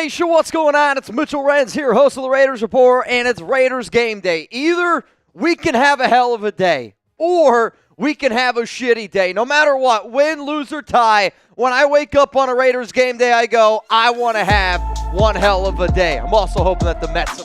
Nation, what's going on? It's Mitchell Renz here, host of the Raiders Report, and it's Raiders game day. Either we can have a hell of a day, or we can have a shitty day. No matter what, win, lose, or tie, when I wake up on a Raiders game day, I go, I want to have one hell of a day. I'm also hoping that the Mets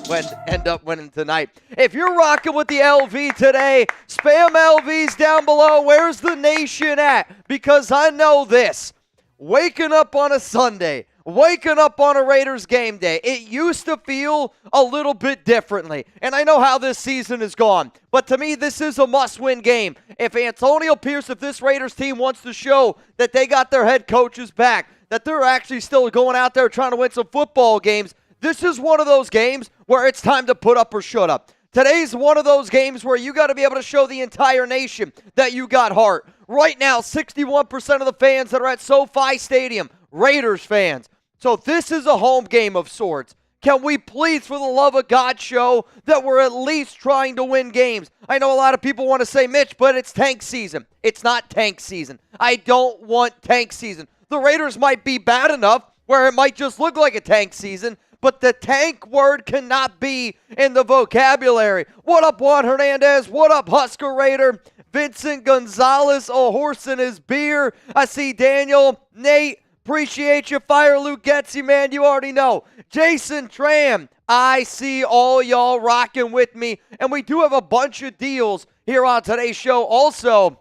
end up winning tonight. If you're rocking with the LV today, spam LVs down below. Where's the nation at? Because I know this. Waking up on a Sunday, waking up on a Raiders game day, it used to feel a little bit differently. And I know how this season has gone. But to me, this is a must-win game. If Antonio Pierce, if this Raiders team wants to show that they got their head coaches back, that they're actually still going out there trying to win some football games, this is one of those games where it's time to put up or shut up. Today's one of those games where you got to be able to show the entire nation that you got heart. Right now, 61% of the fans that are at SoFi Stadium, Raiders fans. So this is a home game of sorts. Can we please, for the love of God, show that we're at least trying to win games? I know a lot of people want to say, Mitch, but it's tank season. It's not tank season. I don't want tank season. The Raiders might be bad enough where it might just look like a tank season, but the tank word cannot be in the vocabulary. What up, Juan Hernandez? What up, Husker Raider? Vincent Gonzalez, a horse in his beer. I see Daniel, Nate, appreciate you. Fire Luke Getsy, man, you already know. Jason Tram, I see all y'all rocking with me. And we do have a bunch of deals here on today's show. Also,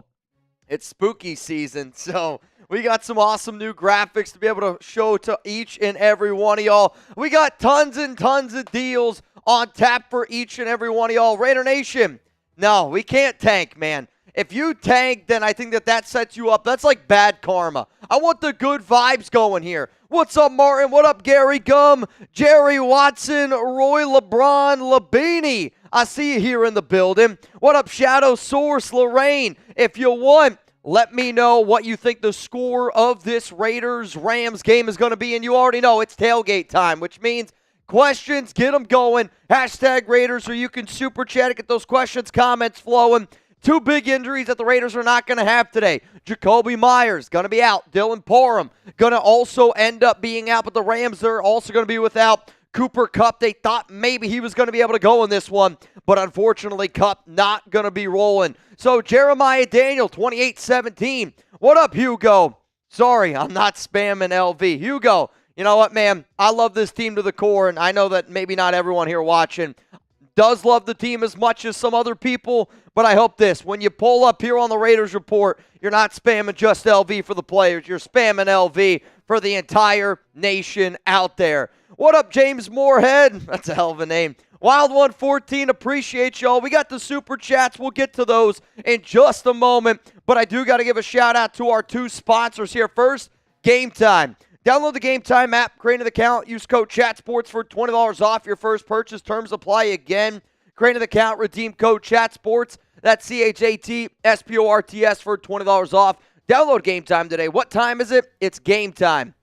it's spooky season, so we got some awesome new graphics to be able to show to each and every one of y'all. We got tons and tons of deals on tap for each and every one of y'all. Raider Nation, no, we can't tank, man. If you tank, then I think that sets you up. That's like bad karma. I want the good vibes going here. What's up, Martin? What up, Gary Gum, Jerry Watson, Roy LeBron, Labini? I see you here in the building. What up, Shadow Source, Lorraine? If you want, let me know what you think the score of this Raiders-Rams game is going to be. And you already know it's tailgate time, which means questions, get them going. Hashtag Raiders, or you can super chat it, get those questions, comments flowing. Two big injuries that the Raiders are not going to have today. Jacoby Myers going to be out. Dylan Parham going to also end up being out, but the Rams are also going to be without Cooper Kupp. They thought maybe he was going to be able to go in this one, but unfortunately Kupp not going to be rolling. So Jeremiah Daniel, 28-17. What up, Hugo? Sorry, I'm not spamming LV. Hugo, you know what, man? I love this team to the core, and I know that maybe not everyone here watching does love the team as much as some other people, but I hope this, when you pull up here on the Raiders Report, you're not spamming just LV for the players. You're spamming LV for the entire nation out there. What up, James Moorhead? That's a hell of a name. Wild 114, appreciate y'all. We got the super chats. We'll get to those in just a moment, but I do got to give a shout out to our two sponsors here. First, Game Time. Download the Game Time app, create an account, use code CHATSPORTS for $20 off your first purchase. Terms apply again. Create an account, redeem code CHATSPORTS. That's CHATSPORTS for $20 off. Download Game Time today. What time is it? It's Game Time.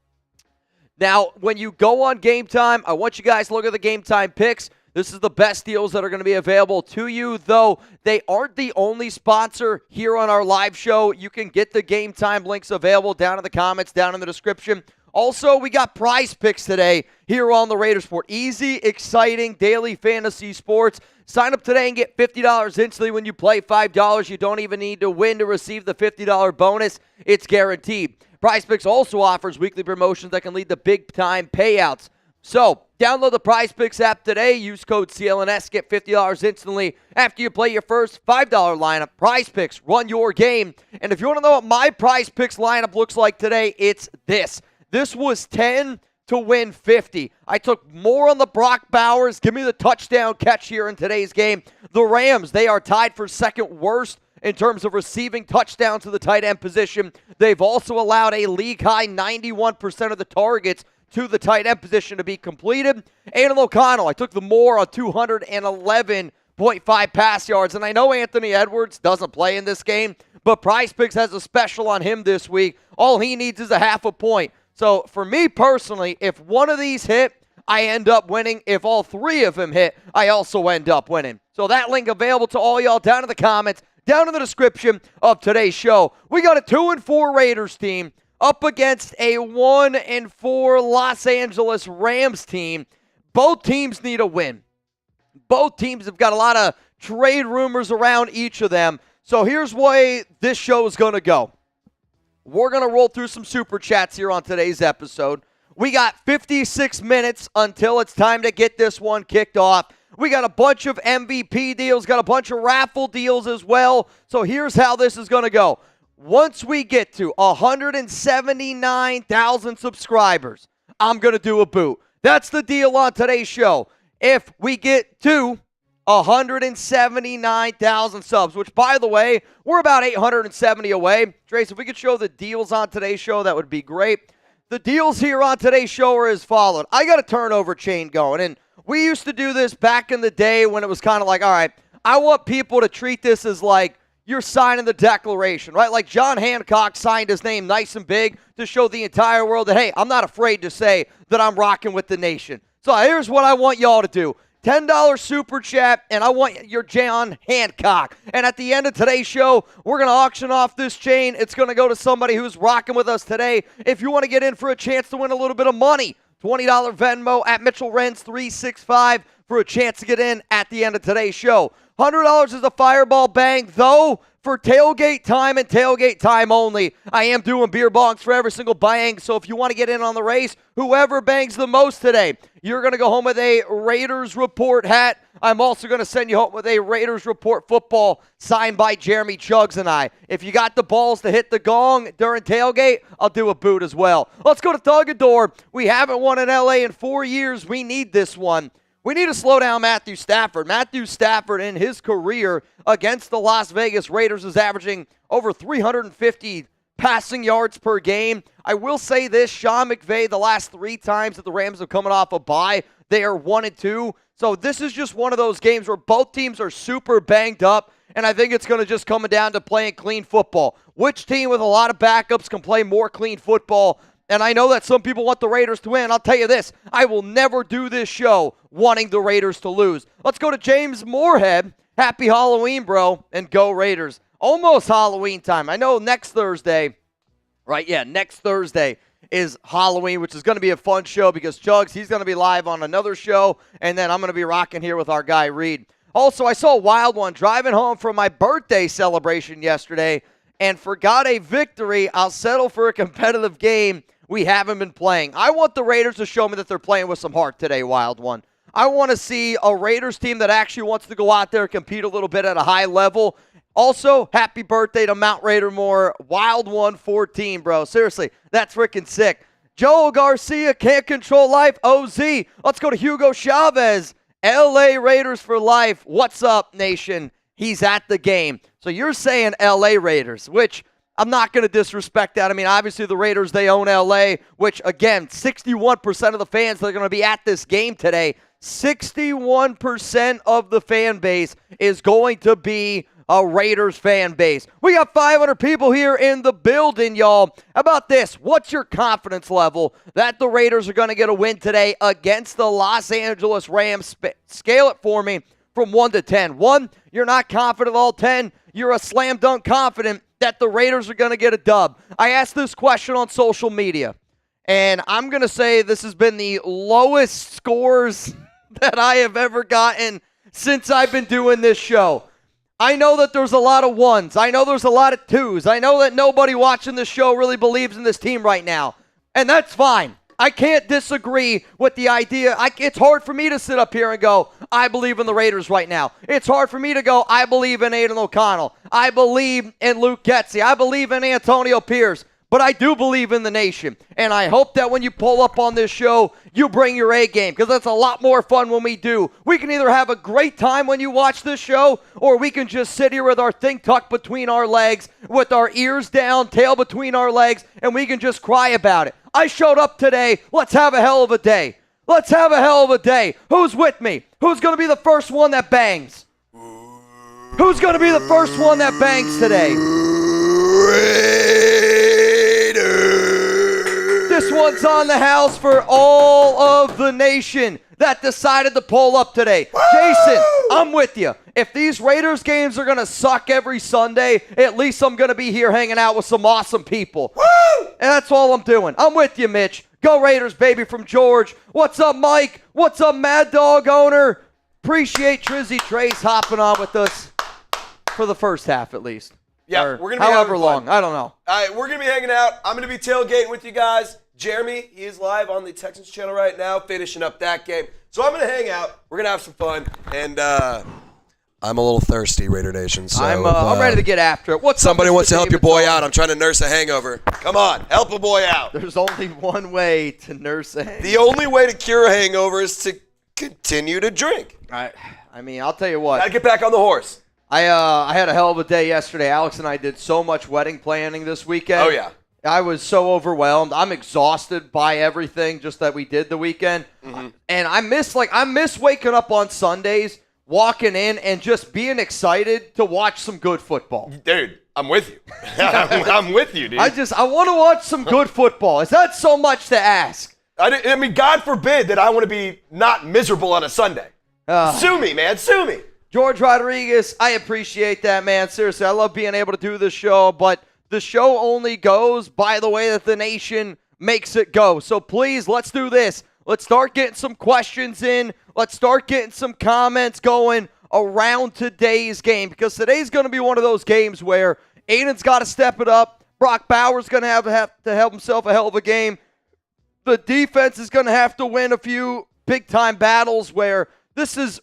Now, when you go on Game Time, I want you guys to look at the Game Time picks. This is the best deals that are going to be available to you, though they aren't the only sponsor here on our live show. You can get the Game Time links available down in the comments, down in the description. Also, we got prize picks today here on the Raiders Report. Easy, exciting daily fantasy sports. Sign up today and get $50 instantly when you play $5. You don't even need to win to receive the $50 bonus. It's guaranteed. Prize Picks also offers weekly promotions that can lead to big-time payouts. So, download the Prize Picks app today. Use code CLNS. Get $50 instantly after you play your first $5 lineup. Prize Picks, run your game. And if you want to know what my Prize Picks lineup looks like today, it's this. This was 10 to win 50. I took more on the Brock Bowers. Give me the touchdown catch here in today's game. The Rams, they are tied for second worst in terms of receiving touchdowns to the tight end position. They've also allowed a league-high 91% of the targets to the tight end position to be completed. Aidan O'Connell, I took the more on 211.5 pass yards. And I know Anthony Edwards doesn't play in this game, but Prize Picks has a special on him this week. All he needs is a half a point. So for me personally, if one of these hit, I end up winning. If all three of them hit, I also end up winning. So that link available to all y'all down in the comments, down in the description of today's show. We got a 2-4 Raiders team up against a 1-4 Los Angeles Rams team. Both teams need a win. Both teams have got a lot of trade rumors around each of them. So here's the way this show is going to go. We're going to roll through some super chats here on today's episode. We got 56 minutes until it's time to get this one kicked off. We got a bunch of MVP deals, got a bunch of raffle deals as well. So here's how this is going to go. Once we get to 179,000 subscribers, I'm going to do a boot. That's the deal on today's show. If we get to 179,000 subs, which, by the way, we're about 870 away. Trace, if we could show the deals on today's show, that would be great. The deals here on today's show are as followed. I got a turnover chain going, and we used to do this back in the day when it was kind of like, all right, I want people to treat this as like you're signing the Declaration, right? Like John Hancock signed his name nice and big to show the entire world that, hey, I'm not afraid to say that I'm rocking with the nation. So here's what I want y'all to do. $10 super chat, and I want your John Hancock. And at the end of today's show, we're going to auction off this chain. It's going to go to somebody who's rocking with us today. If you want to get in for a chance to win a little bit of money, $20 Venmo at Mitchell Renz 365 for a chance to get in at the end of today's show. $100 is a fireball bang, though. For tailgate time and tailgate time only, I am doing beer bongs for every single bang. So if you want to get in on the race, whoever bangs the most today, you're going to go home with a Raiders Report hat. I'm also going to send you home with a Raiders Report football signed by Jeremy Chuggs and I. If you got the balls to hit the gong during tailgate, I'll do a boot as well. Let's go to Thugador. We haven't won in LA in 4 years. We need this one. We need to slow down Matthew Stafford. Matthew Stafford in his career against the Las Vegas Raiders is averaging over 350 passing yards per game. I will say this, Sean McVay, the last 3 times that the Rams have come off a bye, they are 1-2. So this is just one of those games where both teams are super banged up, and I think it's going to just come down to playing clean football. Which team with a lot of backups can play more clean football? And I know that some people want the Raiders to win. I'll tell you this, I will never do this show wanting the Raiders to lose. Let's go to James Moorhead. Happy Halloween, bro, and go Raiders. Almost Halloween time. I know next Thursday, right? Yeah, next Thursday is Halloween, which is going to be a fun show because Chuggs, he's going to be live on another show, and then I'm going to be rocking here with our guy Reed. Also, I saw a wild one driving home from my birthday celebration yesterday and forgot a victory. I'll settle for a competitive game we haven't been playing. I want the Raiders to show me that they're playing with some heart today, wild one. I want to see a Raiders team that actually wants to go out there and compete a little bit at a high level. Also, happy birthday to Mount Raider Moore. Wild 114, bro. Seriously, that's freaking sick. Joel Garcia, can't control life. OZ. Let's go to Hugo Chavez. LA Raiders for life. What's up, nation? He's at the game. So you're saying LA Raiders, which I'm not going to disrespect that. I mean, obviously the Raiders, they own LA, which, again, 61% of the fans that are going to be at this game today, 61% of the fan base is going to be a Raiders fan base. We got 500 people here in the building, y'all. How about this? What's your confidence level that the Raiders are going to get a win today against the Los Angeles Rams? Scale it for me from 1 to 10. 1, you're not confident at all. 10, you're a slam dunk confident that the Raiders are going to get a dub. I asked this question on social media, and I'm going to say this has been the lowest scores that I have ever gotten since I've been doing this show. I know that there's a lot of 1s. I know there's a lot of 2s. I know that nobody watching this show really believes in this team right now, and that's fine. I can't disagree with the idea. It's hard for me to sit up here and go, I believe in the Raiders right now. It's hard for me to go, I believe in Aidan O'Connell. I believe in Luke Getsy. I believe in Antonio Pierce. But I do believe in the nation. And I hope that when you pull up on this show, you bring your A game, because that's a lot more fun when we do. We can either have a great time when you watch this show, or we can just sit here with our thing tucked between our legs, with our ears down, tail between our legs, and we can just cry about it. I showed up today. Let's have a hell of a day. Let's have a hell of a day. Who's with me? Who's going to be the first one that bangs? Who's going to be the first one that bangs today? This one's on the house for all of the nation that decided to pull up today. Woo! Jason, I'm with you. If these Raiders games are going to suck every Sunday, at least I'm going to be here hanging out with some awesome people. Woo! And that's all I'm doing. I'm with you, Mitch. Go Raiders, baby, from George. What's up, Mike? What's up, Mad Dog owner? Appreciate Trizzy Trace hopping on with us for the first half, at least. Yeah, or we're going to be however having long. fun. I don't know. All right, we're going to be hanging out. I'm going to be tailgating with you guys. Jeremy, he is live on the Texans channel right now, finishing up that game. So I'm going to hang out. We're going to have some fun. And I'm a little thirsty, Raider Nation. So I'm ready to get after it. Somebody wants to help your boy out. I'm trying to nurse a hangover. Come on, help a boy out. There's only one way to nurse a hangover. The only way to cure a hangover is to continue to drink. I mean, I'll tell you what. Gotta get back on the horse. I had a hell of a day yesterday. Alex and I did so much wedding planning this weekend. Oh, yeah. I was so overwhelmed. I'm exhausted by everything just that we did the weekend. Mm-hmm. And I miss waking up on Sundays, walking in, and just being excited to watch some good football. Dude, I'm with you. I'm with you, dude. I want to watch some good football. Is that so much to ask? I mean, God forbid that I want to be not miserable on a Sunday. Sue me, man. Sue me. George Rodriguez, I appreciate that, man. Seriously, I love being able to do this show, but the show only goes by the way that the nation makes it go. So please, let's do this. Let's start getting some questions in. Let's start getting some comments going around today's game, because today's going to be one of those games where Aidan's got to step it up. Brock Bowers going to have to help himself a hell of a game. The defense is going to have to win a few big-time battles where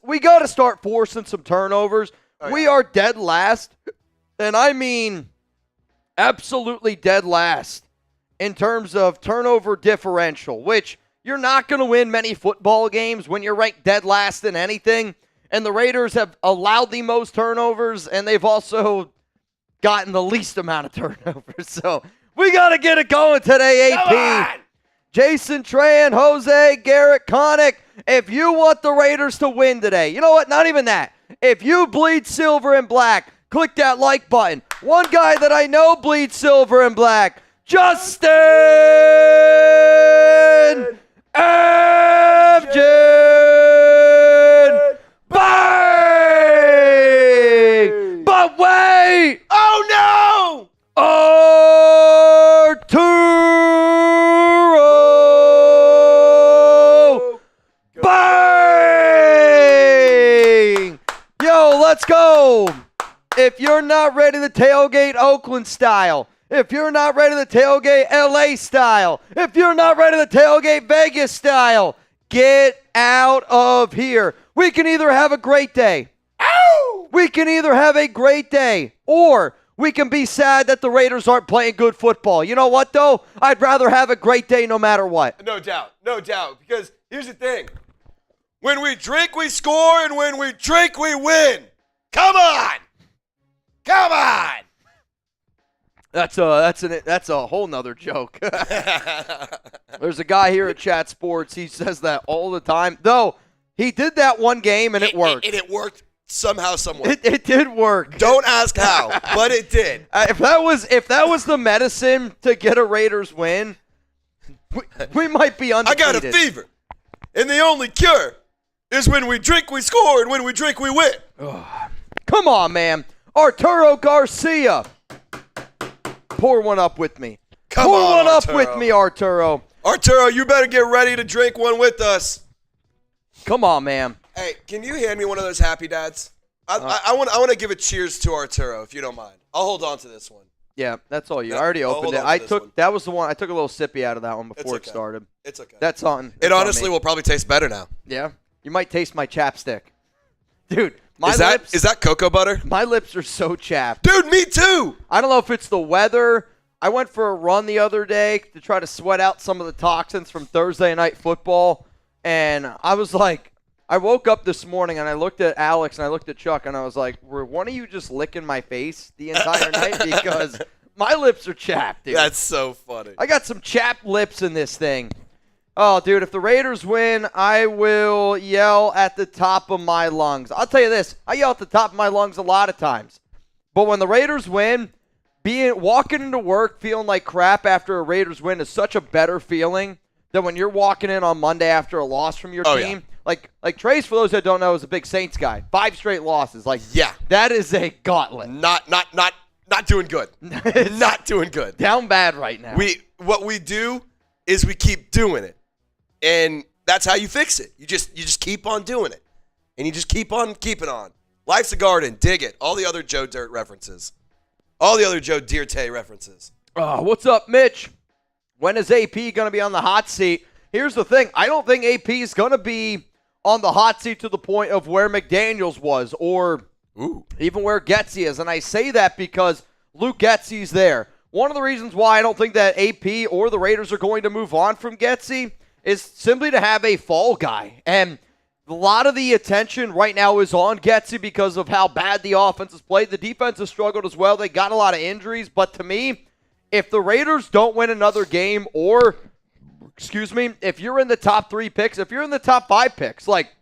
we got to start forcing some turnovers. Oh, yeah. We are dead last, and I mean absolutely dead last in terms of turnover differential, which you're not going to win many football games when you're ranked dead last in anything. And the Raiders have allowed the most turnovers, and they've also gotten the least amount of turnovers. So we got to get it going today, AP. Jason Tran, Jose, Garrett, Connick, if you want the Raiders to win today, you know what? Not even that. If you bleed silver and black, click that like button. One guy that I know bleeds silver and black, Justin Abjin. Bang! But wait! Oh, no! Arturo! Bang! Yo, let's go! If you're not ready to tailgate Oakland style, if you're not ready to tailgate LA style, if you're not ready to tailgate Vegas style, get out of here. We can either have a great day. Ow! We can either have a great day, or we can be sad that the Raiders aren't playing good football. You know what, though? I'd rather have a great day no matter what. No doubt. No doubt. Because here's the thing. When we drink, we score, and when we drink, we win. Come on! Come on! That's a whole nother joke. There's a guy here at Chat Sports. He says that all the time. Though, he did that one game, and it worked. And it worked somehow, somewhere. It did work. Don't ask how, but it did. If that was the medicine to get a Raiders win, we might be undefeated. I got a fever, and the only cure is when we drink, we score, and when we drink, we win. Come on, man. Arturo Garcia. Pour one up with me. Pour one up with me, Arturo. Arturo, you better get ready to drink one with us. Come on, man. Hey, can you hand me one of those Happy Dads? I want to give a cheers to Arturo, if you don't mind. I'll hold on to this one. Yeah, that's all you. I already opened it. That was the one. I took a little sippy out of that one before it started. It's okay. That's on. It honestly will probably taste better now. Yeah, you might taste my chapstick, dude. Is that cocoa butter? My lips are so chapped. Dude, me too. I don't know if it's the weather. I went for a run the other day to try to sweat out some of the toxins from Thursday night football, and I was like, I woke up this morning and I looked at Alex and I looked at Chuck and I was like, were one of you just licking my face the entire night? Because my lips are chapped, dude. That's so funny. I got some chapped lips in this thing. Oh, dude, if the Raiders win, I will yell at the top of my lungs. I'll tell you this, I yell at the top of my lungs a lot of times. But when the Raiders win, walking into work feeling like crap after a Raiders win is such a better feeling than when you're walking in on Monday after a loss from your team. Yeah. Like Trace, for those that don't know, is a big Saints guy. 5 straight losses. That is a gauntlet. Not doing good. Not doing good. Down bad right now. what we do is we keep doing it. And that's how you fix it. You just keep on doing it. And you just keep on keeping on. Life's a garden. Dig it. All the other Joe Dirt references. All the other Joe Dirt references. What's up, Mitch? When is AP going to be on the hot seat? Here's the thing. I don't think AP is going to be on the hot seat to the point of where McDaniels was or even where Getsy is. And I say that because Luke Getsy's there. One of the reasons why I don't think that AP or the Raiders are going to move on from Getsy is simply to have a fall guy. And a lot of the attention right now is on Getsy because of how bad the offense has played. The defense has struggled as well. They got a lot of injuries. But to me, if the Raiders don't win another game or, if you're in the top 3 picks, if you're in the top 5 picks, like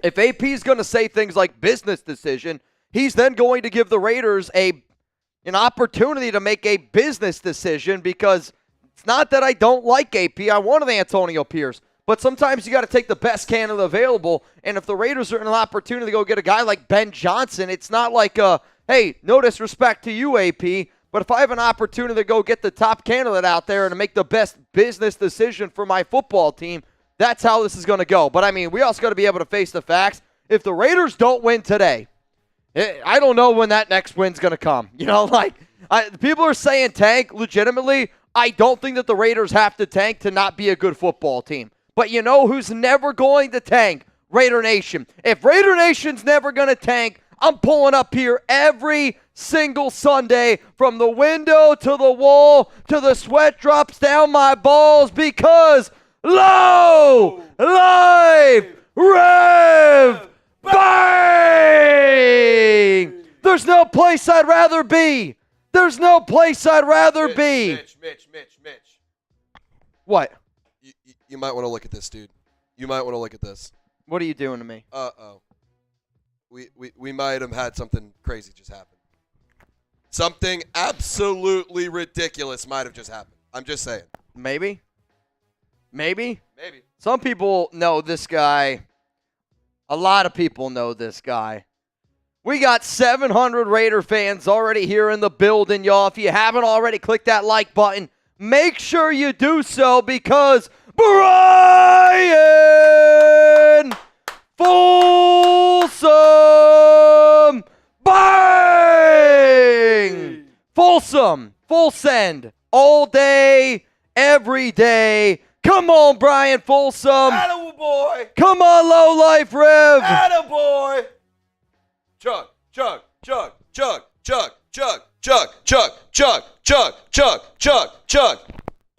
if AP is going to say things like business decision, he's then going to give the Raiders an opportunity to make a business decision because it's not that I don't like AP. I wanted Antonio Pierce. But sometimes you got to take the best candidate available. And if the Raiders are in an opportunity to go get a guy like Ben Johnson, it's not like, hey, no disrespect to you, AP. But if I have an opportunity to go get the top candidate out there and to make the best business decision for my football team, that's how this is going to go. But, I mean, we also got to be able to face the facts. If the Raiders don't win today, I don't know when that next win's going to come. You know, people are saying tank legitimately. I don't think that the Raiders have to tank to not be a good football team. But you know who's never going to tank? Raider Nation. If Raider Nation's never going to tank, I'm pulling up here every single Sunday from the window to the wall to the sweat drops down my balls because low life rev bang! There's no place I'd rather be. There's no place I'd rather be. Mitch. What? You might want to look at this, dude. You might want to look at this. What are you doing to me? Uh-oh. We might have had something crazy just happen. Something absolutely ridiculous might have just happened. I'm just saying. Maybe. Some people know this guy. A lot of people know this guy. We got 700 Raider fans already here in the building, y'all. If you haven't already, click that like button. Make sure you do so because Brian Folsom bang! Folsom, full send, all day, every day. Come on, Brian Folsom. Attaboy. Come on, Low Life Rev. Attaboy. Chug.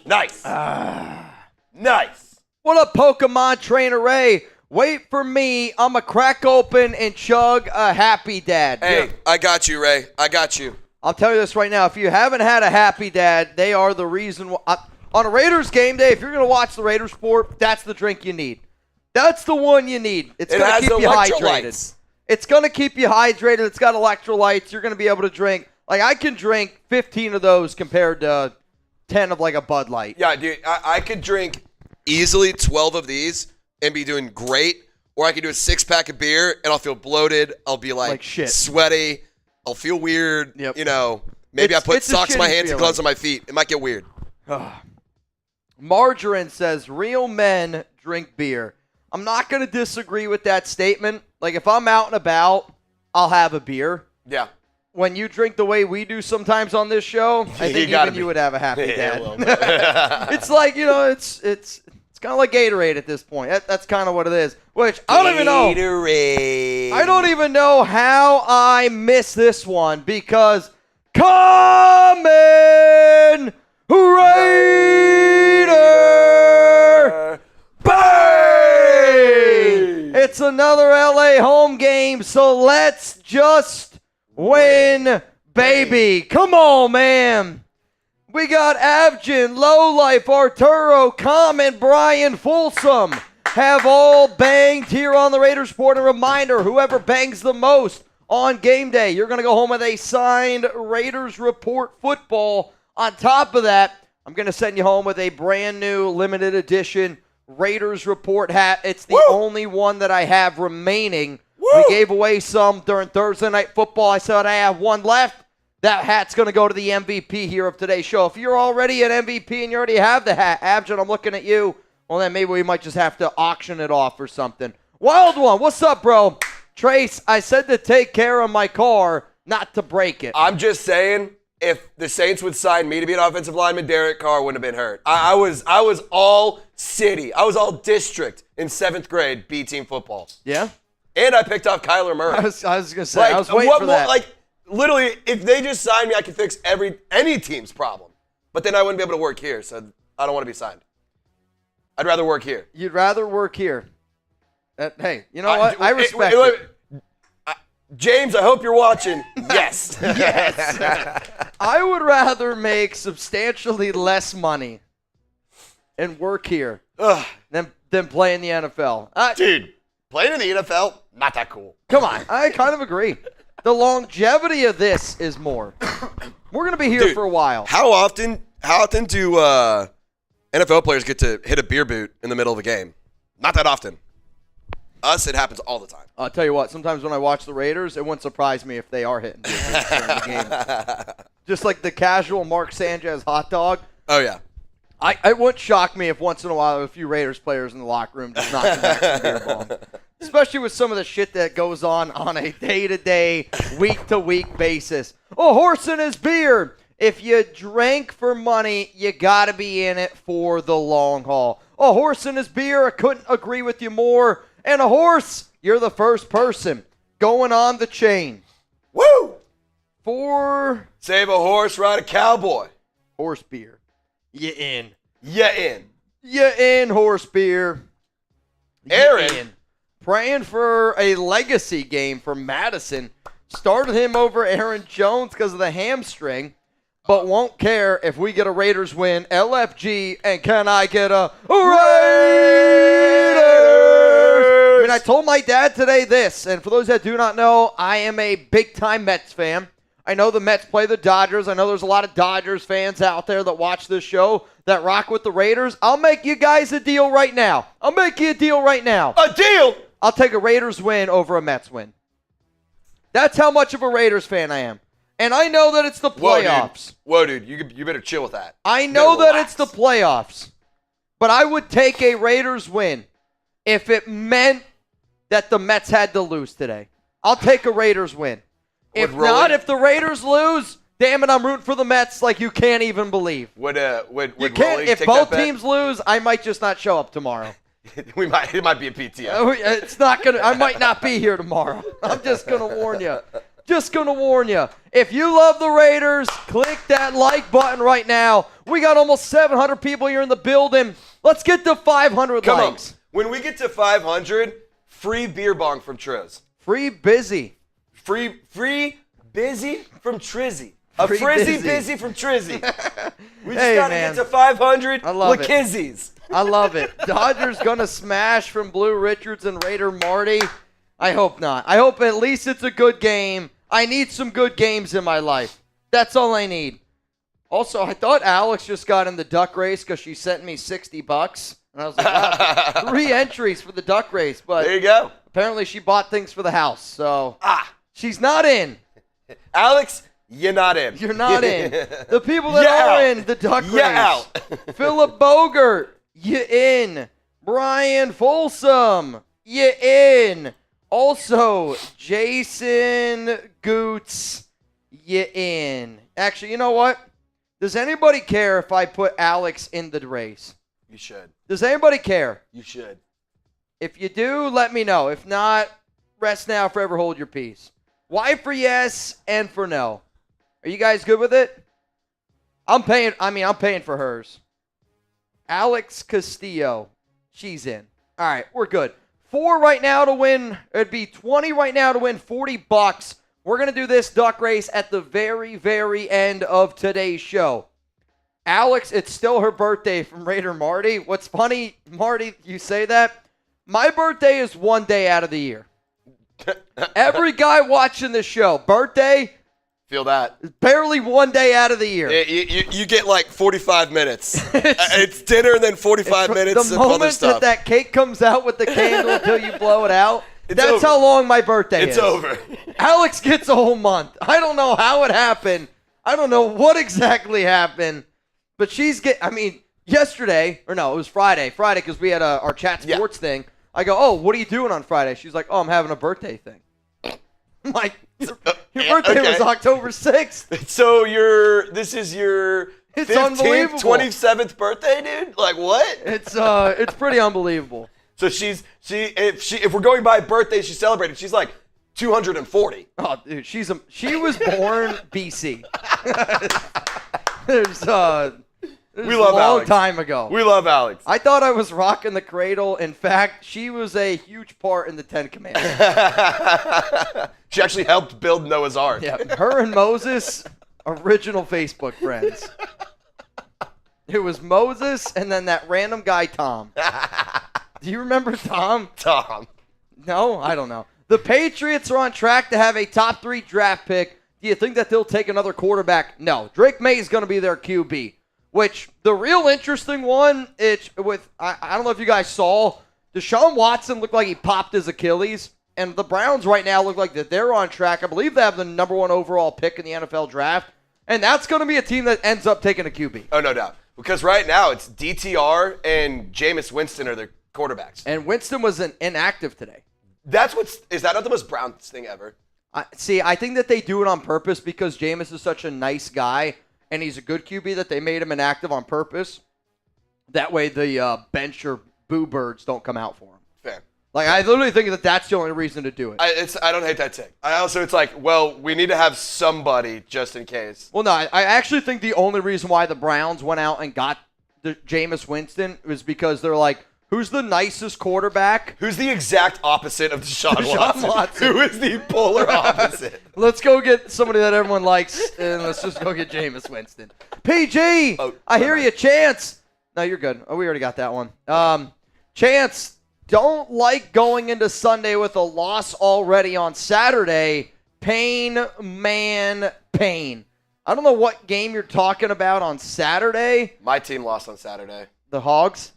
Nice. Nice. What up, Pokemon Trainer Ray? Wait for me. I'm going to crack open and chug a Happy Dad. Hey, yeah. I got you, Ray. I got you. I'll tell you this right now. If you haven't had a Happy Dad, they are the reason why. On a Raiders game day, if you're going to watch the Raiders sport, that's the drink you need. That's the one you need. It's going to keep you hydrated. It's going to keep you hydrated. It's got electrolytes. You're going to be able to drink. Like, I can drink 15 of those compared to 10 of, like, a Bud Light. Yeah, dude. I could drink easily 12 of these and be doing great. Or I could do a 6-pack of beer, and I'll feel bloated. I'll be, like shit. Sweaty. I'll feel weird. Yep. You know, maybe I put socks on my hands and gloves on my feet. It might get weird. Margarine says, real men drink beer. I'm not going to disagree with that statement. Like, if I'm out and about, I'll have a beer. Yeah. When you drink the way we do sometimes on this show, I think even you would have a Happy Dad. It's like, you know, it's kind of like Gatorade at this point. That's kind of what it is. Which, I don't even know. Gatorade. I don't even know how I missed this one because coming Raider bang! It's another LA home game, so let's just win, baby. Come on, man. We got Avgin, Lowlife, Arturo, Common, Brian Folsom have all banged here on the Raiders Report. A reminder, whoever bangs the most on game day, you're going to go home with a signed Raiders Report football. On top of that, I'm going to send you home with a brand new limited edition Raiders Report hat. It's the only one that I have remaining. We gave away some during Thursday Night Football. I said I have one left. that hat's going to go to the MVP here of today's show. If you're already an MVP and you already have the hat, Abjad, I'm looking at you. Well, then maybe we might just have to auction it off or something. Wild One, what's up, bro? Trace, I said to take care of my car, not to break it. I'm just saying, if the Saints would sign me to be an offensive lineman, Derek Carr wouldn't have been hurt. I was all city. I was all district in 7th grade B-team football. Yeah? And I picked off Kyler Murray. I was going to say, I was waiting for that. Literally, if they just signed me, I could fix any team's problem. But then I wouldn't be able to work here, so I don't want to be signed. I'd rather work here. You'd rather work here. Hey, you know what? I respect it. James, I hope you're watching. Yes. Yes. I would rather make substantially less money and work here than play in the NFL. Dude, playing in the NFL, not that cool. Come on. I kind of agree. The longevity of this is more. We're going to be here for a while. How often do NFL players get to hit a beer boot in the middle of a game? Not that often. Us, it happens all the time. I'll tell you what, sometimes when I watch the Raiders, it wouldn't surprise me if they are hitting beer boots during the game. Just like the casual Mark Sanchez hot dog. Oh, yeah. It wouldn't shock me if once in a while a few Raiders players in the locker room just knock back some beer bomb. Especially with some of the shit that goes on a day-to-day, week-to-week basis. A horse and his beer. If you drank for money, you got to be in it for the long haul. A horse and his beer, I couldn't agree with you more. And a horse, you're the first person going on the chain. Woo! Save a horse, ride a cowboy. Horse beer. You in. You in, horse beer. Aaron. In. Praying for a legacy game for Mattison. Started him over Aaron Jones because of the hamstring, but won't care if we get a Raiders win. LFG, and can I get a Raiders? I mean, I told my dad today this, and for those that do not know, I am a big-time Mets fan. I know the Mets play the Dodgers. I know there's a lot of Dodgers fans out there that watch this show that rock with the Raiders. I'll make you guys a deal right now. A deal? I'll take a Raiders win over a Mets win. That's how much of a Raiders fan I am. And I know that it's the playoffs. Whoa, dude. You better chill with that. I know that it's the playoffs. But I would take a Raiders win if it meant that the Mets had to lose today. I'll take a Raiders win. If the Raiders lose, damn it, I'm rooting for the Mets like you can't even believe. If both teams lose, I might just not show up tomorrow. It might be a PTO. It's not gonna. I might not be here tomorrow. I'm just gonna warn you. If you love the Raiders, click that like button right now. We got almost 700 people here in the building. Let's get to 500 likes. When we get to 500, free beer bong from Triz. Free busy. Free busy from Trizzy. A frizzy busy from Trizzy. We just got to get to 500 Lakizzies. I love it. Dodgers going to smash from Blue Richards and Raider Marty. I hope not. I hope at least it's a good game. I need some good games in my life. That's all I need. Also, I thought Alex just got in the duck race because she sent me $60. And I was like, wow, 3 entries for the duck race. But there you go. Apparently she bought things for the house. So she's not in. Alex, you're not in. You're not in. The people that are in the duck race. Out. Philip Bogert, you in. Brian Folsom, you in. Also, Jason Goots, you in. Actually, you know what? Does anybody care if I put Alex in the race? You should. Does anybody care? You should. If you do, let me know. If not, rest now, forever hold your peace. Y for yes and for no. Are you guys good with it? I'm paying for hers. Alex Castillo, she's in. All right, we're good. 4 right now to win. It'd be 20 right now to win $40. We're going to do this duck race at the very, very end of today's show. Alex, it's still her birthday from Raider Marty. What's funny, Marty, you say that? My birthday is one day out of the year. Every guy watching this show, birthday, feel that. Barely one day out of the year. You get like 45 minutes. It's dinner and then 45 minutes the of other moment stuff. that cake comes out with the candle until you blow it out. That's how long my birthday is. It's over. Alex gets a whole month. I don't know how it happened. I don't know what exactly happened. But yesterday, or no, it was Friday because we had our chat sports thing. I go, oh, what are you doing on Friday? She's like, oh, I'm having a birthday thing. I'm like, your birthday was October 6th. So this is your 15th, 27th birthday, dude? Like what? It's pretty unbelievable. So if we're going by birthdays she celebrated, she's like 240. Oh, dude, she was born BC. We love Alex. A long time ago. We love Alex. I thought I was rocking the cradle. In fact, she was a huge part in the Ten Commandments. She actually helped build Noah's Ark. Yeah, her and Moses, original Facebook friends. It was Moses and then that random guy, Tom. Do you remember Tom? Tom. No, I don't know. The Patriots are on track to have a top 3 draft pick. Do you think that they'll take another quarterback? No. Drake May is going to be their QB. Which, the real interesting one, I don't know if you guys saw, Deshaun Watson looked like he popped his Achilles, and the Browns right now look like that they're on track. I believe they have the number 1 overall pick in the NFL draft, and that's going to be a team that ends up taking a QB. Oh, no doubt. Because right now, it's DTR and Jameis Winston are their quarterbacks. And Winston was inactive today. Is that not the most Browns thing ever? I think that they do it on purpose because Jameis is such a nice guy, and he's a good QB that they made him inactive on purpose. That way the bench or boo birds don't come out for him. Fair. I literally think that that's the only reason to do it. I don't hate that take. It's like, well, we need to have somebody just in case. Well, no, I actually think the only reason why the Browns went out and got the Jameis Winston was because they're like, who's the nicest quarterback? Who's the exact opposite of Deshaun Watson? Who is the polar opposite? Let's go get somebody that everyone likes, and let's just go get Jameis Winston. PG, I hear you. Chance. No, you're good. Oh, we already got that one. Chance, don't like going into Sunday with a loss already on Saturday. Pain, man, pain. I don't know what game you're talking about on Saturday. My team lost on Saturday. The Hogs?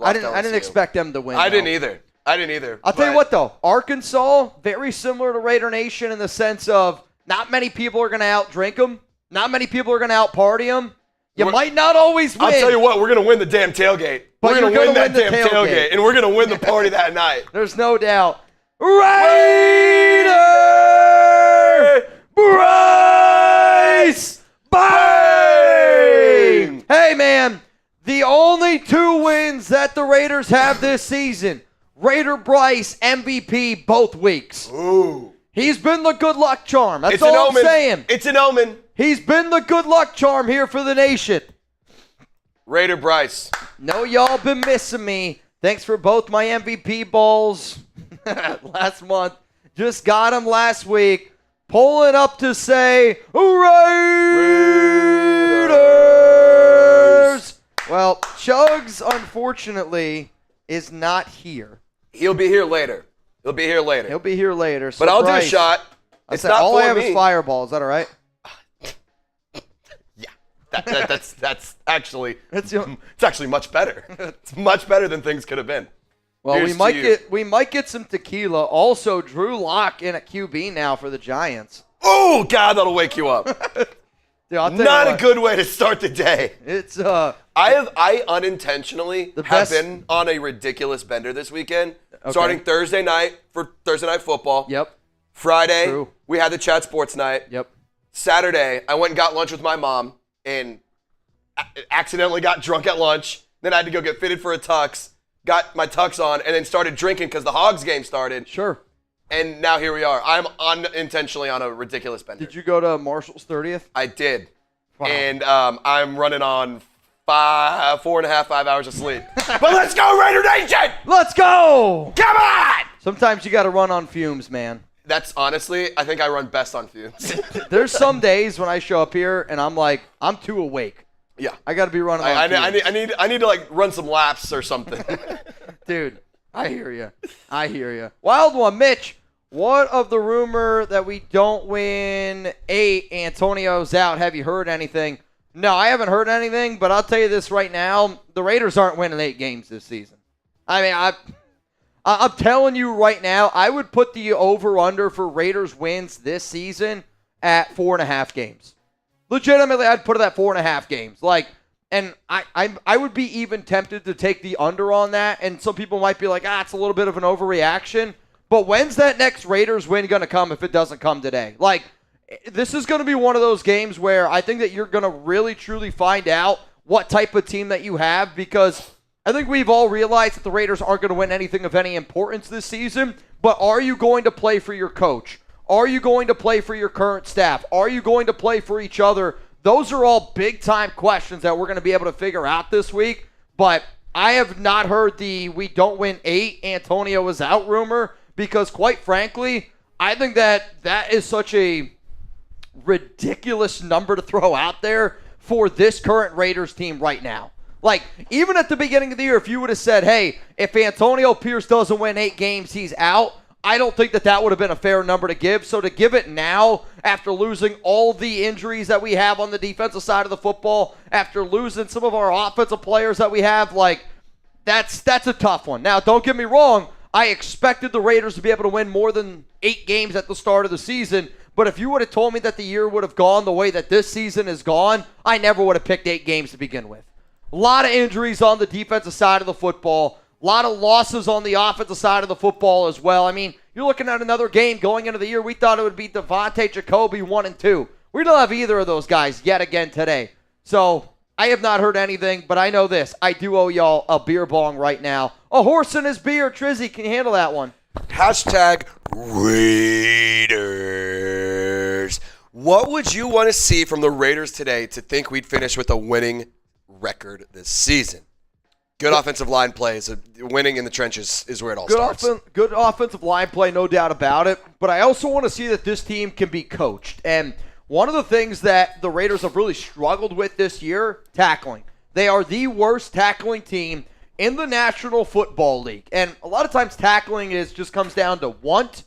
I didn't expect them to win. I didn't either. I'll tell you what, though. Arkansas, very similar to Raider Nation in the sense of not many people are going to out-drink them. Not many people are going to out-party them. You might not always win. I'll tell you what, we're going to win the damn tailgate. We're going to win that damn tailgate, and we're going to win the party that night. There's no doubt. Raider Bryce Bang! Hey, man. The only 2 wins that the Raiders have this season, Raider Bryce, MVP both weeks. Ooh. He's been the good luck charm. That's all I'm saying. It's an omen. He's been the good luck charm here for the nation. Raider Bryce. Know y'all been missing me. Thanks for both my MVP balls last month. Just got them last week. Pulling up to say, Raiders! Well, Chugs, unfortunately, is not here. He'll be here later. He'll be here later. So but I'll do a shot. It's not all for I have me. is Fireball. Is that all right? Yeah. That's actually it's actually much better. It's much better than things could have been. Well, we might get some tequila. Also, Drew Lock in at QB now for the Giants. Oh God, that'll wake you up. Dude, not a good way to start the day. It's I unintentionally have been on a ridiculous bender this weekend. Okay. Starting Thursday night for Thursday Night Football. Yep. Friday, we had the Chat Sports night. Yep. Saturday, I went and got lunch with my mom and accidentally got drunk at lunch. Then I had to go get fitted for a tux. Got my tux on and then started drinking because the Hogs game started. Sure. And now here we are. I'm unintentionally on a ridiculous bender. Did you go to Marshall's 30th? I did. Wow. And I'm running on 4.5, 5 hours of sleep. But let's go, Raider Nation! Let's go! Come on! Sometimes you got to run on fumes, man. That's honestly, I think I run best on fumes. There's some days when I show up here and I'm like, I'm too awake. Yeah. I got to be running on fumes. I need to like run some laps or something. Dude, I hear you. Wild one, Mitch. What of the rumor that we don't win 8, Antonio's out? Have you heard anything? No, I haven't heard anything, but I'll tell you this right now. The Raiders aren't winning 8 games this season. I mean, I'm telling you right now, I would put the over-under for Raiders wins this season at 4.5 games. Legitimately, I'd put it at 4.5 games. And I would be even tempted to take the under on that. And some people might be like, it's a little bit of an overreaction. But when's that next Raiders win going to come if it doesn't come today? This is going to be one of those games where I think that you're going to really, truly find out what type of team that you have, because I think we've all realized that the Raiders aren't going to win anything of any importance this season. But are you going to play for your coach? Are you going to play for your current staff? Are you going to play for each other? Those are all big-time questions that we're going to be able to figure out this week. But I have not heard the we don't win 8, Antonio is out rumor, because quite frankly, I think that is such a ridiculous number to throw out there for this current Raiders team right now. Even at the beginning of the year, if you would have said, hey, if Antonio Pierce doesn't win 8 games, he's out, I don't think that would have been a fair number to give. So to give it now, after losing all the injuries that we have on the defensive side of the football, after losing some of our offensive players that we have, that's a tough one. Now, don't get me wrong, I expected the Raiders to be able to win more than 8 games at the start of the season, but if you would have told me that the year would have gone the way that this season is gone, I never would have picked 8 games to begin with. A lot of injuries on the defensive side of the football. A lot of losses on the offensive side of the football as well. I mean, you're looking at another game going into the year. We thought it would be Davante, Jacoby 1 and 2. We don't have either of those guys yet again today. So I have not heard anything, but I know this. I do owe y'all a beer bong right now. A horse and his beer. Trizzy, can you handle that one? Hashtag Raiders. What would you want to see from the Raiders today to think we'd finish with a winning record this season? Good offensive line plays. Winning in the trenches is where it all starts. Good offensive line play, no doubt about it. But I also want to see that this team can be coached. And one of the things that the Raiders have really struggled with this year, tackling. They are the worst tackling team in the National Football League. And a lot of times tackling just comes down to want.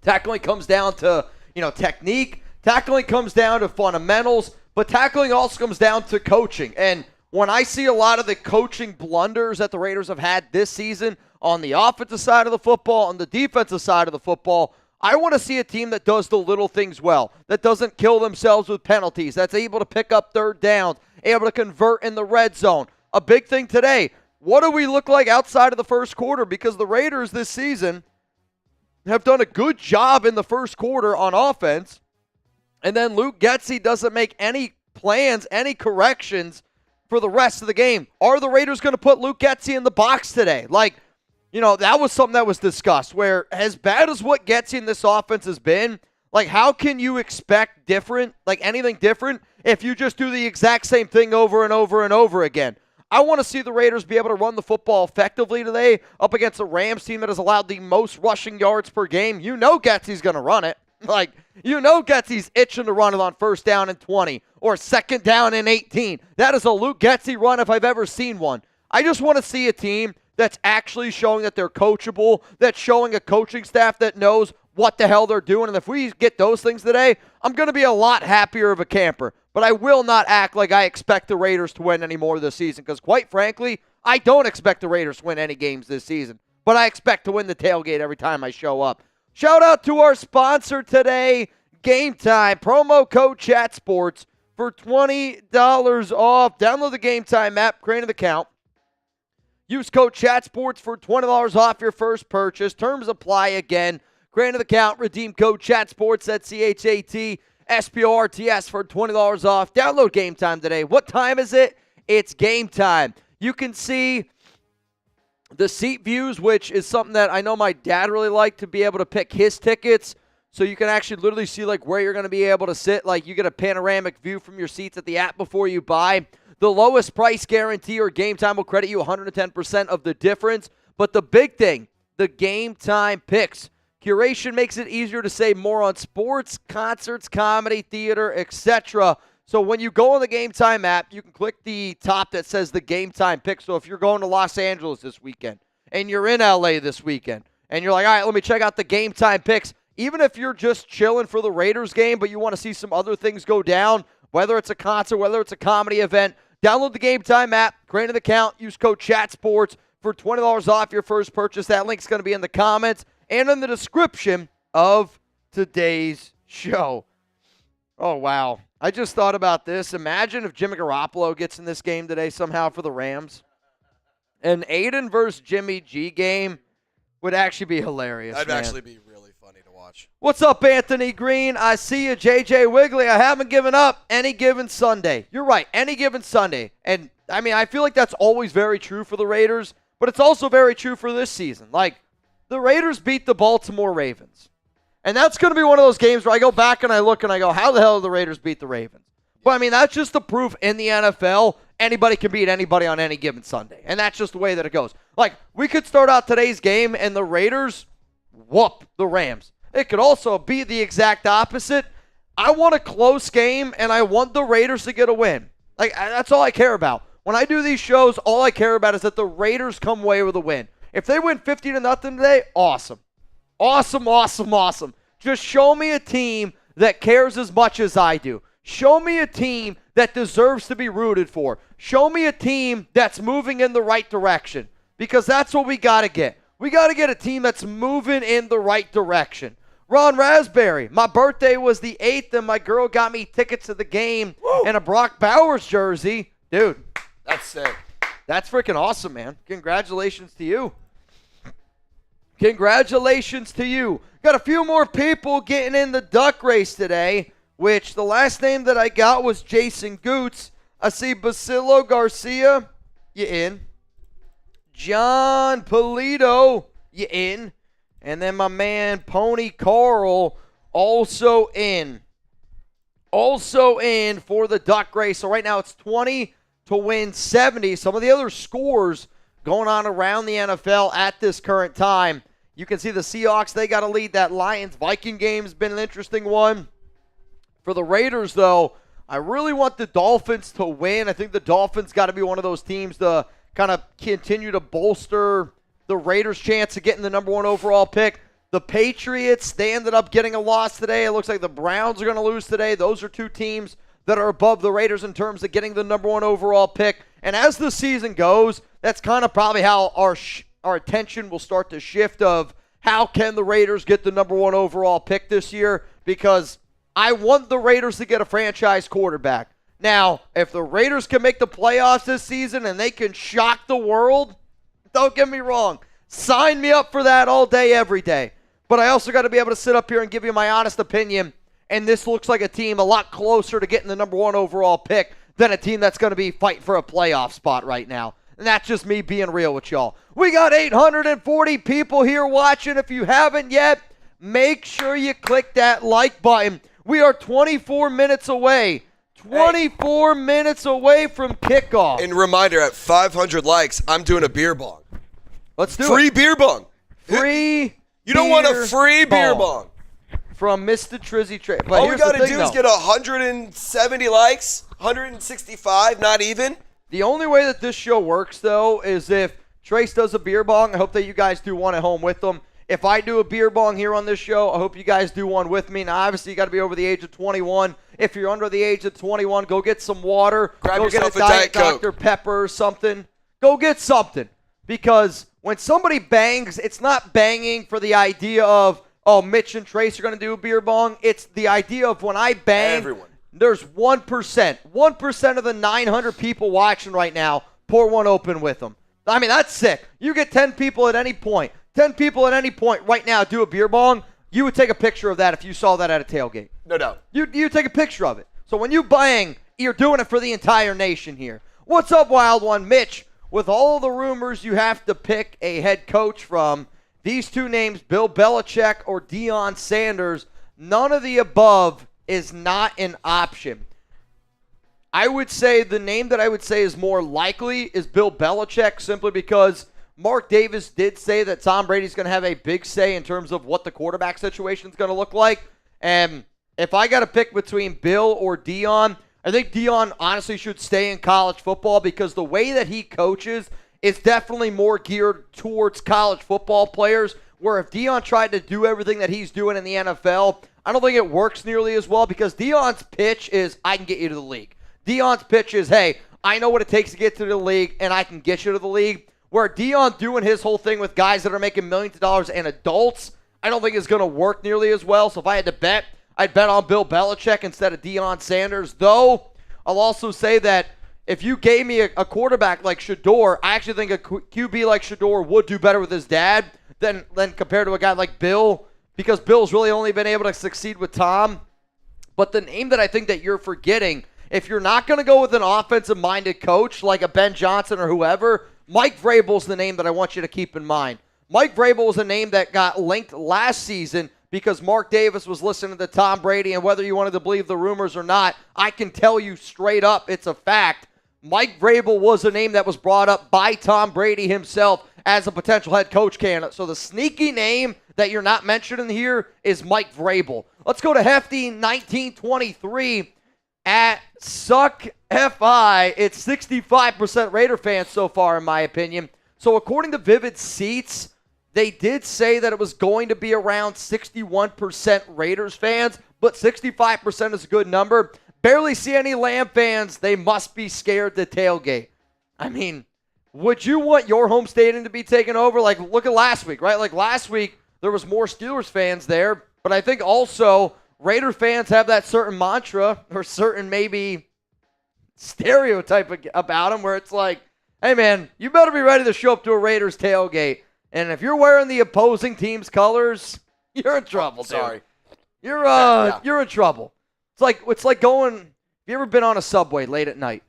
Tackling comes down to, technique. Tackling comes down to fundamentals. But tackling also comes down to coaching. And when I see a lot of the coaching blunders that the Raiders have had this season on the offensive side of the football, on the defensive side of the football, I want to see a team that does the little things well, that doesn't kill themselves with penalties, that's able to pick up third downs, able to convert in the red zone. A big thing today, what do we look like outside of the first quarter? Because the Raiders this season have done a good job in the first quarter on offense, and then Luke Getsy doesn't make any plans, any corrections for the rest of the game. Are the Raiders going to put Luke Getsy in the box today? That was something that was discussed, where as bad as what Getsy in this offense has been, how can you expect anything different if you just do the exact same thing over and over and over again? I want to see the Raiders be able to run the football effectively today up against a Rams team that has allowed the most rushing yards per game. Getsy's going to run it. Getsy's itching to run it on first down and 20 or second down and 18. That is a Luke Getsy run if I've ever seen one. I just want to see a team that's actually showing that they're coachable, that's showing a coaching staff that knows what the hell they're doing. And if we get those things today, I'm going to be a lot happier of a camper. But I will not act like I expect the Raiders to win any more this season, because quite frankly, I don't expect the Raiders to win any games this season. But I expect to win the tailgate every time I show up. Shout out to our sponsor today, Game Time. Promo code ChatSports for $20 off. Download the Game Time app, create an account. Use code ChatSports for $20 off your first purchase. Terms apply again. Create an account, redeem code ChatSports, that's ChatSports for $20 off. Download Game Time today. What time is it? It's game time. You can see the seat views, which is something that I know my dad really liked, to be able to pick his tickets. So you can actually literally see where you're going to be able to sit. You get a panoramic view from your seats at the app before you buy. The lowest price guarantee or Game Time will credit you 110% of the difference. But the big thing, the Game Time picks. Curation makes it easier to save more on sports, concerts, comedy, theater, etc. So when you go on the Game Time app, you can click the top that says the Game Time pick. So if you're going to Los Angeles this weekend and you're in LA this weekend and you're like, all right, let me check out the Game Time picks. Even if you're just chilling for the Raiders game, but you want to see some other things go down, whether it's a concert, whether it's a comedy event, download the Game Time app, create an account, use code ChatSports for $20 off your first purchase. That link's going to be in the comments and in the description of today's show. Oh, wow. I just thought about this. Imagine if Jimmy Garoppolo gets in this game today somehow for the Rams. An Aidan versus Jimmy G game would actually be hilarious. That'd actually be really funny to watch. What's up, Anthony Green? I see you, JJ Wiggly. I haven't given up any given Sunday. You're right, any given Sunday. And, I mean, I feel like that's always very true for the Raiders, but it's also very true for this season. Like, the Raiders beat the Baltimore Ravens. And that's going to be one of those games where I go back and I look and I go, how the hell did the Raiders beat the Ravens? But, I mean, that's just the proof in the NFL. Anybody can beat anybody on any given Sunday. And that's just the way that it goes. Like, we could start out today's game and the Raiders whoop the Rams. It could also be the exact opposite. I want a close game, and I want the Raiders to get a win. Like, that's all I care about. When I do these shows, all I care about is that the Raiders come away with a win. If they win 50-0 today, awesome. Awesome, awesome, awesome. Just show me a team that cares as much as I do. Show me a team that deserves to be rooted for. Show me a team that's moving in the right direction, because that's what we got to get. We got to get a team that's moving in the right direction. Ron Raspberry, my birthday was the 8th, and my girl got me tickets to the game and a Brock Bowers jersey. Dude. That's sick. That's freaking awesome, man. Congratulations to you. Congratulations to you. Got a few more people getting in the duck race today, which the last name that I got was Jason Goots. I see Basilio Garcia, you in. John Polito, you in. And then my man Pony Carl, also in. Also in for the duck race. So right now it's 20 to win 70. Some of the other scores going on around the NFL at this current time. You can see the Seahawks, they got to lead that Lions-Viking game's been an interesting one. For the Raiders, though, I really want the Dolphins to win. I think the Dolphins got to be one of those teams to kind of continue to bolster the Raiders' chance of getting the number 1 overall pick. The Patriots, they ended up getting a loss today. It looks like the Browns are going to lose today. Those are two teams that are above the Raiders in terms of getting the number 1 overall pick. And as the season goes, that's kind of probably how our attention will start to shift of how can the Raiders get the number 1 overall pick this year, because I want the Raiders to get a franchise quarterback. Now, if the Raiders can make the playoffs this season and they can shock the world, don't get me wrong, sign me up for that all day, every day. But I also got to be able to sit up here and give you my honest opinion, and this looks like a team a lot closer to getting the number 1 overall pick than a team that's going to be fighting for a playoff spot right now. And that's just me being real with y'all. We got 840 people here watching. If you haven't yet, make sure you click that like button. We are 24 minutes away. 24 minutes away from kickoff. And reminder, at 500 likes, I'm doing a beer bong. Let's do free it. Beer bong. Free You don't want a free beer bong. From Mr. Trizzy Trey. All we got to do is get 170 likes, 165, not even. The only way that this show works, though, is if Trace does a beer bong. I hope that you guys do one at home with them. If I do a beer bong here on this show, I hope you guys do one with me. Now, obviously, you got to be over the age of 21. If you're under the age of 21, go get some water. Grab go get yourself a a Diet Coke. Dr. Pepper or something. Go get something. Because when somebody bangs, it's not banging for the idea of, oh, Mitch and Trace are going to do a beer bong. It's the idea of when I bang, everyone. There's 1%. 1% of the 900 people watching right now, pour one open with them. I mean, that's sick. You get 10 people at any point. 10 people at any point right now do a beer bong. You would take a picture of that if you saw that at a tailgate. No doubt. You take a picture of it. So when you bang, you're doing it for the entire nation here. What's up, Wild One? Mitch, with all the rumors you have to pick a head coach from, these two names, Bill Belichick or Deion Sanders, none of the above is not an option. I would say the name that I would say is more likely is Bill Belichick, simply because Mark Davis did say that Tom Brady's going to have a big say in terms of what the quarterback situation is going to look like. And if I got to pick between Bill or Deion, I think Deion honestly should stay in college football, because the way that he coaches is definitely more geared towards college football players, where if Deion tried to do everything that he's doing in the NFL, I don't think it works nearly as well, because Deion's pitch is, I can get you to the league. Deion's pitch is, hey, I know what it takes to get to the league, and I can get you to the league. Where Deion doing his whole thing with guys that are making millions of dollars and adults, I don't think is going to work nearly as well. So if I had to bet, I'd bet on Bill Belichick instead of Deion Sanders. Though, I'll also say that if you gave me a quarterback like Shador, I actually think a QB like Shador would do better with his dad than compared to a guy like Bill, because Bill's really only been able to succeed with Tom. But the name that I think that you're forgetting, if you're not going to go with an offensive-minded coach like a Ben Johnson or whoever, Mike Vrabel's the name that I want you to keep in mind. Mike Vrabel was a name that got linked last season because Mark Davis was listening to Tom Brady, and whether you wanted to believe the rumors or not, I can tell you straight up it's a fact. Mike Vrabel was a name that was brought up by Tom Brady himself as a potential head coach candidate. So the sneaky name that you're not mentioning here is Mike Vrabel. Let's go to Hefty 1923 at Suck FI. It's 65% Raider fans so far, in my opinion. So according to Vivid Seats, they did say that it was going to be around 61% Raiders fans, but 65% is a good number. Barely see any Lamb fans. They must be scared to tailgate. I mean, would you want your home stadium to be taken over? Like, look at last week, right? Like, last week, there was more Steelers fans there, but I think also Raider fans have that certain mantra or certain maybe stereotype about them where it's like, hey, man, you better be ready to show up to a Raiders tailgate. And if you're wearing the opposing team's colors, you're in trouble, dude. Sorry. You're in trouble. It's like going. Have you ever been on a subway late at night?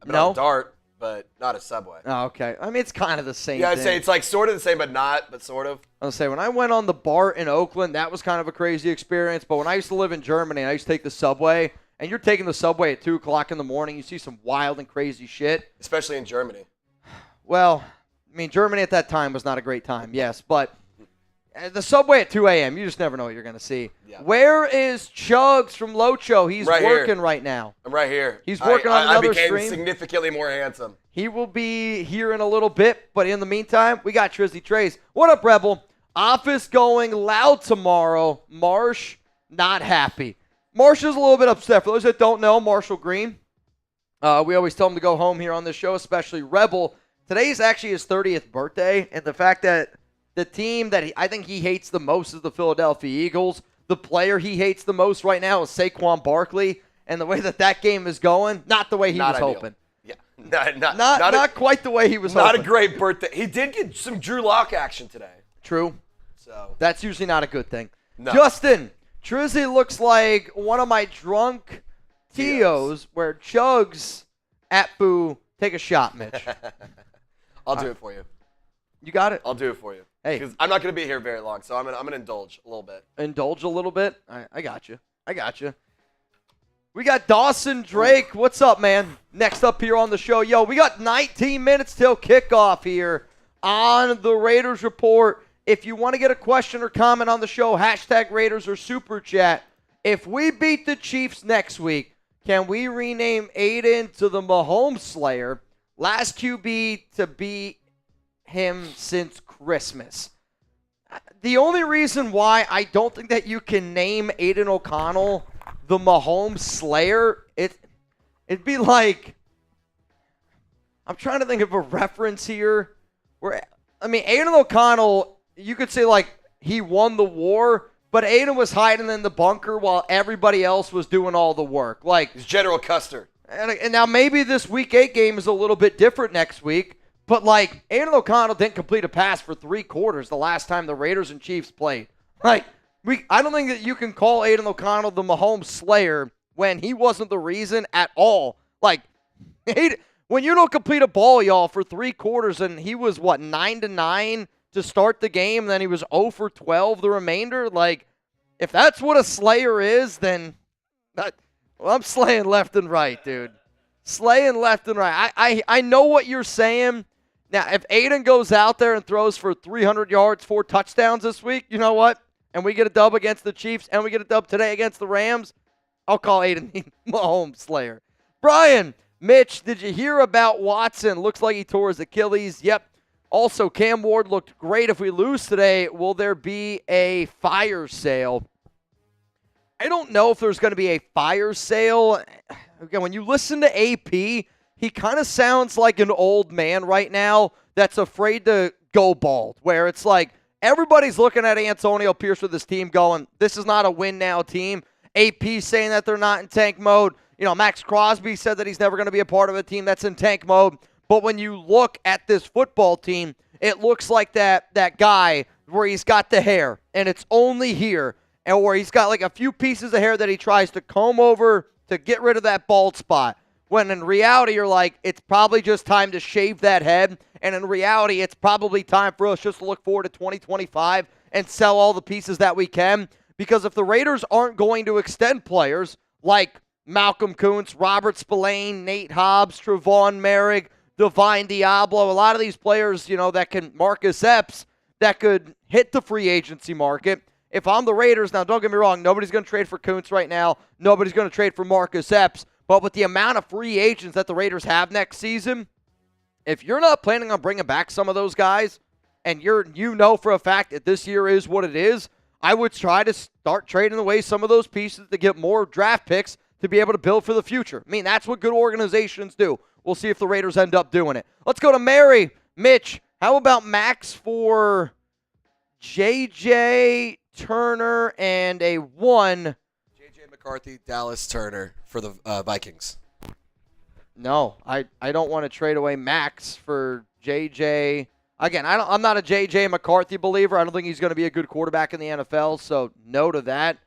I've been on a Dart, but not a Subway. Oh, okay. I mean, it's kind of the same. Yeah, I'd thing. say it's like sort of the same, but not, but sort of. I'll say when I went on the BART in Oakland, that was kind of a crazy experience. But when I used to live in Germany, I used to take the subway, and you're taking the subway at 2 o'clock in the morning. You see some wild and crazy shit. Especially in Germany. Well, I mean, Germany at that time was not a great time, yes, but the subway at 2 a.m., you just never know what you're going to see. Yeah. Where is Chugs from Locho? He's right working here. Right now. I'm right here. He's working on another stream. I became significantly more handsome. He will be here in a little bit, but in the meantime, we got Trizzy Trace. What up, Rebel? Office going loud tomorrow. Marsh, not happy. Marsh is a little bit upset. For those that don't know, Marshall Green, we always tell him to go home here on this show, especially Rebel. Today is actually his 30th birthday, and the fact that the team that I think he hates the most is the Philadelphia Eagles. The player he hates the most right now is Saquon Barkley, and the way that game is going, not the way he was hoping. Yeah, not quite the way he was hoping. Not a great birthday. He did get some Drew Lock action today. True. So that's usually not a good thing. No. Justin, Trizzy looks like one of my drunk Tios where Chugs at Boo take a shot, Mitch. I'll do it for you. You got it? I'll do it for you. Hey. Because I'm not going to be here very long, so I'm gonna indulge a little bit. Indulge a little bit? I got you. We got Dawson Drake. What's up, man? Next up here on the show. Yo, we got 19 minutes till kickoff here on the Raiders Report. If you want to get a question or comment on the show, hashtag Raiders or Super Chat. If we beat the Chiefs next week, can we rename Aidan to the Mahomes Slayer? Last QB to beat him since Christmas. The only reason why I don't think that you can name Aidan O'Connell the Mahomes Slayer, it'd be like, I'm trying to think of a reference here where, I mean, Aidan O'Connell, you could say like he won the war, but Aidan was hiding in the bunker while everybody else was doing all the work. Like, he's General Custer. And now maybe this Week 8 game is a little bit different next week, but like Aidan O'Connell didn't complete a pass for 3 quarters the last time the Raiders and Chiefs played. Like, I don't think that you can call Aidan O'Connell the Mahomes Slayer when he wasn't the reason at all. Like, when you don't complete a ball, y'all, for 3 quarters, and he was, 9-9 to start the game, and then he was 0 for 12 the remainder? Like, if that's what a Slayer is, then I'm slaying left and right, dude. Slaying left and right. I know what you're saying. Now, if Aidan goes out there and throws for 300 yards, 4 touchdowns this week, you know what? And we get a dub against the Chiefs, and we get a dub today against the Rams, I'll call Aidan the Mahomes Slayer. Brian, Mitch, did you hear about Watson? Looks like he tore his Achilles. Yep. Also, Cam Ward looked great. If we lose today, will there be a fire sale? I don't know if there's going to be a fire sale. Again, when you listen to AP, he kind of sounds like an old man right now that's afraid to go bald, where it's like everybody's looking at Antonio Pierce with this team going, this is not a win-now team. AP saying that they're not in tank mode. Maxx Crosby said that he's never going to be a part of a team that's in tank mode. But when you look at this football team, it looks like that guy where he's got the hair, and it's only here, and where he's got like a few pieces of hair that he tries to comb over to get rid of that bald spot. When in reality, you're like, it's probably just time to shave that head. And in reality, it's probably time for us just to look forward to 2025 and sell all the pieces that we can. Because if the Raiders aren't going to extend players like Malcolm Kuntz, Robert Spillane, Nate Hobbs, Tre'von Moehrig, Divine Diablo, a lot of these players, that can, Marcus Epps, that could hit the free agency market. If I'm the Raiders, now don't get me wrong, nobody's going to trade for Kuntz right now. Nobody's going to trade for Marcus Epps. But with the amount of free agents that the Raiders have next season, if you're not planning on bringing back some of those guys, and you know for a fact that this year is what it is, I would try to start trading away some of those pieces to get more draft picks to be able to build for the future. I mean, that's what good organizations do. We'll see if the Raiders end up doing it. Let's go to Mary. Mitch, how about Max for J.J. Turner and a 1? J.J. McCarthy, Dallas Turner for the Vikings. No, I don't want to trade away Max for J.J. Again, I'm not a J.J. McCarthy believer. I don't think he's going to be a good quarterback in the NFL, so no to that.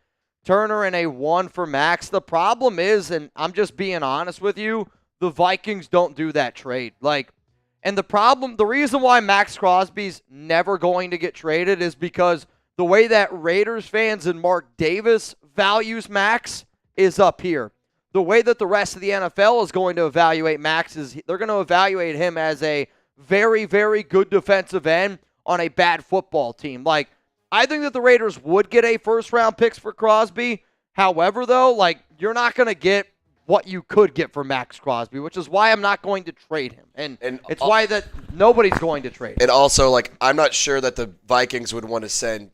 Turner and a 1 for Max. The problem is, and I'm just being honest with you, the Vikings don't do that trade. And the reason why Maxx Crosby's never going to get traded is because the way that Raiders fans and Mark Davis values Max is up here. The way that the rest of the NFL is going to evaluate Max is they're going to evaluate him as a very, very good defensive end on a bad football team. I think that the Raiders would get a first-round picks for Crosby. However, though, you're not going to get what you could get for Maxx Crosby, which is why I'm not going to trade him. And it's why that nobody's going to trade him. And also, I'm not sure that the Vikings would want to send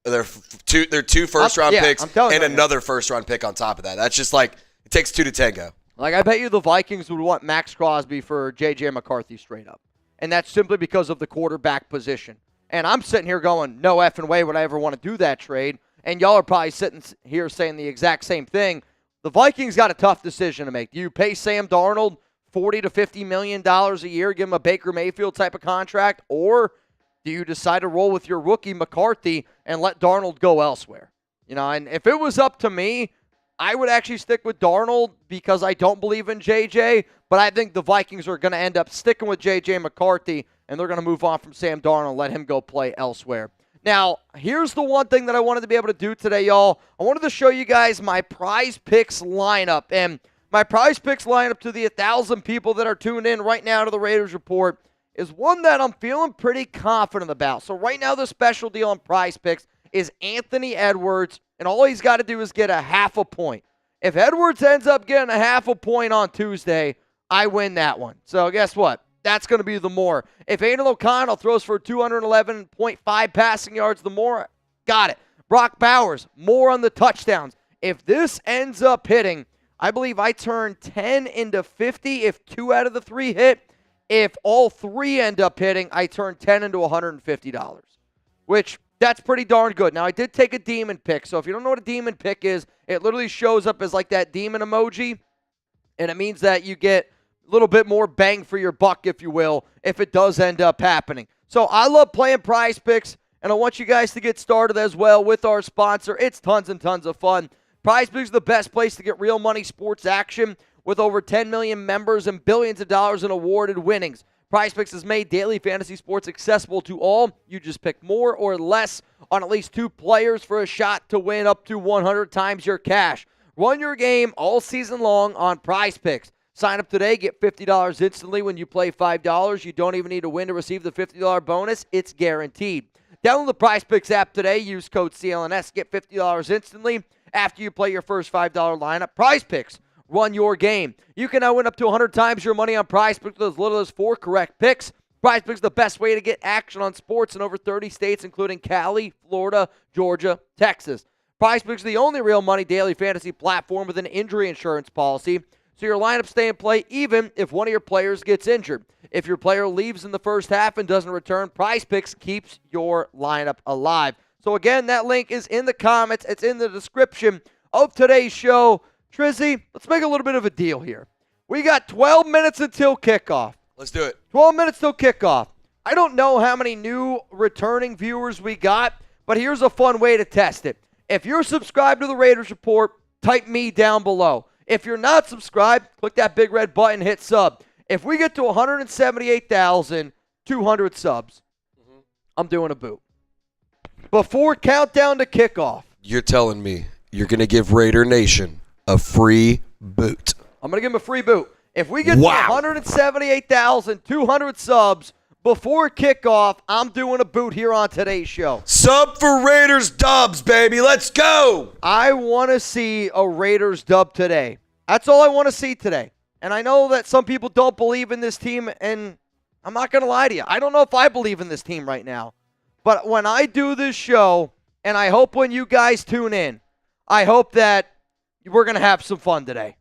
their two first-round picks and another first-round pick on top of that. That's just it takes two to tango. I bet you the Vikings would want Maxx Crosby for J.J. McCarthy straight up. And that's simply because of the quarterback position. And I'm sitting here going, no effing way would I ever want to do that trade. And y'all are probably sitting here saying the exact same thing. The Vikings got a tough decision to make. Do you pay Sam Darnold $40 to $50 million a year, give him a Baker Mayfield type of contract, or do you decide to roll with your rookie McCarthy and let Darnold go elsewhere? And if it was up to me, I would actually stick with Darnold because I don't believe in JJ, but I think the Vikings are going to end up sticking with JJ McCarthy, and they're going to move on from Sam Darnold and let him go play elsewhere. Now, here's the one thing that I wanted to be able to do today, y'all. I wanted to show you guys my Prize Picks lineup, and my Prize Picks lineup to the 1,000 people that are tuned in right now to the Raiders Report is one that I'm feeling pretty confident about. So right now, the special deal on Prize Picks is Anthony Edwards, and all he's got to do is get a half a point. If Edwards ends up getting a half a point on Tuesday, I win that one. So guess what? That's going to be the more. If Aidan O'Connell throws for 211.5 passing yards, the more, got it. Brock Bowers, more on the touchdowns. If this ends up hitting, I believe I turn 10 into 50 if 2 out of the 3 hit. If all 3 end up hitting, I turn 10 into $150, which that's pretty darn good. Now, I did take a demon pick, so if you don't know what a demon pick is, it literally shows up as that demon emoji, and it means that you get a little bit more bang for your buck, if you will, if it does end up happening. So I love playing Prize Picks, and I want you guys to get started as well with our sponsor. It's tons and tons of fun. Prize Picks is the best place to get real money sports action with over 10 million members and billions of dollars in awarded winnings. Prize Picks has made daily fantasy sports accessible to all. You just pick more or less on at least 2 players for a shot to win up to 100 times your cash. Run your game all season long on Prize Picks. Sign up today, get $50 instantly when you play $5. You don't even need to win to receive the $50 bonus. It's guaranteed. Download the Prize Picks app today. Use code CLNS. Get $50 instantly after you play your first $5 lineup. Prize Picks. Run your game. You can now win up to 100 times your money on Prize Picks with as little as 4 correct picks. Prize Picks is the best way to get action on sports in over 30 states, including Cali, Florida, Georgia, Texas. Prize Picks is the only real money daily fantasy platform with an injury insurance policy, so your lineups stay in play even if one of your players gets injured. If your player leaves in the first half and doesn't return, Prize Picks keeps your lineup alive. So again, that link is in the comments. It's in the description of today's show. Trizzy, let's make a little bit of a deal here. We got 12 minutes until kickoff. Let's do it. 12 minutes till kickoff. I don't know how many new returning viewers we got, but here's a fun way to test it. If you're subscribed to the Raiders Report, type me down below. If you're not subscribed, click that big red button, hit sub. If we get to 178,200 subs, I'm doing a boot. Before countdown to kickoff. You're telling me you're going to give Raider Nation a free boot. I'm going to give him a free boot. If we get to 178,200 subs before kickoff, I'm doing a boot here on today's show. Sub for Raiders dubs, baby. Let's go. I want to see a Raiders dub today. That's all I want to see today. And I know that some people don't believe in this team, and I'm not going to lie to you. I don't know if I believe in this team right now. But when I do this show, and I hope when you guys tune in, I hope that we're going to have some fun today.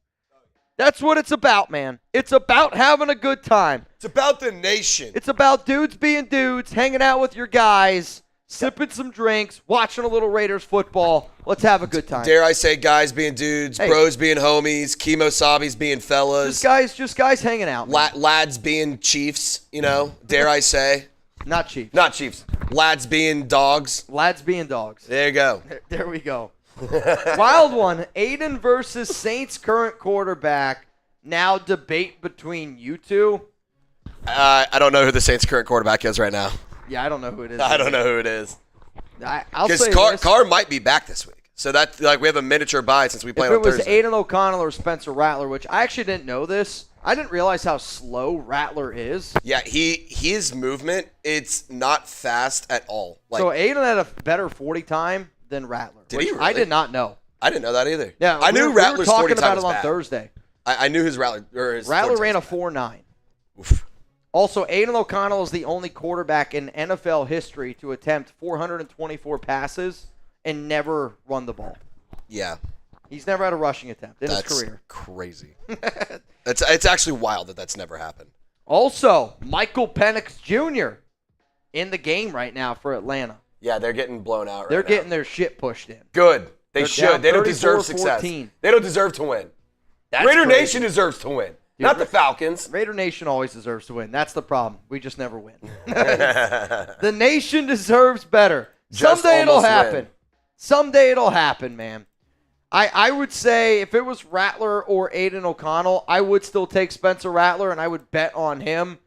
That's what it's about, man. It's about having a good time. It's about the nation. It's about dudes being dudes, hanging out with your guys, sipping some drinks, watching a little Raiders football. Let's have a good time. Dare I say guys being dudes, bros being homies, Kemosabis being fellas. Just guys hanging out. Lads being chiefs, dare I say. Not chiefs. Not chiefs. Lads being dogs. Lads being dogs. There you go. There we go. Wild one. Aidan versus Saints current quarterback. Now debate between you two. I don't know who the Saints current quarterback is right now. Yeah, I don't know who it is. I don't know who it is. I'll say Carr might be back this week. So that we have a miniature bye since we played on Thursday. If it was Aidan O'Connell or Spencer Rattler, which I actually didn't know this. I didn't realize how slow Rattler is. Yeah, his movement, it's not fast at all. So Aidan had a better 40 time than Rattler. Did he really? I did not know. I didn't know that either. Yeah, I knew Rattler's 40 time was bad. We were talking about it on Thursday. I knew his Rattler ran a 4.9. Also, Aidan O'Connell is the only quarterback in NFL history to attempt 424 passes and never run the ball. Yeah. He's never had a rushing attempt in his career. Crazy. It's actually wild that that's never happened. Also, Michael Penix Jr. in the game right now for Atlanta. Yeah, they're getting blown out right now. They're getting their shit pushed in. Good. They should. They don't deserve success. They don't deserve to win. Raider Nation deserves to win. Dude, not the Falcons. Raider Nation always deserves to win. That's the problem. We just never win. The nation deserves better. Someday it'll happen. Someday it'll happen, man. I would say if it was Rattler or Aidan O'Connell, I would still take Spencer Rattler, and I would bet on him.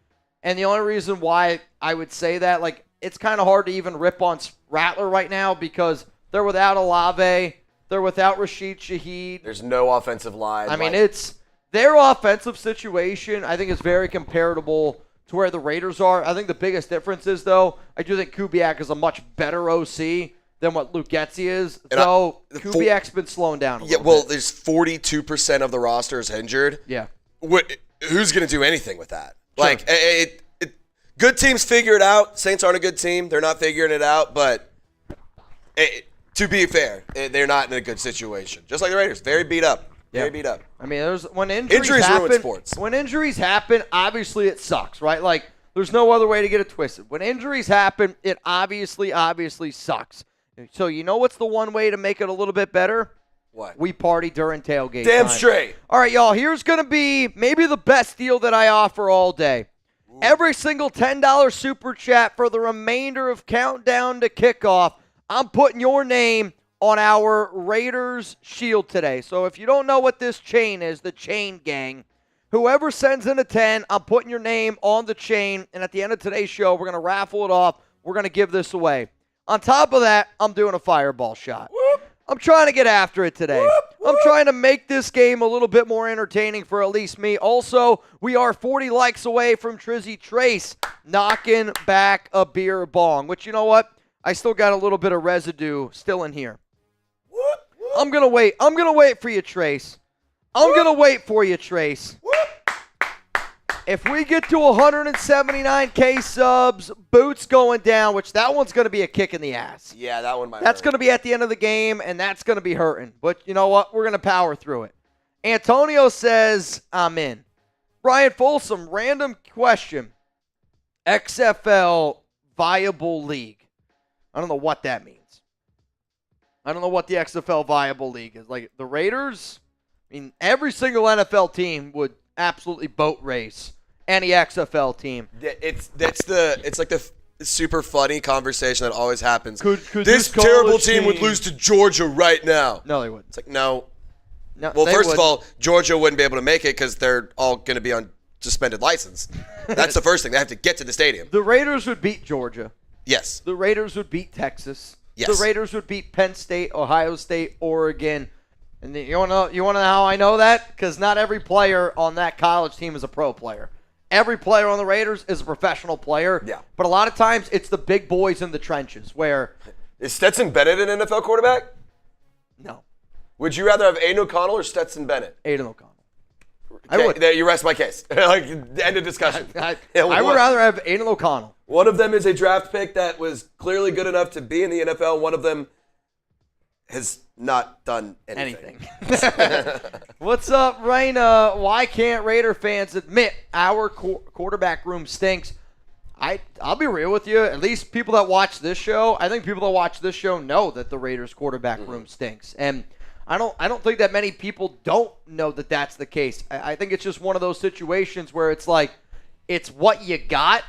And the only reason why I would say that, it's kind of hard to even rip on Rattler right now because they're without Olave. They're without Rashid Shaheed. There's no offensive line. I mean, it's their offensive situation, I think, is very comparable to where the Raiders are. I think the biggest difference is, though, I do think Kubiak is a much better OC than what Luke Getsy is. So Kubiak's been slowing down a little bit. There's 42% of the roster is injured. Yeah. Who's going to do anything with that? Sure. Good teams figure it out. Saints aren't a good team. They're not figuring it out, but to be fair, they're not in a good situation. Just like the Raiders, very beat up. Very beat up. I mean, when injuries happen, ruin sports. When injuries happen, obviously it sucks, right? There's no other way to get it twisted. When injuries happen, it obviously sucks. So you know what's the one way to make it a little bit better? What? We party during tailgate Damn time. straight. All right, y'all, here's going to be maybe the best deal that I offer all day. Ooh. Every single $10 super chat for the remainder of Countdown to Kickoff, I'm putting your name on our Raiders shield today. So if you don't know what this chain is, the chain gang, whoever sends in a 10, I'm putting your name on the chain. And at the end of today's show, we're going to raffle it off. We're going to give this away. On top of that, I'm doing a fireball shot. Whoop. I'm trying to get after it today. I'm trying to make this game a little bit more entertaining for at least me. Also, we are 40 likes away from Trizzy Trace knocking back a beer bong, which, you know what? I still got a little bit of residue still in here. I'm going to wait. I'm going to wait for you, Trace. I'm going to wait for you, Trace. If we get to 179K subs, boots going down, which that one's going to be a kick in the ass. Yeah, that one might That's hurt. going to be at the end of the game, and that's going to be hurting. But you know what? We're going to power through it. Antonio says, I'm in. Brian Folsom, random question. XFL viable league. I don't know what that means. I don't know what the XFL viable league is. Like the Raiders, I mean, every single NFL team would absolutely boat race any XFL team. It's like the super funny conversation that always happens. Could this terrible team would lose to Georgia right now. No, they wouldn't. It's like, no. Well, first of all, Georgia wouldn't be able to make it because they're all going to be on suspended license. That's the first thing. They have to get to the stadium. The Raiders would beat Georgia. Yes. The Raiders would beat Texas. Yes. The Raiders would beat Penn State, Ohio State, Oregon. And you want to know how I know that? Because not every player on that college team is a pro player. Every player on the Raiders is a professional player. Yeah. But a lot of times it's the big boys in the trenches where... Is Stetson Bennett an NFL quarterback? No. Would you rather have Aidan O'Connell or Stetson Bennett? Aidan O'Connell. Okay, I would. You rest my case. Like, end of discussion. I would rather have Aidan O'Connell. One of them is a draft pick that was clearly good enough to be in the NFL. One of them has not done anything. What's up, Raina? Why can't Raider fans admit our quarterback room stinks? I'll be real with you. At least people that watch this show, I think people that watch this show know that the Raiders quarterback room stinks. And I don't think that many people don't know that that's the case. I think it's just one of those situations where it's like, it's what you got.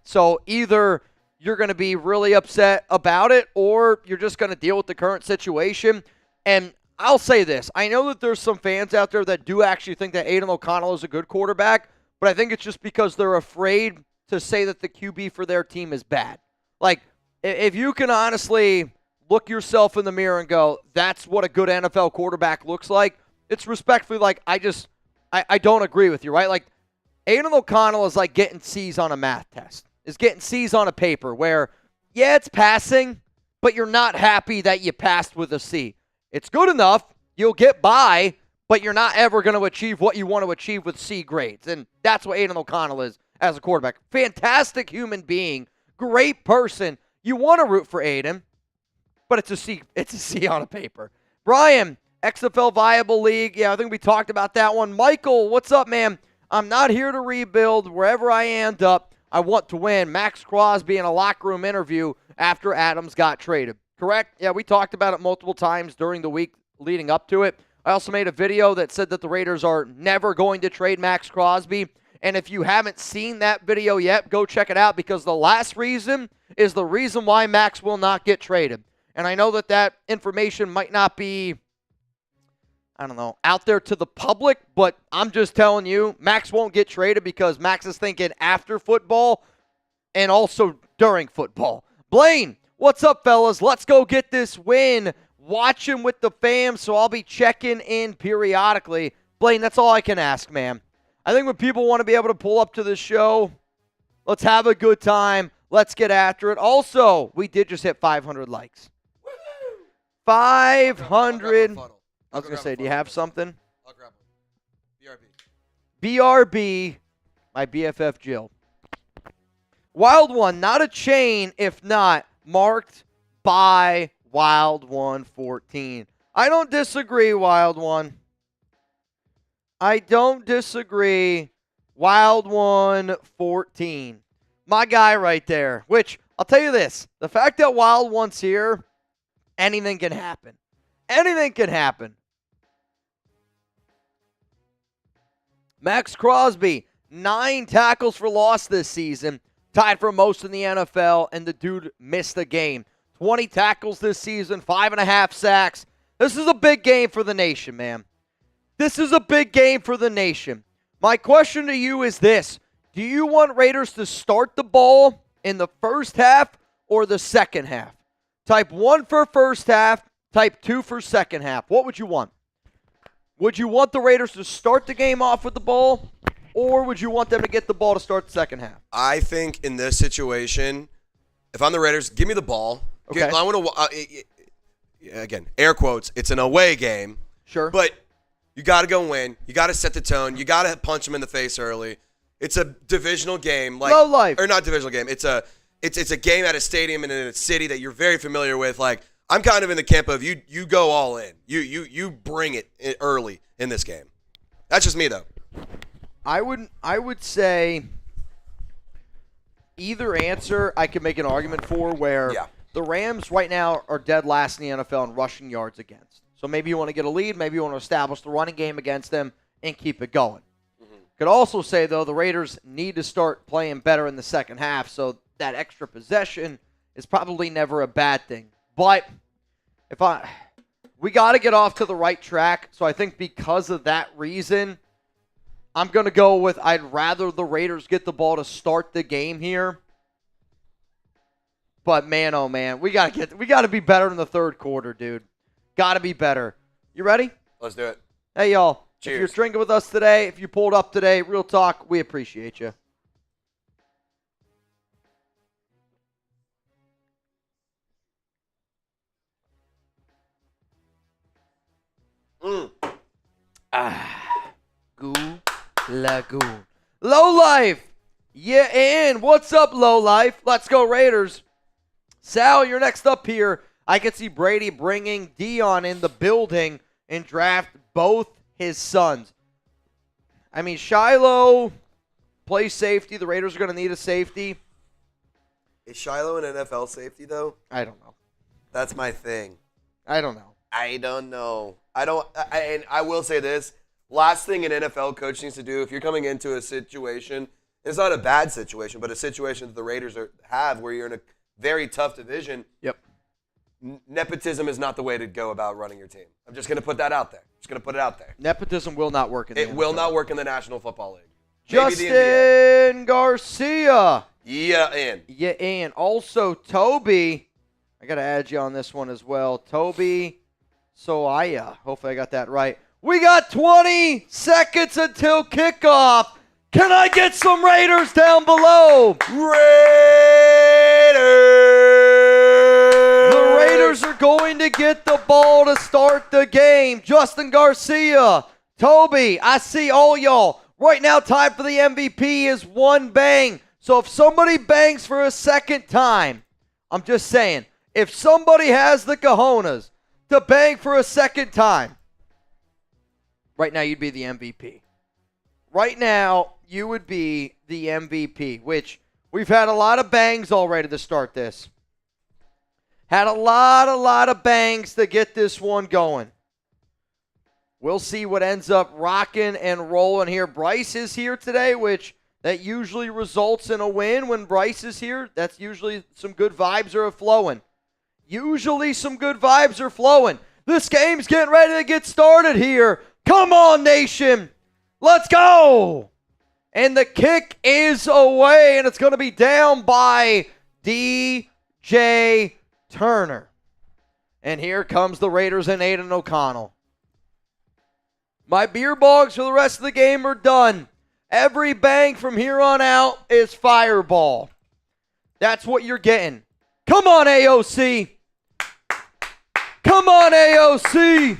So either you're going to be really upset about it or you're just going to deal with the current situation. And I'll say this. I know that there's some fans out there that do actually think that Aidan O'Connell is a good quarterback, but I think it's just because they're afraid to say that the QB for their team is bad. Like, if you can honestly look yourself in the mirror and go, that's what a good NFL quarterback looks like, it's respectfully like, I don't agree with you, right? Like, Aidan O'Connell is like getting C's on a math test. Is getting C's on a paper where, yeah, it's passing, but you're not happy that you passed with a C. It's good enough. You'll get by, but you're not ever going to achieve what you want to achieve with C grades. And that's what Aidan O'Connell is as a quarterback. Fantastic human being. Great person. You want to root for Aidan, but it's a C. It's a C on a paper. Brian, XFL Viable League. Yeah, I think we talked about that one. Michael, what's up, man? I'm not here to rebuild. Wherever I end up, I want to win. Maxx Crosby in a locker room interview after Adams got traded. Correct? Yeah, we talked about it multiple times during the week leading up to it. I also made a video that said that the Raiders are never going to trade Maxx Crosby. And if you haven't seen that video yet, go check it out because the last reason is the reason why Maxx will not get traded. And I know that information might not be, out there to the public, but I'm just telling you, Maxx won't get traded because Maxx is thinking after football and also during football. Blaine, what's up, fellas? Let's go get this win. Watching with the fam, so I'll be checking in periodically. Blaine, that's all I can ask, man. I think when people want to be able to pull up to the show, let's have a good time. Let's get after it. Also, we did just hit 500 likes. 500. I was going to say, do you have something? I'll grab one. BRB. BRB, my BFF Jill. Wild One, not a chain, if not marked by Wild One 14. I don't disagree, Wild One. I don't disagree. Wild One 14. My guy right there. Which, I'll tell you this. The fact that Wild One's here, anything can happen. Anything can happen. Maxx Crosby, 9 tackles for loss this season. Tied for most in the NFL, and the dude missed a game. 20 tackles this season, 5.5 sacks. This is a big game for the nation, man. This is a big game for the nation. My question to you is this. Do you want Raiders to start the ball in the first half or the second half? Type 1 for first half, type 2 for second half. What would you want? Would you want the Raiders to start the game off with the ball, or would you want them to get the ball to start the second half? I think in this situation, if I'm the Raiders, give me the ball. Okay. I want to, again, air quotes, it's an away game. Sure. But you got to go win. You got to set the tone. You got to punch them in the face early. It's a divisional game. Low life. Or not divisional game. It's a game at a stadium and in a city that you're very familiar with. Like, I'm kind of in the camp of you go all in. You bring it early in this game. That's just me, though. I would say either answer I could make an argument for where the Rams right now are dead last in the NFL in rushing yards against. So maybe you want to get a lead, maybe you want to establish the running game against them and keep it going. Could also say, though, the Raiders need to start playing better in the second half, so that extra possession is probably never a bad thing. But we got to get off to the right track, so I think because of that reason, I'm going to go with I'd rather the Raiders get the ball to start the game here. But man, oh man, we got to be better in the third quarter, dude. Got to be better. You ready? Let's do it. Hey, y'all. Cheers. If you're drinking with us today, if you pulled up today, real talk, we appreciate you. Goo Lagoon. Low Life. Yeah, and what's up, Low Life? Let's go, Raiders. Sal, you're next up here. I can see Brady bringing Dion in the building and draft both his sons. I mean, Shiloh plays safety. The Raiders are going to need a safety. Is Shiloh an NFL safety, though? I don't know. That's my thing. I don't know. And I will say this. Last thing an NFL coach needs to do, if you're coming into a situation, it's not a bad situation, but a situation that the Raiders have where you're in a very tough division. Yep. Nepotism is not the way to go about running your team. I'm just going to put that out there. Just going to put it out there. Nepotism will not work in the NFL. It will not work in the National Football League. Justin Garcia. Yeah, in. Yeah, and also Toby. I got to add you on this one as well. Toby Soaya. Hopefully I got that right. We got 20 seconds until kickoff. Can I get some Raiders down below? Raiders! The Raiders are going to get the ball to start the game. Justin Garcia, Toby, I see all y'all. Right now, time for the MVP is one bang. So if somebody bangs for a second time, I'm just saying, if somebody has the cojones to bang for a second time, right now you'd be the MVP. Right now, you would be the MVP, which we've had a lot of bangs already to start this. Had a lot of bangs to get this one going. We'll see what ends up rocking and rolling here. Bryce is here today, which that usually results in a win when Bryce is here. That's usually some good vibes are flowing. This game's getting ready to get started here. Come on, nation. Let's go. And the kick is away, and it's going to be down by DJ Turner. And here comes the Raiders and Aidan O'Connell. My beer bogs for the rest of the game are done. Every bang from here on out is fireball. That's what you're getting. Come on, AOC. Come on, AOC.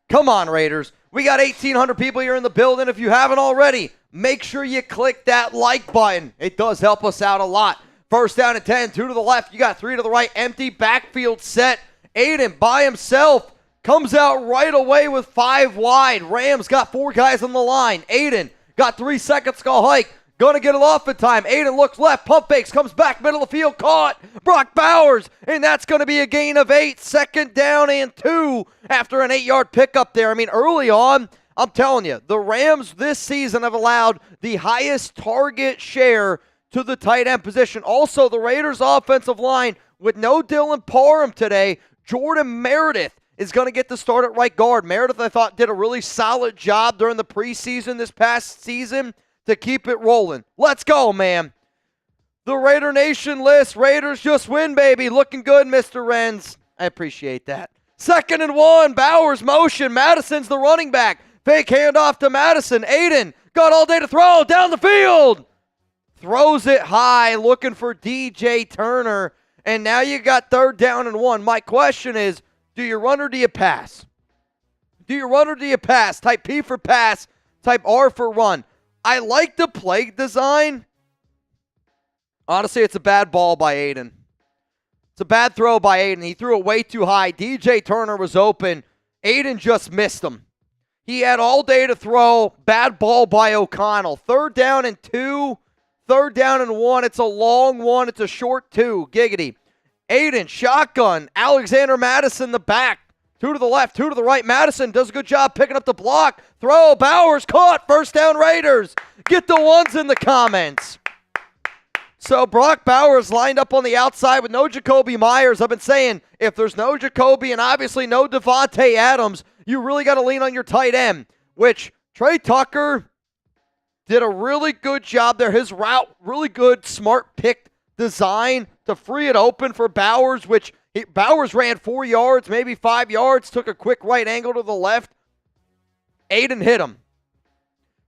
Come on, Raiders. We got 1,800 people here in the building. If you haven't already, make sure you click that like button. It does help us out a lot. First down and 10, 2 to the left. You got 3 to the right. Empty backfield set. Aidan by himself comes out right away with 5 wide. Rams got 4 guys on the line. Aidan got 3 seconds to go hike. Going to get it off in time. Aidan looks left. Pump fakes. Comes back. Middle of the field. Caught. Brock Bowers. And that's going to be a gain of 8. Second down and 2 after an 8-yard pickup there. I mean, early on, I'm telling you, the Rams this season have allowed the highest target share to the tight end position. Also, the Raiders offensive line with no Dylan Parham today. Jordan Meredith is going to get the start at right guard. Meredith, I thought, did a really solid job during the preseason this past season to keep it rolling. Let's go, man. The Raider Nation list. Raiders just win, baby. Looking good, Mr. Renz. I appreciate that. 2nd and 1. Bowers motion. Mattison's the running back. Fake handoff to Mattison. Aidan got all day to throw. Down the field. Throws it high. Looking for DJ Turner. And now you got 3rd down and 1. My question is, do you run or do you pass? Do you run or do you pass? Type P for pass. Type R for run. I like the play design. Honestly, it's a bad ball by Aidan. It's a bad throw by Aidan. He threw it way too high. DJ Turner was open. Aidan just missed him. He had all day to throw. Bad ball by O'Connell. 3rd down and 2. 3rd down and 1. It's a long one. It's a short 2. Giggity. Aidan, shotgun. Alexander Mattison, the back. 2 to the left, 2 to the right. Mattison does a good job picking up the block. Throw. Bowers caught. 1st down Raiders. Get the ones in the comments. So Brock Bowers lined up on the outside with no Jacoby Myers. I've been saying if there's no Jacoby and obviously no Davante Adams, you really got to lean on your tight end, which Tre Tucker did a really good job there. His route, really good, smart pick design to free it open for Bowers, which Bowers ran 4 yards, maybe 5 yards, took a quick right angle to the left. Aidan hit him.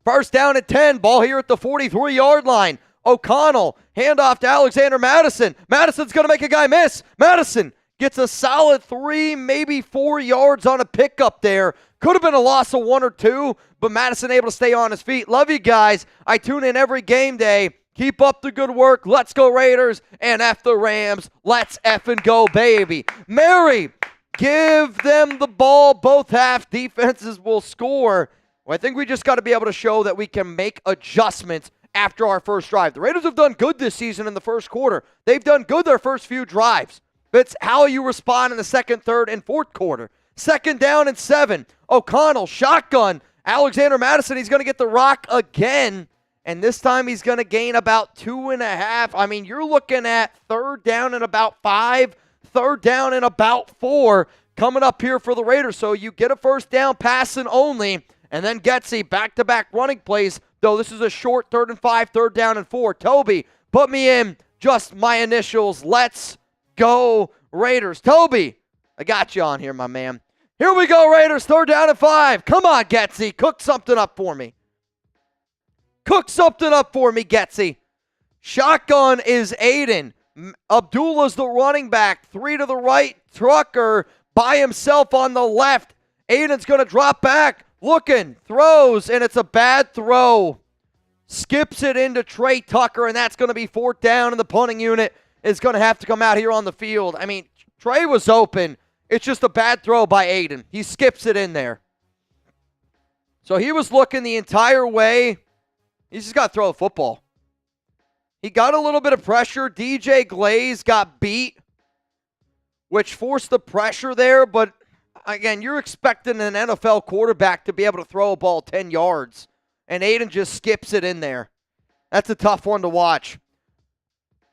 1st down and 10, ball here at the 43-yard line. O'Connell, handoff to Alexander Mattison. Madison's going to make a guy miss. Mattison gets a solid 3, maybe 4 yards on a pickup there. Could have been a loss of 1 or 2, but Mattison able to stay on his feet. Love you guys. I tune in every game day. Keep up the good work. Let's go Raiders and F the Rams. Let's effing go, baby. Mary, give them the ball. Both half defenses will score. Well, I think we just got to be able to show that we can make adjustments after our first drive. The Raiders have done good this season in the first quarter. They've done good their first few drives. It's how you respond in the 2nd, 3rd, and 4th quarter. 2nd down and 7. O'Connell, shotgun. Alexander Mattison, he's going to get the rock again. And this time he's going to gain about 2.5. I mean, you're looking at 3rd down and about 5. 3rd down and about 4 coming up here for the Raiders. So you get a 1st down passing only. And then Getsy, back-to-back running plays. Though this is a short 3rd and 5, 3rd down and 4. Toby, put me in just my initials. Let's go Raiders. Toby, I got you on here, my man. Here we go, Raiders. 3rd down and 5. Come on, Getsy. Cook something up for me. Cook something up for me, Getsy. Shotgun is Aidan. Abdullah's the running back. 3 to the right. Tucker by himself on the left. Aidan's going to drop back. Looking, throws, and it's a bad throw. Skips it into Tre Tucker, and that's going to be 4th down, and the punting unit is going to have to come out here on the field. I mean, Tre was open. It's just a bad throw by Aidan. He skips it in there. So he was looking the entire way. He's just got to throw the football. He got a little bit of pressure. DJ Glaze got beat, which forced the pressure there, but again, you're expecting an NFL quarterback to be able to throw a ball 10 yards, and Aidan just skips it in there. That's a tough one to watch.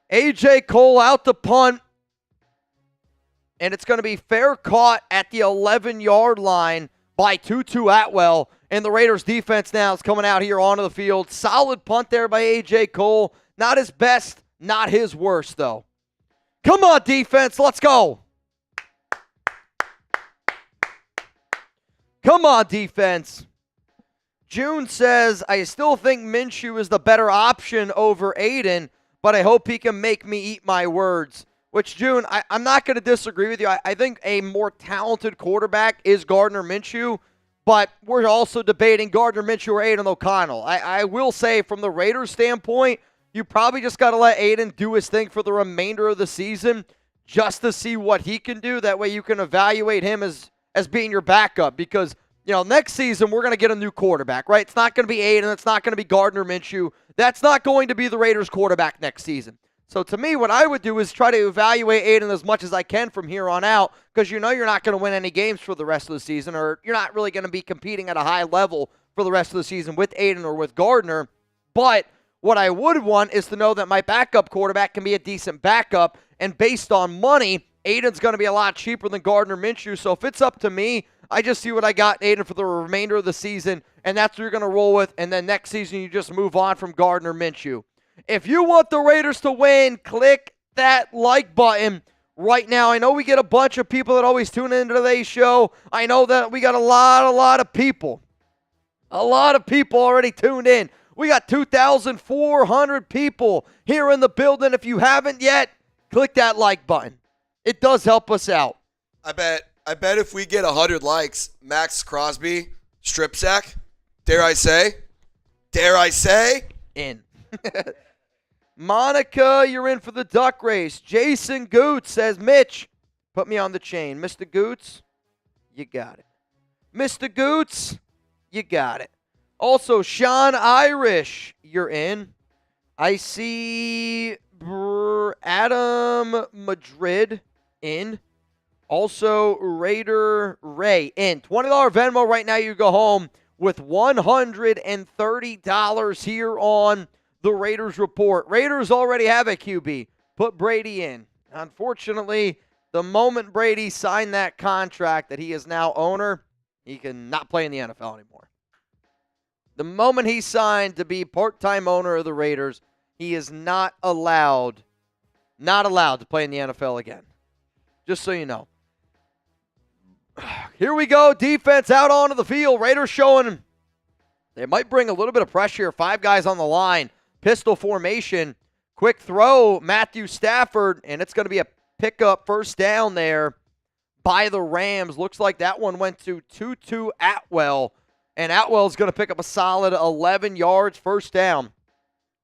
A.J. Cole out to punt, and it's going to be fair caught at the 11-yard line by Tutu Atwell, and the Raiders defense now is coming out here onto the field. Solid punt there by A.J. Cole. Not his best, not his worst, though. Come on, defense, let's go. Come on, defense. June says, I still think Minshew is the better option over Aidan, but I hope he can make me eat my words. Which, June, I'm not going to disagree with you. I think a more talented quarterback is Gardner Minshew, but we're also debating Gardner Minshew or Aidan O'Connell. I will say, from the Raiders' standpoint, you probably just got to let Aidan do his thing for the remainder of the season just to see what he can do. That way you can evaluate him as being your backup, because, you know, next season we're going to get a new quarterback, right? It's not going to be Aidan. It's not going to be Gardner Minshew. That's not going to be the Raiders quarterback next season. So to me, what I would do is try to evaluate Aidan as much as I can from here on out, because you know you're not going to win any games for the rest of the season, or you're not really going to be competing at a high level for the rest of the season with Aidan or with Gardner. But what I would want is to know that my backup quarterback can be a decent backup, and based on money, Aidan's going to be a lot cheaper than Gardner Minshew. So if it's up to me, I just see what I got in Aidan for the remainder of the season, and that's what you're going to roll with. And then next season, you just move on from Gardner Minshew. If you want the Raiders to win, click that like button right now. I know we get a bunch of people that always tune into today's show. I know that we got a lot of people. A lot of people already tuned in. We got 2,400 people here in the building. If you haven't yet, click that like button. It does help us out. I bet if we get 100 likes, Maxx Crosby, strip sack, dare I say, in. Monica, you're in for the duck race. Jason Goots says, Mitch, put me on the chain. Mr. Goots, you got it. Mr. Goots, You got it. Also, Sean Irish, you're in. I see Adam Madrid in. Also, Raider Ray in. $20 Venmo right now. You go home with $130 here on the Raiders Report. Raiders already have a QB. Put Brady in. Unfortunately, the moment Brady signed that contract that he is now owner, he can not play in the NFL anymore. The moment he signed to be part-time owner of the Raiders, he is not allowed to play in the NFL again. Just so you know. Here we go. Defense out onto the field. Raiders showing they might bring a little bit of pressure. 5 guys on the line. Pistol formation. Quick throw. Matt Stafford. And it's going to be a pickup first down there by the Rams. Looks like that one went to Tutu Atwell. And Atwell's going to pick up a solid 11 yards first down.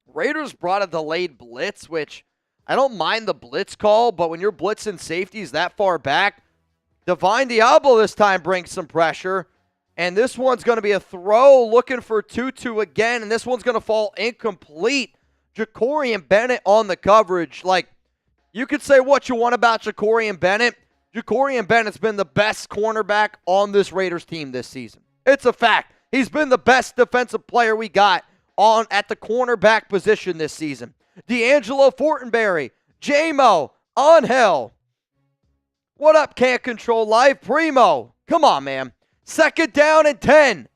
Raiders brought a delayed blitz, which I don't mind the blitz call, but when you're blitzing safeties that far back, Davante Adams this time brings some pressure. And this one's going to be a throw looking for Tutu again, and this one's going to fall incomplete. Jacorian Bennett on the coverage. Like, you could say what you want about Jacorian Bennett. Jacorian Bennett's been the best cornerback on this Raiders team this season. It's a fact. He's been the best defensive player we got on at the cornerback position this season. D'Angelo Fortenberry, J-Mo, Angel. What up, Can't Control Life? Primo. Come on, man. Second down and 10.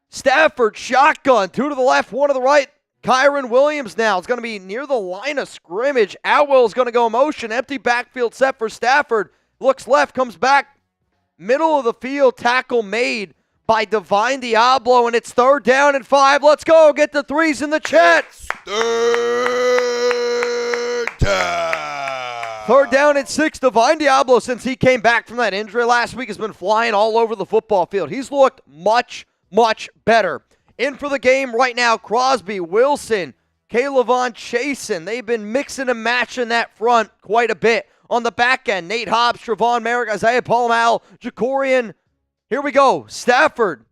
Stafford, shotgun. 2 to the left, 1 to the right. Kyren Williams now. It's going to be near the line of scrimmage. Atwell's going to go motion. Empty backfield set for Stafford. Looks left, comes back. Middle of the field, tackle made by Davante Adams, and it's 3rd down and 5. Let's go. Get the threes in the chat. 3rd down. 3rd down and 6. Davante Adams, since he came back from that injury last week, has been flying all over the football field. He's looked much, much better. In for the game right now, Crosby, Wilson, K'Lavon Chasen. They've been mixing and matching that front quite a bit. On the back end, Nate Hobbs, Tre'von Moehrig, Isaiah Palomalo, Jacorian. Here we go. Stafford.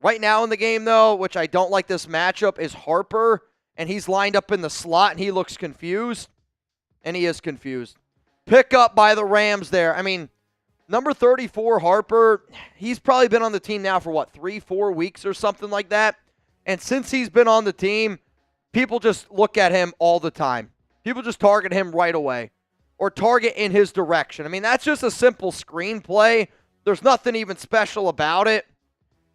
Right now in the game, though, which I don't like this matchup, is Harper. And he's lined up in the slot, and he looks confused. And he is confused. Pick up by the Rams there. I mean, number 34, Harper, he's probably been on the team now for, 3-4 weeks or something like that. And since he's been on the team, people just look at him all the time. People just target him right away. Or target in his direction. I mean, that's just a simple screenplay. There's nothing even special about it.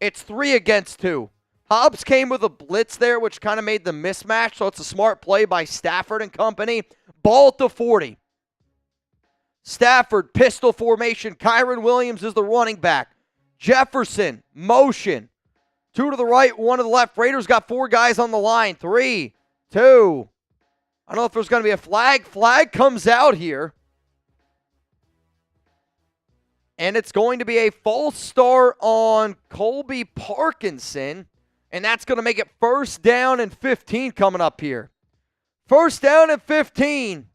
It's 3 against 2. Hobbs came with a blitz there, which kind of made the mismatch, so it's a smart play by Stafford and company. Ball at the 40. Stafford, pistol formation. Kyren Williams is the running back. Jefferson, motion. 2 to the right, 1 to the left. Raiders got 4 guys on the line. 3, 2. I don't know if there's going to be a flag. Flag comes out here. And it's going to be a false start on Colby Parkinson. And that's going to make it 1st down and 15 coming up here. 1st down and 15.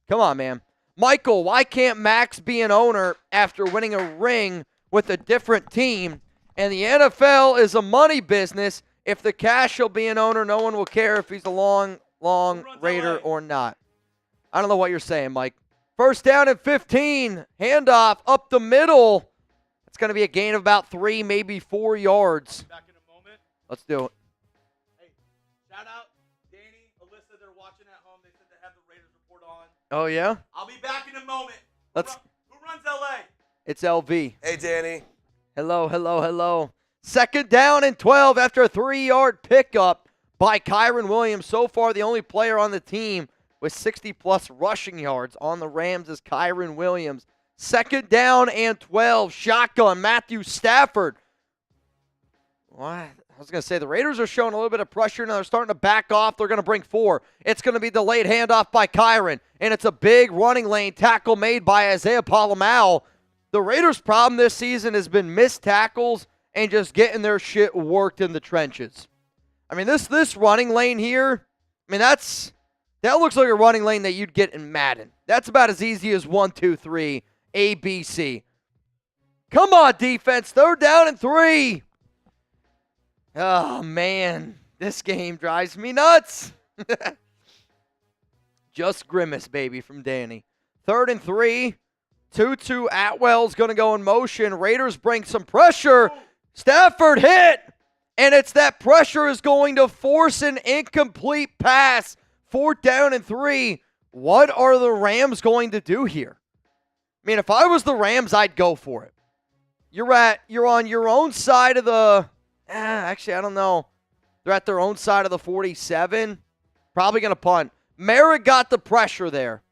Come on, man. Michael, why can't Maxx be an owner after winning a ring with a different team? And the NFL is a money business. If the cash will be an owner, no one will care if he's a long Raider or not. I don't know what you're saying, Mike. 1st down and 15. Handoff up the middle. It's going to be a gain of about 3, maybe 4 yards. Back in a moment. Let's do it. Hey, shout out Danny, Alyssa. They're watching at home. They said they have the Raiders report on. Oh, yeah? I'll be back in a moment. Who runs LA? It's LV. Hey, Danny. Hello, hello, hello. 2nd down and 12 after a 3-yard pickup by Kyren Williams. So far, the only player on the team with 60-plus rushing yards on the Rams is Kyren Williams. 2nd down and 12. Shotgun, Matt Stafford. What? I was going to say, the Raiders are showing a little bit of pressure now. They're starting to back off. They're going to bring 4. It's going to be delayed handoff by Kyren. And it's a big running lane tackle made by Isaiah Palomalo. The Raiders' problem this season has been missed tackles and just getting their shit worked in the trenches. I mean, this running lane here, I mean, that looks like a running lane that you'd get in Madden. That's about as easy as 1, 2, 3, A, B, C. Come on, defense. 3rd down and 3. Oh, man. This game drives me nuts. Just grimace, baby, from Danny. 3rd and 3. 2-2. Atwell's going to go in motion. Raiders bring some pressure. Stafford hit. And it's that pressure is going to force an incomplete pass. 4th down and 3. What are the Rams going to do here? I mean, if I was the Rams, I'd go for it. You're on your own side of the... actually, I don't know. They're at their own side of the 47. Probably going to punt. Moehrig got the pressure there.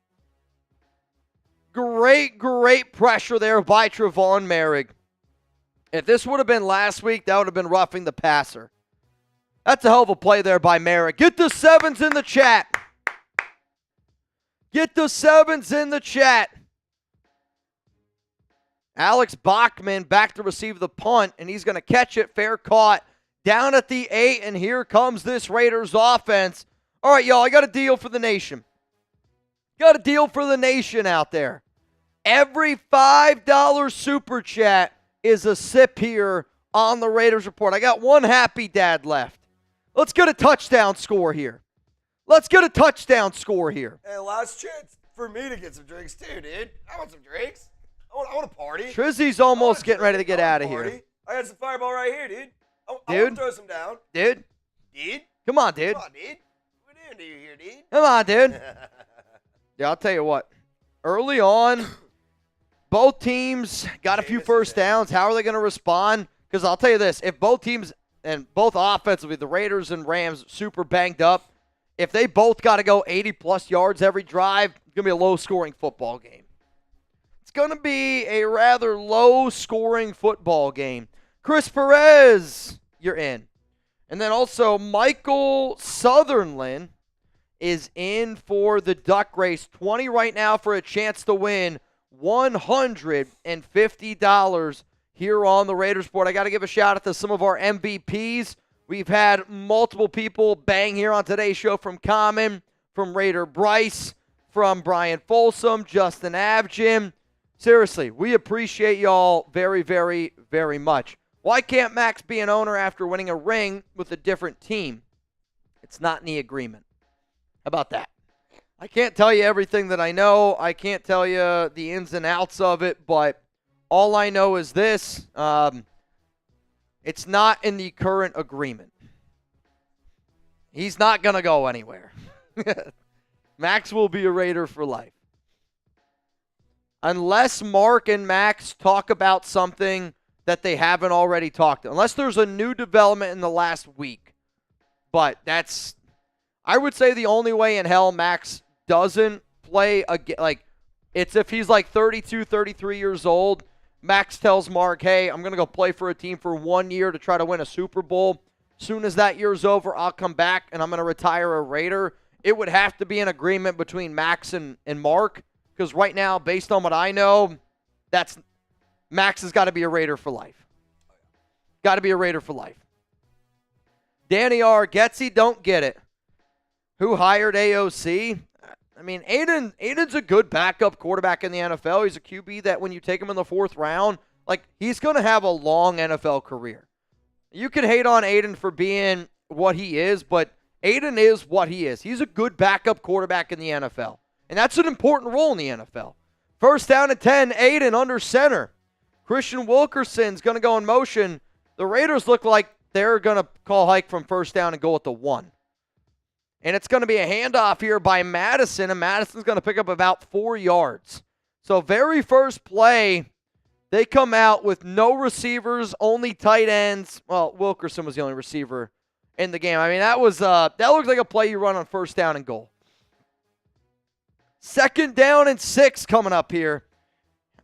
Great pressure there by Tre'von Moehrig. If this would have been last week, that would have been roughing the passer. That's a hell of a play there by Moehrig. Get the 7s in the chat. Get the 7s in the chat. Alex Bachman back to receive the punt, and he's going to catch it. Fair caught. Down at the 8, and here comes this Raiders offense. All right, y'all, I got a deal for the nation. Got a deal for the nation out there. Every $5 super chat is a sip here on the Raiders Report. I got one happy dad left. Let's get a touchdown score here. Let's get a touchdown score here. Hey, last chance for me to get some drinks too, dude. I want some drinks. I want to party. Trizzy's almost getting ready to get out of here. I got some Fireball right here, dude. I want to throw some down. Dude. Come on, dude. Come on, dude. What are you doing here, dude? Come on, dude. Yeah, I'll tell you what. Early on, both teams got a few first downs. How are they going to respond? Because I'll tell you this. If both teams and both offensively, the Raiders and Rams, super banged up, if they both got to go 80-plus yards every drive, it's going to be a low-scoring football game. It's going to be a rather low-scoring football game. Chris Perez, you're in. And then also Michael Sutherland is in for the duck race. 20 right now for a chance to win $150 here on the Raiders Report. I got to give a shout out to some of our MVPs. We've had multiple people bang here on today's show, from Common, from Raider Bryce, from Brian Folsom, Justin Avjim. Seriously, we appreciate y'all very, very, very much. Why can't Max be an owner after winning a ring with a different team? It's not in the agreement. How about that? I can't tell you everything that I know. I can't tell you the ins and outs of it, but all I know is this. It's not in the current agreement. He's not going to go anywhere. Max will be a Raider for life. Unless Mark and Max talk about something that they haven't already talked. Unless there's a new development in the last week. But that's, I would say, the only way in hell Max doesn't play like, it's if he's like 32, 33 years old. Max tells Mark, hey, I'm going to go play for a team for 1 year to try to win a Super Bowl. Soon as that year's over, I'll come back and I'm going to retire a Raider. It would have to be an agreement between Max and Mark. Because right now, based on what I know, Max has got to be a Raider for life. Got to be a Raider for life. Danny R. Getsy, don't get it. Who hired AOC? I mean, Aidan's a good backup quarterback in the NFL. He's a QB that when you take him in the 4th round, like, he's going to have a long NFL career. You can hate on Aidan for being what he is, but Aidan is what he is. He's a good backup quarterback in the NFL. And that's an important role in the NFL. 1st down and 10, Aidan under center. Christian Wilkerson's going to go in motion. The Raiders look like they're going to call hike from 1st down and go at the 1. And it's going to be a handoff here by Mattison, and Mattison's going to pick up about 4 yards. So very first play, they come out with no receivers, only tight ends. Well, Wilkerson was the only receiver in the game. I mean, that looks like a play you run on 1st down and goal. 2nd down and 6 coming up here.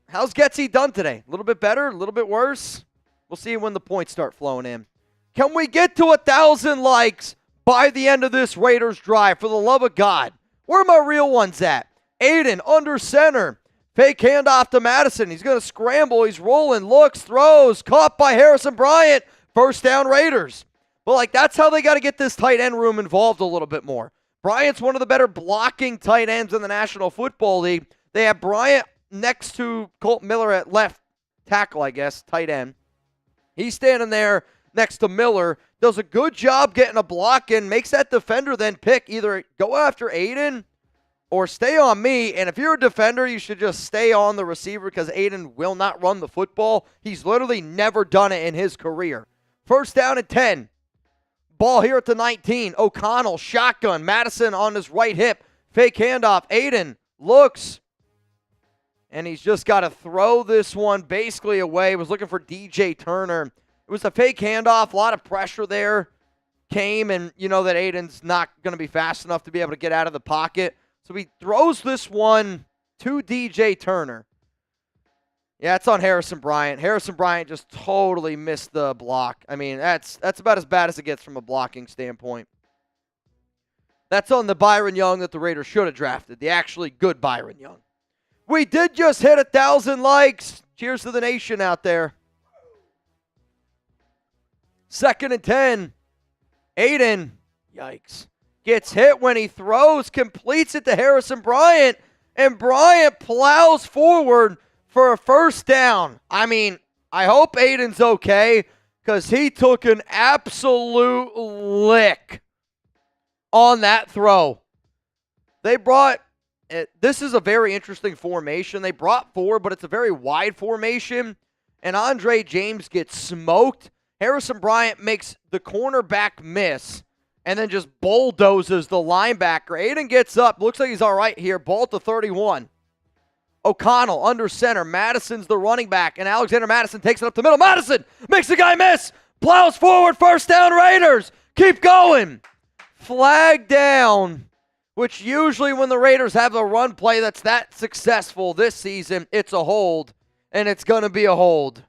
How's Getsy done today? A little bit better, a little bit worse? We'll see when the points start flowing in. Can we get to 1,000 likes by the end of this Raiders drive? For the love of God. Where are my real ones at? Aidan under center. Fake handoff to Mattison. He's going to scramble. He's rolling, looks, throws. Caught by Harrison Bryant. 1st down Raiders. But, like, that's how they got to get this tight end room involved a little bit more. Bryant's one of the better blocking tight ends in the National Football League. They have Bryant next to Colt Miller at left tackle, I guess, tight end. He's standing there next to Miller. does a good job getting a block in, makes that defender then pick either go after Aidan or stay on me. And if you're a defender, you should just stay on the receiver because Aidan will not run the football. He's literally never done it in his career. First down and 10. Ball here at the 19. O'Connell, shotgun. Mattison on his right hip. Fake handoff. Aidan looks. And he's just got to throw this one basically away. He was looking for DJ Turner. It was a fake handoff. A lot of pressure there came. And you know that Aidan's not going to be fast enough to be able to get out of the pocket. So he throws this one to DJ Turner. Yeah, it's on Harrison Bryant. Harrison Bryant just totally missed the block. I mean, that's about as bad as it gets from a blocking standpoint. That's on the Byron Young that the Raiders should have drafted, the actually good Byron Young. We did just hit 1,000 likes. Cheers to the nation out there. Second and 10. Aidan, yikes, gets hit when he throws, completes it to Harrison Bryant, and Bryant plows forward for a first down. I mean, I hope Aidan's okay because he took an absolute lick on that throw. They brought, this is a very interesting formation. They brought 4, but it's a very wide formation, and Andre James gets smoked. Harrison Bryant makes the cornerback miss and then just bulldozes the linebacker. Aidan gets up. Looks like he's all right here. Ball to 31. O'Connell under center. Mattison's the running back, and Alexander Mattison takes it up the middle. Mattison makes the guy miss. Plows forward. First down, Raiders. Keep going. Flag down, which usually when the Raiders have a run play that's that successful this season, it's a hold, and it's going to be a hold.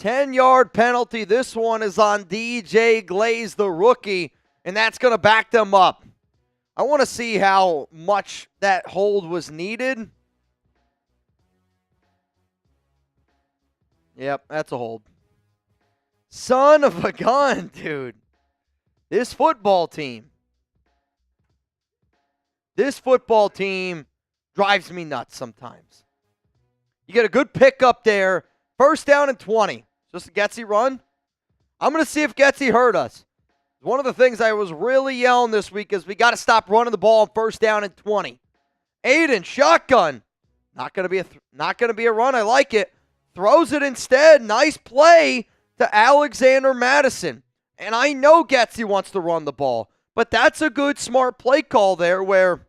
10-yard penalty. This one is on DJ Glaze, the rookie, and that's going to back them up. I want to see how much that hold was needed. Yep, that's a hold. Son of a gun, dude. This football team drives me nuts sometimes. You get a good pickup there. First down and 20. Just a Getsy run. I'm going to see if Getsy hurt us. One of the things I was really yelling this week is we got to stop running the ball on first down and 20. Aidan, shotgun. Not going to be a run. I like it. Throws it instead. Nice play to Alexander Mattison. And I know Getsy wants to run the ball, but that's a good, smart play call there where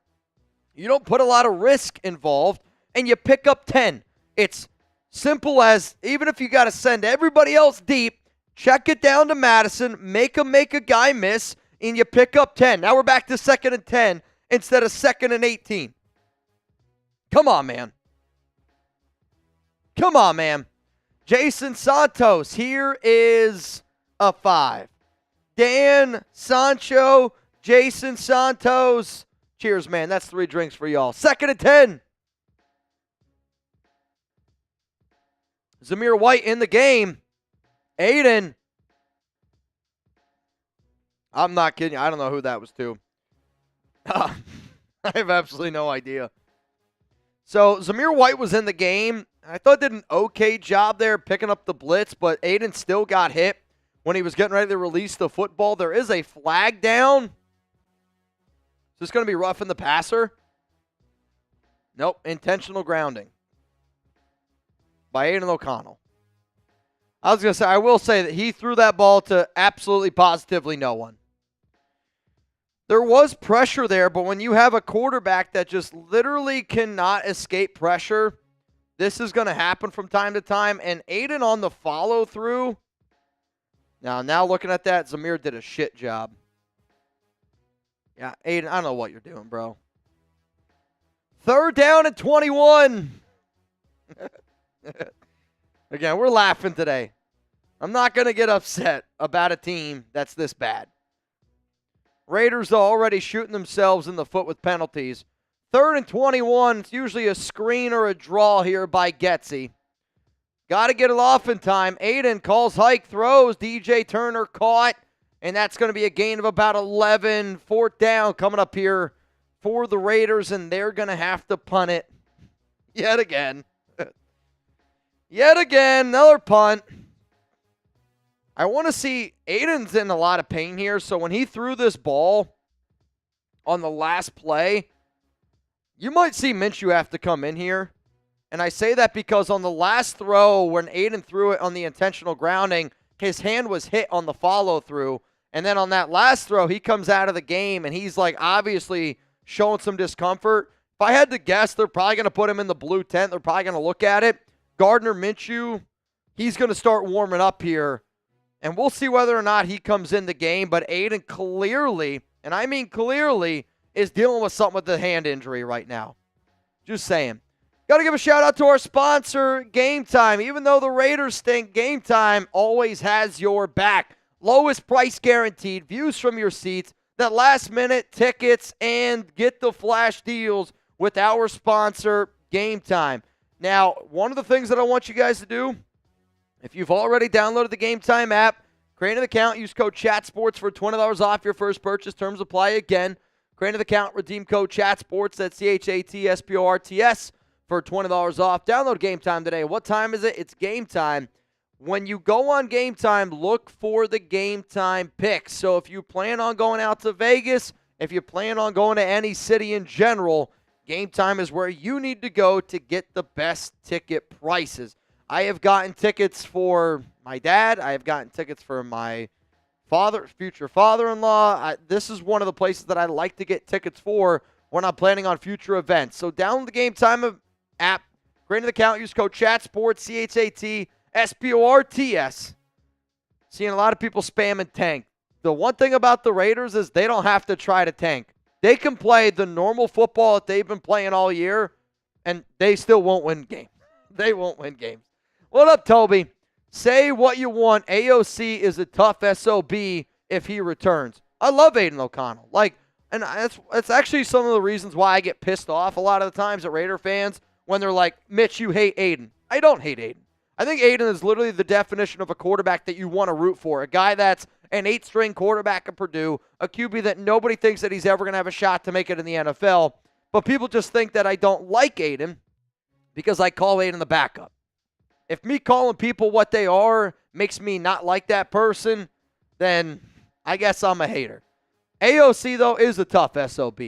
you don't put a lot of risk involved and you pick up 10. It's simple as, even if you got to send everybody else deep, check it down to Mattison, make a guy miss, and you pick up 10. Now we're back to second and 10 instead of second and 18. Come on, man. Come on, man. Jason Santos, here is a 5. Dan Sancho, Jason Santos. Cheers, man. That's 3 drinks for y'all. Second and 10. Zamir White in the game. Aidan. I'm not kidding. I don't know who that was to. I have absolutely no idea. So Zamir White was in the game. I thought did an okay job there picking up the blitz, but Aidan still got hit when he was getting ready to release the football. There is a flag down. Is this going to be roughing the passer? Nope. Intentional grounding by Aidan O'Connell. I was going to say, I will say that he threw that ball to absolutely positively no one. There was pressure there, but when you have a quarterback that just literally cannot escape pressure, this is going to happen from time to time. And Aidan on the follow-through. Now looking at that, Zamir did a shit job. Yeah, Aidan, I don't know what you're doing, bro. Third down and 21. Again, we're laughing today. I'm not going to get upset about a team that's this bad. Raiders are already shooting themselves in the foot with penalties. Third and 21. It's usually a screen or a draw here by Getsy. Got to get it off in time. Aidan calls hike, throws. DJ Turner caught. And that's going to be a gain of about 11. Fourth down coming up here for the Raiders. And they're going to have to punt it yet again. Yet again, another punt. I want to see Aidan's in a lot of pain here, so when he threw this ball on the last play, you might see Minshew have to come in here. And I say that because on the last throw, when Aidan threw it on the intentional grounding, his hand was hit on the follow-through. And then on that last throw, he comes out of the game, and he's like obviously showing some discomfort. If I had to guess, they're probably going to put him in the blue tent. They're probably going to look at it. Gardner Minshew, he's going to start warming up here. And we'll see whether or not he comes in the game. But Aidan clearly, and I mean clearly, is dealing with something with the hand injury right now. Just saying. Got to give a shout out to our sponsor, Game Time. Even though the Raiders stink, Game Time always has your back. Lowest price guaranteed, views from your seats, that last minute tickets, and get the flash deals with our sponsor, Game Time. Now, one of the things that I want you guys to do, if you've already downloaded the Game Time app, create an account, use code CHATSPORTS for $20 off your first purchase. Terms apply again. Create an account, redeem code CHATSPORTS, that's CHATSPORTS, for $20 off. Download Game Time today. What time is it? It's Game Time. When you go on Game Time, look for the Game Time picks. So if you plan on going out to Vegas, if you plan on going to any city in general, Game Time is where you need to go to get the best ticket prices. I have gotten tickets for my dad. I have gotten tickets for my future father-in-law. This is one of the places that I like to get tickets for when I'm planning on future events. So download the Game Time app, create an account, use code CHATSPORTS, CHATSPORTS. Seeing a lot of people spamming tank. The one thing about the Raiders is they don't have to try to tank. They can play the normal football that they've been playing all year, and they still won't win games. They won't win games. What up, Toby? Say what you want. AOC is a tough SOB if he returns. I love Aidan O'Connell. And that's actually some of the reasons why I get pissed off a lot of the times at Raider fans when they're like, Mitch, you hate Aidan. I don't hate Aidan. I think Aidan is literally the definition of a quarterback that you want to root for. A guy that's an 8-string quarterback at Purdue, a QB that nobody thinks that he's ever going to have a shot to make it in the NFL. But people just think that I don't like Aidan because I call Aidan the backup. If me calling people what they are makes me not like that person, then I guess I'm a hater. AOC, though, is a tough SOB.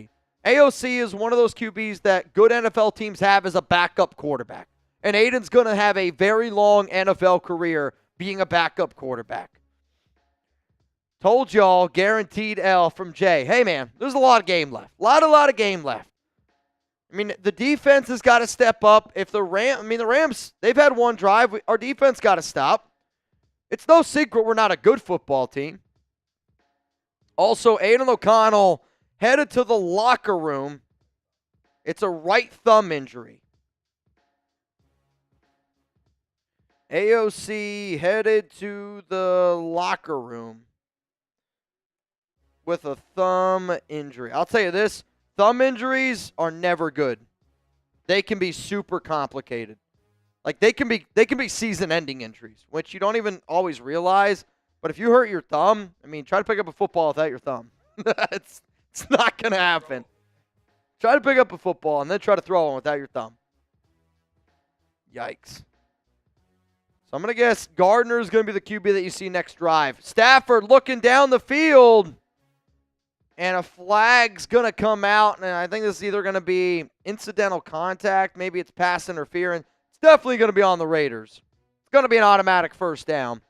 AOC is one of those QBs that good NFL teams have as a backup quarterback. And Aidan's going to have a very long NFL career being a backup quarterback. Told y'all, guaranteed L from Jay. Hey, man, there's a lot of game left. A lot of game left. I mean, the defense has got to step up. If the Rams, they've had one drive. Our defense got to stop. It's no secret we're not a good football team. Also, Aidan O'Connell headed to the locker room. It's a right thumb injury. AOC headed to the locker room with a thumb injury. I'll tell you this, thumb injuries are never good. They can be super complicated. Like they can be season-ending injuries, which you don't even always realize. But if you hurt your thumb, I mean, try to pick up a football without your thumb. it's not going to happen. Try to pick up a football and then try to throw one without your thumb. Yikes. So I'm going to guess Gardner's going to be the QB that you see next drive. Stafford looking down the field. And a flag's going to come out. And I think this is either going to be incidental contact. Maybe it's pass interference. It's definitely going to be on the Raiders. It's going to be an automatic first down.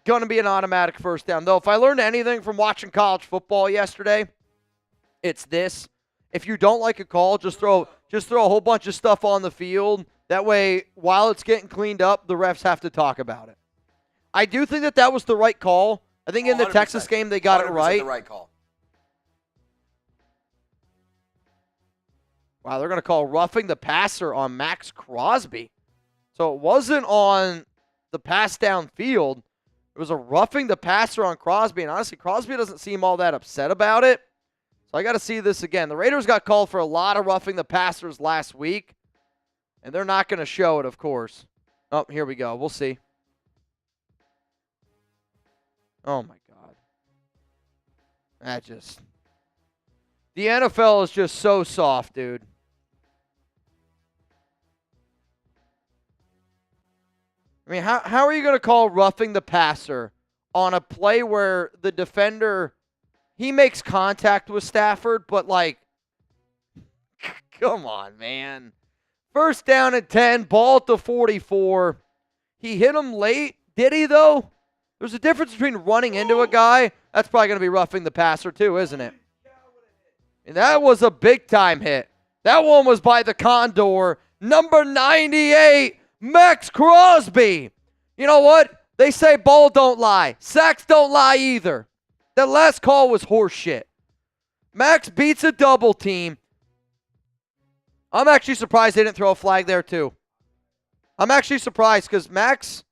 Going to be an automatic first down. Though, if I learned anything from watching college football yesterday, it's this. If you don't like a call, just throw a whole bunch of stuff on the field. That way, while it's getting cleaned up, the refs have to talk about it. I do think that was the right call. I think in the Texas game, they got it right. The right call. Wow, they're going to call roughing the passer on Maxx Crosby. So it wasn't on the pass downfield. It was a roughing the passer on Crosby. And honestly, Crosby doesn't seem all that upset about it. So I got to see this again. The Raiders got called for a lot of roughing the passers last week. And they're not going to show it, of course. Oh, here we go. We'll see. Oh, my God. The NFL is just so soft, dude. I I mean, how are you going to call roughing the passer on a play where the defender, he makes contact with Stafford, but like, come on, man. First down and 10, ball at the 44. He hit him late. Did he, though? There's a difference between running into a guy. That's probably going to be roughing the passer, too, isn't it? And that was a big-time hit. That one was by the Condor. Number 98, Maxx Crosby. You know what? They say ball don't lie. Sacks don't lie either. That last call was horseshit. Max beats a double team. I'm actually surprised they didn't throw a flag there, too. I'm actually surprised because Max,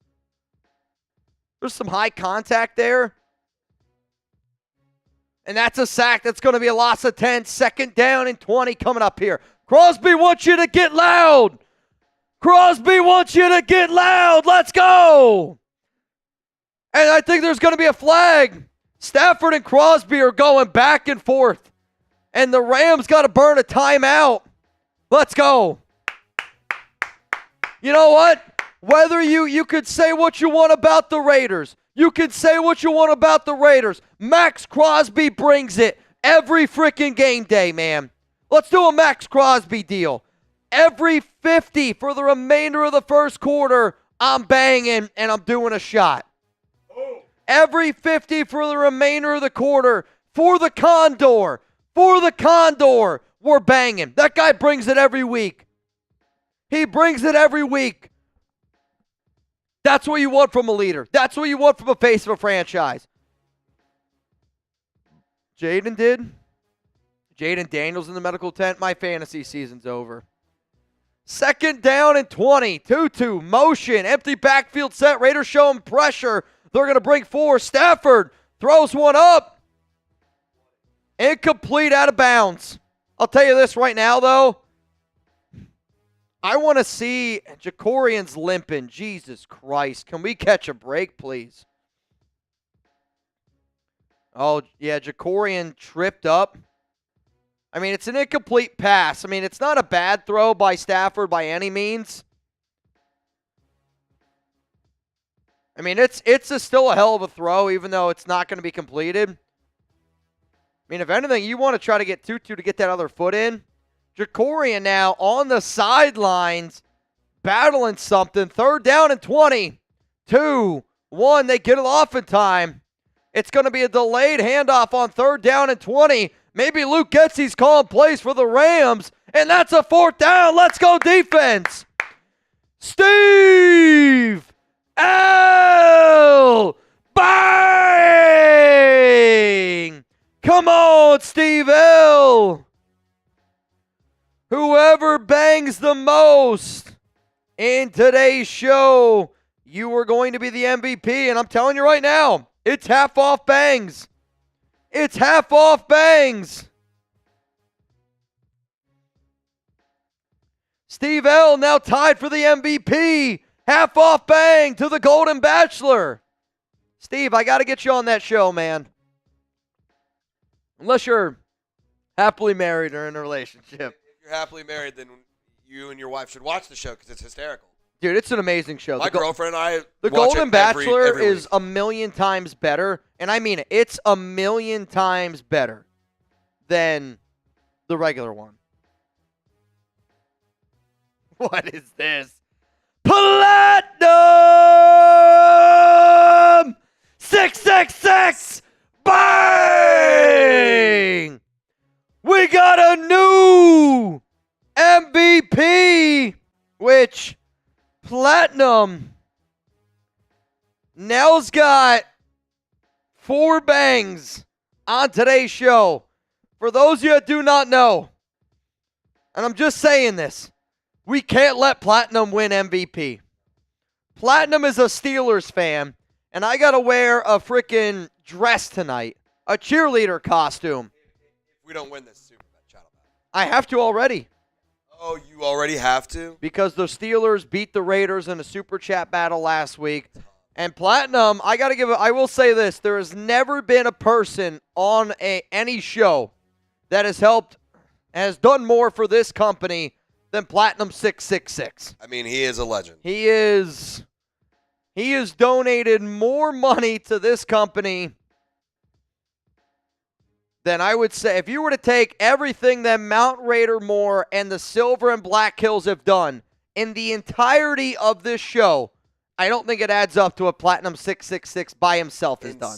there's some high contact there. And that's a sack. That's going to be a loss of 10. Second down and 20 coming up here. Crosby wants you to get loud. Crosby wants you to get loud. Let's go. And I think there's going to be a flag. Stafford and Crosby are going back and forth. And the Rams got to burn a timeout. Let's go. You know what? Whether you could say what you want about the Raiders. You can say what you want about the Raiders. Maxx Crosby brings it every freaking game day, man. Let's do a Maxx Crosby deal. Every 50 for the remainder of the first quarter, I'm banging and I'm doing a shot. Every 50 for the remainder of the quarter for the Condor. For the Condor, we're banging. That guy brings it every week. He brings it every week. That's what you want from a leader. That's what you want from a face of a franchise. Jaden did. Jaden Daniels in the medical tent. My fantasy season's over. Second down and 20. 2-2. Motion. Empty backfield set. Raiders show him pressure. They're going to bring 4. Stafford throws one up. Incomplete, out of bounds. I'll tell you this right now, though. I want to see Jacorian's limping. Jesus Christ. Can we catch a break, please? Oh, yeah, Jacorian tripped up. I mean, it's an incomplete pass. I mean, it's not a bad throw by Stafford by any means. I mean, it's still a hell of a throw, even though it's not going to be completed. I mean, if anything, you want to try to get Tutu to get that other foot in. Jacorian now on the sidelines, battling something. Third down and 20. 2-1. They get it off in time. It's going to be a delayed handoff on third down and 20. Maybe Luke Getsy's calling plays for the Rams. And that's a fourth down. Let's go defense. Steve L. Bang! Come on, Steve L. Whoever bangs the most in today's show, you are going to be the MVP. And I'm telling you right now, it's half off bangs. It's half off bangs. Steve L. now tied for the MVP. Half off bang to the Golden Bachelor. Steve, I got to get you on that show, man. Unless you're happily married or in a relationship. If you're happily married, then you and your wife should watch the show because it's hysterical. Dude, it's an amazing show. My girlfriend and I The watch Golden it Bachelor every is week. a million times better, and I mean it. It's a million times better than the regular one. What is this? Platinum 666 bang! We got a new MVP, which Platinum now's got 4 bangs on today's show. For those of you that do not know, and I'm just saying this, we can't let Platinum win MVP. Platinum is a Steelers fan, and I got to wear a freaking dress tonight, a cheerleader costume. If we don't win this Super Chat. I have to already. Oh, you already have to? Because the Steelers beat the Raiders in a Super Chat battle last week. And Platinum, I will say this, there has never been a person on any show that has done more for this company than Platinum 666. I mean, he is a legend. He is He has donated more money to this company than I would say. If you were to take everything that Mount Raider Moore and the Silver and Black Hills have done in the entirety of this show, I don't think it adds up to what Platinum 666 by himself has done.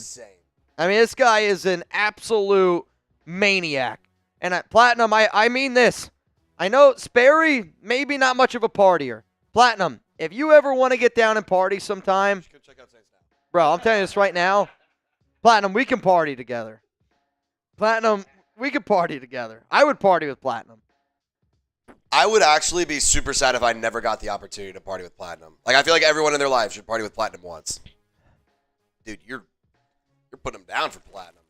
I mean, this guy is an absolute maniac. And at Platinum, I mean this. I know Sperry, maybe not much of a partier. Platinum, if you ever want to get down and party sometime, bro, I'm telling you this right now. Platinum, we can party together. Platinum, we can party together. I would party with Platinum. I would actually be super sad if I never got the opportunity to party with Platinum. Like, I feel like everyone in their life should party with Platinum once. Dude, you're putting them down for Platinum.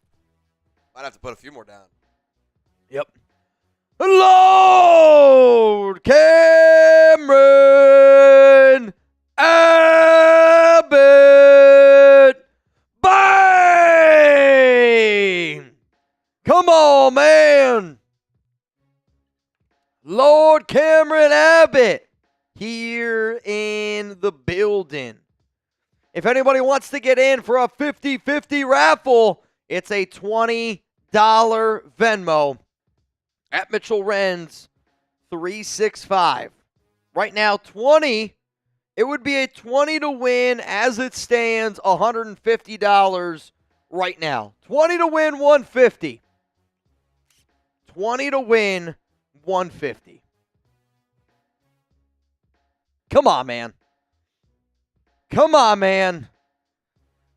Might have to put a few more down. Yep. Lord Cameron Abbott. Bang! Come on, man. Lord Cameron Abbott here in the building. If anybody wants to get in for a 50-50 raffle, it's a $20 Venmo at Mitchell Renz 365. Right now, 20. It would be a 20 to win as it stands, $150 right now. 20 to win, 150. 20 to win, 150. Come on, man. Come on, man.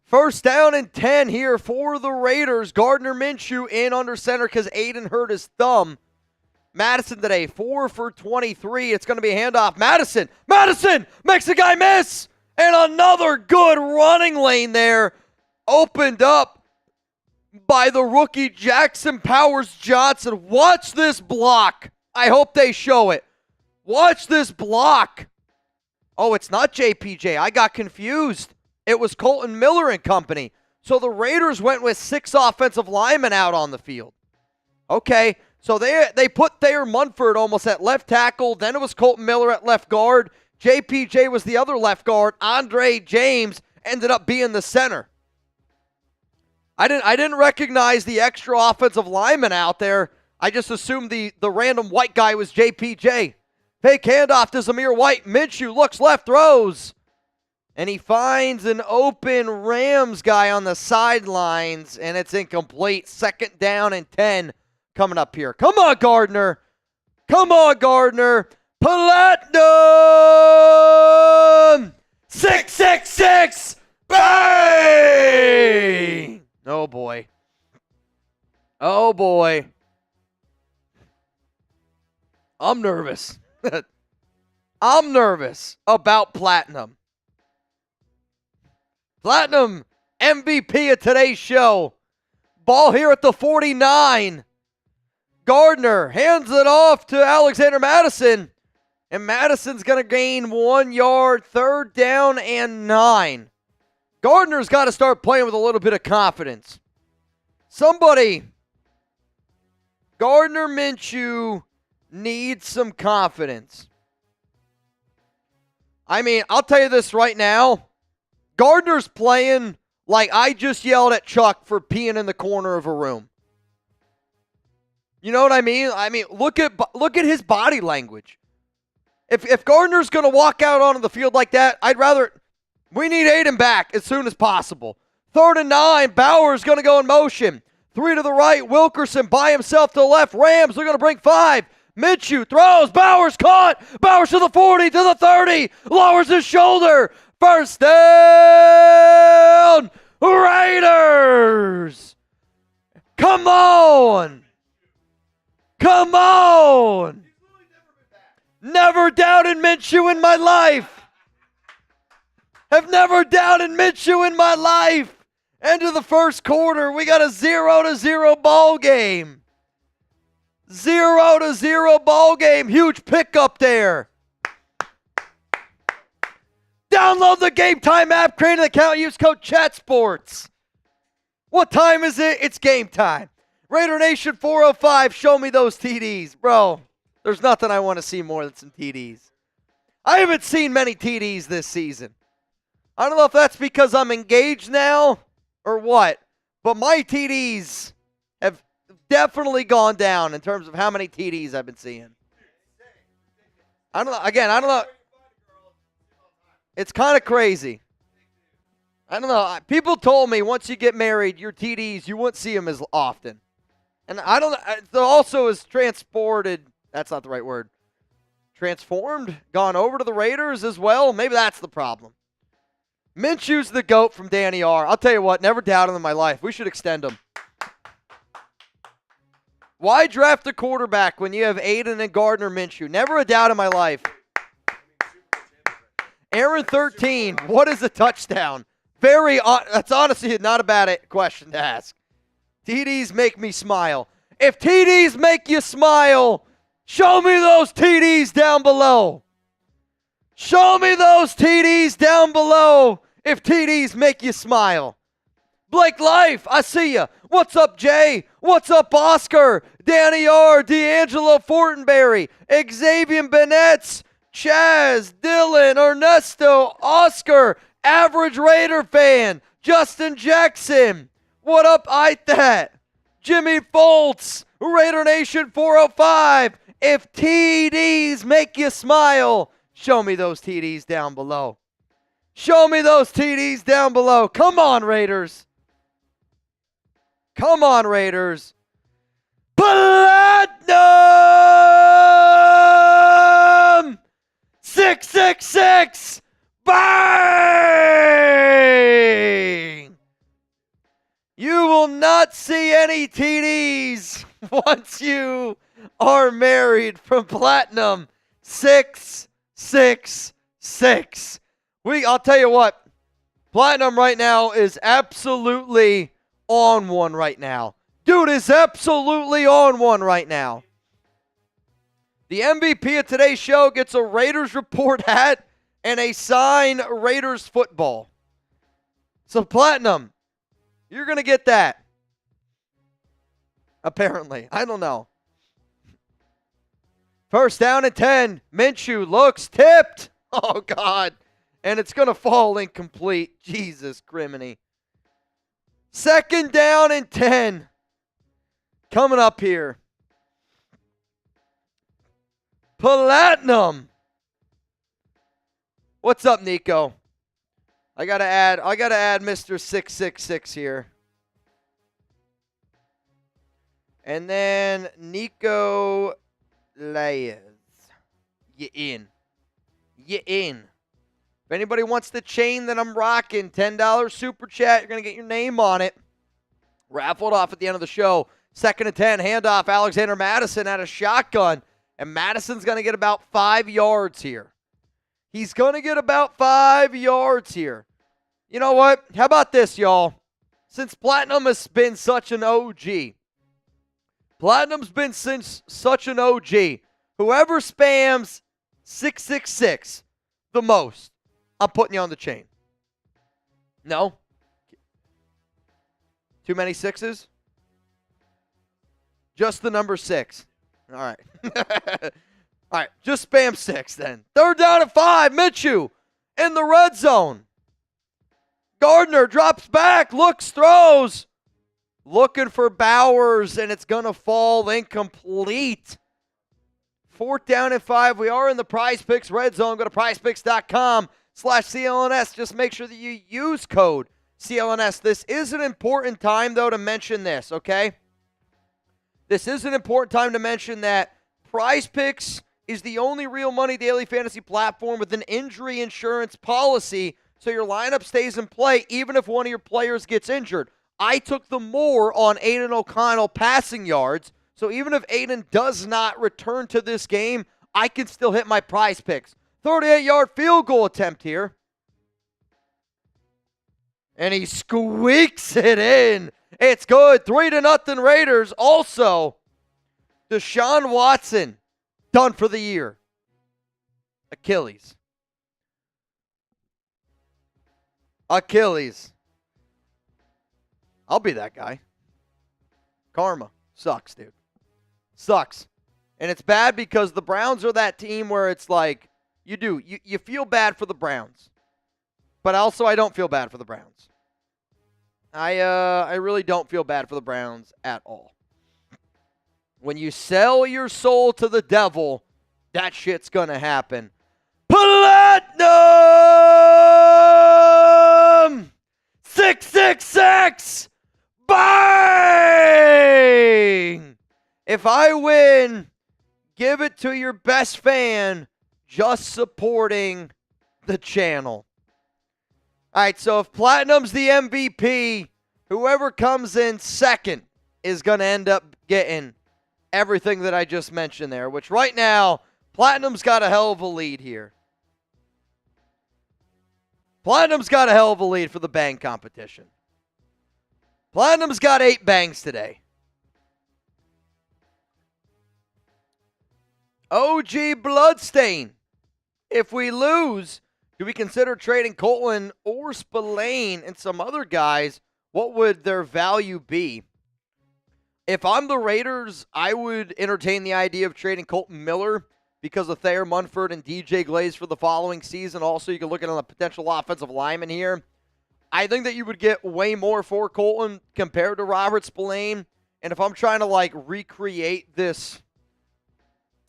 First down and 10 here for the Raiders. Gardner Minshew in under center because Aidan hurt his thumb. Mattison today, 4 for 23. It's going to be a handoff. Mattison makes the guy miss. And another good running lane there opened up by the rookie Jackson Powers-Johnson. Watch this block. I hope they show it. Watch this block. Oh, it's not JPJ. I got confused. It was Colton Miller and company. So the Raiders went with 6 offensive linemen out on the field. Okay, so they put Thayer Munford almost at left tackle. Then it was Colton Miller at left guard. JPJ was the other left guard. Andre James ended up being the center. I didn't recognize the extra offensive lineman out there. I just assumed the random white guy was JPJ. Fake handoff to Zamir White. Minshew looks left, throws. And he finds an open Rams guy on the sidelines, and it's incomplete. Second down and 10 coming up here. Come on, Gardner. Come on, Gardner. Platinum 666. Bang! Oh, boy. Oh, boy. I'm nervous. I'm nervous about Platinum. Platinum MVP of today's show. Ball here at the 49. Gardner hands it off to Alexander Mattison. And Madison's going to gain 1 yard, third down and 9. Gardner's got to start playing with a little bit of confidence. Somebody, Gardner Minshew needs some confidence. I mean, I'll tell you this right now. Gardner's playing like I just yelled at Chuck for peeing in the corner of a room. You know what I mean? I mean, look at his body language. If Gardner's going to walk out onto the field like that, we need Aidan back as soon as possible. 3rd and 9, Bauer's going to go in motion. 3 to the right, Wilkerson by himself to the left. Rams, they're going to bring 5. Minshew throws, Bowers caught. Bowers to the 40, to the 30, lowers his shoulder. First down, Raiders. Come on. Come on. Never doubted Minshew in my life. Have never doubted Minshew in my life. End of the first quarter. We got a 0-0 ball game. 0-0 ball game. Huge pickup there. Download the Game Time app. Create an account. Use code ChatSports. What time is it? It's game time. Raider Nation 405. Show me those TDs. Bro, there's nothing I want to see more than some TDs. I haven't seen many TDs this season. I don't know if that's because I'm engaged now or what, but my TDs have definitely gone down in terms of how many TDs I've been seeing. I don't know. Again, I don't know. It's kind of crazy. I don't know. People told me once you get married, your TDs, you won't see them as often. And I don't know. It also is transported. That's not the right word. Transformed? Gone over to the Raiders as well? Maybe that's the problem. Minshew's the GOAT from Danny R. I'll tell you what, never doubted him in my life. We should extend him. Why draft a quarterback when you have Aidan and Gardner Minshew? Never a doubt in my life. Aaron 13, what is a touchdown? That's honestly not a bad question to ask. TDs make me smile. If TDs make you smile, show me those TDs down below. Show me those TDs down below if TDs make you smile. Blake Life, I see ya. What's up, Jay? What's up, Oscar? Danny R, D'Angelo Fortenberry, Xavier Bennett's, Chaz, Dylan, Ernesto, Oscar, Average Raider Fan, Justin Jackson. What up, That? Jimmy Foltz, Raider Nation 405. If TDs make you smile, show me those TDs down below. Show me those TDs down below. Come on, Raiders. Come on, Raiders. Platinum 666. Bang! You will not see any TDs once you are married from Platinum 666. I'll tell you what, Platinum right now is absolutely on one right now. Dude is absolutely on one right now. The MVP of today's show gets a Raiders Report hat and a signed Raiders football. So Platinum, you're going to get that. Apparently. I don't know. First down and 10. Minshew looks tipped. Oh, God. And it's going to fall incomplete. Jesus criminy. Second down and 10. Coming up here. Platinum. What's up, Nico? I gotta add Mr. 666 here. And then Nico Layers. You in. You in. If anybody wants the chain that I'm rocking, $10 super chat, you're going to get your name on it. Raffled off at the end of the show. Second and 10, handoff, Alexander Mattison at a shotgun. And Mattison's going to get about 5 yards here. He's going to get about 5 yards here. You know what? How about this, y'all? Since Platinum has been such an OG. Platinum's been since such an OG. Whoever spams 666 the most, I'm putting you on the chain. No? Too many sixes? Just the number 6. All right. All right, just spam 6 then. Third down and 5, Minshew in the red zone. Gardner drops back, looks, throws. Looking for Bowers, and it's going to fall incomplete. Fourth down and 5. We are in the Prize Picks red zone. Go to prizepicks.com/CLNS. Just make sure that you use code CLNS. This is an important time, though, to mention this, okay? This is an important time to mention that Prize Picks is the only real money daily fantasy platform with an injury insurance policy, so your lineup stays in play even if one of your players gets injured. I took the more on Aidan O'Connell passing yards, so even if Aidan does not return to this game, I can still hit my Prize Picks. 38-yard field goal attempt here. And he squeaks it in. It's good. 3-0 Raiders. Also, Deshaun Watson, done for the year. Achilles. I'll be that guy. Karma. Sucks, dude. Sucks. And it's bad because the Browns are that team where it's like, you feel bad for the Browns. But also, I don't feel bad for the Browns. I really don't feel bad for the Browns at all. When you sell your soul to the devil, that shit's going to happen. Platinum 666 bang! If I win, give it to your best fan just supporting the channel. All right, so if Platinum's the MVP, whoever comes in second is going to end up getting everything that I just mentioned there, which right now, Platinum's got a hell of a lead here. Platinum's got a hell of a lead for the bang competition. Platinum's got 8 bangs today. OG Bloodstain. If we lose, do we consider trading Colton or Spillane and some other guys? What would their value be? If I'm the Raiders, I would entertain the idea of trading Colton Miller because of Thayer Munford and DJ Glaze for the following season. Also, you can look at a potential offensive lineman here. I think that you would get way more for Colton compared to Robert Spillane. And if I'm trying to, recreate this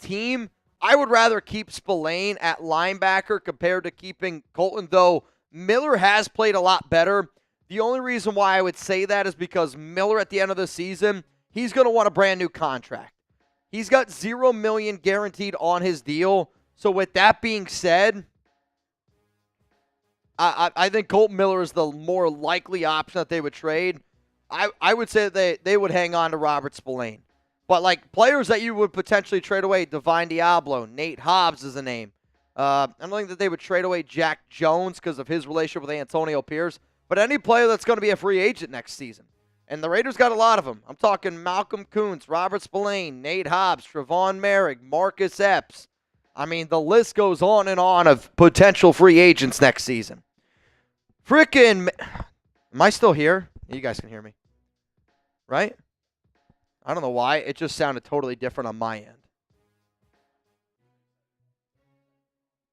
team, I would rather keep Spillane at linebacker compared to keeping Colton, though Miller has played a lot better. The only reason why I would say that is because Miller at the end of the season, he's going to want a brand new contract. He's got $0 million guaranteed on his deal. So with that being said, I think Colton Miller is the more likely option that they would trade. I would say that they would hang on to Robert Spillane. But players that you would potentially trade away, Divine Diablo, Nate Hobbs is a name. I don't think that they would trade away Jack Jones because of his relationship with Antonio Pierce. But any player that's going to be a free agent next season. And the Raiders got a lot of them. I'm talking Malcolm Kuntz, Robert Spillane, Nate Hobbs, Tre'von Moehrig, Marcus Epps. I mean, the list goes on and on of potential free agents next season. Am I still here? You guys can hear me. Right? I don't know why. It just sounded totally different on my end.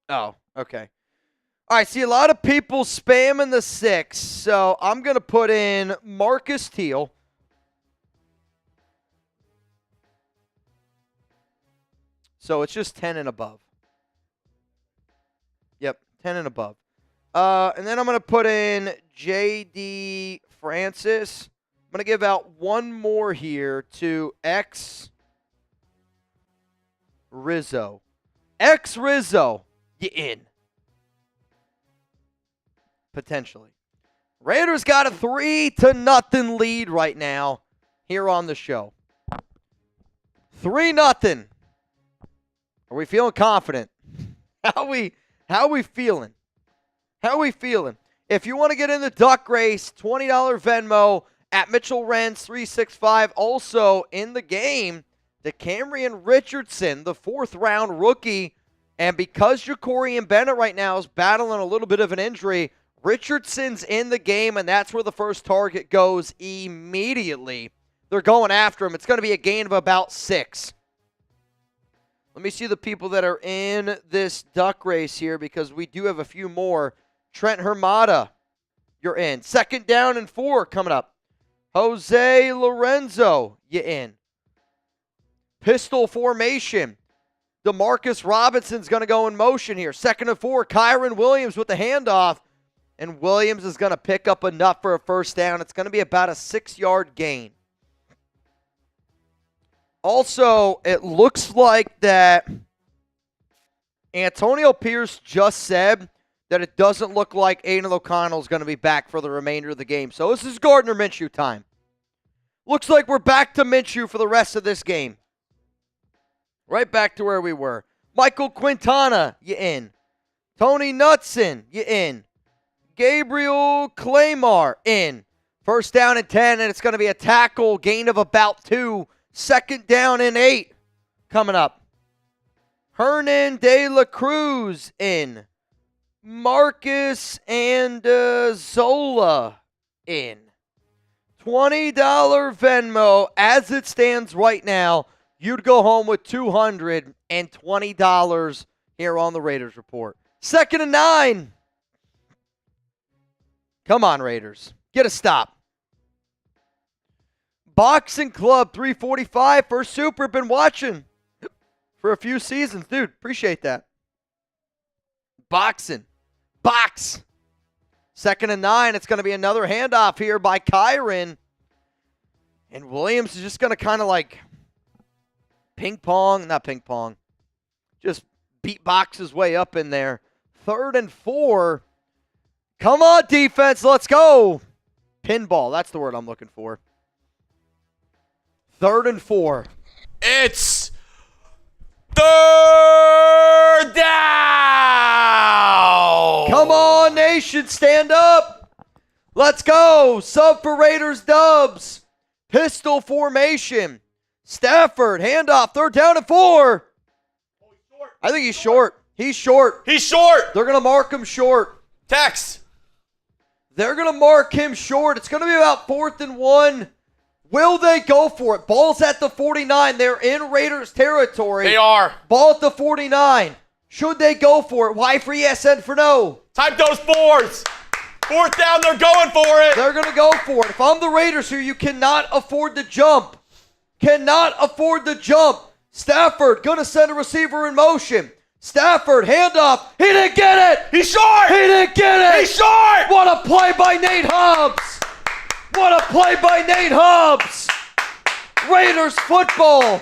Oh, okay. All right, see a lot of people spamming the 6, so I'm going to put in Marcus Teal. So it's just 10 and above. Yep, 10 and above. And then I'm going to put in J.D. Francis. I'm going to give out one more here to X Rizzo. X Rizzo, you in. Potentially. Raiders got a 3-0 lead right now here on the show. 3-0. Are we feeling confident? How we feeling? How we feeling? If you want to get in the duck race, $20 Venmo at Mitchell Renz 365. Also in the game, DeCamerion Richardson, the 4th round rookie. And because Jacorian Bennett right now is battling a little bit of an injury, Richardson's in the game, and that's where the first target goes immediately. They're going after him. It's going to be a gain of about 6. Let me see the people that are in this duck race here because we do have a few more. Trent Hermata, you're in. 2nd down and 4 coming up. Jose Lorenzo, you in. Pistol formation. DeMarcus Robinson's going to go in motion here. 2nd and 4, Kyren Williams with the handoff. And Williams is going to pick up enough for a first down. It's going to be about a 6-yard gain. Also, it looks like that Antonio Pierce just said that it doesn't look like Aidan O'Connell is going to be back for the remainder of the game. So this is Gardner Minshew time. Looks like we're back to Minshew for the rest of this game. Right back to where we were. Michael Quintana, you in. Tony Knutson, you in. Gabriel Claymore in. 1st down and 10, and it's going to be a tackle, gain of about 2. 2nd down and 8 coming up. Hernan De La Cruz in. Marcus and Zola in. $20 Venmo as it stands right now. You'd go home with $220 here on the Raiders Report. 2nd and 9. Come on, Raiders. Get a stop. Boxing Club 345 for Super. Been watching for a few seasons. Dude, appreciate that. Boxing. Box. 2nd and 9. It's going to be another handoff here by Kyren. And Williams is just going to kind of like not ping pong. Just beatbox his way up in there. 3rd and 4. Come on, defense. Let's go. Pinball. That's the word I'm looking for. 3rd and 4. It's 3rd down. Come on, nation. Stand up. Let's go. Sub for Raiders dubs. Pistol formation. Stafford. Handoff. 3rd down and 4. I think he's short. He's short. He's short. They're going to mark him short. Tex. They're going to mark him short. It's going to be about 4th and 1. Will they go for it? Ball's at the 49. They're in Raiders territory. They are. Ball at the 49. Should they go for it? Y for yes, N for no. Type those 4s. 4th down, they're going for it. They're going to go for it. If I'm the Raiders here, you cannot afford to jump. Cannot afford to jump. Stafford going to send a receiver in motion. Stafford, handoff. He didn't get it. He's short. He didn't get it. He's short. What a play by Nate Hobbs. What a play by Nate Hobbs. Raiders football.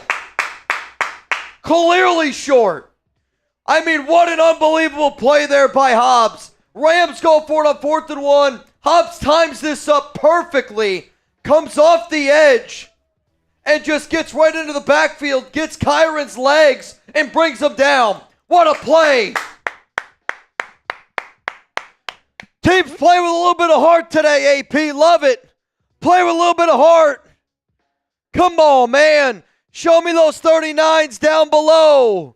Clearly short. I mean, what an unbelievable play there by Hobbs. Rams go for it on 4th and 1. Hobbs times this up perfectly. Comes off the edge. And just gets right into the backfield. Gets Kyren's legs and brings him down. What a play. Teams play with a little bit of heart today, AP. Love it. Play with a little bit of heart. Come on, man. Show me those 39s down below.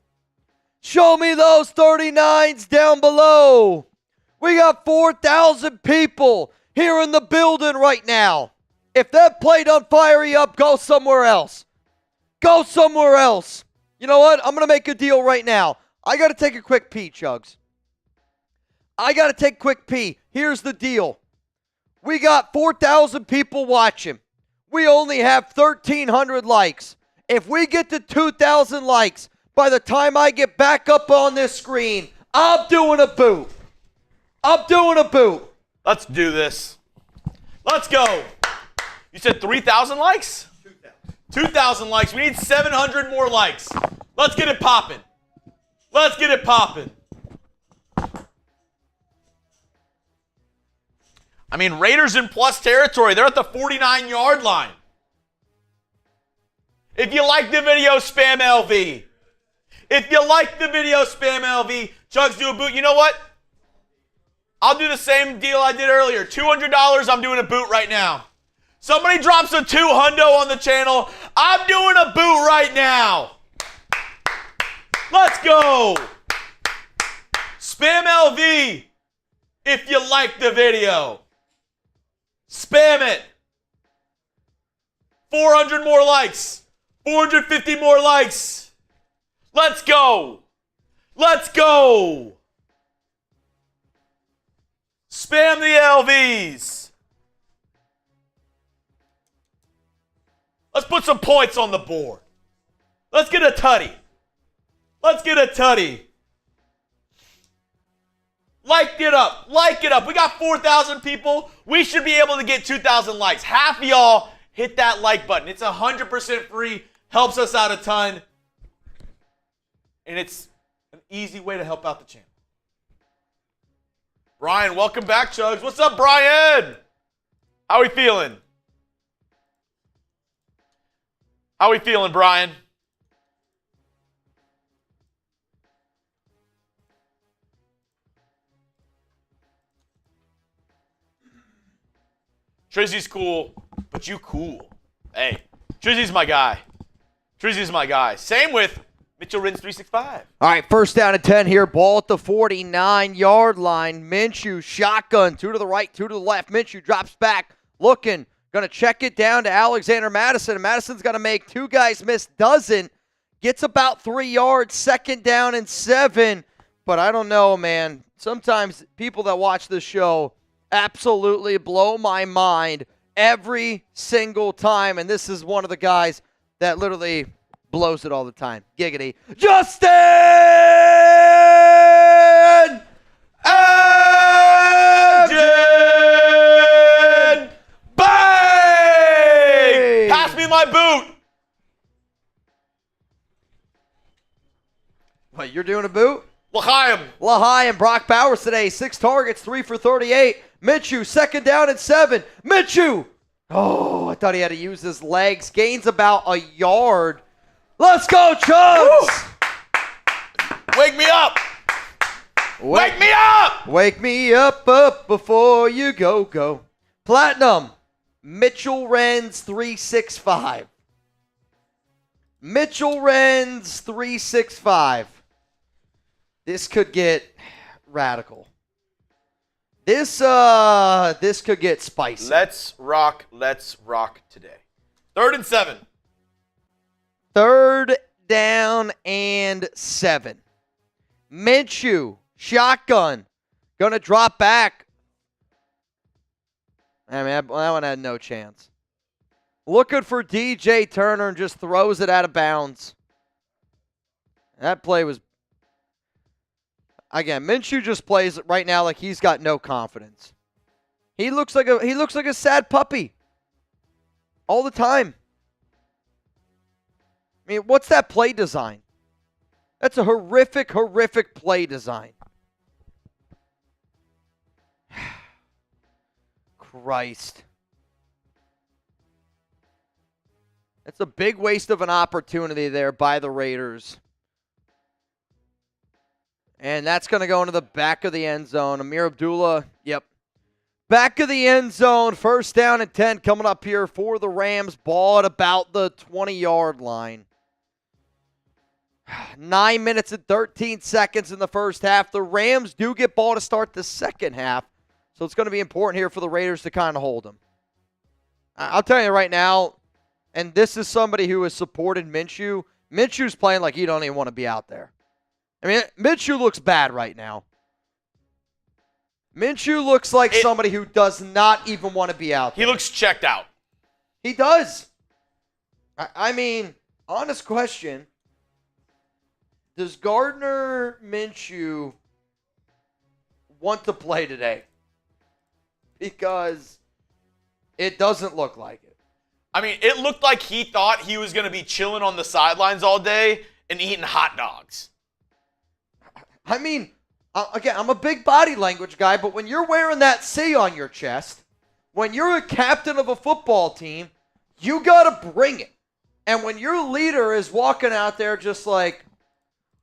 Show me those 39s down below. We got 4,000 people here in the building right now. If that play don't fire you up, go somewhere else. Go somewhere else. You know what? I'm going to make a deal right now. I got to take a quick pee, Chugs. I got to take a quick pee. Here's the deal. We got 4,000 people watching. We only have 1,300 likes. If we get to 2,000 likes, by the time I get back up on this screen, I'm doing a boot. I'm doing a boot. Let's do this. Let's go. You said 3,000 likes? 2,000 likes. We need 700 more likes. Let's get it popping. Let's get it popping. I mean, Raiders in plus territory. They're at the 49-yard line. If you like the video, spam LV. If you like the video, spam LV. Chugs, do a boot. You know what? I'll do the same deal I did earlier. $200, I'm doing a boot right now. Somebody drops a $200 on the channel. I'm doing a boot right now. Let's go. Spam LV if you like the video. Spam it. 400 more likes. 450 more likes. Let's go. Let's go. Spam the LVs. Let's put some points on the board. Let's get a tutty. Let's get a tutty. Like it up. Like it up. We got 4,000 people. We should be able to get 2,000 likes. Half of y'all hit that like button. It's 100% free. Helps us out a ton. And it's an easy way to help out the channel. Brian, welcome back, Chugs. What's up, Brian? How we feeling? How we feeling, Brian? Trizzy's cool, but you cool. Hey, Trizzy's my guy. Trizzy's my guy. Same with Mitchell Renz 365. All right, 1st down and 10 here. Ball at the 49-yard line. Minshew, shotgun. 2 to the right, 2 to the left. Minshew drops back, looking. Going to check it down to Alexander Mattison. Mattison's going to make 2 guys miss. Doesn't. Gets about 3 yards. 2nd down and 7. But I don't know, man. Sometimes people that watch this show, absolutely blow my mind every single time. And this is one of the guys that literally blows it all the time. Giggity. Justin Agin! Bang! Pass me my boot. What, you're doing a boot? L'chaim. Brock Bowers today, 6 targets, 3 for 38. Minshew, 2nd down and 7. Minshew! Oh, I thought he had to use his legs. Gains about a yard. Let's go, Chugs! Wake me up. Wake me up. Wake me up before you go. Platinum, Mitchell Renz, 365. Mitchell Renz, 365. This could get radical. This could get spicy. Let's rock today. 3rd and 7. 3rd down and 7. Minshew, shotgun, gonna drop back. I mean, that one had no chance. Looking for DJ Turner and just throws it out of bounds. That play was, again, Minshew just plays right now like he's got no confidence. He looks like a sad puppy all the time. I mean, what's that play design? That's a horrific play design. Christ. That's a big waste of an opportunity there by the Raiders. And that's going to go into the back of the end zone. Amir Abdullah, yep. Back of the end zone, 1st down and 10 coming up here for the Rams. Ball at about the 20-yard line. 9 minutes and 13 seconds in the first half. The Rams do get ball to start the second half. So it's going to be important here for the Raiders to kind of hold them. I'll tell you right now, and this is somebody who has supported Minshew. Minshew's playing like he don't even want to be out there. I mean, Minshew looks bad right now. Minshew looks like somebody who does not even want to be out there. He looks checked out. He does. I mean, honest question. Does Gardner Minshew want to play today? Because it doesn't look like it. I mean, it looked like he thought he was going to be chilling on the sidelines all day and eating hot dogs. I mean, again, I'm a big body language guy, but when you're wearing that C on your chest, when you're a captain of a football team, you got to bring it. And when your leader is walking out there just like,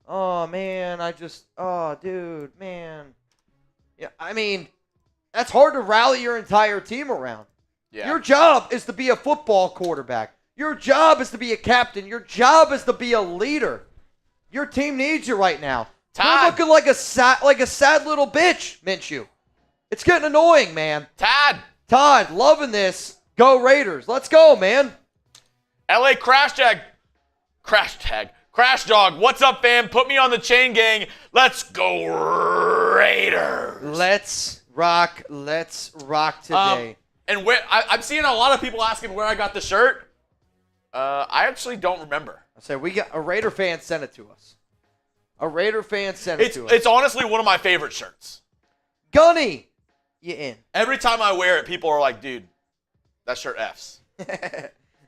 oh, man, dude, man. Yeah, I mean, that's hard to rally your entire team around. Yeah. Your job is to be a football quarterback. Your job is to be a captain. Your job is to be a leader. Your team needs you right now. You're looking like a sad little bitch, Minshew. It's getting annoying, man. Todd, loving this. Go Raiders. Let's go, man. LA Crash Dog. What's up, fam? Put me on the chain gang. Let's go Raiders. Let's rock today. And where I'm seeing a lot of people asking where I got the shirt. I actually don't remember. I said we got a Raider fan sent it to us. It's honestly one of my favorite shirts. Gunny, you in? Every time I wear it, people are like, "Dude, that shirt F's."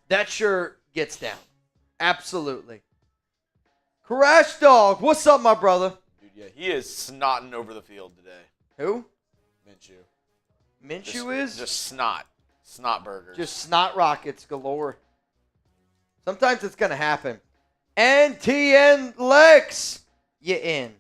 That shirt gets down. Absolutely. Crash Dog, what's up, my brother? Dude, yeah, he is snotting over the field today. Who? Minshew. Just snot burgers. Just snot rockets galore. Sometimes it's gonna happen. NTN Lex, you in?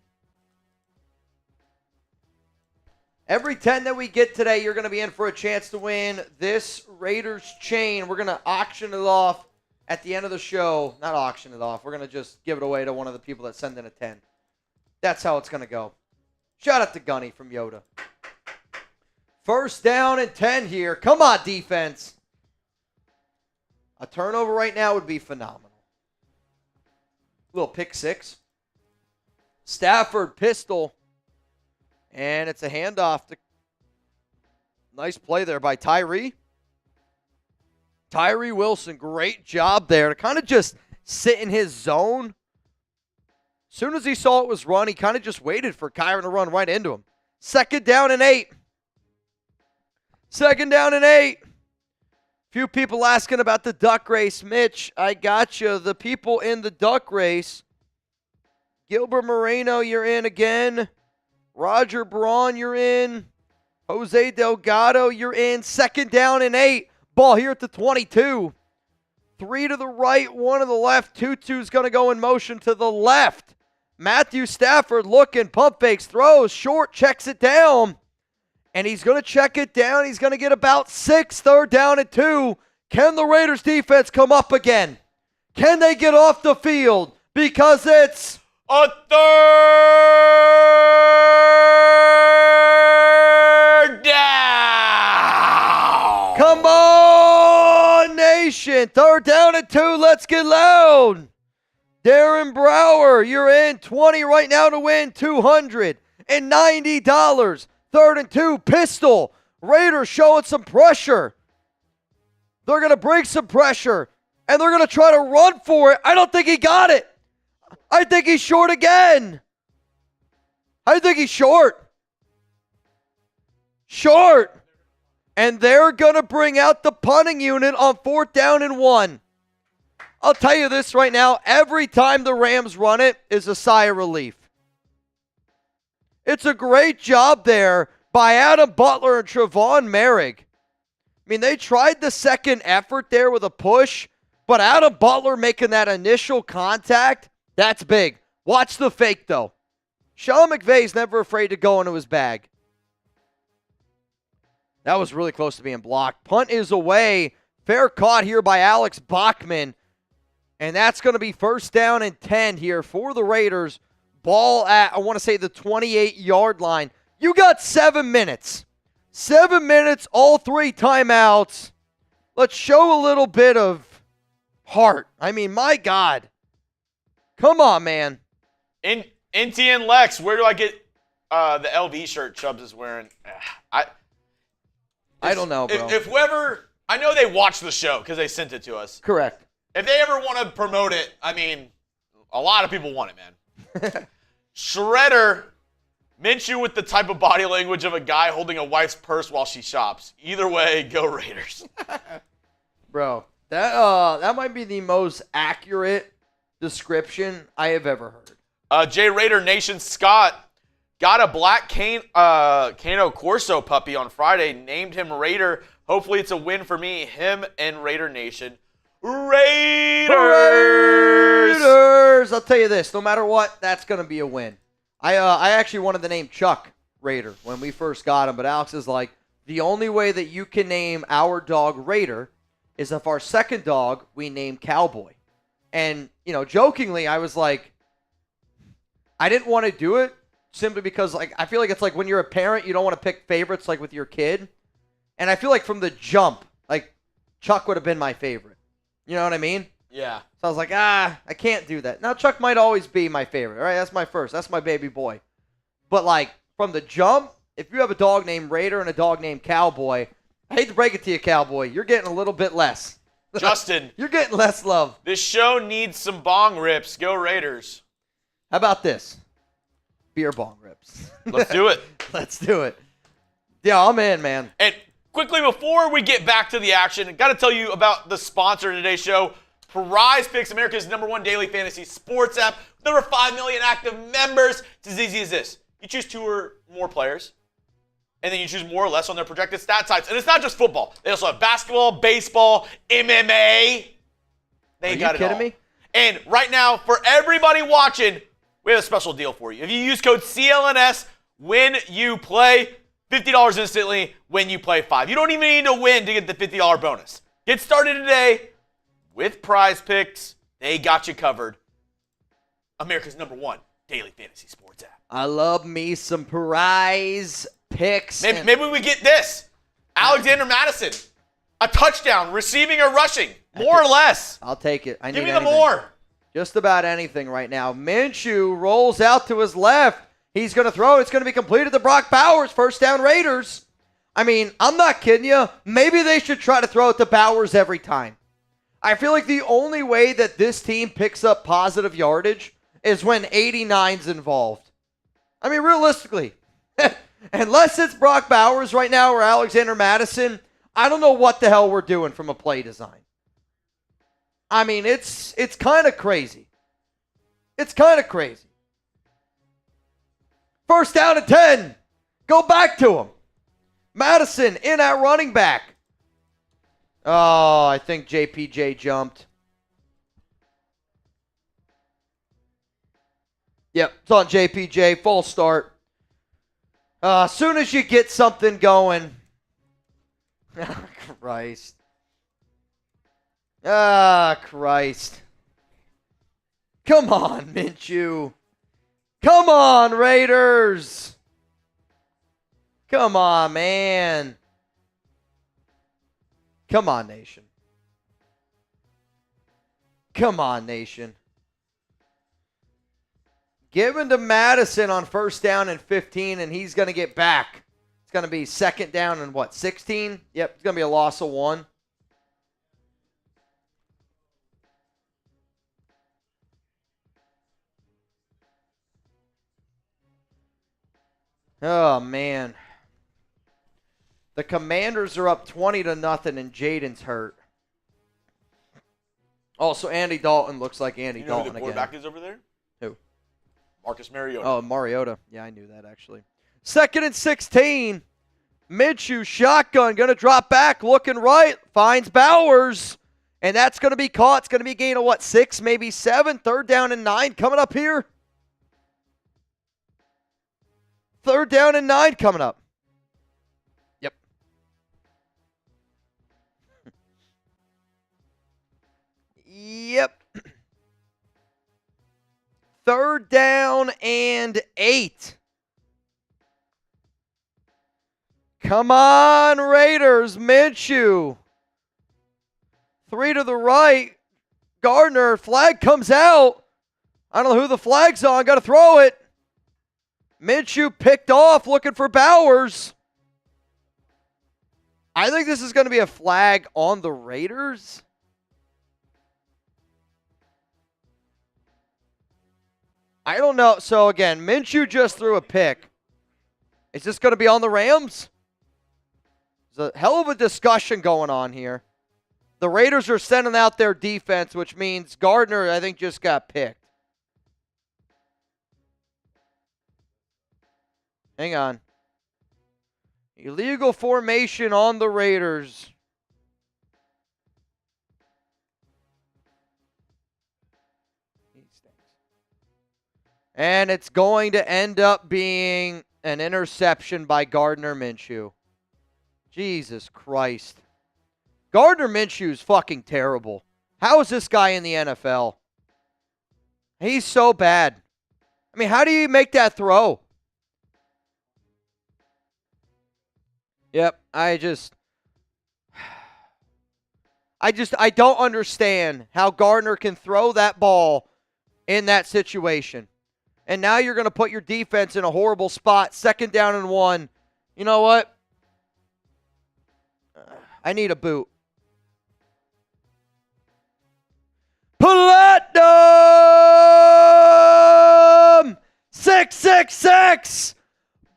Every 10 that we get today, you're going to be in for a chance to win this Raiders chain. We're going to auction it off at the end of the show. Not auction it off. We're going to just give it away to one of the people that send in a 10. That's how it's going to go. Shout out to Gunny from Yoda. 1st down and 10 here. Come on, defense. A turnover right now would be phenomenal. Little pick 6. Stafford pistol. And it's a handoff to Nice play there by Tyree. Tyree Wilson, great job there to kind of just sit in his zone. As soon as he saw it was run, he kind of just waited for Kyren to run right into him. 2nd down and 8. 2nd down and 8. Few people asking about the duck race. Mitch, I got you. The people in the duck race. Gilbert Moreno, you're in again. Roger Braun, you're in. Jose Delgado, you're in. 2nd down and 8. Ball here at the 22. 3 to the right, 1 to the left. Tutu's going to go in motion to the left. Matthew Stafford looking, pump fakes, throws, short, checks it down. And he's going to check it down. He's going to get about 6, 3rd down and 2. Can the Raiders defense come up again? Can they get off the field? Because it's a 3rd down. Come on, nation. 3rd down and 2. Let's get loud. Darren Brower, you're in. 20 right now to win. $290. 3rd and 2. Pistol. Raiders showing some pressure. They're going to bring some pressure. And they're going to try to run for it. I don't think he got it. I think he's short again. I think he's short. Short. And they're going to bring out the punting unit on 4th down and 1. I'll tell you this right now. Every time the Rams run it is a sigh of relief. It's a great job there by Adam Butler and Tre'von Moehrig. I mean, they tried the second effort there with a push, but Adam Butler making that initial contact, that's big. Watch the fake, though. Sean McVay's never afraid to go into his bag. That was really close to being blocked. Punt is away. Fair caught here by Alex Bachman. And that's going to be 1st down and 10 here for the Raiders. Ball at, I want to say, the 28-yard line. You got 7 minutes. 7 minutes, all 3 timeouts. Let's show a little bit of heart. I mean, my God. Come on, man. Inti and Lex, where do I get the LV shirt Chubbs is wearing? I don't know, bro. If whoever, I know they watch the show because they sent it to us. Correct. If they ever want to promote it, I mean, a lot of people want it, man. Shredder, Minshew with the type of body language of a guy holding a wife's purse while she shops. Either way, go Raiders. Bro, that might be the most accurate description I have ever heard. J Raider Nation Scott got a black Cano Corso puppy on Friday, named him Raider. Hopefully it's a win for me, him, and Raider Nation. Raiders! I'll tell you this, no matter what, that's going to be a win. I actually wanted the name Chuck Raider when we first got him, but Alex is like, the only way that you can name our dog Raider is if our second dog we name Cowboy. And, you know, jokingly, I was like, I didn't want to do it simply because, like, I feel like it's like when you're a parent, you don't want to pick favorites like with your kid. And I feel like from the jump, like, Chuck would have been my favorite. You know what I mean? Yeah. So I was like, I can't do that. Now, Chuck might always be my favorite. All right, that's my first. That's my baby boy. But, like, from the jump, if you have a dog named Raider and a dog named Cowboy, I hate to break it to you, Cowboy, you're getting a little bit less. Justin. You're getting less love. This show needs some bong rips. Go Raiders. How about this? Beer bong rips. Let's do it. Let's do it. Yeah, I'm in, man. And quickly, before we get back to the action, got to tell you about the sponsor of today's show, Prize Picks, America's #1 daily fantasy sports app with over 5 million active members. It's as easy as this. You choose 2 or more players, and then you choose more or less on their projected stat types. And it's not just football. They also have basketball, baseball, MMA. They got it all. Are you kidding me? And right now, for everybody watching, we have a special deal for you. If you use code CLNS when you play, $50 instantly when you play 5. You don't even need to win to get the $50 bonus. Get started today with Prize Picks. They got you covered. America's #1 daily fantasy sports app. I love me some Prize Picks. Maybe we get this. Alexander Mattison, a touchdown, receiving or rushing, more or less. I'll take it. Give me the more. Just about anything right now. Minshew rolls out to his left. He's going to throw. It's going to be completed to Brock Bowers. 1st down Raiders. I mean, I'm not kidding you. Maybe they should try to throw it to Bowers every time. I feel like the only way that this team picks up positive yardage is when 89's involved. I mean, realistically, unless it's Brock Bowers right now or Alexander Mattison, I don't know what the hell we're doing from a play design. I mean, it's kind of crazy. It's kind of crazy. First down and 10. Go back to him. Mattison in at running back. Oh, I think JPJ jumped. Yep, it's on JPJ. False start. As soon as you get something going. Christ. Christ. Come on, Minshew. Come on, Raiders. Come on, man. Come on, Nation. Come on, Nation. Given to Mattison on first down and 15, and he's going to get back. It's going to be second down and what, 16? Yep, it's going to be a loss of 1. Oh, man. The Commanders are up 20-0, and Jaden's hurt. Also, Andy Dalton looks like Andy You know who Dalton the again. quarterback is over there? Who? Marcus Mariota. Oh, Mariota. Yeah, I knew that, actually. Second and 16. Minshew shotgun. Going to drop back. Looking right. Finds Bowers. And that's going to be caught. It's going to be a gain of, what, 6, maybe 7. Third down and 9 coming up here. Third down and 9 coming up. Yep. Yep. Third down and 8. Come on, Raiders. Minshew. 3 to the right. Gardner. Flag comes out. I don't know who the flag's on. Got to throw it. Minshew picked off, looking for Bowers. I think this is going to be a flag on the Raiders. I don't know. So, again, Minshew just threw a pick. Is this going to be on the Rams? There's a hell of a discussion going on here. The Raiders are sending out their defense, which means Gardner, I think, just got picked. Hang on. Illegal formation on the Raiders. And it's going to end up being an interception by Gardner Minshew. Jesus Christ. Gardner Minshew is fucking terrible. How is this guy in the NFL? He's so bad. I mean, how do you make that throw? Yep, I don't understand how Gardner can throw that ball in that situation. And now you're going to put your defense in a horrible spot. Second down and 1. You know what? I need a boot. Platinum! 666!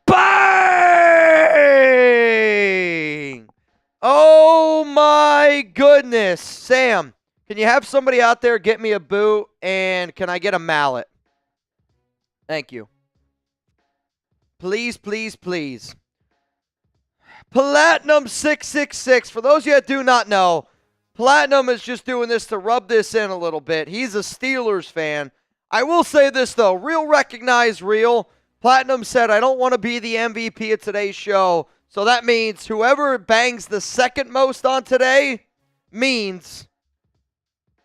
Bang! Oh my goodness. Sam, can you have somebody out there get me a boot, and can I get a mallet? Thank you. Please, please, please. Platinum 666. For those of you that do not know, Platinum is just doing this to rub this in a little bit. He's a Steelers fan. I will say this, though. Real recognize real. Platinum said, I don't want to be the MVP of today's show. So that means whoever bangs the second most on today means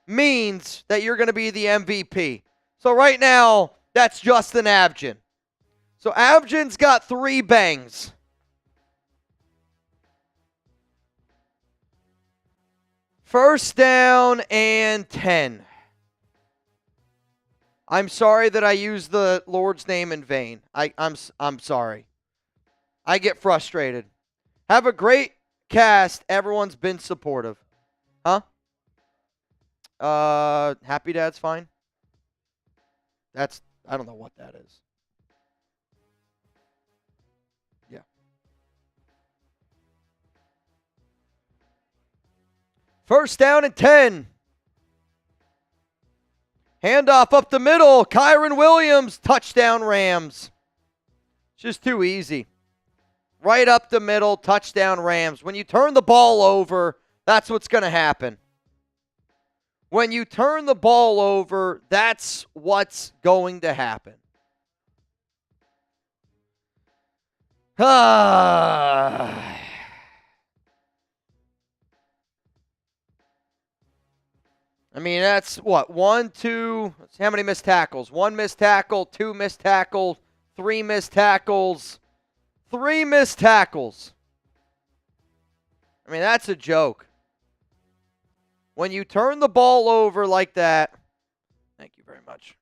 that you're going to be the MVP. So right now, that's Justin Abgen. So Abgen's got 3 bangs. First down and 10. I'm sorry that I used the Lord's name in vain. I'm sorry. I get frustrated. Have a great cast. Everyone's been supportive. Huh? Happy Dad's fine. I don't know what that is. Yeah. First down and 10. Handoff up the middle. Kyren Williams, touchdown Rams. Just too easy. Right up the middle, touchdown Rams. When you turn the ball over, that's what's going to happen. When you turn the ball over, that's what's going to happen. I mean, that's what? 1, 2, how many missed tackles? 1 missed tackle, 2 missed tackles, 3 missed tackles, 3 missed tackles. I mean, that's a joke. When you turn the ball over like that, thank you very much.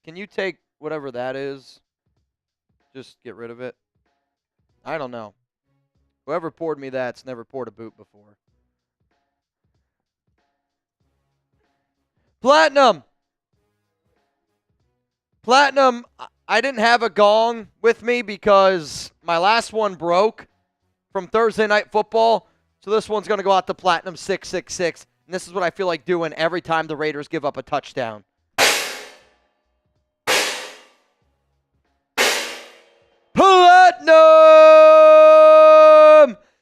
Can you take whatever that is? Just get rid of it. I don't know. Whoever poured me that's never poured a boot before. Platinum, I didn't have a gong with me because my last one broke from Thursday Night Football. So this one's going to go out to Platinum 666. And this is what I feel like doing every time the Raiders give up a touchdown. Platinum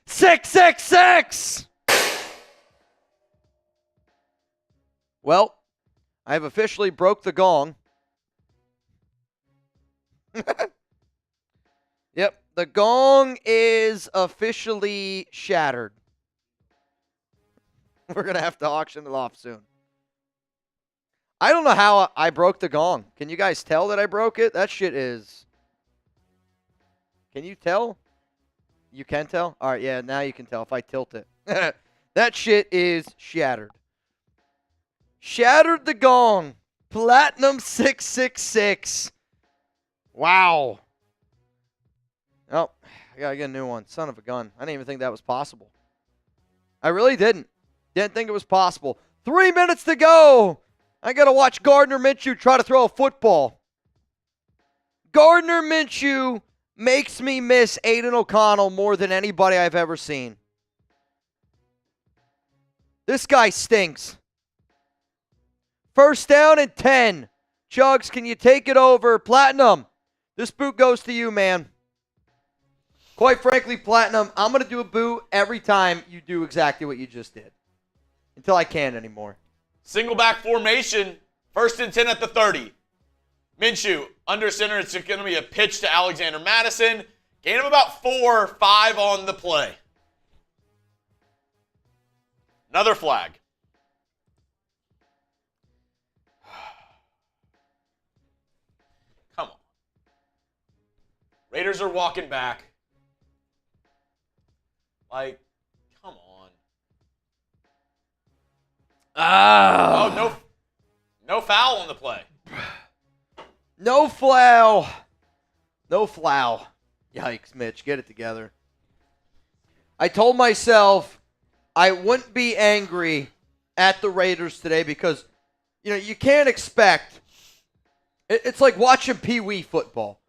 666! Well, I have officially broke the gong. Yep, the gong is officially shattered. We're going to have to auction it off soon. I don't know how I broke the gong. Can you guys tell that I broke it? That shit is... Can you tell? You can tell? All right, yeah, now you can tell if I tilt it. That shit is shattered. Shattered the gong. Platinum 666. Wow. Oh, I got to get a new one. Son of a gun. I didn't even think that was possible. I really didn't. Didn't think it was possible. 3 minutes to go. I got to watch Gardner Minshew try to throw a football. Gardner Minshew makes me miss Aidan O'Connell more than anybody I've ever seen. This guy stinks. First down and 10. Chugs, can you take it over? Platinum, this boot goes to you, man. Quite frankly, Platinum, I'm going to do a boot every time you do exactly what you just did. Until I can't anymore. Single back formation, 1st and 10 at the 30. Minshew, under center, it's going to be a pitch to Alexander Mattison. Gain of about 4 or 5 on the play. Another flag. Come on. Raiders are walking back. Like, come on. Oh, no foul on the play. No foul. No foul. Yikes, Mitch. Get it together. I told myself I wouldn't be angry at the Raiders today because, you can't expect. It's like watching Pee Wee football,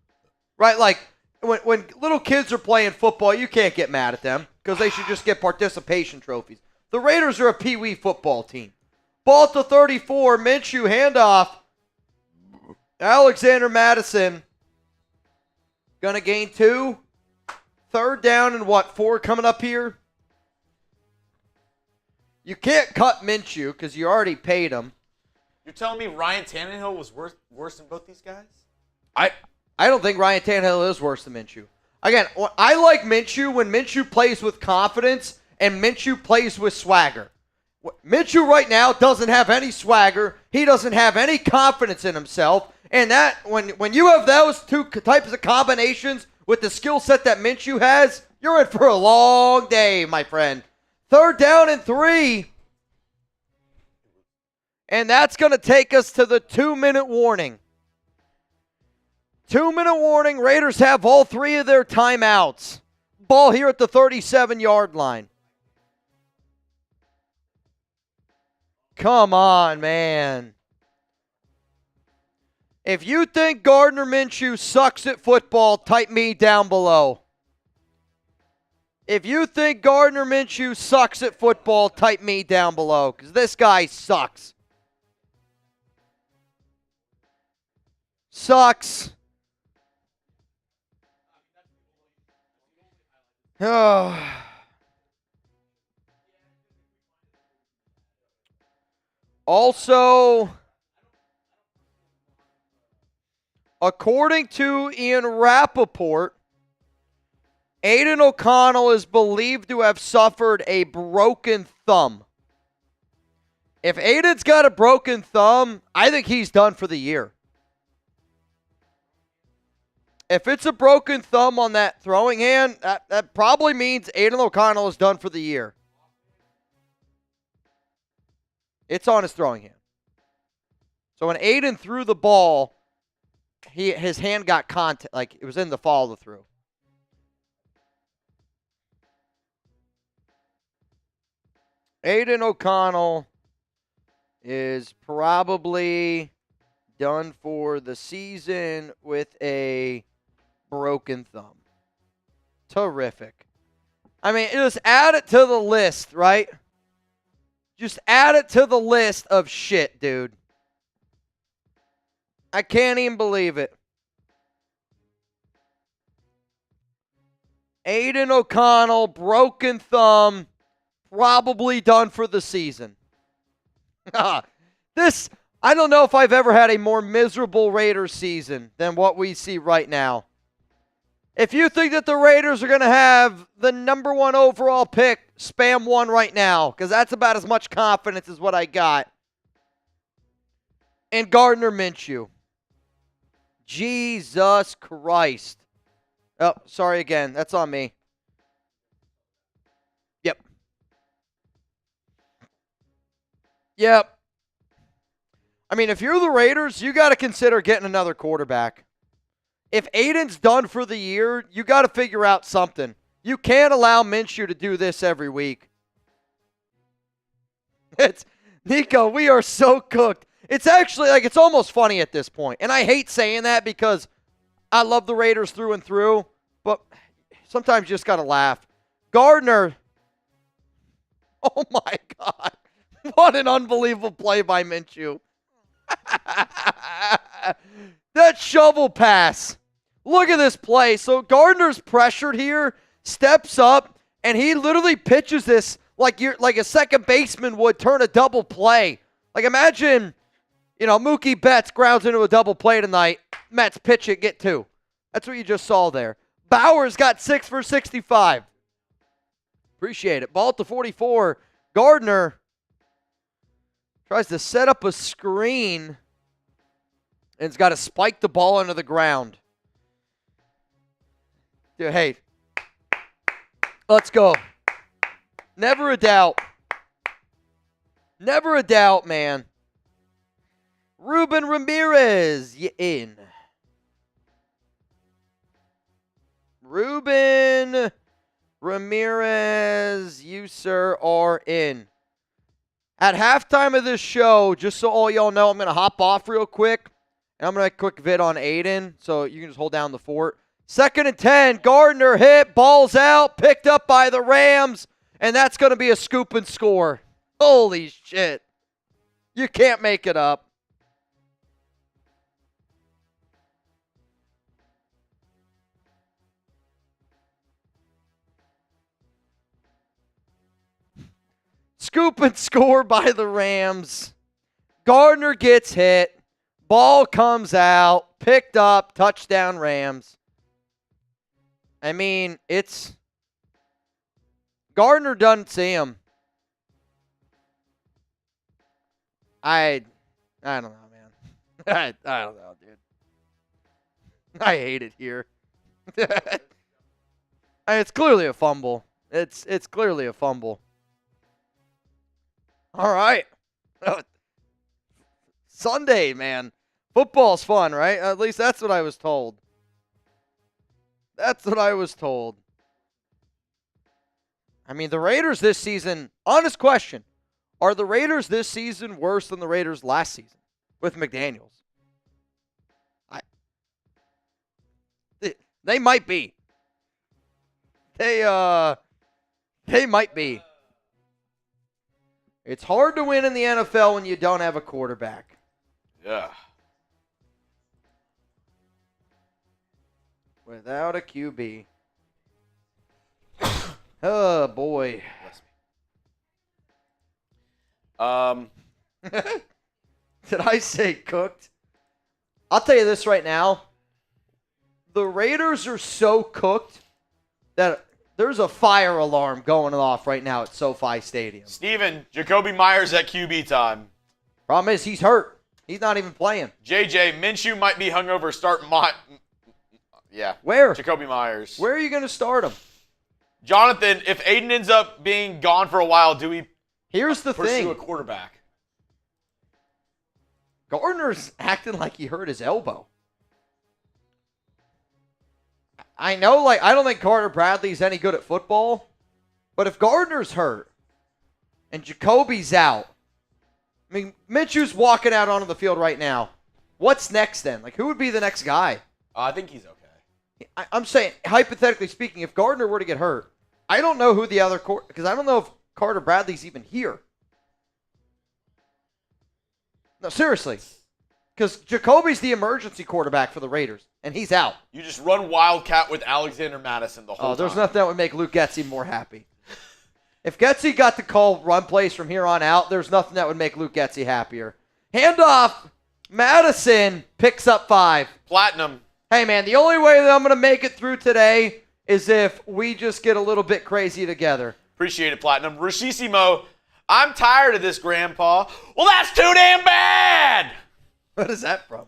right? Like when little kids are playing football, you can't get mad at them because they should just get participation trophies. The Raiders are a Pee Wee football team. Ball to 34, Minshew handoff. Alexander Mattison going to gain 2. 3rd down and 4 coming up here? You can't cut Minshew because you already paid him. You're telling me Ryan Tannehill was worse than both these guys? I don't think Ryan Tannehill is worse than Minshew. Again, I like Minshew when Minshew plays with confidence and Minshew plays with swagger. Minshew right now doesn't have any swagger. He doesn't have any confidence in himself. And that when you have those two types of combinations with the skill set that Minshew has, you're in for a long day, my friend. 3rd down and 3. And that's going to take us to the 2-minute warning. 2-minute warning. Raiders have all 3 of their timeouts. ball here at the 37-yard line. Come on, man. If you think Gardner Minshew sucks at football, type me down below. If you think Gardner Minshew sucks at football, type me down below, because this guy sucks. Sucks. Oh. Also, according to Ian Rappaport, Aidan O'Connell is believed to have suffered a broken thumb. If Aidan's got a broken thumb, I think he's done for the year. If it's a broken thumb on that throwing hand, that probably means Aidan O'Connell is done for the year. It's on his throwing hand. So when Aidan threw the ball, his hand got contact, like it was in the follow through. Aidan O'Connell is probably done for the season with a broken thumb. Terrific. I mean, just add it to the list, right? Just add it to the list of shit, dude. I can't even believe it. Aidan O'Connell, broken thumb, probably done for the season. This, I don't know if I've ever had a more miserable Raiders season than what we see right now. If you think that the Raiders are going to have the number 1 overall pick, spam 1 right now, because that's about as much confidence as what I got. And Gardner Minshew. Jesus Christ. Oh, sorry again. That's on me. Yep. I mean, if you're the Raiders, you got to consider getting another quarterback. If Aiden's done for the year, you got to figure out something. You can't allow Minshew to do this every week. It's Nico, we are so cooked. It's actually like it's almost funny at this point. And I hate saying that because I love the Raiders through and through, but sometimes you just got to laugh. Gardner, oh my God. What an unbelievable play by Minshew. That shovel pass. Look at this play. So Gardner's pressured here, steps up, and he literally pitches this like a second baseman would turn a double play. Like imagine, Mookie Betts grounds into a double play tonight. Mets pitch it, get 2. That's what you just saw there. Bowers got 6 for 65. Appreciate it. Ball at the 44. Gardner tries to set up a screen and has got to spike the ball into the ground. Dude, hey, let's go. Never a doubt. Never a doubt, man. Ruben Ramirez, you in. Ruben Ramirez, you, sir, are in. At halftime of this show, just so all y'all know, I'm going to hop off real quick. And I'm going to make a quick vid on Aidan, so you can just hold down the fort. 2nd and 10, Gardner hit, ball's out, picked up by the Rams, and that's going to be a scoop and score. Holy shit. You can't make it up. Scoop and score by the Rams. Gardner gets hit. Ball comes out. Picked up. Touchdown Rams. I mean, it's... Gardner doesn't see him. I don't know, man. I don't know, dude. I hate it here. It's clearly a fumble. It's clearly a fumble. All right. Sunday, man. Football's fun, right? At least that's what I was told. That's what I was told. I mean, the Raiders this season, honest question, are the Raiders this season worse than the Raiders last season with McDaniels? They might be. They might be. It's hard to win in the NFL when you don't have a quarterback. Yeah. Without a QB. Oh, boy. Did I say cooked? I'll tell you this right now. The Raiders are so cooked that there's a fire alarm going off right now at SoFi Stadium. Steven, Jacoby Myers at QB time. Problem is, he's hurt. He's not even playing. JJ, Minshew might be hungover. Start Yeah. Where? Jacoby Myers. Where are you going to start him? Jonathan, if Aidan ends up being gone for a while, do we Here's the pursue thing. a quarterback? Gardner's acting like he hurt his elbow. I know, I don't think Carter Bradley's any good at football, but if Gardner's hurt and Jacoby's out, I mean, Minshew's walking out onto the field right now. What's next then? Who would be the next guy? I think he's okay. I'm saying, hypothetically speaking, if Gardner were to get hurt, I don't know who the other because I don't know if Carter Bradley's even here. No, seriously. Because Jacoby's the emergency quarterback for the Raiders, and he's out. You just run Wildcat with Alexander Mattison the whole time. There's nothing that would make Luke Getsy more happy. If Getsy got to call run plays from here on out, there's nothing that would make Luke Getsy happier. Handoff. Mattison picks up 5. Platinum. Hey, man, the only way that I'm going to make it through today is if we just get a little bit crazy together. Appreciate it, Platinum. Rashissimo, I'm tired of this, Grandpa. Well, that's too damn bad. What is that from?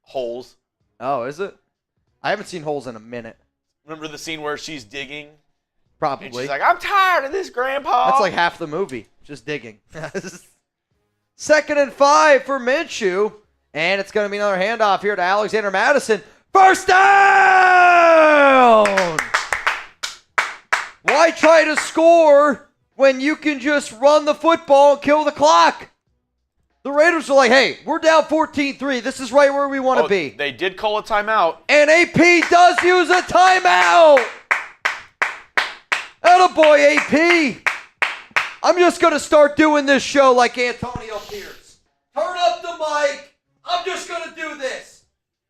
Holes. Oh, is it? I haven't seen Holes in a minute. Remember the scene where she's digging? Probably. And she's like, I'm tired of this, Grandpa. That's like half the movie, just digging. 2nd and 5 for Minshew. And it's going to be another handoff here to Alexander Mattison. First down! Why try to score when you can just run the football and kill the clock? The Raiders are like, hey, we're down 14-3. This is right where we want to be. They did call a timeout. And AP does use a timeout. Attaboy, AP. I'm just going to start doing this show like Antonio Pierce. Turn up the mic. I'm just going to do this.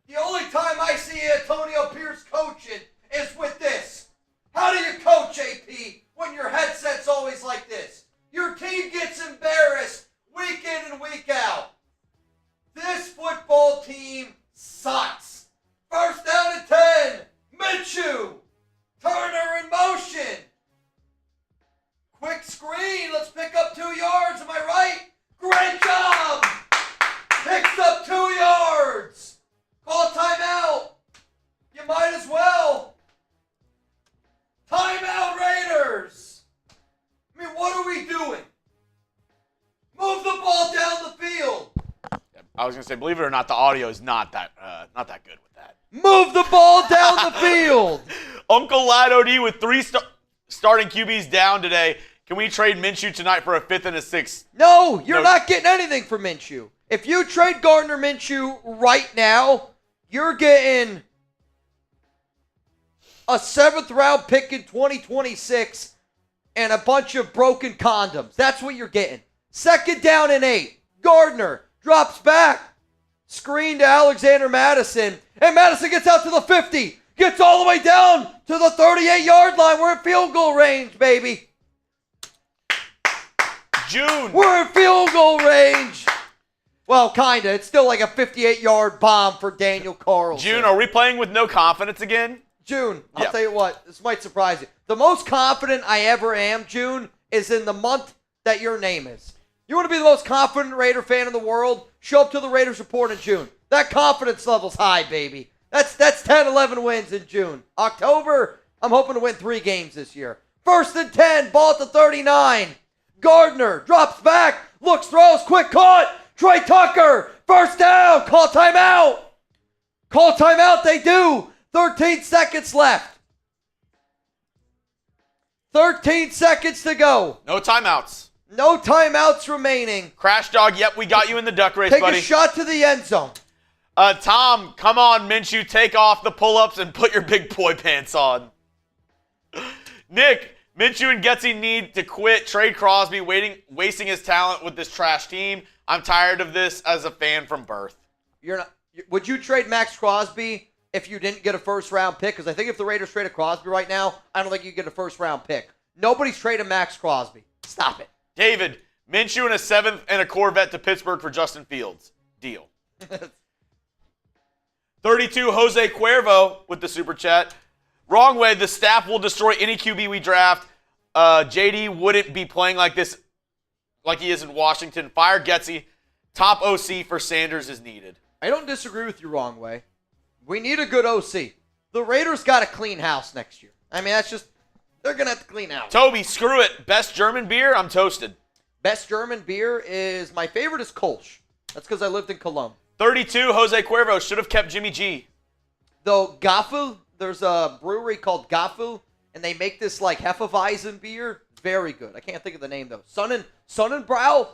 The only time I see Antonio Pierce coaching is with this. How do you coach, AP, when your headset's always like this? Your team gets embarrassed week in and week out. This football team sucks. First down and 10. Minshew. Turner in motion. Quick screen. Let's pick up 2 yards. Am I right? Great job. Picks up 2 yards. Call timeout. You might as well. Timeout, Raiders. I mean, what are we doing? Move the ball down the field. I was going to say, believe it or not, the audio is not that good with that. Move the ball down the field. Uncle Lad OD with 3 starting QBs down today. Can we trade Minshew tonight for a 5th and a 6th? No, you're not getting anything for Minshew. If you trade Gardner Minshew right now, you're getting a 7th round pick in 2026 and a bunch of broken condoms. That's what you're getting. 2nd down and 8. Gardner drops back. Screen to Alexander Mattison. And Mattison gets out to the 50. Gets all the way down to the 38-yard line. We're in field goal range, baby. June. We're in field goal range. Well, kind of. It's still like a 58-yard bomb for Daniel Carlson. June, are we playing with no confidence again? June, I'll Yeah. tell you what. This might surprise you. The most confident I ever am, June, is in the month that your name is. You want to be the most confident Raider fan in the world? Show up to the Raiders Report in June. That confidence level's high, baby. That's 10, 11 wins in June. October, I'm hoping to win 3 games this year. 1st and 10, ball at the 39. Gardner drops back, looks, throws, quick caught. Tre Tucker, first down, call timeout. Call timeout, they do. 13 seconds left. 13 seconds to go. No timeouts. No timeouts remaining. Crash dog, yep, we got you in the duck race, Take buddy. a shot to the end zone. Tom, come on, Minshew, take off the pull-ups and put your big boy pants on. Nick, Minshew and Getsy need to quit. Trade Crosby, wasting his talent with this trash team. I'm tired of this as a fan from birth. Would you trade Maxx Crosby if you didn't get a first-round pick? Because I think if the Raiders traded Crosby right now, I don't think you get a first-round pick. Nobody's trading Maxx Crosby. Stop it. David, Minshew and a 7th and a Corvette to Pittsburgh for Justin Fields. Deal. 32, Jose Cuervo with the super chat. Wrong way. The staff will destroy any QB we draft. JD wouldn't be playing like this, like he is in Washington. Fire Getsy. Top OC for Sanders is needed. I don't disagree with you, wrong way. We need a good OC. The Raiders got to clean house next year. I mean, that's just, they're going to have to clean house. Toby, screw it. Best German beer? I'm toasted. Best German beer is, my favorite is Kolsch. That's because I lived in Cologne. 32, Jose Cuervo should have kept Jimmy G. Though Gaffel, there's a brewery called Gaffel, and they make this like Hefeweizen beer. Very good. I can't think of the name though. Sonnenbraunen,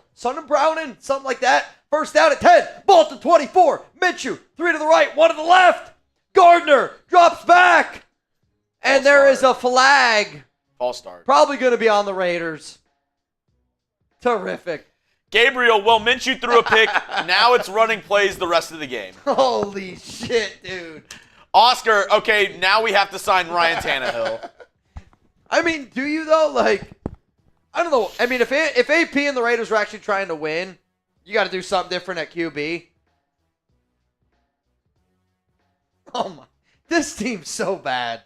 something like that. First down at 10. Ball to 24. Minshew, 3 to the right, 1 to the left. Gardner drops back. And there is a flag. False start. Probably going to be on the Raiders. Terrific. Gabriel, well, Minshew threw a pick. Now it's running plays the rest of the game. Holy shit, dude. Oscar, okay, now we have to sign Ryan Tannehill. I mean, do you though? Like, I don't know. I mean, if AP and the Raiders are actually trying to win, you got to do something different at QB. Oh my, this team's so bad.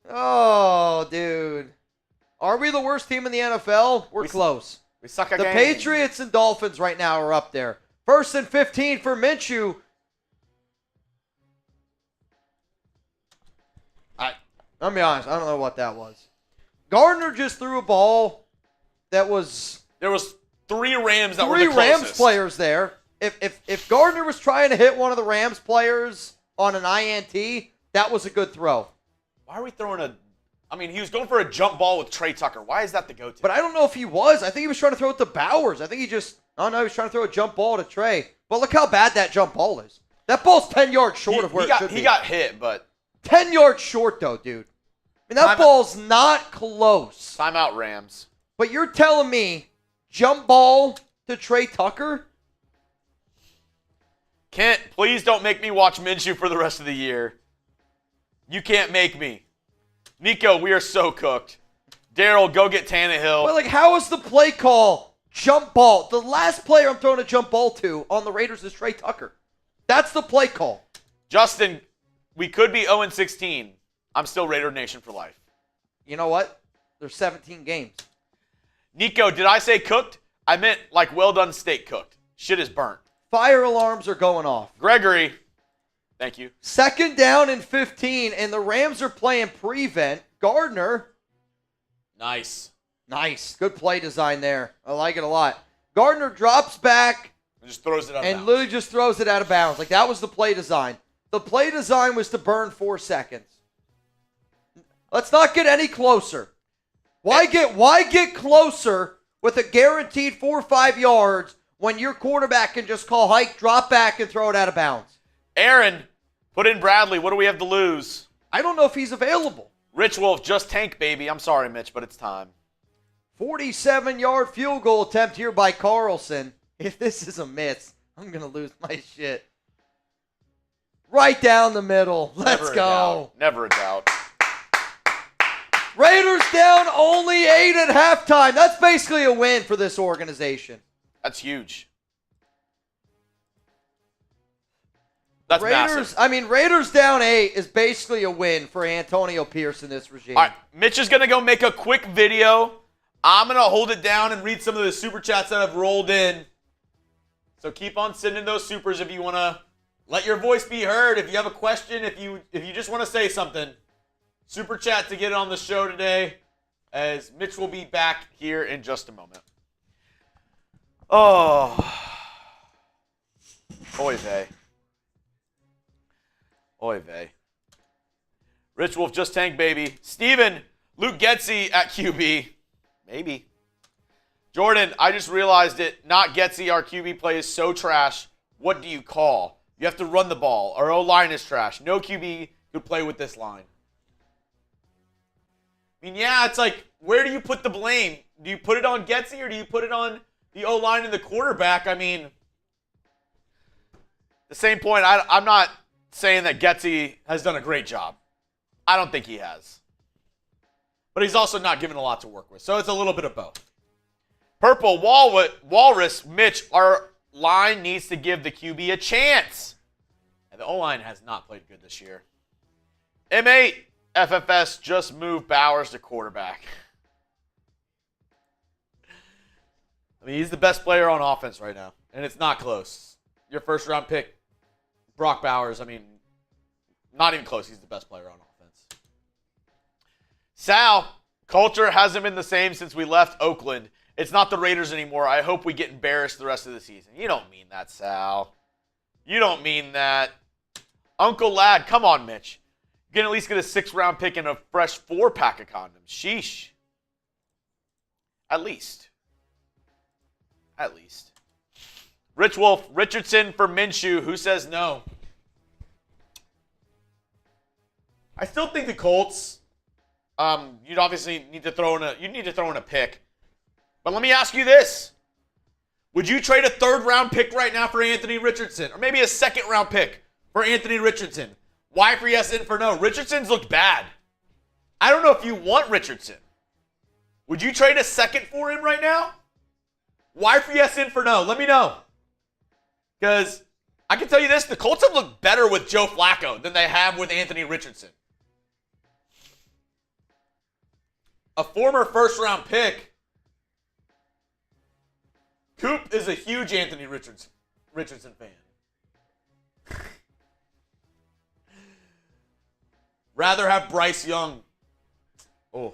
Oh, dude. Are we the worst team in the NFL? We're close. We suck at The games. Patriots and Dolphins right now are up there. 1st and 15 for Minshew. I'll be honest, I don't know what that was. Gardner just threw a ball that was... There was 3 Rams that were Three the closest. Rams players there. If Gardner was trying to hit one of the Rams players on an INT, that was a good throw. Why are we throwing a... I mean, he was going for a jump ball with Tre Tucker. Why is that the go-to? But I don't know if he was. I think he was trying to throw it to Bowers. I think he just... Oh, no, he was trying to throw a jump ball to Trey. But look how bad that jump ball is. That ball's 10 yards short of where it should be. He got hit, but... 10 yards short, though, dude. I mean, that ball's not close. Timeout, Rams. But you're telling me jump ball to Tre Tucker? Kent, please don't make me watch Minshew for the rest of the year. You can't make me. Nico, we are so cooked. Daryl, go get Tannehill. But, like, how is the play call jump ball? The last player I'm throwing a jump ball to on the Raiders is Tre Tucker. That's the play call. Justin, we could be 0-16. I'm still Raider Nation for life. You know what? There's 17 games. Nico, did I say cooked? I meant like well done steak cooked. Shit is burnt. Fire alarms are going off. Gregory, thank you. 2nd down and 15, and the Rams are playing prevent. Gardner. Nice. Nice. Good play design there. I like it a lot. Gardner drops back And just throws it out of and bounds. literally just throws it out of bounds. Like, that was the play design. The play design was to burn 4 seconds. Let's not get any closer. Why get closer with a guaranteed 4 or 5 yards when your quarterback can just call hike, drop back, and throw it out of bounds? Aaron, put in Bradley. What do we have to lose? I don't know if he's available. Rich Wolf, just tank, baby. I'm sorry, Mitch, but it's time. 47-yard field goal attempt here by Carlson. If this is a miss, I'm going to lose my shit. Right down the middle. Let's go. Never a doubt. Raiders down only 8 at halftime. That's basically a win for this organization. That's huge. That's Raiders, massive. I mean, Raiders down 8 is basically a win for Antonio Pierce in this regime. All right, Mitch is going to go make a quick video. I'm going to hold it down and read some of the super chats that have rolled in. So keep on sending those supers if you want to let your voice be heard. If you have a question, if you just want to say something. Super chat to get on the show today, as Mitch will be back here in just a moment. Oh. Oy vey. Oy vey. Rich Wolf, just tank, baby. Steven, Luke Getsy at QB. Maybe. Jordan, I just realized it. Not Getsy. Our QB play is so trash. What do you call? You have to run the ball. Our O-line is trash. No QB could play with this line. I mean, yeah, it's like, where do you put the blame? Do you put it on Getsy or do you put it on the O-line and the quarterback? I mean, the same point, I'm not saying that Getsy has done a great job. I don't think he has. But he's also not given a lot to work with. So it's a little bit of both. Purple Walrus, Mitch, our line needs to give the QB a chance. And the O-line has not played good this year. M8, FFS just moved Bowers to quarterback. I mean, he's the best player on offense right now. And it's not close. Your first round pick, Brock Bowers, I mean, not even close. He's the best player on offense. Sal, culture hasn't been the same since we left Oakland. It's not the Raiders anymore. I hope we get embarrassed the rest of the season. You don't mean that, Sal. You don't mean that. Uncle Lad, come on, Mitch. You can at least get a 6th-round pick and a fresh 4-pack of condoms. Sheesh. At least. At least. Rich Wolf, Richardson for Minshew. Who says no? I still think the Colts. You'd obviously need to throw in a pick. But let me ask you this. Would you trade a 3rd-round pick right now for Anthony Richardson? Or maybe a 2nd-round pick for Anthony Richardson? Why for yes and for no? Richardson's looked bad. I don't know if you want Richardson. Would you trade a 2nd for him right now? Why for yes and for no? Let me know. Because I can tell you this, the Colts have looked better with Joe Flacco than they have with Anthony Richardson. A former 1st-round pick. Kupp is a huge Anthony Richardson fan. Rather have Bryce Young. Oh,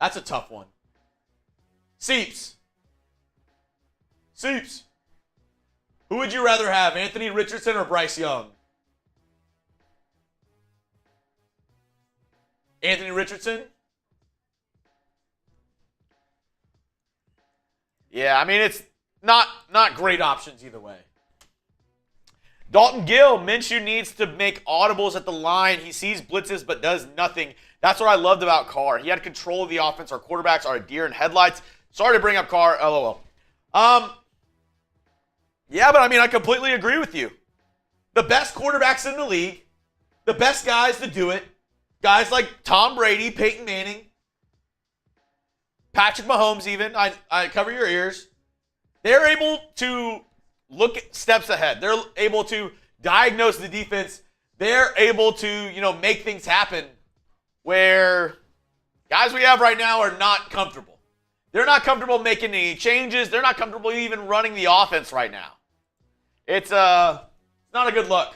that's a tough one. Seeps. Who would you rather have, Anthony Richardson or Bryce Young? Anthony Richardson? Yeah, I mean, it's not great options either way. Dalton Gill, Minshew needs to make audibles at the line. He sees blitzes but does nothing. That's what I loved about Carr. He had control of the offense. Our quarterbacks are a deer in headlights. Sorry to bring up Carr, LOL. Yeah, but I mean, I completely agree with you. The best quarterbacks in the league, the best guys to do it, guys like Tom Brady, Peyton Manning, Patrick Mahomes even, I cover your ears. They're able to look at steps ahead. They're able to diagnose the defense. They're able to, make things happen where guys we have right now are not comfortable. They're not comfortable making any changes. They're not comfortable even running the offense right now. It's not a good look.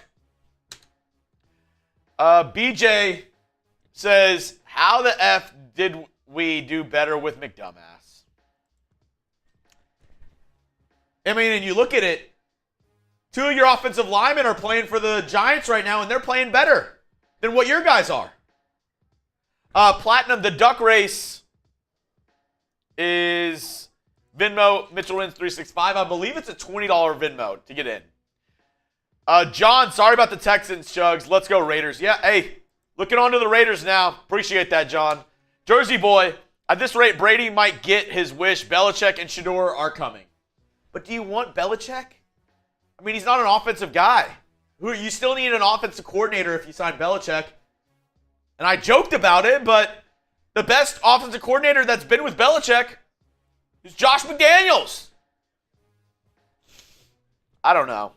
BJ says, how the F did we do better with McDumbass? I mean, and you look at it, 2 of your offensive linemen are playing for the Giants right now, and they're playing better than what your guys are. Platinum, the Duck Race is Venmo, Mitchell Renz 365. I believe it's a $20 Venmo to get in. John, sorry about the Texans, Chugs. Let's go Raiders. Yeah, hey, looking on to the Raiders now. Appreciate that, John. Jersey boy, at this rate, Brady might get his wish. Belichick and Shador are coming. But do you want Belichick? I mean, he's not an offensive guy. You still need an offensive coordinator if you sign Belichick. And I joked about it, but the best offensive coordinator that's been with Belichick is Josh McDaniels. I don't know.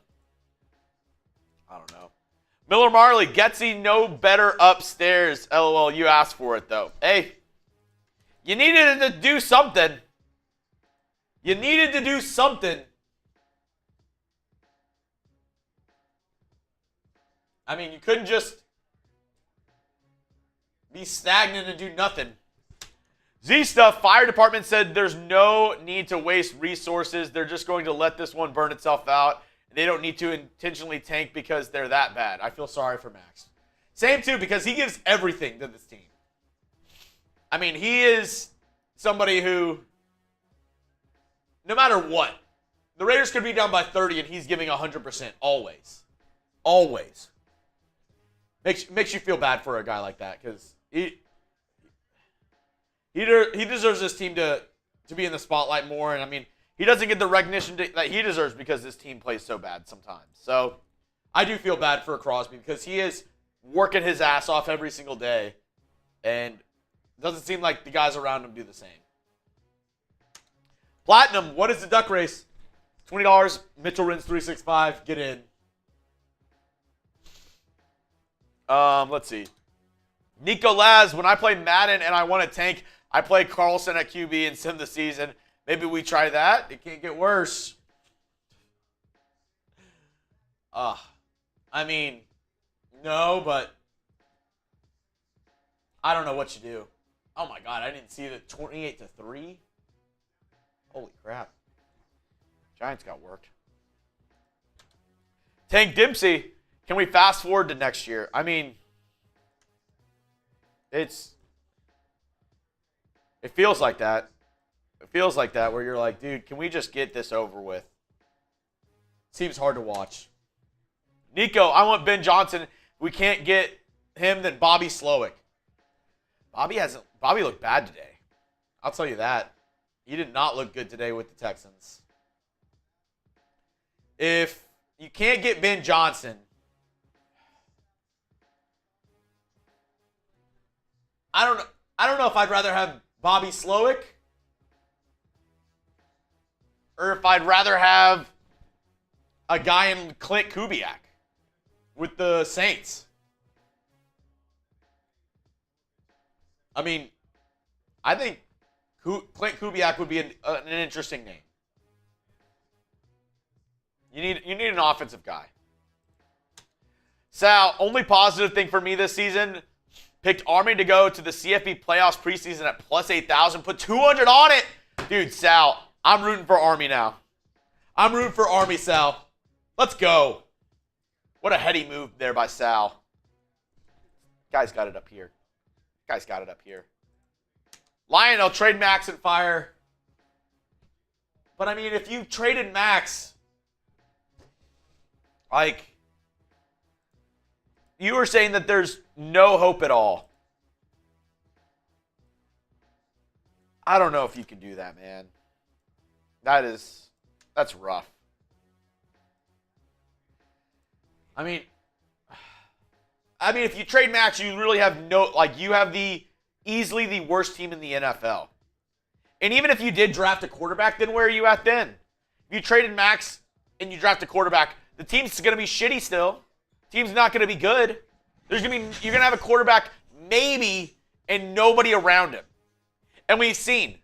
Miller Marley, Getsy no better upstairs. LOL, you asked for it, though. Hey, you needed to do something. I mean, you couldn't just be stagnant and do nothing. Z-Stuff, fire department said there's no need to waste resources. They're just going to let this one burn itself out. They don't need to intentionally tank because they're that bad. I feel sorry for Max. Same too, because he gives everything to this team. I mean, he is somebody who, no matter what, the Raiders could be down by 30 and he's giving 100% always. Always. Makes you feel bad for a guy like that because he deserves this team to be in the spotlight more. And, I mean, he doesn't get the recognition that he deserves because this team plays so bad sometimes. So I do feel bad for Crosby because he is working his ass off every single day. And it doesn't seem like the guys around him do the same. Platinum, what is the duck race? $20, Mitchell Renz 365, get in. Let's see. Nico Laz, when I play Madden and I want to tank, I play Carlson at QB and sim the season. Maybe we try that. It can't get worse. I mean, no, but I don't know what you do. Oh my God, I didn't see the 28-3. Holy crap. Giants got worked. Tank Dempsey, can we fast forward to next year? I mean, it feels like that. It feels like that where you're like, dude, can we just get this over with? Seems hard to watch. Nico, I want Ben Johnson. If we can't get him, then Bobby Slowick. Bobby looked bad today. I'll tell you that. He did not look good today with the Texans. If you can't get Ben Johnson, I don't know if I'd rather have Bobby Slowick or if I'd rather have a guy in Clint Kubiak with the Saints. I mean, I think Clint Kubiak would be an interesting name. You need an offensive guy. Sal, only positive thing for me this season, picked Army to go to the CFB playoffs preseason at plus 8,000. Put 200 on it. Dude, Sal, I'm rooting for Army now. I'm rooting for Army, Sal. Let's go. What a heady move there by Sal. Guy's got it up here. Guy's got it up here. Lionel, trade Maxx and fire. But, I mean, if you traded Maxx, like, you were saying that there's no hope at all. I don't know if you can do that, man. That's rough. I mean, if you trade Maxx, you really have you have easily the worst team in the NFL. And even if you did draft a quarterback, then where are you at then? If you traded Maxx and you draft a quarterback, the team's going to be shitty still. Team's not going to be good. You're going to have a quarterback maybe and nobody around him. And we've seen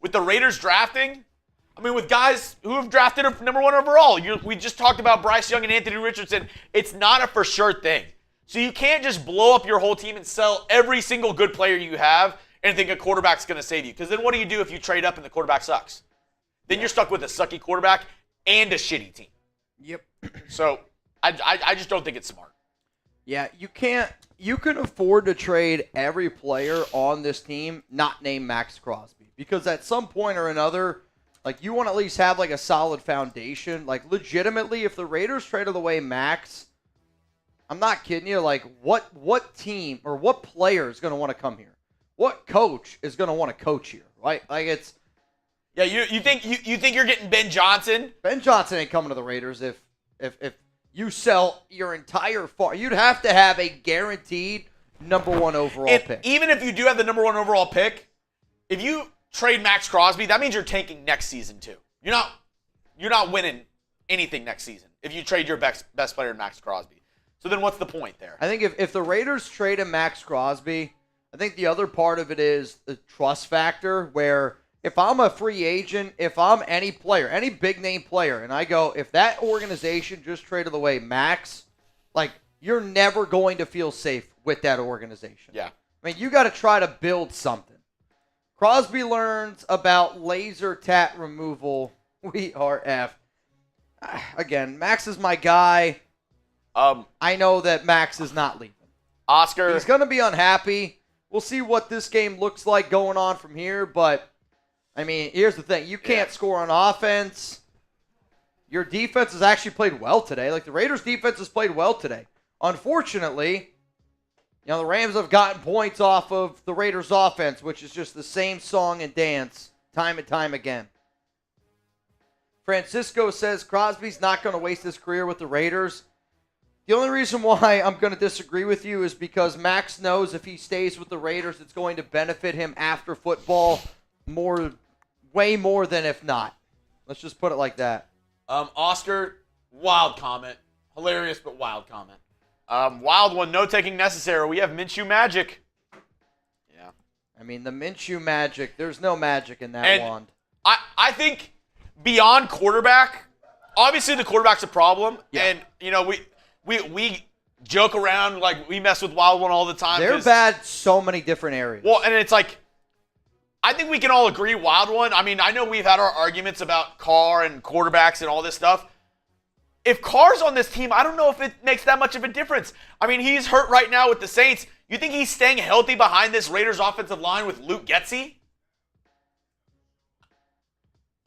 with the Raiders drafting, I mean, with guys who have drafted a number one overall. We just talked about Bryce Young and Anthony Richardson. It's not a for sure thing. So you can't just blow up your whole team and sell every single good player you have and think a quarterback's going to save you. Because then what do you do if you trade up and the quarterback sucks? Then you're stuck with a sucky quarterback and a shitty team. Yep. So I just don't think it's smart. Yeah, you can afford to trade every player on this team not named Maxx Crosby. Because at some point or another, like, you want to at least have like a solid foundation. Like, legitimately, if the Raiders traded away Maxx, I'm not kidding you. Like, what team or what player is going to want to come here? What coach is going to want to coach here? Right? Like, it's. Yeah, you think you're getting Ben Johnson? Ben Johnson ain't coming to the Raiders if you sell your entire farm. You'd have to have a guaranteed number one overall pick. Even if you do have the number one overall pick, if you trade Maxx Crosby, that means you're tanking next season too. You're not winning anything next season if you trade your best player in Maxx Crosby. So then what's the point there? I think if the Raiders trade a Maxx Crosby, I think the other part of it is the trust factor where if I'm a free agent, if I'm any player, any big name player, and I go, if that organization just traded away Maxx, like, you're never going to feel safe with that organization. Yeah. I mean, you got to try to build something. Crosby learns about laser tat removal. We are F. Again, Maxx is my guy. I know that Maxx is not leaving. Oscar. He's going to be unhappy, We'll see what this game looks like going on from here. But, I mean, here's the thing. You can't score on offense. Your defense has actually played well today. Like, the Raiders' defense has played well today. Unfortunately, the Rams have gotten points off of the Raiders' offense, which is just the same song and dance time and time again. Francisco says Crosby's not going to waste his career with the Raiders. The only reason why I'm going to disagree with you is because Max knows if he stays with the Raiders, it's going to benefit him after football way more than if not. Let's just put it like that. Oscar, wild comment. Hilarious, but wild comment. Wild one, no taking necessary. We have Minshew magic. Yeah. I mean, the Minshew magic, there's no magic in that wand. I think beyond quarterback, obviously the quarterback's a problem. Yeah. And, we joke around like we mess with Wild One all the time. They're bad so many different areas. Well, and it's like, I think we can all agree Wild One. I mean, I know we've had our arguments about Carr and quarterbacks and all this stuff. If Carr's on this team, I don't know if it makes that much of a difference. I mean, he's hurt right now with the Saints. You think he's staying healthy behind this Raiders offensive line with Luke Getsy?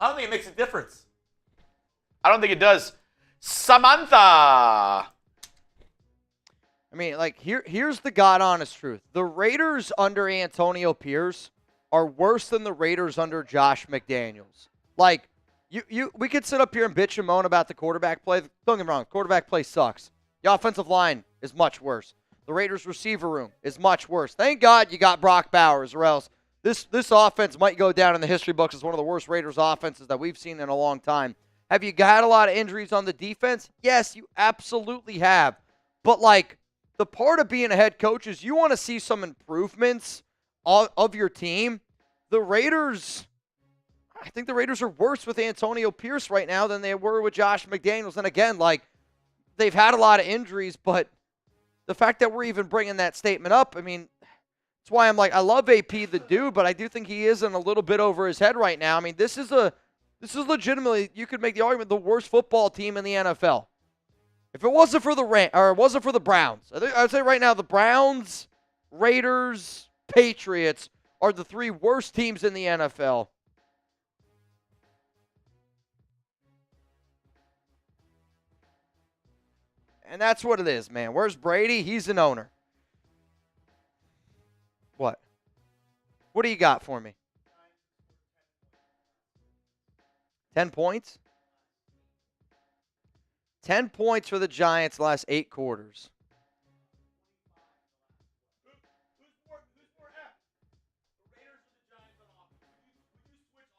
I don't think it makes a difference. I don't think it does. Samantha. I mean, like, here's the God-honest truth. The Raiders under Antonio Pierce are worse than the Raiders under Josh McDaniels. Like, we could sit up here and bitch and moan about the quarterback play. Don't get me wrong, quarterback play sucks. The offensive line is much worse. The Raiders receiver room is much worse. Thank God you got Brock Bowers, or else this offense might go down in the history books as one of the worst Raiders offenses that we've seen in a long time. Have you got a lot of injuries on the defense? Yes, you absolutely have. But, like, the part of being a head coach is you want to see some improvements of your team. I think the Raiders are worse with Antonio Pierce right now than they were with Josh McDaniels. And again, like, they've had a lot of injuries, but the fact that we're even bringing that statement up, I mean, that's why I'm like, I love AP the dude, but I do think he is in a little bit over his head right now. I mean, this is legitimately, you could make the argument, the worst football team in the NFL. If it wasn't for the Browns, I would say right now the Browns, Raiders, Patriots are the three worst teams in the NFL. And that's what it is, man. Where's Brady? He's an owner. What? What do you got for me? 10 points? 10 points for the Giants last 8 quarters. Who's more F? The Raiders or the Giants on offense? Would you switch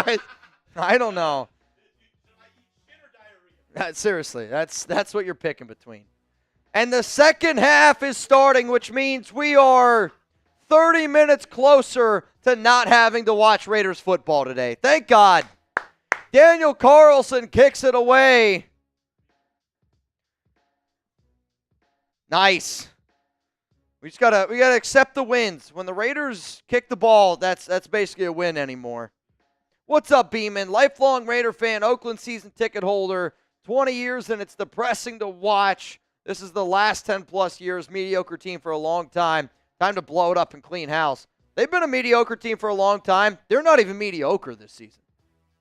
offenses? I don't know. Should I eat shit or diarrhea? Seriously, that's what you're picking between. And the second half is starting, which means we are 30 minutes closer to not having to watch Raiders football today. Thank God. Daniel Carlson kicks it away. Nice. We gotta accept the wins. When the Raiders kick the ball, that's basically a win anymore. What's up, Beeman? Lifelong Raider fan, Oakland season ticket holder, 20 years, and it's depressing to watch. This is the last 10-plus years, mediocre team for a long time. Time to blow it up and clean house. They've been a mediocre team for a long time. They're not even mediocre this season.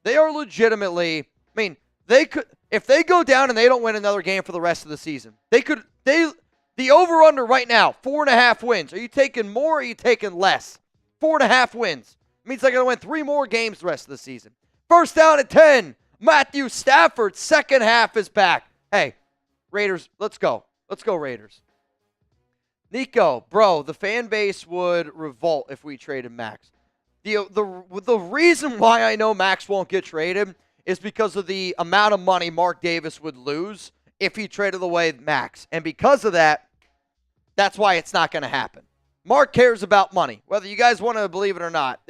They are legitimately, I mean, they could, if they go down and they don't win another game for the rest of the season, the over-under right now, 4.5 wins. Are you taking more or are you taking less? 4.5 wins. Means they're going to win 3 more games the rest of the season. First down at 10. Matthew Stafford, second half is back. Hey, Raiders, let's go. Let's go, Raiders. Nico, bro, the fan base would revolt if we traded Max. The reason why I know Max won't get traded is because of the amount of money Mark Davis would lose if he traded away Max. And because of that, that's why it's not going to happen. Mark cares about money, whether you guys want to believe it or not.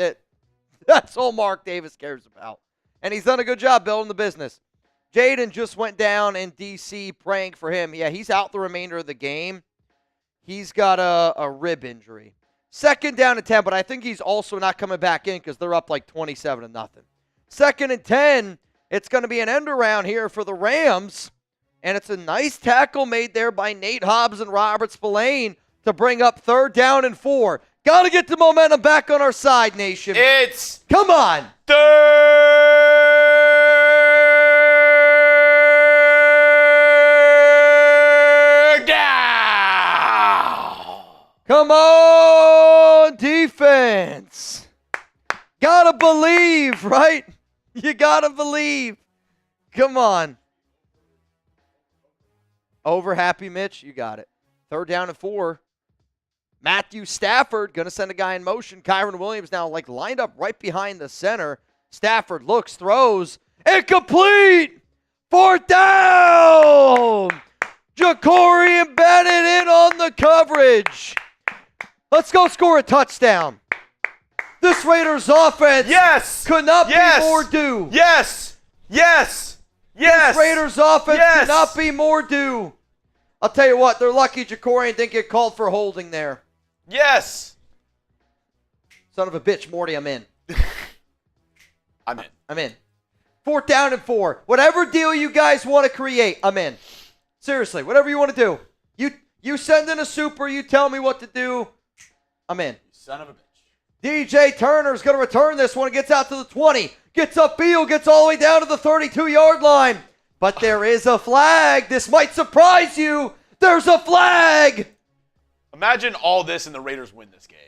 That's all Mark Davis cares about. And he's done a good job building the business. Jaden just went down in D.C. praying for him. Yeah, he's out the remainder of the game. He's got a rib injury. Second down and 10, but I think he's also not coming back in because they're up like 27-0. Second and 10, it's going to be an end around here for the Rams. And it's a nice tackle made there by Nate Hobbs and Robert Spillane to bring up 3rd down and 4. Got to get the momentum back on our side, nation. It's Come on. 3rd down. Come on, defense. Gotta believe, right? You gotta believe. Come on. Over happy, Mitch. You got it. 3rd down and 4. Matthew Stafford going to send a guy in motion. Kyren Williams now lined up right behind the center. Stafford looks, throws, incomplete. 4th down. Ja'Cory and Bennett in on the coverage. Let's go score a touchdown. This Raiders offense could not be more due. Yes. This Raiders offense could not be more due. I'll tell you what, they're lucky Ja'Cory didn't get called for holding there. Yes. Son of a bitch, Morty, I'm in. I'm in. 4th down and 4. Whatever deal you guys want to create, I'm in. Seriously, whatever you want to do. You send in a super, you tell me what to do, I'm in. Son of a bitch. DJ Turner's going to return this one. Gets out to the 20. Gets upfield. Gets all the way down to the 32-yard line. But there is a flag. This might surprise you. There's a flag. Imagine all this and the Raiders win this game.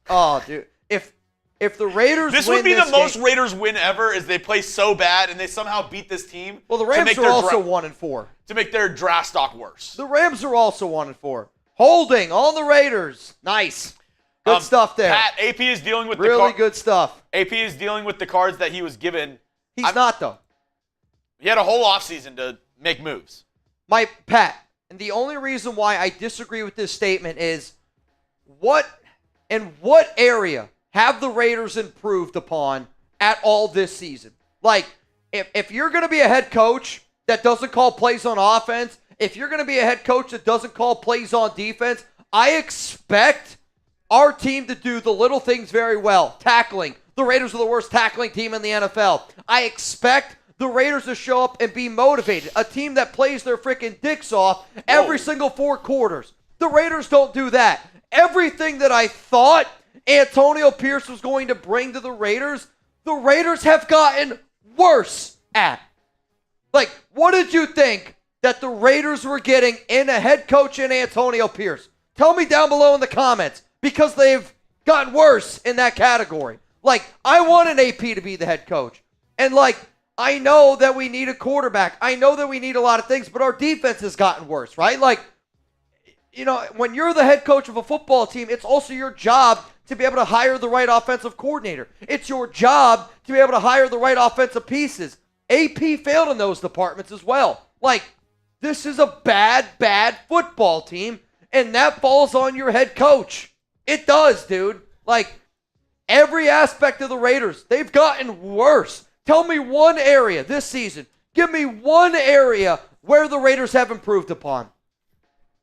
Oh, dude. If the Raiders this win would be this the most game, Raiders win ever is they play so bad and they somehow beat this team. Well, the Rams are also 1-4. To make their draft stock worse. The Rams are also 1-4. Holding on the Raiders. Nice. Good stuff there. Pat, AP is dealing with really good stuff. AP is dealing with the cards that he was given. He's not, though. He had a whole offseason to make moves. Pat, and the only reason why I disagree with this statement is what area have the Raiders improved upon at all this season? Like, if you're going to be a head coach that doesn't call plays on offense, if you're going to be a head coach that doesn't call plays on defense, I expect our team to do the little things very well. Tackling. The Raiders are the worst tackling team in the NFL. I expect the Raiders to show up and be motivated. A team that plays their freaking dicks off every single 4 quarters. The Raiders don't do that. Everything that I thought Antonio Pierce was going to bring to the Raiders have gotten worse at. Like, what did you think that the Raiders were getting in a head coach in Antonio Pierce? Tell me down below in the comments. Because they've gotten worse in that category. Like, I want an AP to be the head coach. And, I know that we need a quarterback. I know that we need a lot of things, but our defense has gotten worse, right? When you're the head coach of a football team, it's also your job to be able to hire the right offensive coordinator. It's your job to be able to hire the right offensive pieces. AP failed in those departments as well. This is a bad football team, and that falls on your head coach. It does, dude. Every aspect of the Raiders, they've gotten worse. Tell me one area this season. Give me one area where the Raiders have improved upon.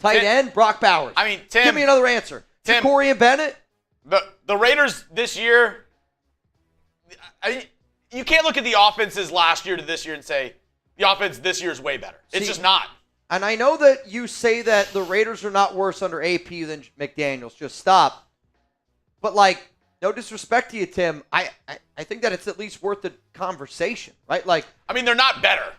Tight end, Brock Bowers. Tim. Give me another answer. Tim. Ja'Cory and Bennett? The Raiders this year, you can't look at the offenses last year to this year and say the offense this year is way better. It's just not. And I know that you say that the Raiders are not worse under AP than McDaniels. Just stop. But, no disrespect to you, Tim. I think that it's at least worth the conversation, right? They're not better.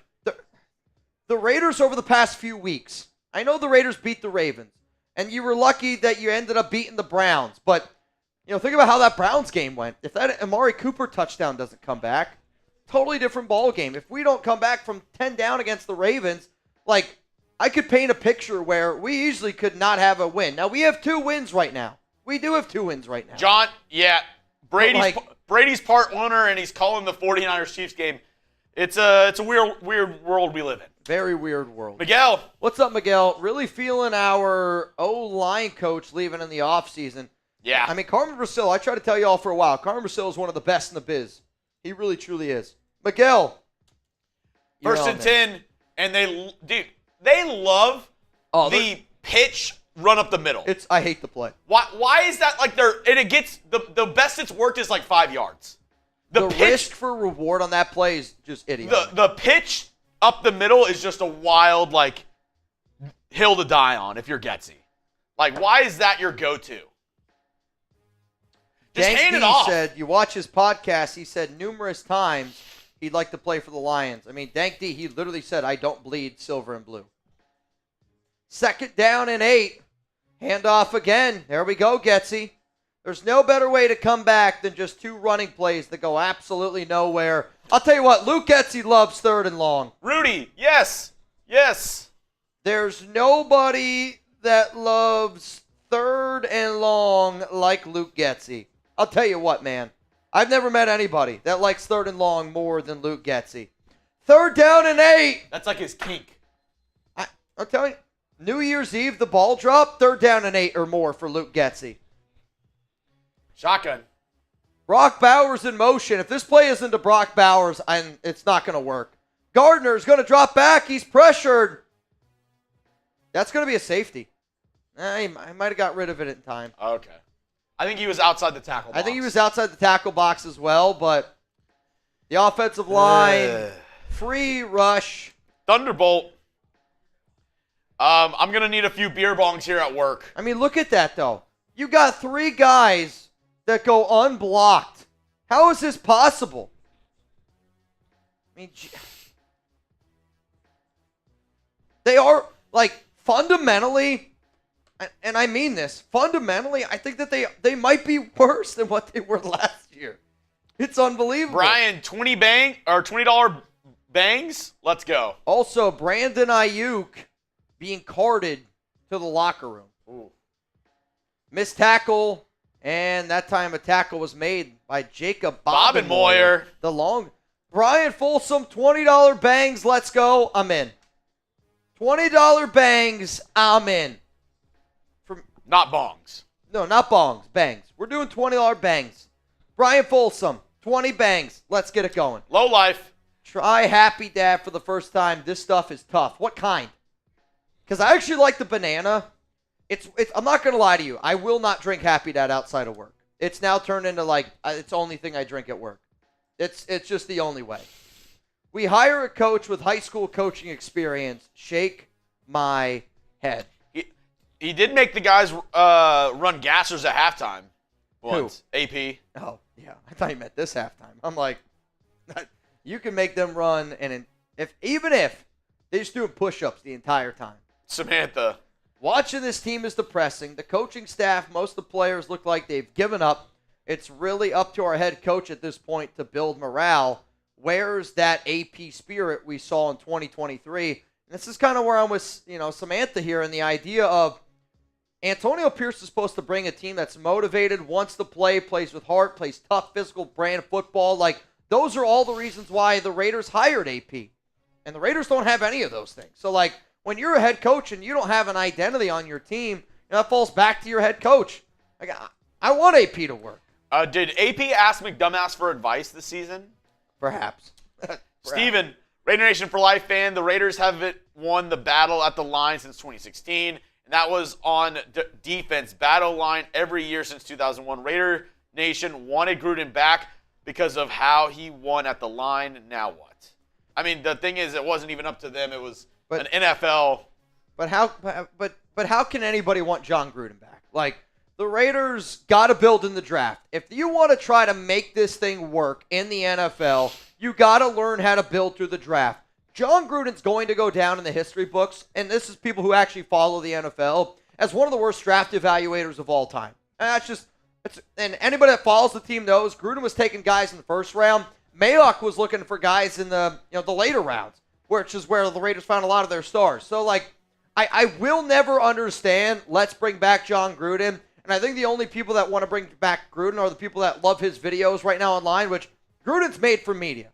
The Raiders over the past few weeks, I know the Raiders beat the Ravens, and you were lucky that you ended up beating the Browns. But, think about how that Browns game went. If that Amari Cooper touchdown doesn't come back, totally different ball game. If we don't come back from 10 down against the Ravens, I could paint a picture where we easily could not have a win. Now, we have 2 wins right now. We do have 2 wins right now. John, yeah. Brady's part owner, and he's calling the 49ers-Chiefs game. It's a weird world we live in. Very weird world. Miguel. What's up, Miguel? Really feeling our O-line coach leaving in the offseason. Yeah. Carmen Brasil, I tried to tell you all for a while. Carmen Brasil is one of the best in the biz. He really, truly is. Miguel. 1st and 10, and they love the pitch run up the middle. I hate the play. Why is that and it gets the best it's worked is 5 yards. The risk for reward on that play is just idiot. The pitch up the middle is just a wild, like, hill to die on if you're Getsy. Like, why is that your go-to? Just hand it off. Said, you watch his podcast, he said numerous times he'd like to play for the Lions. I mean, Dank D, he literally said, I don't bleed silver and blue. 2nd down and 8. Handoff again. There we go, Getsy. There's no better way to come back than just 2 running plays that go absolutely nowhere. I'll tell you what, Luke Getsy loves 3rd and long. Rudy, yes. Yes. There's nobody that loves 3rd and long like Luke Getsy. I'll tell you what, man. I've never met anybody that likes 3rd and long more than Luke Getsy. 3rd down and 8. That's like his kink. I'm telling you, New Year's Eve, the ball drop, 3rd down and 8 or more for Luke Getsy. Shotgun. Brock Bowers in motion. If this play isn't to Brock Bowers, it's not going to work. Gardner's going to drop back. He's pressured. That's going to be a safety. I might have got rid of it in time. Okay. I think he was outside the tackle box. I think he was outside the tackle box as well, but the offensive line, free rush. Thunderbolt. I'm going to need a few beer bongs here at work. I mean, look at that, though. You got 3 guys that go unblocked. How is this possible? I mean, they are, like, fundamentally, and I mean this, fundamentally, I think that they might be worse than what they were last year. It's unbelievable. Brian, $20 bangs? Let's go. Also, Brandon Ayuk being carted to the locker room. Ooh. Missed tackle, and that time a tackle was made by Jacob Bobenmoyer. The long. Brian Folsom, $20 bangs, let's go. I'm in. $20 bangs, I'm in. Not bongs. No, not bongs, bangs. We're doing $20 bangs. Brian Folsom, 20 bangs. Let's get it going. Low life. Try Happy Dad for the first time. This stuff is tough. What kind? Because I actually like the banana. I'm not going to lie to you. I will not drink Happy Dad outside of work. It's now turned into it's the only thing I drink at work. It's just the only way. We hire a coach with high school coaching experience. Shake my head. He did make the guys run gassers at halftime once. Who? AP. Oh, yeah. I thought you meant this halftime. I'm like, you can make them run, and even if they're just doing push-ups the entire time. Samantha. Watching this team is depressing. The coaching staff, most of the players look like they've given up. It's really up to our head coach at this point to build morale. Where's that AP spirit we saw in 2023? And this is kind of where I'm with, Samantha here, and the idea of Antonio Pierce is supposed to bring a team that's motivated, wants to play, plays with heart, plays tough physical brand of football. Like, those are all the reasons why the Raiders hired AP. And the Raiders don't have any of those things. So, when you're a head coach and you don't have an identity on your team, that falls back to your head coach. I want AP to work. Did AP ask McDumbass for advice this season? Perhaps. Steven, Raider Nation for Life fan, the Raiders haven't won the battle at the line since 2016. And that was on defense, battle line every year since 2001. Raider Nation wanted Gruden back because of how he won at the line. Now what? I mean, the thing is, it wasn't even up to them. It was an NFL. But how can anybody want John Gruden back? The Raiders got to build in the draft. If you want to try to make this thing work in the NFL, you got to learn how to build through the draft. John Gruden's going to go down in the history books, and this is people who actually follow the NFL, as one of the worst draft evaluators of all time. And and anybody that follows the team knows Gruden was taking guys in the first round. Mayock was looking for guys in the later rounds, which is where the Raiders found a lot of their stars. So I will never understand, let's bring back John Gruden. And I think the only people that want to bring back Gruden are the people that love his videos right now online, which Gruden's made for media.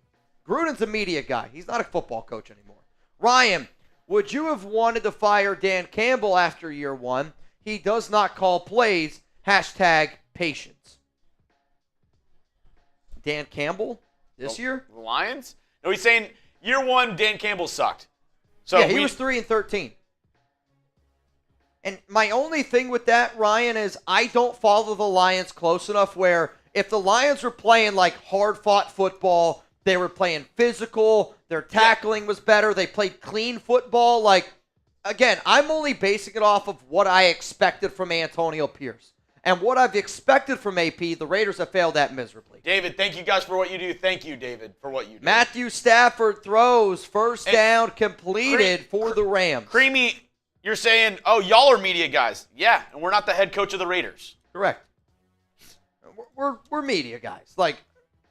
Gruden's a media guy. He's not a football coach anymore. Ryan, would you have wanted to fire Dan Campbell after year one? He does not call plays. #patience. Dan Campbell this year? The Lions? No, he's saying year one, Dan Campbell sucked. So yeah, he was 3-13. And my only thing with that, Ryan, is I don't follow the Lions close enough where if the Lions were playing hard-fought football, They were playing physical. Their tackling was better. They played clean football. Like, again, I'm only basing it off of what I expected from Antonio Pierce. And what I've expected from AP, the Raiders have failed at miserably. David, thank you guys for what you do. Thank you, David, for what you do. Matthew Stafford throws first down completed for the Rams. Creamy, you're saying, oh, y'all are media guys. Yeah, and we're not the head coach of the Raiders. Correct. We're media guys. Like,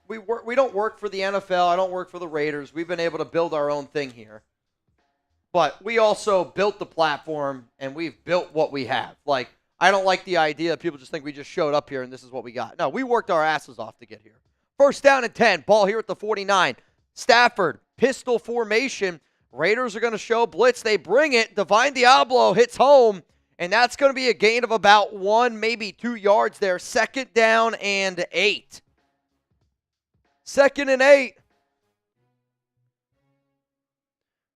we don't work for the NFL. I don't work for the Raiders. We've been able to build our own thing here. But we also built the platform, and we've built what we have. Like, I don't like the idea that people just think we just showed up here and this is what we got. No, we worked our asses off to get here. First down and 10. Ball here at the 49. Stafford, pistol formation. Raiders are going to show blitz. They bring it. Divine Diablo hits home. And that's going to be a gain of about 1, maybe 2 yards there. Second down and 8. Second and 8.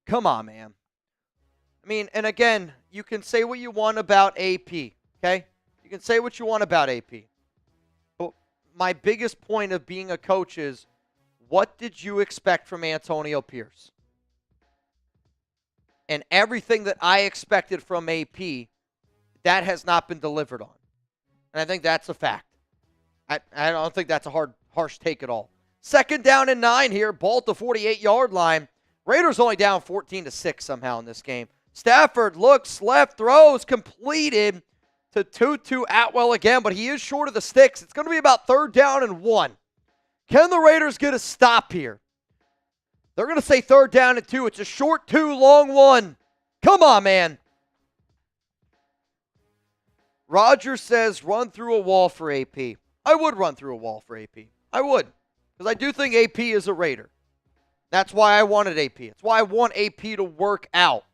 Come on, man. I mean, and again, you can say what you want about AP, okay? You can say what you want about AP. But my biggest point of being a coach is, what did you expect from Antonio Pierce? And everything that I expected from AP, that has not been delivered on. And I think that's a fact. I don't think that's a harsh take at all. Second down and 9 here. Ball at the 48-yard line. Raiders only down 14-6 somehow in this game. Stafford looks left, throws, completed to Tutu Atwell again, but he is short of the sticks. It's going to be about third down and 1. Can the Raiders get a stop here? They're going to say third down and 2. It's a short 2, long 1. Come on, man. Roger says run through a wall for AP. I would run through a wall for AP. I would. Because I do think AP is a Raider. That's why I wanted AP. It's why I want AP to work out.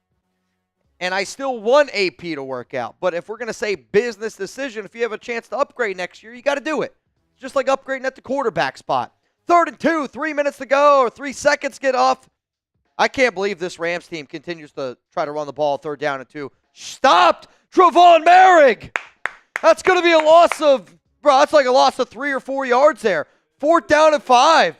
And I still want AP to work out. But if we're going to say business decision, if you have a chance to upgrade next year, you got to do it. Just like upgrading at the quarterback spot. Third and 2, 3 minutes to go, or 3 seconds get off. I can't believe this Rams team continues to try to run the ball third down and 2. Stopped! Tre'von Moehrig! That's going to be a loss of, bro, that's like a loss of 3 or 4 yards there. Fourth down and 5.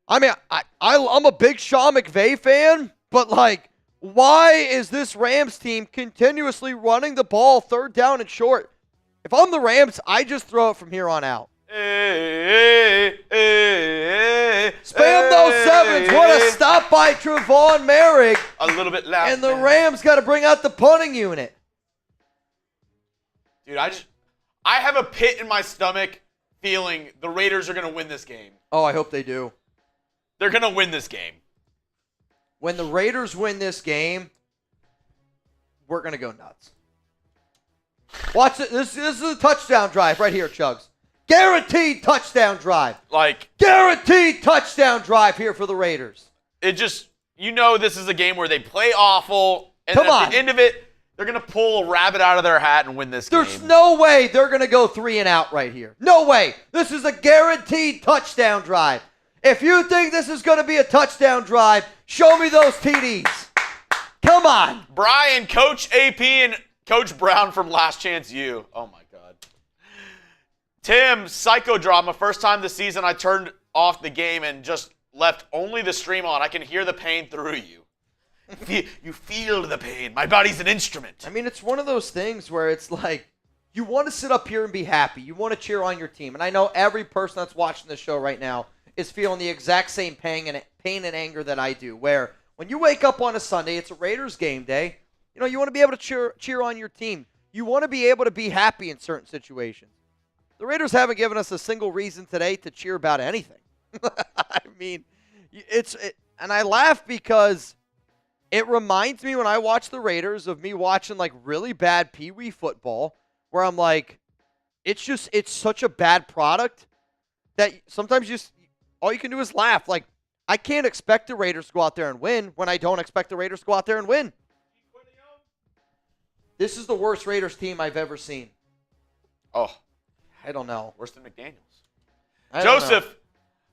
I mean, I'm a big Sean McVay fan, but like, why is this Rams team continuously running the ball third down and short? If I'm the Rams, I just throw it from here on out. Spam those sevens. What a stop by Tre'von Moehrig. A little bit loud. And the Rams got to bring out the punting unit. Dude, I have a pit in my stomach feeling the Raiders are going to win this game. Oh, I hope they do. They're going to win this game. When the Raiders win this game, we're going to go nuts. Watch it. This is a touchdown drive right here, Chugs. Guaranteed touchdown drive. Like, guaranteed touchdown drive here for the Raiders. It just, this is a game where they play awful, and at the end of it, they're going to pull a rabbit out of their hat and win this game. There's no way they're going to go 3 and out right here. No way. This is a guaranteed touchdown drive. If you think this is going to be a touchdown drive, show me those TDs. Come on. Brian, Coach AP and Coach Brown from Last Chance U. Oh, my God. Tim, psychodrama. First time this season I turned off the game and just left only the stream on. I can hear the pain through you. You feel the pain. My body's an instrument. I mean, it's one of those things where it's like, you want to sit up here and be happy. You want to cheer on your team. And I know every person that's watching this show right now is feeling the exact same pain and anger that I do, where when you wake up on a Sunday, it's a Raiders game day, you want to be able to cheer on your team. You want to be able to be happy in certain situations. The Raiders haven't given us a single reason today to cheer about anything. I mean, and I laugh because it reminds me when I watch the Raiders of me watching like really bad Pee Wee football, where I'm like, it's such a bad product that sometimes all you can do is laugh. Like, I can't expect the Raiders to go out there and win when I don't expect the Raiders to go out there and win. This is the worst Raiders team I've ever seen. Oh. I don't know. Worse than McDaniels. Joseph,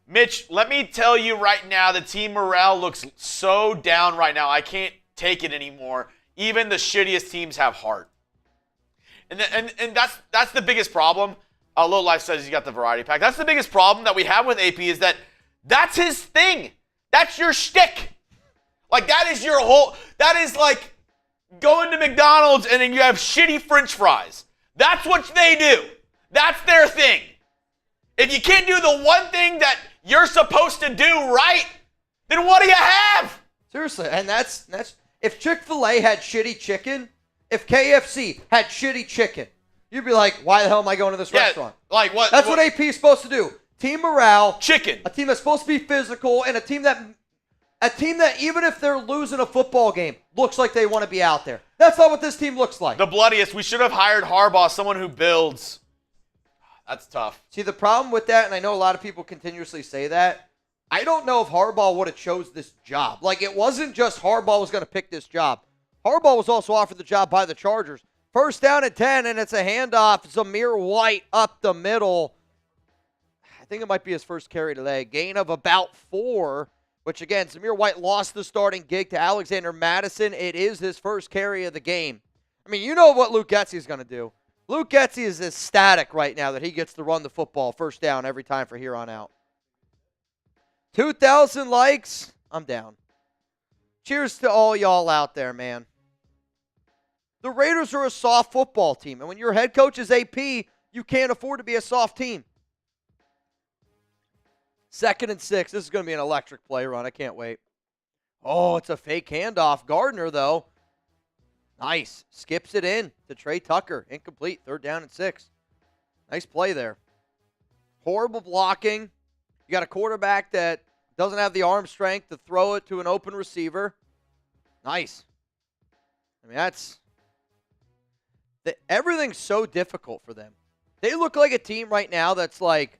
Mitch, let me tell you right now, the team morale looks so down right now. I can't take it anymore. Even the shittiest teams have heart. And that's the biggest problem. Low Life says he's got the variety pack. That's the biggest problem that we have with AP is that That's his thing. That's your shtick. Like, that is like going to McDonald's and then you have shitty French fries. That's what they do. That's their thing. If you can't do the one thing that you're supposed to do right, then what do you have? Seriously, and that's if Chick-fil-A had shitty chicken, if KFC had shitty chicken, you'd be like, why the hell am I going to this restaurant? Like what? That's what AP is supposed to do. Team morale. Chicken. A team that's supposed to be physical, and a team that even if they're losing a football game, looks like they want to be out there. That's not what this team looks like. The bloodiest. We should have hired Harbaugh, someone who builds. That's tough. See, the problem with that, and I know a lot of people continuously say that, I don't know if Harbaugh would have chose this job. Like, it wasn't just Harbaugh was going to pick this job. Harbaugh was also offered the job by the Chargers. First down and 10, and it's a handoff. Zamir White up the middle. I think it might be his first carry today. Gain of about 4, which, again, Zamir White lost the starting gig to Alexander Mattison. It is his first carry of the game. I mean, you know what Luke Getsy is going to do. Luke Getsy is ecstatic right now that he gets to run the football first down every time for here on out. 2,000 likes. I'm down. Cheers to all y'all out there, man. The Raiders are a soft football team, and when your head coach is AP, you can't afford to be a soft team. 2nd and 6. This is going to be an electric play run. I can't wait. Oh, it's a fake handoff. Gardner, though. Nice. Skips it in to Tre Tucker. Incomplete. 3rd down and 6. Nice play there. Horrible blocking. You got a quarterback that doesn't have the arm strength to throw it to an open receiver. Nice. I mean, everything's so difficult for them. They look like a team right now that's like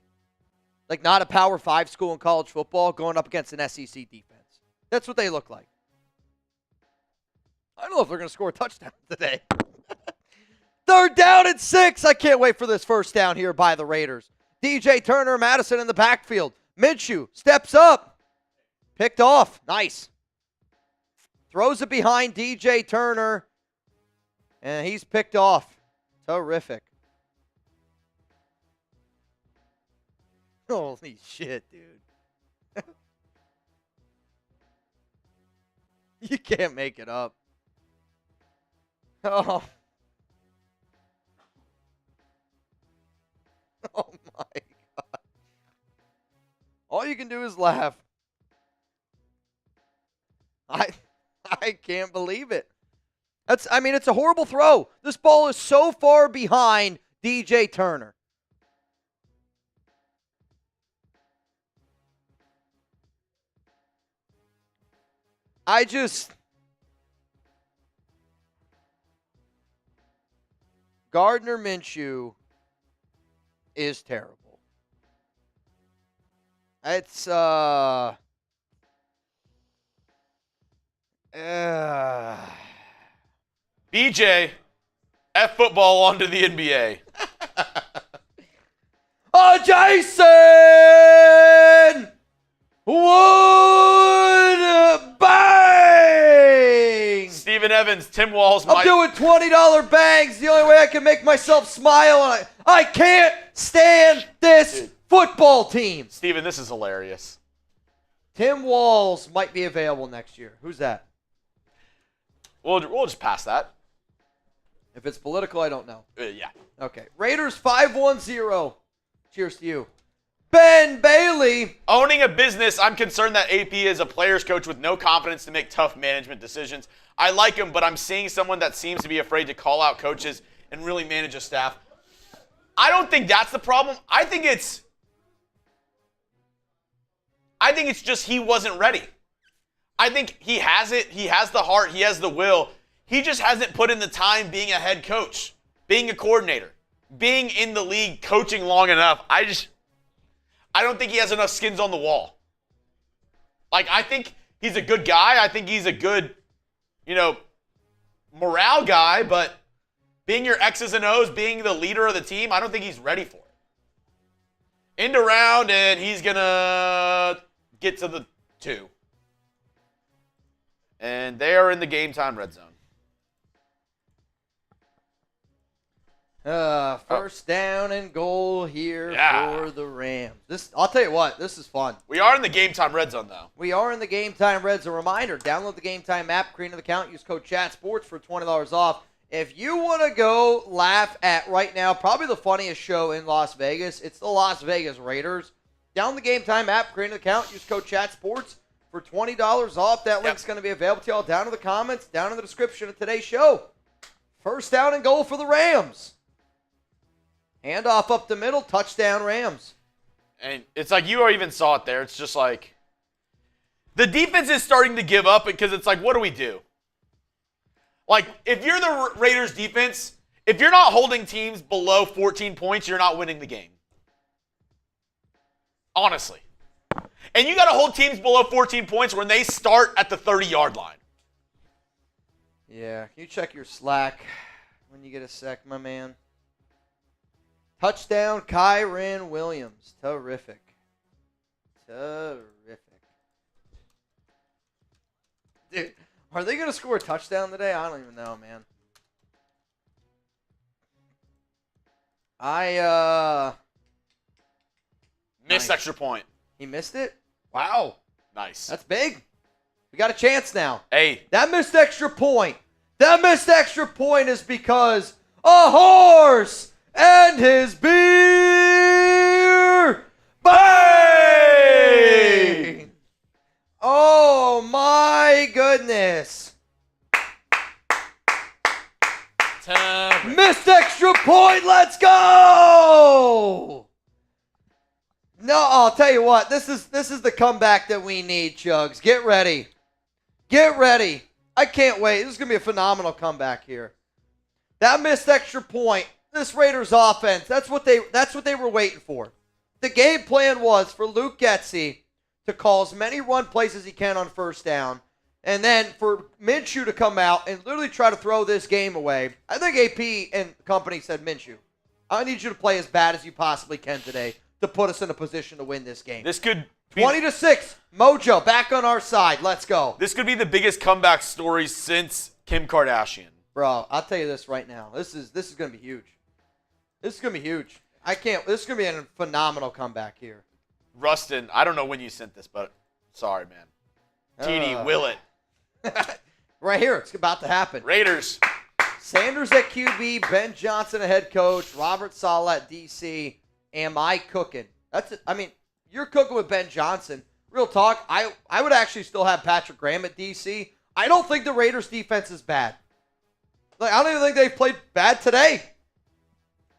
not a Power 5 school in college football going up against an SEC defense. That's what they look like. I don't know if they're going to score a touchdown today. 3rd down and 6. I can't wait for this first down here by the Raiders. DJ Turner, Mattison in the backfield. Minshew steps up. Picked off. Nice. Throws it behind DJ Turner. And he's picked off. Terrific. Holy shit, dude. You can't make it up. Oh. Oh my God. All you can do is laugh. I can't believe it. It's a horrible throw. This ball is so far behind DJ Turner. Gardner Minshew is terrible. It's BJ, F football onto the NBA. Oh, Jason Wood, bang! Steven Evans, Tim Walls. I'm doing $20 bangs. The only way I can make myself smile. And I can't stand this football team. Steven, this is hilarious. Tim Walls might be available next year. Who's that? We'll just pass that. If it's political, I don't know. Yeah. Okay. Raiders 5-1-0. Cheers to you. Ben Bailey. Owning a business, I'm concerned that AP is a player's coach with no confidence to make tough management decisions. I like him, but I'm seeing someone that seems to be afraid to call out coaches and really manage a staff. I don't think that's the problem. I think it's just he wasn't ready. I think he has it. He has the heart. He has the will. He just hasn't put in the time being a head coach, being a coordinator, being in the league, coaching long enough. I don't think he has enough skins on the wall. Like, I think he's a good guy. I think he's a good, morale guy, but being your X's and O's, being the leader of the team, I don't think he's ready for it. End around, and he's going to get to the 2. And they are in the game time red zone. First down and goal here Yeah. for the Rams. I'll tell you what, this is fun. We are in the game time red zone, though. We are in the Game Time Reds. A reminder, download the Game Time app, create an account, use code CHATSPORTS for $20 off. If you want to go laugh at right now, probably the funniest show in Las Vegas, it's the Las Vegas Raiders. Download the Game Time app, create an account, use code CHATSPORTS for $20 off. That link's going to be available to y'all down in the comments, down in the description of today's show. First down and goal for the Rams. Handoff up the middle, touchdown Rams. And it's like you even saw it there. It's just like the defense is starting to give up because it's like, what do we do? Like, if you're the Raiders defense, if you're not holding teams below 14 points, you're not winning the game. Honestly. And you got to hold teams below 14 points when they start at the 30-yard line. Yeah, can you check your Slack when you get a sec, my man? Touchdown, Kyren Williams. Terrific. Dude, are they going to score a touchdown today? I don't even know, man. Missed Nice. extra point. He missed it? Wow. Nice. That's big. We got a chance now. Hey, That missed extra point. That missed extra point is because a horse and his beer. Bang! Oh my goodness. Missed extra point. Let's go. No, I'll tell you what. This is the comeback that we need, Chugs. Get ready. Get ready. I can't wait. This is going to be a phenomenal comeback here. That missed extra point. This Raiders offense, that's what they were waiting for. The game plan was for Luke Getsy to call as many run plays as he can on first down, and then for Minshew to come out and literally try to throw this game away. I think AP and company said, Minshew, I need you to play as bad as you possibly can today to put us in a position to win this game. this could be 20-6, Mojo back on our side. Let's go. This could be the biggest comeback story since Kim Kardashian. Bro, I'll tell you this right now. This is going to be huge. This is going to be huge. This is going to be a phenomenal comeback here. Rustin, I don't know when you sent this, but sorry, man. TD, will it? Right here, it's about to happen. Raiders. Sanders at QB, Ben Johnson at head coach, Robert Saleh at DC. Am I cooking? That's it. I mean, you're cooking with Ben Johnson. Real talk, I would actually still have Patrick Graham at DC. I don't think the Raiders defense is bad. Like, I don't even think they've played bad today.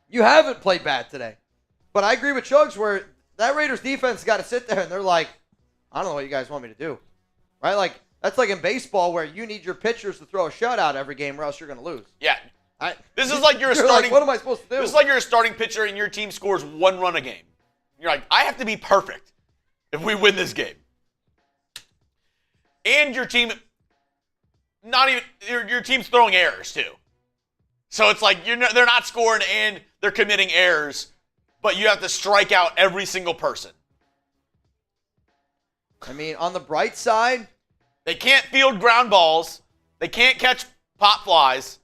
You haven't played bad today. But I agree with Chugs where that Raiders defense got to sit there and they're like, I don't know what you guys want me to do. Right? Like, that's like in baseball where you need your pitchers to throw a shutout every game or else you're going to lose. Yeah. I, This is like you're a You're starting. like, what am I supposed to do? This is like you're a starting pitcher and your team scores 1 run a game. You're like, I have to be perfect if we win this game. And your team, not even your team's throwing errors too. So it's like they're not scoring and they're committing errors, but you have to strike out every single person. I mean, on the bright side, They can't field ground balls. They can't catch pop flies.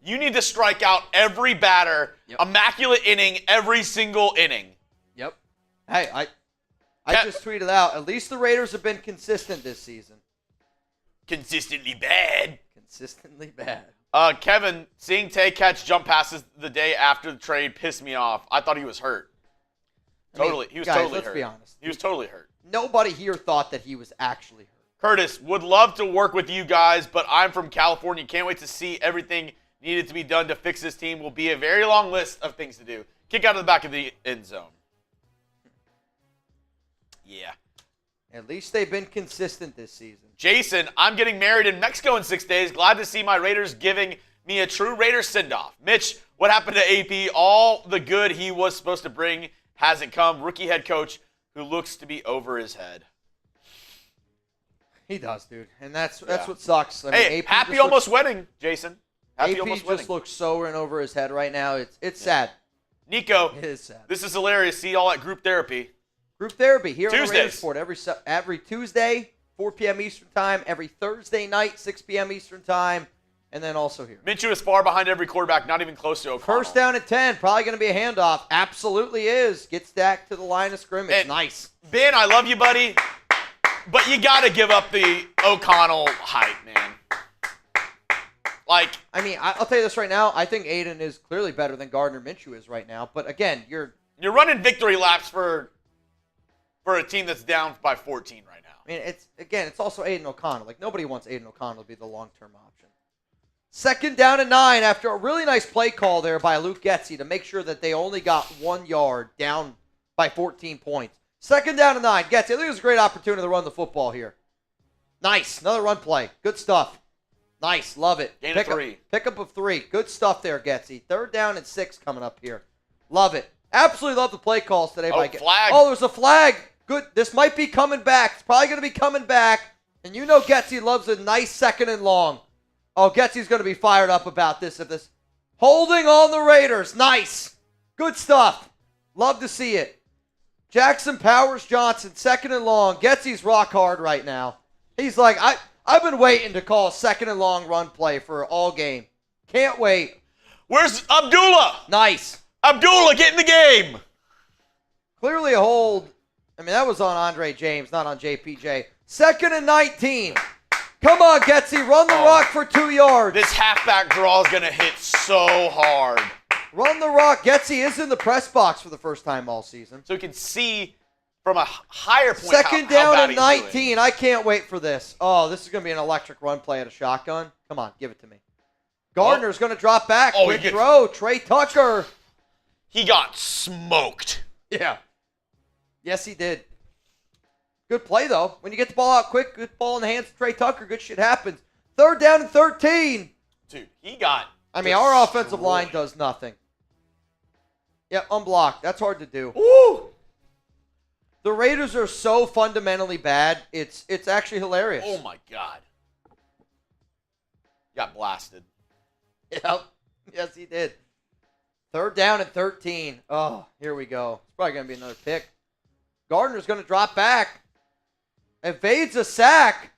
You need to strike out every batter. Yep. Immaculate inning every single inning. yep. Hey, I just tweeted out, at least the Raiders have been consistent this season. Consistently bad. Consistently bad. Kevin, seeing Tay catch jump passes the day after the trade pissed me off. I thought he was hurt. Totally. He was guys, totally let's hurt. be honest. He was totally hurt. Nobody here thought that he was actually hurt. Curtis, would love to work with you guys, but I'm from California. Can't wait to see everything needed to be done to fix this team. Will be a very long list of things to do. Kick out of the back of the end zone. Yeah. At least they've been consistent this season. Jason, I'm getting married in Mexico in 6 days. Glad to see my Raiders giving me a true Raiders send-off. Mitch, what happened to AP? All the good he was supposed to bring hasn't come. Rookie head coach who looks to be over his head. He does, dude. And that's what sucks. I mean, Hey, AP happy just almost wedding, Jason. Happy AP almost just wedding. looks so in over his head right now. It's sad. Nico, It is sad. this is hilarious. See y'all at group therapy. Group therapy here on the Tuesdays. Raiders Sport every Tuesday, 4 p.m. Eastern Time, every Thursday night, 6 p.m. Eastern Time, And then also here. Minshew is far behind every quarterback, not even close to O'Connell. First down and 10. Probably going to be a handoff. Absolutely is. Gets back to the line of scrimmage. And nice. Ben, I love you, buddy. But you got to give up the O'Connell hype, man. Like, I mean, I'll tell you this right now. I think Aidan is clearly better than Gardner Minshew is right now. But again, you're running victory laps for a team that's down by 14 right now. I mean, it's also Aidan O'Connell. Like, nobody wants Aidan O'Connell to be the long-term option. Second down and 9 after a really nice play call there by Luke Getsy to make sure that they only got 1 yard down by 14 points. Second down and 9. Getsy, I think it was a great opportunity to run the football here. Nice. Another run play. Good stuff. Nice. Love it. Gain of 3. Pickup of 3. Good stuff there, Getsy. Third down and 6 coming up here. Love it. Absolutely love the play calls today. Flag. Oh, there's a flag. Good. This might be coming back. It's probably going to be coming back. And you know Getsy loves a nice second and long. Oh, Getsy's going to be fired up about this. Holding on the Raiders. Nice. Good stuff. Love to see it. Jackson Powers Johnson, second and long. Getsy's rock hard right now. He's like, I've been waiting to call a second and long run play for all game. Can't wait. Where's Abdullah? Nice. Abdullah, get in the game. Clearly a hold. I mean, that was on Andre James, not on JPJ. Second and 19. Come on, Getsy. Run the rock for 2 yards. This halfback draw is going to hit so hard. Run the rock. Getsy is in the press box for the first time all season. So you can see from a higher point Second how down bad and he's 19. doing. I can't wait for this. Oh, this is going to be an electric run play at a shotgun. Come on, give it to me. Gardner's going to drop back. Oh, Quick throw. Tre Tucker. He got smoked. Yeah. Yes, he did. Good play, though. When you get the ball out quick, good ball in the hands of Tre Tucker, good shit happens. Third down and 13. Dude, he got I mean, our offensive line does nothing. Yep, unblocked. That's hard to do. Woo! The Raiders are so fundamentally bad, it's actually hilarious. Oh, my God. Got blasted. Yep. Yes, he did. Third down and 13. Oh, here we go. It's probably going to be another pick. Gardner's going to drop back. Evades a sack.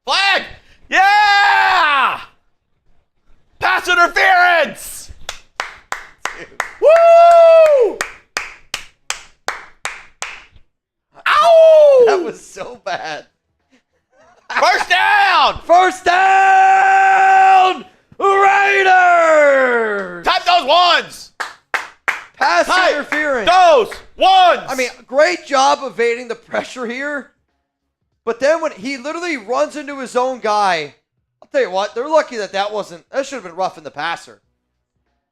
Flag! Yeah! Pass interference! Woo! Ow! That was so bad. First down! First down! Raiders! Type those ones! Pass Type interference. those ones! I mean, great job evading the pressure here. But then when he literally runs into his own guy, I'll tell you what, they're lucky that that should have been roughing the passer.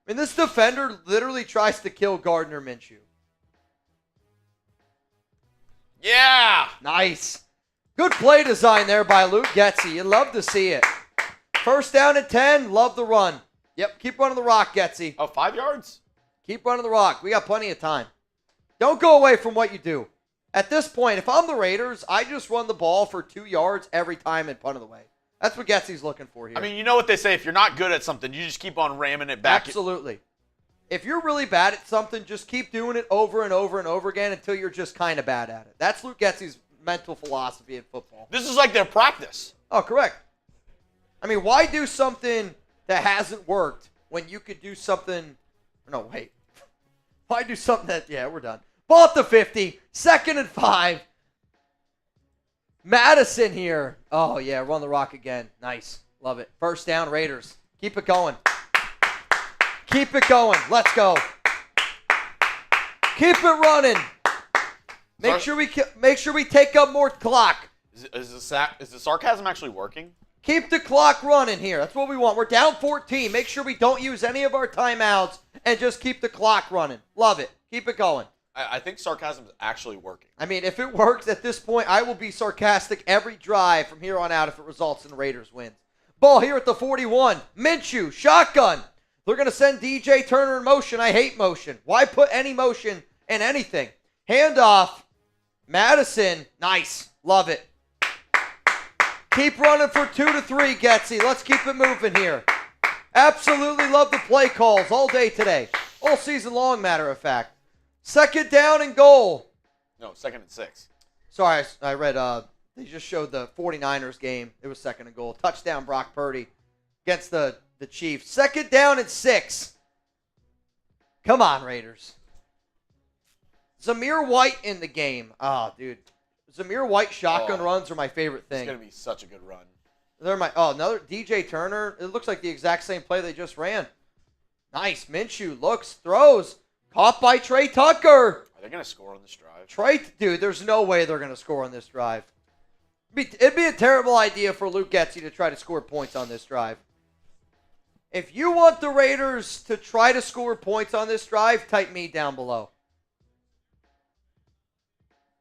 I mean, this defender literally tries to kill Gardner Minshew. Yeah! Nice. Good play design there by Luke Getsy. You love to see it. First down and 10. Love the run. Yep, keep running the rock, Getsy. Oh, 5 yards? Keep running the rock. We got plenty of time. Don't go away from what you do. At this point, if I'm the Raiders, I just run the ball for 2 yards every time and punt it away. That's what Getsy's looking for here. I mean, you know what they say. If you're not good at something, you just keep on ramming it back. Absolutely. If you're really bad at something, just keep doing it over and over and over again until you're just kind of bad at it. That's Luke Getsy's mental philosophy in football. This is like their practice. Oh, correct. I mean, why do something that hasn't worked when you could do something... No, wait. Why do something that... Yeah, we're done. Ball at the 50. Second and 5. Mattison here. Oh, yeah, run the rock again. Nice. Love it. First down, Raiders. Keep it going. Keep it going. Let's go. Keep it running. Make sure we take up more clock. Is the sarcasm actually working? Keep the clock running here. That's what we want. We're down 14. Make sure we don't use any of our timeouts and just keep the clock running. Love it. Keep it going. I think sarcasm is actually working. I mean, if it works at this point, I will be sarcastic every drive from here on out if it results in the Raiders wins. Ball here at the 41. Minshew, shotgun. They're going to send DJ Turner in motion. I hate motion. Why put any motion in anything? Handoff. Mattison. Nice. Love it. Keep running for 2 to 3, Getsy. Let's keep it moving here. Absolutely love the play calls all day today. All season long, matter of fact. Second down and goal. No, 2nd and 6. Sorry, I read They just showed the 49ers game. It was 2nd and goal. Touchdown Brock Purdy against the Chiefs. 2nd down and 6. Come on, Raiders. Zamir White in the game. Oh, dude. Zamir White shotgun runs are my favorite thing. It's going to be such a good run. Another DJ Turner. It looks like the exact same play they just ran. Nice. Minshew looks, throws. Caught by Tre Tucker. Are they going to score on this drive? Dude, there's no way they're going to score on this drive. It'd be a terrible idea for Luke Getsy to try to score points on this drive. If you want the Raiders to try to score points on this drive, type me down below.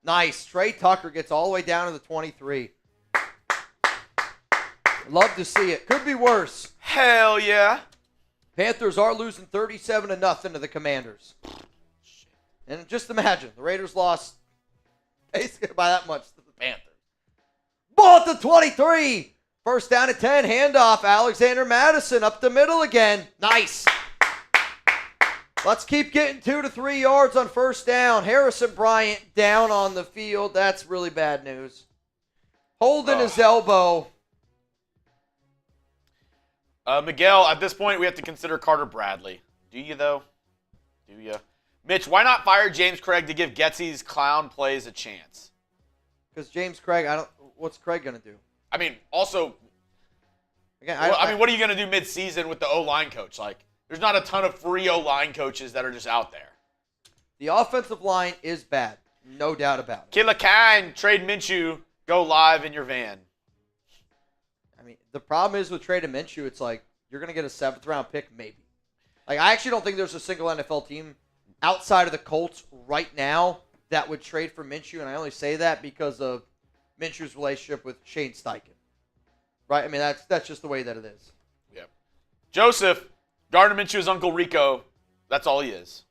Nice. Tre Tucker gets all the way down to the 23. Love to see it. Could be worse. Hell yeah. Panthers are losing 37-0 to the Commanders. And just imagine, the Raiders lost basically by that much to the Panthers. Ball at the 23. 1st down and 10. Handoff. Alexander Mattison up the middle again. Nice. Let's keep getting 2 to 3 yards on 1st down. Harrison Bryant down on the field. That's really bad news. Holding his elbow. Miguel, at this point, we have to consider Carter Bradley. Do you, though? Do you? Mitch, why not fire James Craig to give Getsy's clown plays a chance? Because James Craig, what's Craig going to do? I mean, also, Again, what are you going to do mid-season with the O-line coach? Like, there's not a ton of free O-line coaches that are just out there. The offensive line is bad. No doubt about it. Killa Kine, trade Minshew, go live in your van. I mean, the problem is with Tre Minshew, it's like you're going to get a 7th-round pick, maybe. Like, I actually don't think there's a single NFL team outside of the Colts right now that would trade for Minshew, and I only say that because of Minshew's relationship with Shane Steichen. Right? I mean, that's just the way that it is. Yeah. Joseph, Gardner Minshew's Uncle Rico. That's all he is.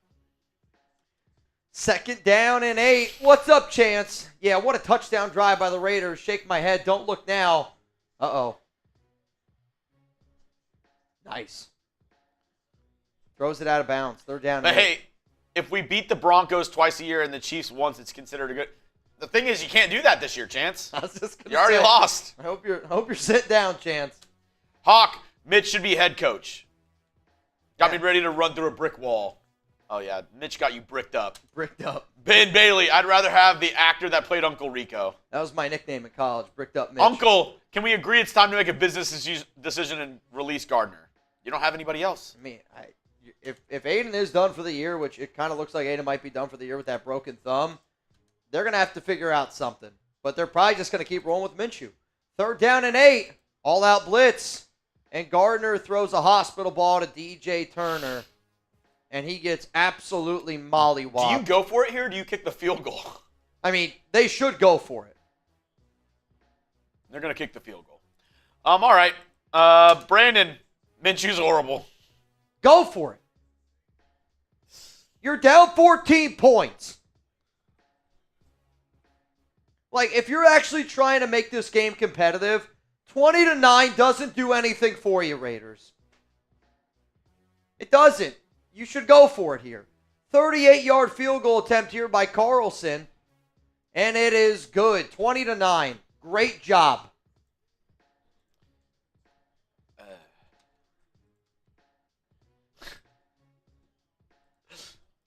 2nd down and 8. What's up, Chance? Yeah, what a touchdown drive by the Raiders. Shake my head. Don't look now. Uh-oh. Nice. Throws it out of bounds. 3rd down. But hey, if we beat the Broncos twice a year and the Chiefs once, it's considered a good. The thing is, you can't do that this year, Chance. I was just gonna You already say, lost. I hope you're sitting down, Chance. Hawk, Mitch should be head coach. Got me ready to run through a brick wall. Oh, yeah. Mitch got you bricked up. Bricked up. Ben Bailey, I'd rather have the actor that played Uncle Rico. That was my nickname in college, Bricked Up Mitch. Uncle, can we agree it's time to make a business decision and release Gardner? You don't have anybody else. I mean, if Aidan is done for the year, which it kind of looks like Aidan might be done for the year with that broken thumb, they're going to have to figure out something. But they're probably just going to keep rolling with Minshew. 3rd down and 8. All-out blitz. And Gardner throws a hospital ball to DJ Turner. And he gets absolutely mollywopped. Do you go for it here or do you kick the field goal? I mean, they should go for it. They're going to kick the field goal. All right. Brandon, Minshew's horrible. Go for it. You're down 14 points. Like, if you're actually trying to make this game competitive, 20-9 doesn't do anything for you, Raiders. It doesn't. You should go for it here. 38-yard field goal attempt here by Carlson. And it is good. 20-9. Great job. I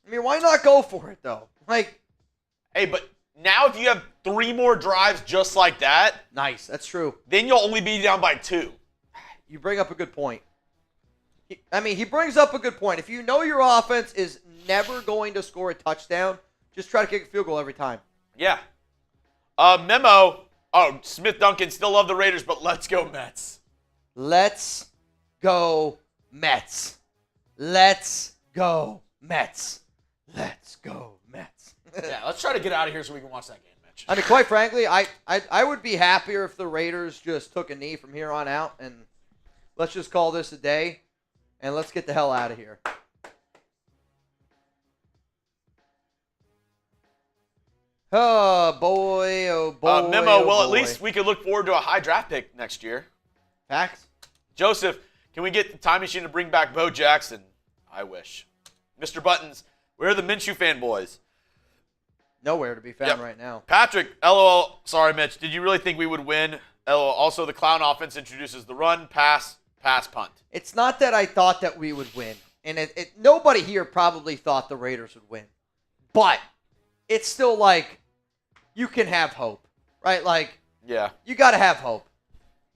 mean, why not go for it, though? Like, hey, but now if you have 3 more drives just like that, nice. That's true. then you'll only be down by 2. You bring up a good point. He brings up a good point. If you know your offense is never going to score a touchdown, just try to kick a field goal every time. Yeah. Memo. Oh, Smith Duncan, still love the Raiders, but let's go Mets. Let's go Mets. Let's go Mets. Let's go Mets. Yeah, let's try to get out of here so we can watch that game, Mitch. I mean, quite frankly, I would be happier if the Raiders just took a knee from here on out, and let's just call this a day, and let's get the hell out of here. Oh, boy, oh, boy. Memo, oh, well, at boy. least we could look forward to a high draft pick next year. Facts. Joseph, can we get the time machine to bring back Bo Jackson? I wish. Mr. Buttons, where are the Minshew fanboys? Nowhere to be found right now. Patrick, LOL. Sorry, Mitch. Did you really think we would win? LOL. Also, the clown offense introduces the run, pass, punt. It's not that I thought that we would win. And nobody here probably thought the Raiders would win. But it's still like you can have hope, right? Like, yeah, you got to have hope.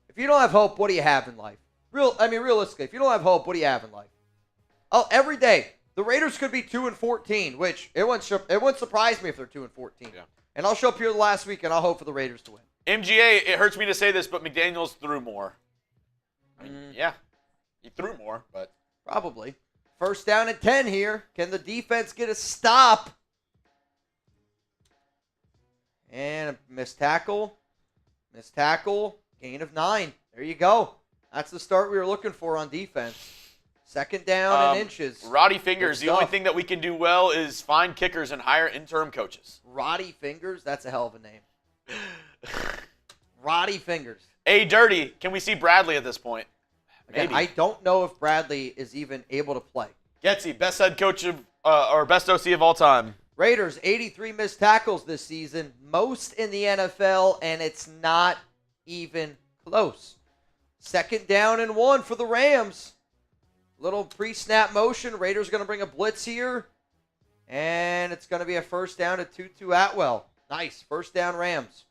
If you don't have hope, what do you have in life? Realistically, if you don't have hope, what do you have in life? Oh, every day. The Raiders could be 2-14, which it wouldn't surprise me if they're 2-14. Yeah. And I'll show up here the last week, and I'll hope for the Raiders to win. MGA, it hurts me to say this, but McDaniels threw more. I mean, yeah, he threw more, but. Probably. First down and 10 here. Can the defense get a stop? And a missed tackle. Missed tackle. Gain of 9. There you go. That's the start we were looking for on defense. Second down and inches. Roddy Fingers, the only thing that we can do well is find kickers and hire interim coaches. Roddy Fingers? That's a hell of a name. Roddy Fingers. Hey, Dirty, can we see Bradley at this point? Maybe. Again, I don't know if Bradley is even able to play. Getsy, best head coach of, or best OC of all time. Raiders, 83 missed tackles this season. Most in the NFL, and it's not even close. Second down and 1 for the Rams. Little pre-snap motion. Raiders going to bring a blitz here. And it's going to be a first down to Tutu Atwell. Nice. First down Rams.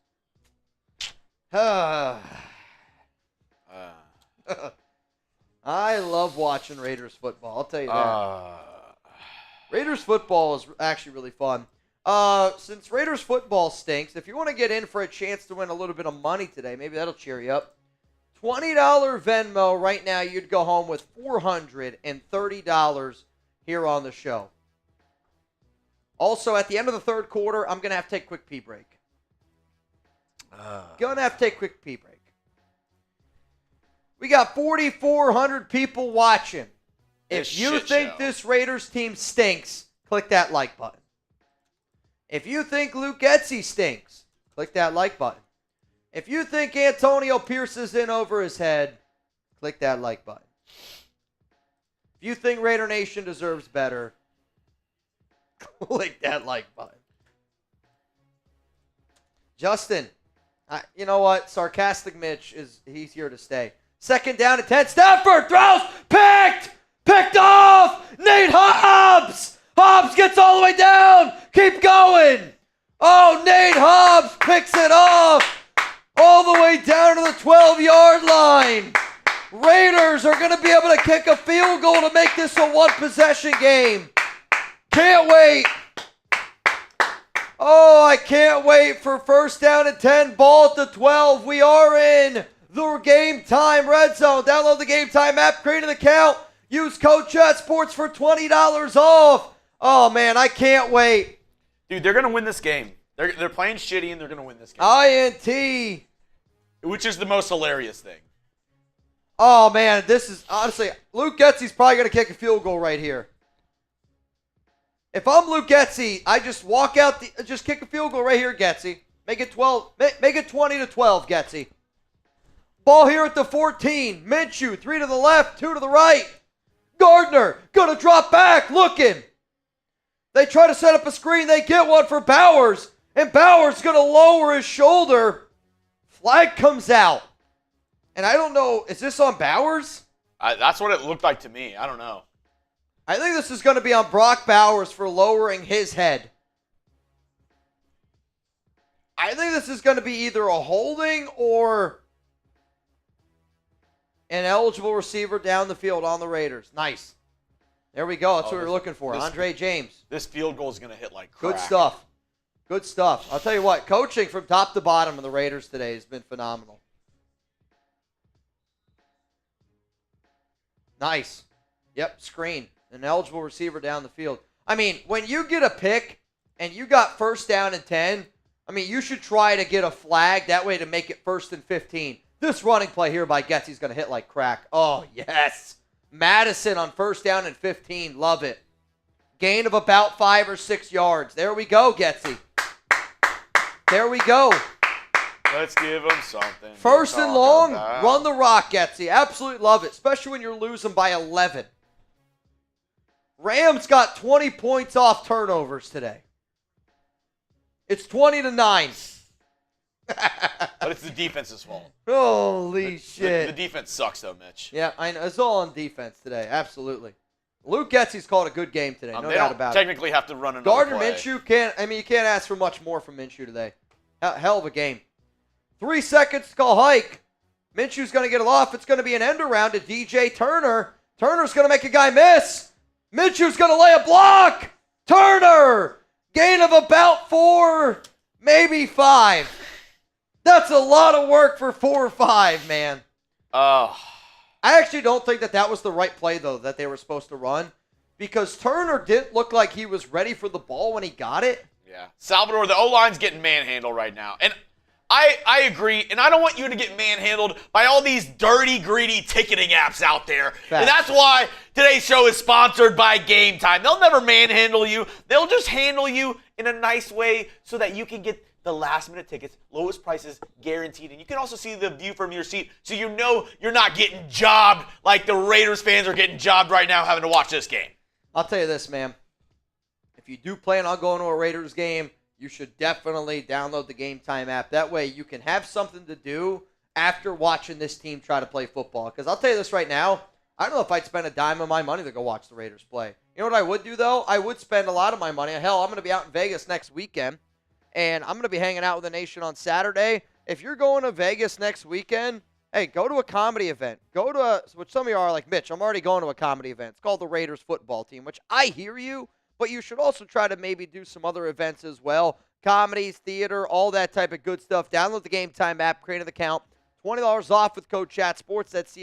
I love watching Raiders football. I'll tell you that. Raiders football is actually really fun. Since Raiders football stinks, if you want to get in for a chance to win a little bit of money today, maybe that'll cheer you up. $20 Venmo right now, you'd go home with $430 here on the show. Also, at the end of the third quarter, I'm going to have to take a quick pee break. Going to have to take a quick pee break. We got 4,400 people watching. If you think this Raiders team stinks, click that like button. If you think Luke Getsy stinks, click that like button. If you think Antonio Pierce is in over his head, click that like button. If you think Raider Nation deserves better, click that like button. Justin, you know what? Sarcastic Mitch, he's here to stay. Second down and 10. Stafford throws. Picked off. Nate Hobbs. Hobbs gets all the way down. Keep going. Oh, Nate Hobbs picks it off. All the way down to the 12-yard line. Raiders are going to be able to kick a field goal to make this a one-possession game. Can't wait. Oh, I can't wait for first down and 10, ball at the 12. We are in the Game Time Red Zone. Download the Game Time app, create an account, use code ChatSports for $20 off. Oh, man, I can't wait. Dude, they're going to win this game. They're playing shitty, and they're going to win this game. INT. Which is the most hilarious thing. Oh, man, this is, honestly, Luke Getsy's probably going to kick a field goal right here. If I'm Luke Getsy, I just walk out, just kick a field goal right here, Getsy. Make it 12, make it 20-12, Getsy. Ball here at the 14. Minshew, 3 to the left, 2 to the right. Gardner, going to drop back, looking. They try to set up a screen. They get one for Bowers. And Bowers going to lower his shoulder. Flag comes out. And I don't know, is this on Bowers? That's what it looked like to me. I don't know. I think this is going to be on Brock Bowers for lowering his head. I think this is going to be either a holding or an eligible receiver down the field on the Raiders. Nice. There we go. That's what we were looking for. Andre James. This field goal is going to hit like crack. Good stuff. Good stuff. I'll tell you what, coaching from top to bottom of the Raiders today has been phenomenal. Nice. Yep, screen. An eligible receiver down the field. I mean, when you get a pick and you got first down and 10, I mean, you should try to get a flag that way to make it 1st and 15. This running play here by Getsy is going to hit like crack. Oh, yes. Mattison on first down and 15. Love it. Gain of about 5 or 6 yards. There we go, Getsy. There we go. Let's give them something. First and long, run the rock, Getsy. Absolutely love it, especially when you're losing by 11. Rams got 20 points off turnovers today. It's 20-9. But it's the defense's fault. Holy shit. The defense sucks, though, Mitch. Yeah, I know. It's all on defense today. Absolutely. Luke Getsy's called a good game today. No They doubt don't about it. technically have to run another Gardner play. Minshew you can't ask for much more from Minshew today. Hell of a game. 3 seconds to call hike. Minshew's going to get it off. It's going to be an end around to DJ Turner. Turner's going to make a guy miss. Minshew's going to lay a block. Turner! Gain of about 4, maybe 5. That's a lot of work for 4 or 5, man. Oh. I actually don't think that was the right play, though, that they were supposed to run, because Turner didn't look like he was ready for the ball when he got it. Yeah. Salvador, the O-line's getting manhandled right now. And I agree, and I don't want you to get manhandled by all these dirty, greedy ticketing apps out there. Facts. And that's why today's show is sponsored by Game Time. They'll never manhandle you. They'll just handle you in a nice way so that you can get the last-minute tickets, lowest prices guaranteed. And you can also see the view from your seat so you know you're not getting jobbed like the Raiders fans are getting jobbed right now having to watch this game. I'll tell you this, man. If you do plan on going to a Raiders game, you should definitely download the Game Time app. That way you can have something to do after watching this team try to play football. Because I'll tell you this right now, I don't know if I'd spend a dime of my money to go watch the Raiders play. You know what I would do, though? I would spend a lot of my money. Hell, I'm going to be out in Vegas next weekend. And I'm going to be hanging out with the nation on Saturday. If you're going to Vegas next weekend, hey, go to a comedy event. Which some of you are like, Mitch, I'm already going to a comedy event. It's called the Raiders football team, which I hear you, but you should also try to maybe do some other events as well. Comedies, theater, all that type of good stuff. Download the Game Time app, create an account. $20 off with code CHATSPORTS. That's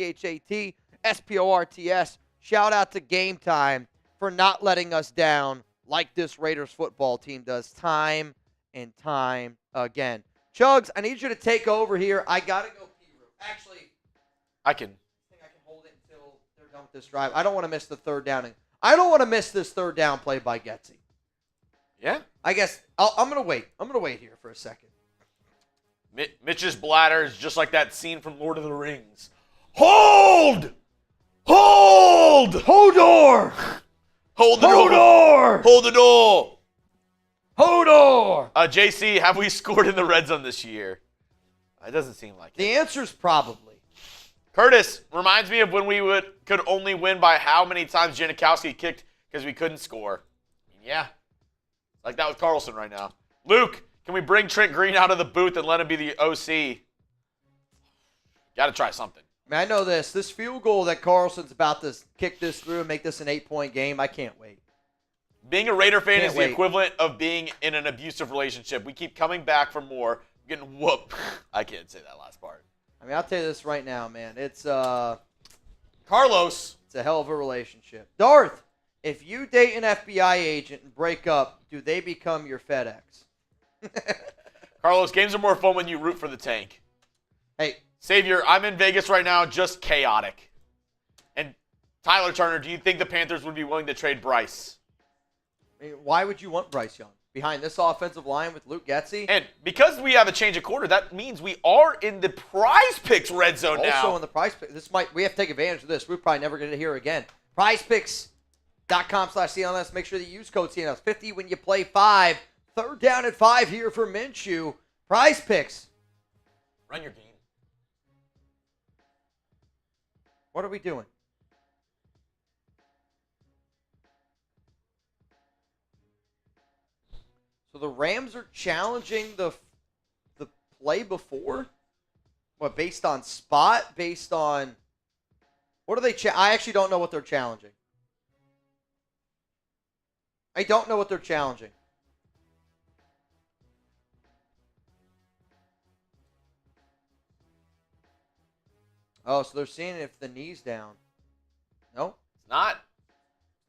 CHATSPORTS. Shout out to Game Time for not letting us down like this Raiders football team does time and time again. Chugs, I need you to take over here. I got to go pee room. Actually, I can hold it until they're done with this drive. I don't want to miss the third downing. I don't want to miss this third down play by Getsy. Yeah? I guess I'm going to wait. I'm going to wait here for a second. Mitch's bladder is just like that scene from Lord of the Rings. Hold! Hold! Hodor! Hold the door! Hodor! Hold the door! Hodor! JC, have we scored in the red zone this year? It doesn't seem like it. The answer's probably. Curtis, reminds me of when we could only win by how many times Janikowski kicked because we couldn't score. Yeah. Like that with Carlson right now. Luke, can we bring Trent Green out of the booth and let him be the OC? Got to try something. I mean, I know this. This field goal that Carlson's about to kick this through and make this an 8-point game, I can't wait. Being a Raider fan is the wait. equivalent of being in an abusive relationship. We keep coming back for more, getting whooped. I can't say that last part. I mean, I'll tell you this right now, man. It's Carlos. It's a hell of a relationship. Darth, if you date an FBI agent and break up, do they become your FedEx? Carlos, games are more fun when you root for the tank. Hey. Savior, I'm in Vegas right now, just chaotic. And Tyler Turner, do you think the Panthers would be willing to trade Bryce? I mean, why would you want Bryce Young behind this offensive line with Luke Getsy? And because we have a change of quarter, that means we are in the Prize Picks red zone now. Also in the Prize Picks. We have to take advantage of this. We're probably never going to hear again. PrizePicks.com/CLNS. Make sure that you use code CLNS 50 when you play 5. Third down at 5 here for Minshew. Prize Picks. Run your game. What are we doing? So the Rams are challenging the play before? What, based on spot? Based on... What are they... I actually don't know what they're challenging. I don't know what they're challenging. Oh, so they're seeing if the knee's down. No? It's not.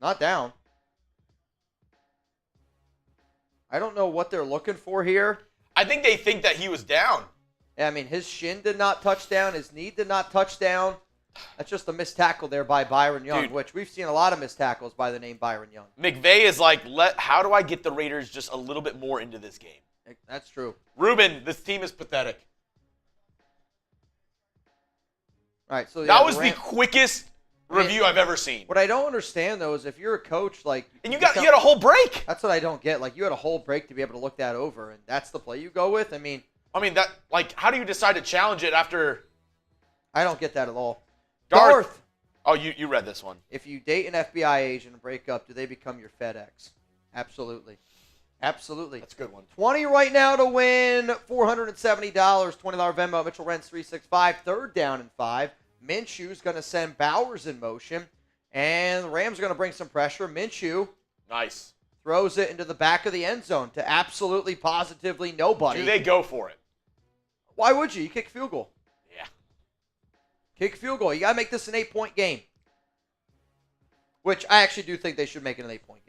Not down. I don't know what they're looking for here. I think they think that he was down. I mean, his shin did not touch down. His knee did not touch down. That's just a missed tackle there by Byron Young, Dude. which we've seen a lot of missed tackles by the name Byron Young. McVay is like, how do I get the Raiders just a little bit more into this game? That's true. Ruben, this team is pathetic. All right, so That was the quickest review I've ever seen. What I don't understand, though, is if you're a coach, like... And you had a whole break. That's what I don't get. Like, you had a whole break to be able to look that over, and that's the play you go with? I mean, that, like, how do you decide to challenge it after... I don't get that at all. Darth. Oh, you read this one. If you date an FBI agent and break up, do they become your FedEx? Absolutely. Absolutely. That's a good one. 20 right now to win. $470. $20 Venmo. Mitchell Renz 365. Third down and 5. Minshew's going to send Bowers in motion. And the Rams are going to bring some pressure. Minshew. Nice. Throws it into the back of the end zone to absolutely, positively nobody. Do they go for it? Why would you? You kick field goal. Yeah. Kick field goal. You got to make this an 8-point game. Which I actually do think they should make it an 8-point game.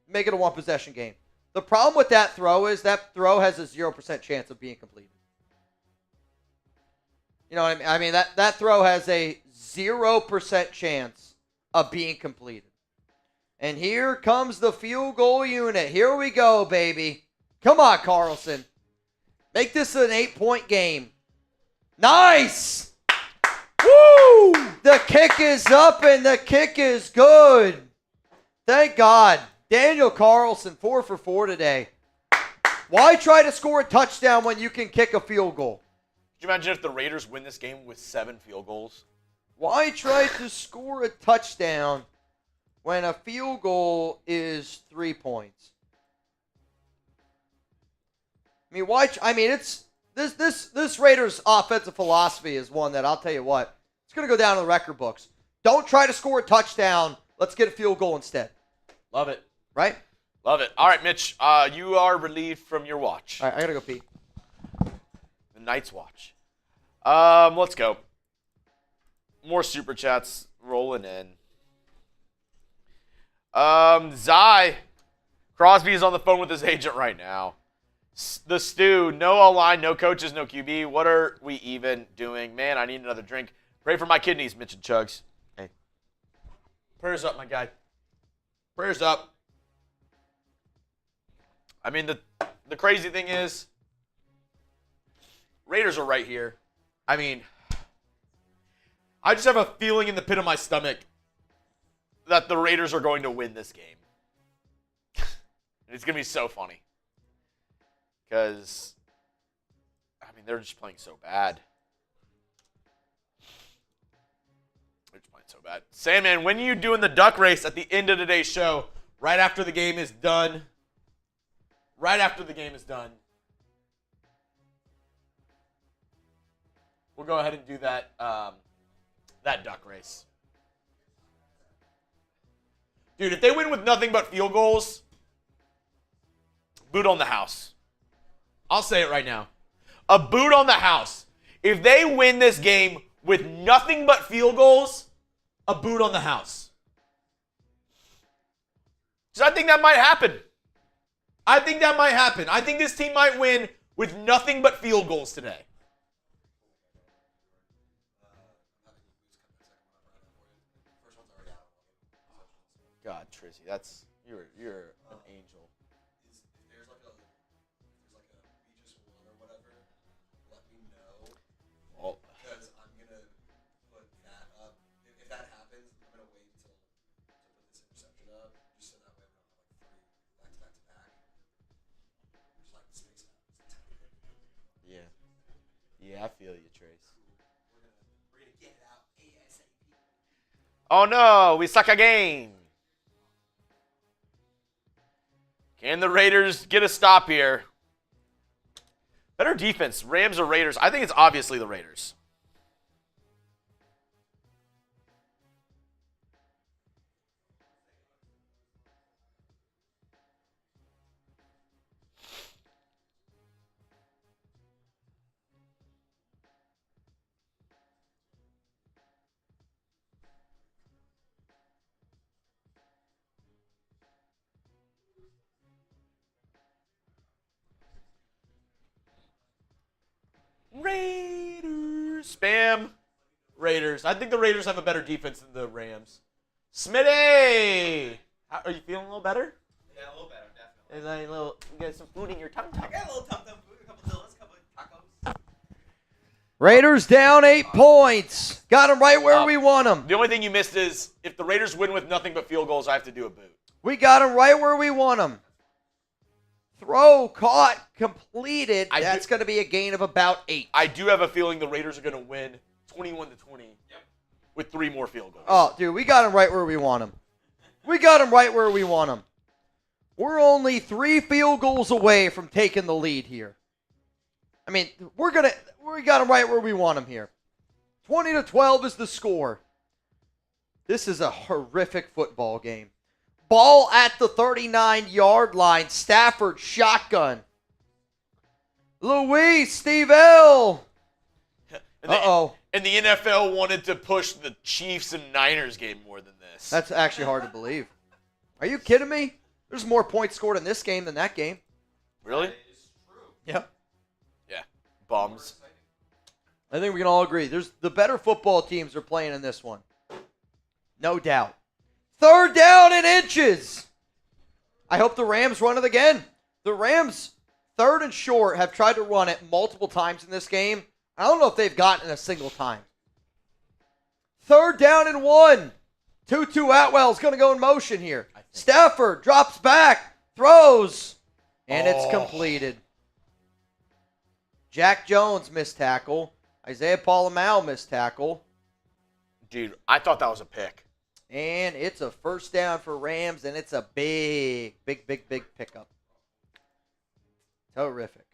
Make it a one-possession game. The problem with that throw is that throw has a 0% chance of being completed. You know what I mean? I mean, that throw has a 0% chance of being completed. And here comes the field goal unit. Here we go, baby. Come on, Carlson. Make this an 8-point game. Nice! Woo! The kick is up and the kick is good. Thank God. Daniel Carlson, 4 for 4 today. Why try to score a touchdown when you can kick a field goal? Could you imagine if the Raiders win this game with 7 field goals? Why try to score a touchdown when a field goal is 3 points? I mean, it's this Raiders offensive philosophy is one that I'll tell you what, it's going to go down in the record books. Don't try to score a touchdown. Let's get a field goal instead. Love it. Right? Love it. All right, Mitch, you are relieved from your watch. All right, I got to go pee. The Night's watch. Let's go. More super chats rolling in. Zai. Crosby is on the phone with his agent right now. The Stew. No O-line, no coaches, no QB. What are we even doing? Man, I need another drink. Pray for my kidneys, Mitch and Chugs. Hey. Prayers up, my guy. Prayers up. I mean, the crazy thing is, Raiders are right here. I mean, I just have a feeling in the pit of my stomach that the Raiders are going to win this game. It's going to be so funny. Because, I mean, they're just playing so bad. They're just playing so bad. Sandman, when are you doing the duck race at the end of today's show? Right after the game is done. Right after the game is done. We'll go ahead and do that that duck race. Dude, if they win with nothing but field goals, boot on the house. I'll say it right now. A boot on the house. If they win this game with nothing but field goals, a boot on the house. So I think that might happen. I think that might happen. I think this team might win with nothing but field goals today. God, Trizzy, you're an angel. If there's like a we just won or whatever, let me know. Well, Because I'm gonna put that up. If that happens, I'm gonna wait to put this interception up, just so that way we don't have like 3 back to back. Just like space out. yeah. Yeah, I feel you, Trace. We're gonna get it out ASAP. Oh no, we suck again. Can the Raiders get a stop here? Better defense, Rams or Raiders? I think it's obviously the Raiders. Raiders. Spam. Raiders. I think the Raiders have a better defense than the Rams. Smitty! Are you feeling a little better? Yeah, a little better, definitely. Is that a little, you got some food in your tum-tum? I got a little tum-tum food, a couple dillas, a couple tacos. Raiders down 8 points. Got them right where we want them. The only thing you missed is if the Raiders win with nothing but field goals, I have to do a boot. We got them right where we want them. Throw, caught, completed. That's going to be a gain of about 8. I do have a feeling the Raiders are going to win 21-20 with 3 more field goals. Oh, dude, we got them right where we want them. We got them right where we want them. We're only 3 field goals away from taking the lead here. I mean, we got them right where we want them here. 20-12 is the score. This is a horrific football game. Ball at the 39-yard line. Stafford shotgun. Luis, Steve L. Uh-oh. And the NFL wanted to push the Chiefs and Niners game more than this. That's actually hard to believe. Are you kidding me? There's more points scored in this game than that game. Really? Yeah. Yeah. Bums. I think we can all agree. The better football teams are playing in this one. No doubt. 3rd down and inches. I hope the Rams run it again. The Rams, 3rd and short, have tried to run it multiple times in this game. I don't know if they've gotten it a single time. 3rd down and 1. Tutu Atwell's going to go in motion here. Stafford drops back, throws, and it's completed. Jack Jones missed tackle. Isaiah Polamau missed tackle. Dude, I thought that was a pick. And it's a 1st down for Rams, and it's a big pickup. Terrific.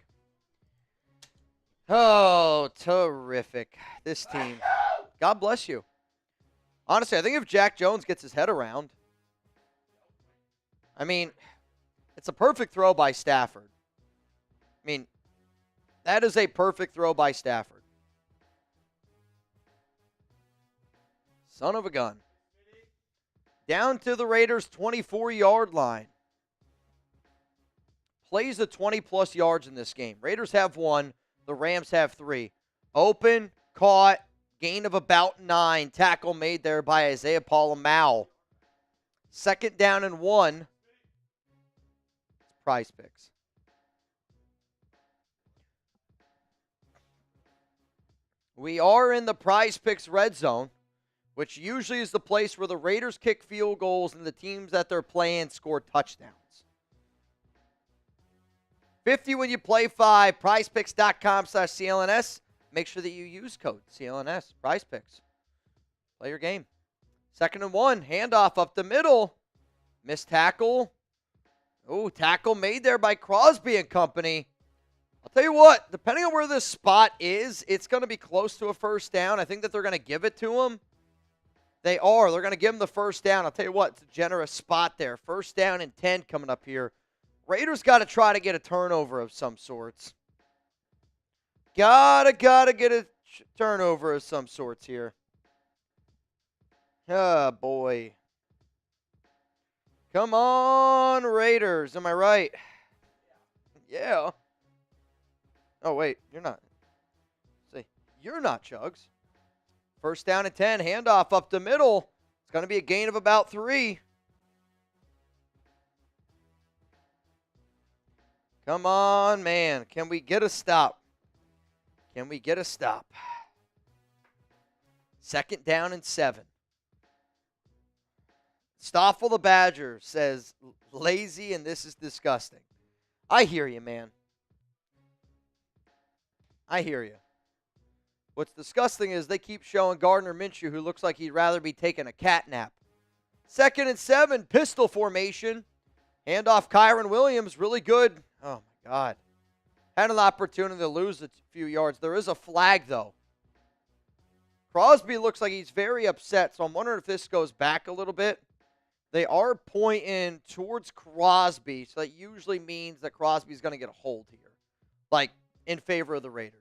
Oh, terrific. This team. God bless you. Honestly, I think if Jack Jones gets his head around, I mean, it's a perfect throw by Stafford. I mean, that is a perfect throw by Stafford. Son of a gun. Down to the Raiders' 24-yard line. Plays the 20-plus yards in this game. Raiders have 1. The Rams have 3. Open, caught, gain of about 9. Tackle made there by Isaiah Polamau. 2nd down and 1. Prize Picks. We are in the Prize Picks red zone, which usually is the place where the Raiders kick field goals and the teams that they're playing score touchdowns. 50 when you play 5. PrizePicks.com/CLNS. Make sure that you use code CLNS. PrizePicks. Play your game. 2nd and 1. Handoff up the middle. Missed tackle. Oh, tackle made there by Crosby and company. I'll tell you what, depending on where this spot is, it's going to be close to a 1st down. I think that they're going to give it to him. They are. They're going to give him the 1st down. I'll tell you what, it's a generous spot there. 1st down and 10 coming up here. Raiders got to try to get a turnover of some sorts. Gotta get a turnover of some sorts here. Oh, boy. Come on, Raiders. Am I right? Yeah. Oh, wait. You're not. See, you're not, Chugs. 1st down and 10. Handoff up the middle. It's going to be a gain of about 3. Come on, man. Can we get a stop? Can we get a stop? 2nd down and 7. Stoffel the Badger says, lazy and this is disgusting. I hear you, man. I hear you. What's disgusting is they keep showing Gardner Minshew, who looks like he'd rather be taking a cat nap. 2nd and 7, pistol formation. Handoff Kyren Williams, really good. Oh, my God. Had an opportunity to lose a few yards. There is a flag, though. Crosby looks like he's very upset, so I'm wondering if this goes back a little bit. They are pointing towards Crosby, so that usually means that Crosby's going to get a hold here, like in favor of the Raiders.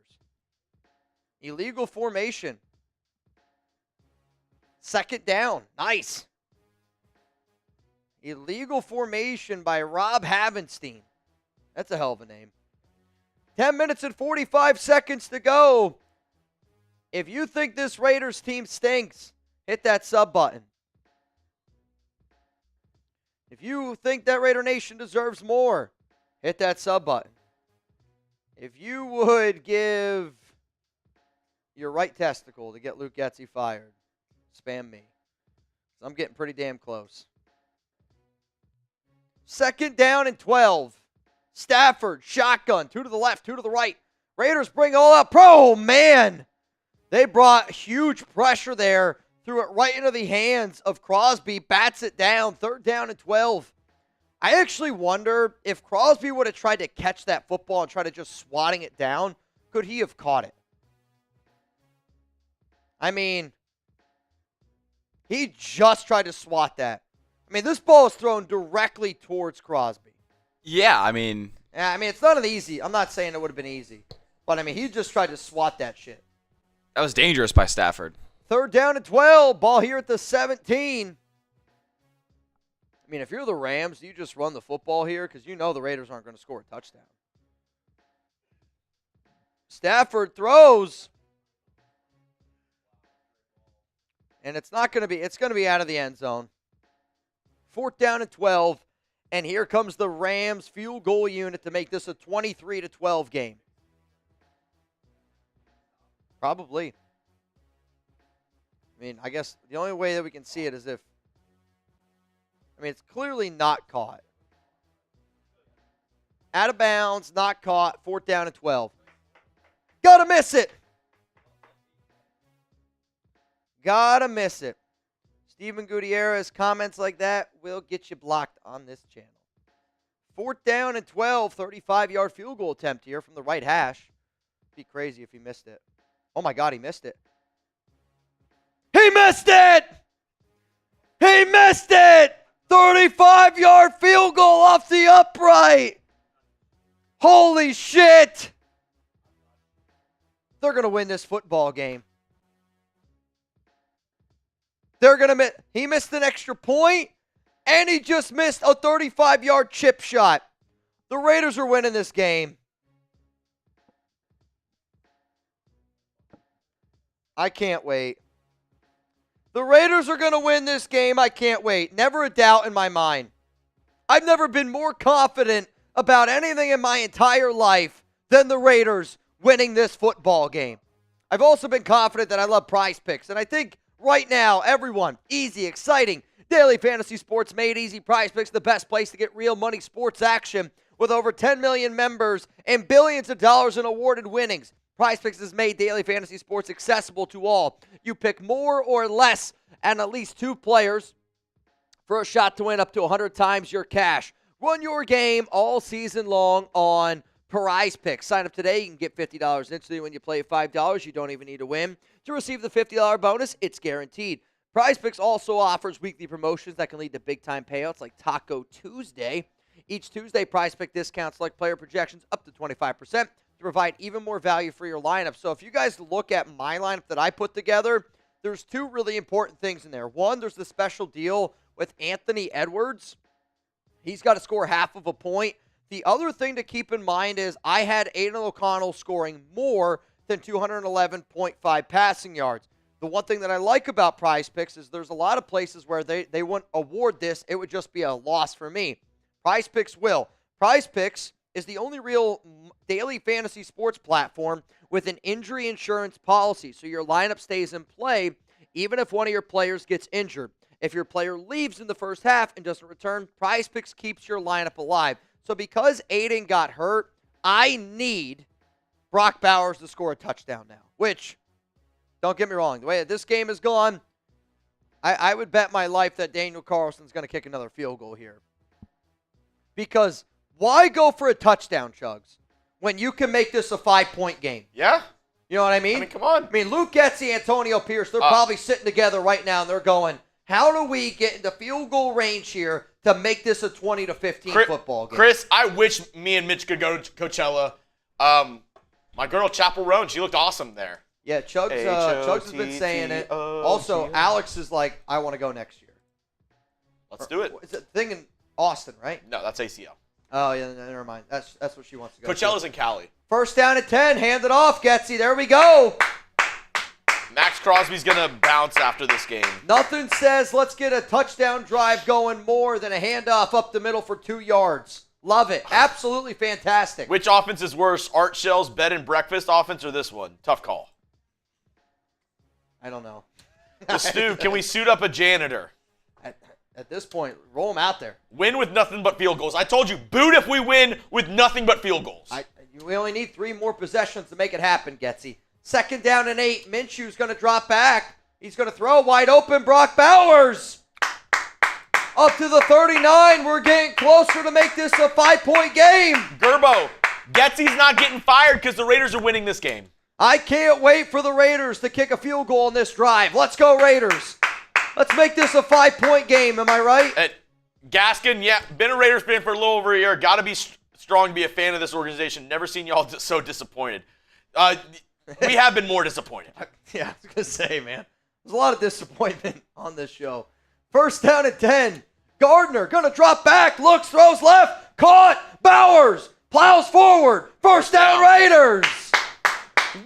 Illegal formation. 2nd down. Nice. Illegal formation by Rob Havenstein. That's a hell of a name. 10 minutes and 45 seconds to go. If you think this Raiders team stinks, hit that sub button. If you think that Raider Nation deserves more, hit that sub button. If you would give your right testicle to get Luke Getsy fired. Spam me. I'm getting pretty damn close. 2nd down and 12. Stafford, shotgun, 2 to the left, 2 to the right. Raiders bring all up. Oh, man. They brought huge pressure there. Threw it right into the hands of Crosby. Bats it down. 3rd down and 12. I actually wonder if Crosby would have tried to catch that football and try to just swatting it down, could he have caught it? I mean, he just tried to swat that. I mean, this ball is thrown directly towards Crosby. Yeah, I mean, it's not an easy. I'm not saying it would have been easy. But, I mean, he just tried to swat that shit. that was dangerous by Stafford. 3rd down and 12. Ball here at the 17. I mean, if you're the Rams, do you just run the football here? Because you know the Raiders aren't going to score a touchdown. Stafford throws. And it's not going to be, it's going to be out of the end zone. 4th down and 12. And here comes the Rams field goal unit to make this a 23-12 game. Probably. I mean, I guess the only way that we can see it is if, I mean, it's clearly not caught. Out of bounds, not caught, 4th down and 12. Gotta miss it. Gotta miss it. Steven Gutierrez comments like that will get you blocked on this channel. 4th down and 12, 35-yard field goal attempt here from the right hash. It'd be crazy if he missed it. Oh, my God, he missed it. He missed it! He missed it! 35-yard field goal off the upright. Holy shit! They're going to win this football game. They're going to miss. He missed an extra point, and he just missed a 35-yard chip shot. The Raiders are winning this game. I can't wait. The Raiders are going to win this game. I can't wait. Never a doubt in my mind. I've never been more confident about anything in my entire life than the Raiders winning this football game. I've also been confident that I love Prize Picks, and I think right now, everyone, easy, exciting, daily fantasy sports made easy. Prize Picks, the best place to get real money sports action with over 10 million members and billions of dollars in awarded winnings. Prize Picks has made daily fantasy sports accessible to all. You pick more or less and at least 2 players for a shot to win up to 100 times your cash. Run your game all season long on Prize Picks. Sign up today. You can get $50 instantly when you play $5. You don't even need to win. To receive the $50 bonus, it's guaranteed. Prize Picks also offers weekly promotions that can lead to big-time payouts like Taco Tuesday. Each Tuesday, Prize Pick discounts like player projections up to 25% to provide even more value for your lineup. So if you guys look at my lineup that I put together, there's 2 really important things in there. One, there's the special deal with Anthony Edwards. He's got to score half of a point. The other thing to keep in mind is I had Aidan O'Connell scoring more than 211.5 passing yards. The one thing that I like about Prize Picks is there's a lot of places where they wouldn't award this. It would just be a loss for me. Prize Picks will. Prize Picks is the only real daily fantasy sports platform with an injury insurance policy, so your lineup stays in play even if one of your players gets injured. If your player leaves in the first half and doesn't return, Prize Picks keeps your lineup alive. So because Aidan got hurt, I need Brock Bowers to score a touchdown now, which, don't get me wrong, the way that this game is gone, I would bet my life that Daniel Carlson's going to kick another field goal here. Because why go for a touchdown, Chugs, when you can make this a 5-point game? Yeah. You know what I mean? I mean, come on. I mean, Luke Getsy, Antonio Pierce, they're probably sitting together right now, and they're going, how do we get into field goal range here to make this a 20-15 football game? Chris, I wish me and Mitch could go to Coachella. My girl, Chapel Roan, she looked awesome there. Yeah, Chugs has been saying it. Also, Alex is like, I want to go next year. Let's do it. It's a thing in Austin, right? No, that's ACL. Oh, yeah, never mind. That's what she wants to go Coachella's to. in Cali. 1st down and 10. Hand it off, Getsy. There we go. Maxx Crosby's going to bounce after this game. Nothing says let's get a touchdown drive going more than a handoff up the middle for 2 yards. Love it. Absolutely fantastic. Which offense is worse, Art Shell's bed and breakfast offense or this one? Tough call. I don't know. Well, Stu, can we suit up a janitor? At this point, roll them out there. Win with nothing but field goals. I told you, boot if we win with nothing but field goals. We only need 3 more possessions to make it happen, Getsy. 2nd down and 8. Minshew's going to drop back. He's going to throw wide open. Brock Bowers. Up to the 39. We're getting closer to make this a 5-point game. Gerbo, Getsy's not getting fired because the Raiders are winning this game. I can't wait for the Raiders to kick a field goal on this drive. Let's go, Raiders. Let's make this a 5-point game. Am I right? Gaskin, yeah, been a Raiders fan for a little over a year. Got to be strong to be a fan of this organization. Never seen y'all so disappointed. We have been more disappointed. Yeah, I was going to say, man. There's a lot of disappointment on this show. 1st down and 10. Gardner going to drop back. Looks, throws left. Caught. Bowers plows forward. 1st down, Raiders.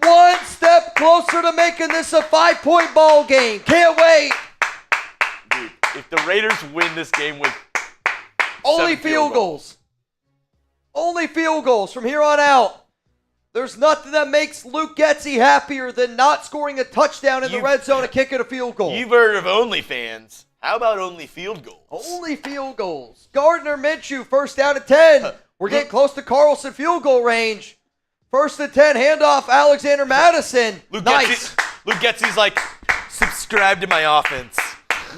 1 step closer to making this a 5-point ball game. Can't wait. Dude, if the Raiders win this game with only field goals. Only field goals from here on out. There's nothing that makes Luke Getsy happier than not scoring a touchdown in the red zone and kicking a field goal. You've heard of OnlyFans. How about only field goals? Only field goals. Gardner Minshew, 1st down and 10. We're getting close to Carlson field goal range. 1st and 10, handoff Alexander Mattison. Nice. Luke Getsy's like, subscribe to my offense.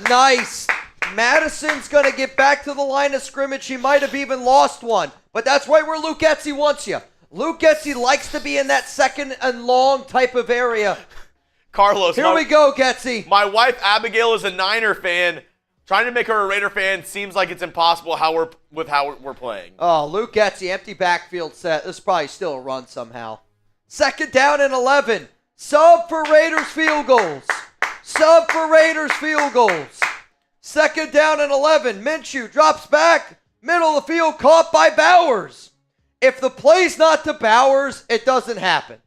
Nice. Madison's going to get back to the line of scrimmage. He might have even lost one. But that's right where Luke Getsy wants you. Luke Getsy likes to be in that 2nd and long type of area. Carlos. Here we go, Getsy. My wife, Abigail, is a Niner fan. Trying to make her a Raider fan seems like it's impossible how we're playing. Oh, Luke Getsy, empty backfield set. This is probably still a run somehow. 2nd down and 11. Sub for Raiders field goals. Sub for Raiders field goals. 2nd down and 11. Minshew drops back. Middle of the field, caught by Bowers. If the play's not to Bowers, it doesn't happen.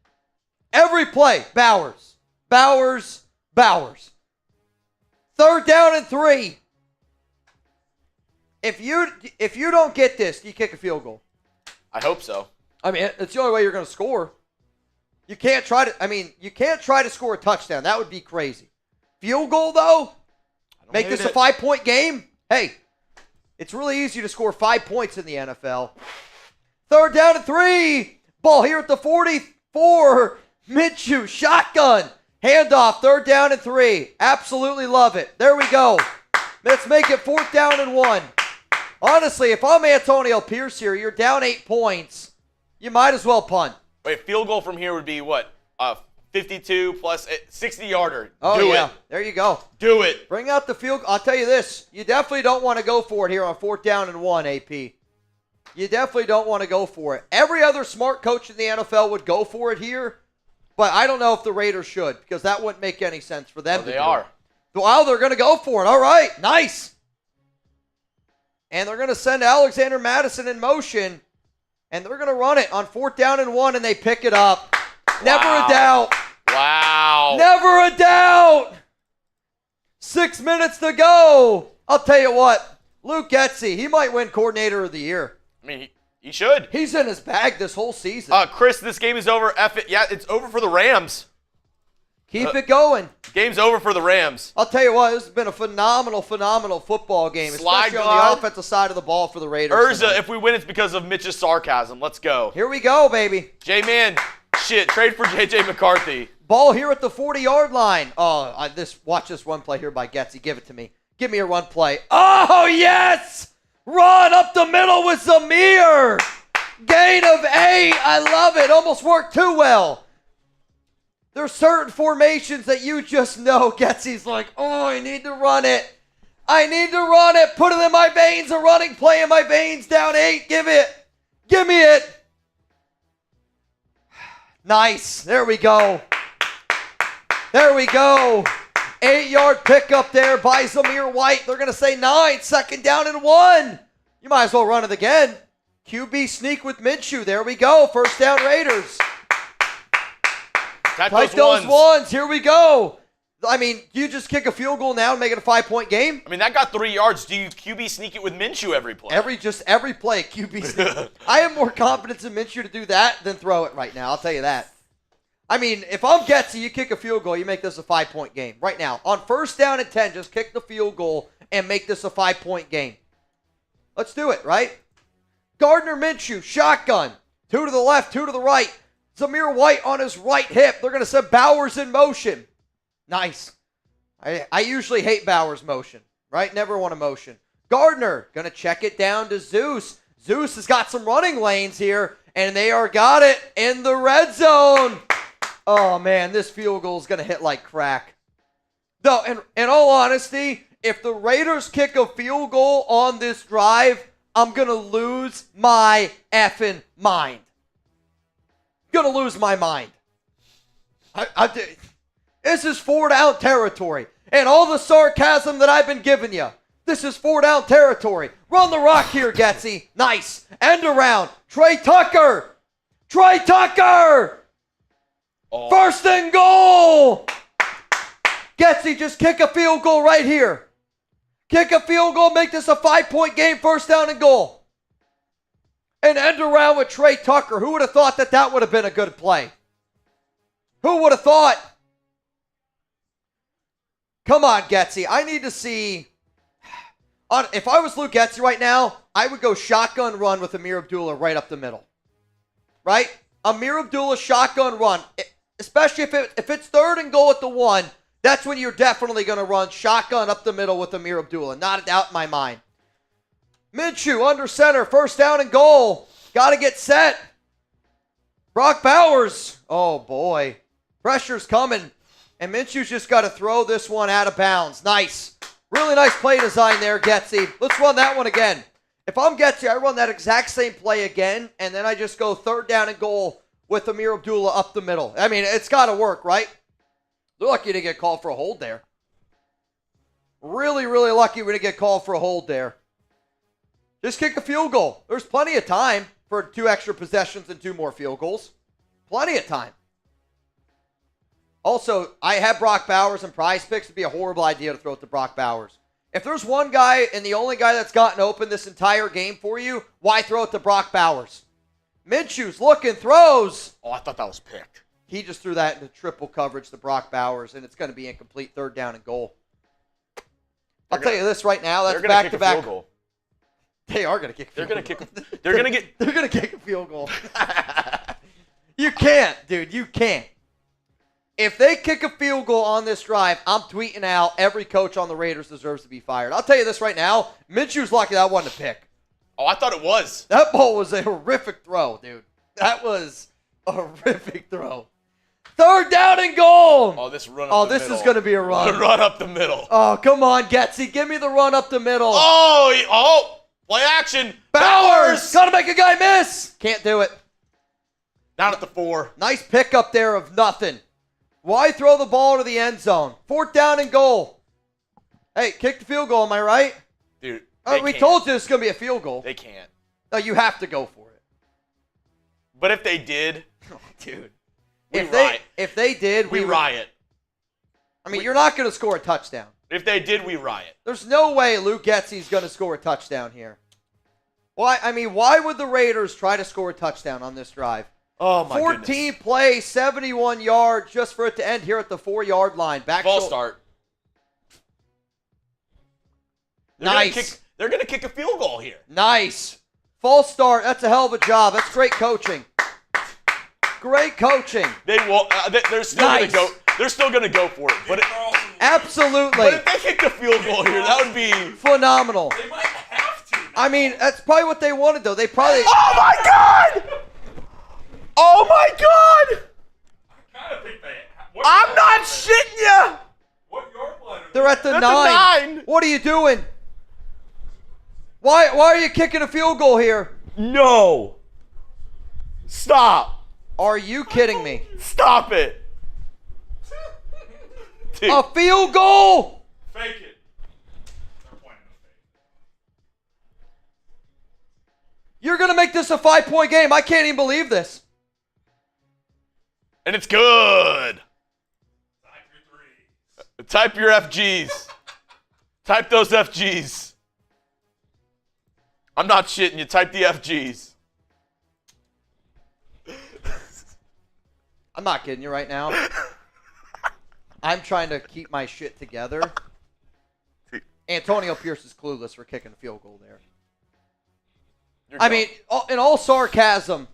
Every play, Bowers. Bowers. Bowers. 3rd down and 3. If you don't get this, you kick a field goal. I hope so. I mean, it's the only way you're going to score. You can't try to score a touchdown. That would be crazy. Field goal, though, make this a 5-point game. Hey, it's really easy to score 5 points in the NFL. 3rd down and 3. Ball here at the 44. Minshew, shotgun. Handoff, 3rd down and 3. Absolutely love it. There we go. Let's make it 4th down and 1. Honestly, if I'm Antonio Pierce here, you're down 8 points. You might as well punt. Wait, field goal from here would be what? 52 plus 60-yarder. Oh, Do yeah. it. There you go. Do it. Bring out the field. I'll tell you this. You definitely don't want to go for it here on 4th down and 1, AP. You definitely don't want to go for it. Every other smart coach in the NFL would go for it here, but I don't know if the Raiders should because that wouldn't make any sense for them to do. They are. Well, they're going to go for it. All right. Nice. And they're going to send Alexander Mattison in motion, and they're going to run it on 4th down and 1, and they pick it up. Never a doubt. Wow. Never a doubt. 6 minutes to go. I'll tell you what. Luke Getsy, he might win Coordinator of the Year. I mean, he should. He's in his bag this whole season. Chris, this game is over. F it. Yeah, it's over for the Rams. Keep it going. Game's over for the Rams. I'll tell you what, this has been a phenomenal football game, especially on the offensive side of the ball for the Raiders. Urza, if we win, it's because of Mitch's sarcasm. Let's go. Here we go, baby. J-Man, trade for J.J. McCarthy. Ball here at the 40-yard line. Oh, watch this run play here by Getsy. Give it to me. Give me a run play. Oh, yes! Run up the middle with Zamir. Gain of 8. I love it. Almost worked too well. There's certain formations that you just know. Getsy's like, oh, I need to run it. I need to run it. Put it in my veins. A running play in my veins. Down 8. Give it. Give me it. Nice. There we go. There we go. 8-yard pickup there by Zamir White. They're going to say 9. 2nd down and 1. You might as well run it again. QB sneak with Minshew. There we go. 1st down Raiders. Type those ones. Here we go. I mean, you just kick a field goal now and make it a 5-point game? I mean, that got 3 yards. Do you QB sneak it with Minshew every play? Every play, QB sneak. I have more confidence in Minshew to do that than throw it right now. I'll tell you that. I mean, if I'm Getsy, you kick a field goal, you make this a 5-point game right now. On 1st down and 10, just kick the field goal and make this a 5-point game. Let's do it, right? Gardner Minshew, shotgun. 2 to the left, 2 to the right. Zamir White on his right hip. They're going to send Bowers in motion. Nice. I usually hate Bowers motion, right? Never want a motion. Gardner going to check it down to Zeus. Zeus has got some running lanes here, and they are got it in the red zone. Oh, man, this field goal is going to hit like crack. Though, in all honesty, if the Raiders kick a field goal on this drive, I'm going to lose my effing mind. Going to lose my mind. This is 4-down territory. And all the sarcasm that I've been giving you, this is 4-down territory. Run the rock here, Getsy. Nice. End around. Tre Tucker. Tre Tucker. Oh. 1st and goal. Getsy, just kick a field goal right here. Kick a field goal, make this a 5-point game, 1st down and goal. And end around with Tre Tucker. Who would have thought that that would have been a good play? Who would have thought? Come on, Getsy. I need to see. If I was Luke Getsy right now, I would go shotgun run with Amir Abdullah right up the middle. Right? Amir Abdullah shotgun run. Especially if it's 3rd and goal at the 1. That's when you're definitely going to run shotgun up the middle with Amir Abdullah. Not a doubt in my mind. Minshew under center. 1st down and goal. Got to get set. Brock Bowers. Oh, boy. Pressure's coming. And Minshew's just got to throw this one out of bounds. Nice. Really nice play design there, Getsy. Let's run that one again. If I'm Getsy, I run that exact same play again, and then I just go 3rd down and goal with Amir Abdullah up the middle. I mean, it's got to work, right? They're lucky to get called for a hold there. Really, really lucky we didn't get called for a hold there. Just kick a field goal. There's plenty of time for 2 extra possessions and 2 more field goals. Plenty of time. Also, I have Brock Bowers in Prize Picks. It'd be a horrible idea to throw it to Brock Bowers. If there's one guy and the only guy that's gotten open this entire game for you, why throw it to Brock Bowers? Minshew's looking, throws. Oh, I thought that was picked. He just threw that into triple coverage to Brock Bowers, and it's going to be incomplete 3rd down and goal. I'll tell you this right now. That's back-to-back. They are going to kick a field goal. They're going to kick a field goal. You can't, dude. You can't. If they kick a field goal on this drive, I'm tweeting out every coach on the Raiders deserves to be fired. I'll tell you this right now. Minshew's lucky that wasn't a pick. Oh, I thought it was. That ball was a horrific throw, dude. That was a horrific throw. 3rd down and goal. Oh, this run up the middle. This is going to be a run. The run up the middle. Oh, come on, Getsy. Give me the run up the middle. Oh, play action. Bowers. Got to make a guy miss. Can't do it. Down at the 4. Nice pick up there of nothing. Why throw the ball to the end zone? 4th down and goal. Hey, kick the field goal, am I right? Dude, we told you it's going to be a field goal. They can't. No, you have to go for it. But if they did, dude. If they did, we riot. I mean, you're not going to score a touchdown. If they did, we riot. There's no way Luke Getsy's going to score a touchdown here. Why would the Raiders try to score a touchdown on this drive? Oh, my 14 plays, 71 yards, just for it to end here at the 4-yard line. False start. Nice. They're going to kick a field goal here. Nice. False start. That's a hell of a job. That's great coaching. Great coaching. They will. They're still going to go. They're still going to go for it. But absolutely. But if they kick the field goal here, that would be phenomenal. They might have to. I mean, that's probably what they wanted, though. They probably. Oh my God! Oh my God! I kind of think they. I'm not shitting you. What yard line? They're at the 9. The 9. What are you doing? Why are you kicking a field goal here? No. Stop. Are you kidding me? Stop it. Dude. A field goal? Fake it. They're pointing to fake. You're going to make this a 5-point game. I can't even believe this. And it's good. Type your 3. Type your FGs. Type those FGs. I'm not shitting you. Type the FGs. I'm not kidding you right now. I'm trying to keep my shit together. Antonio Pierce is clueless for kicking a field goal there. I mean, in all sarcasm,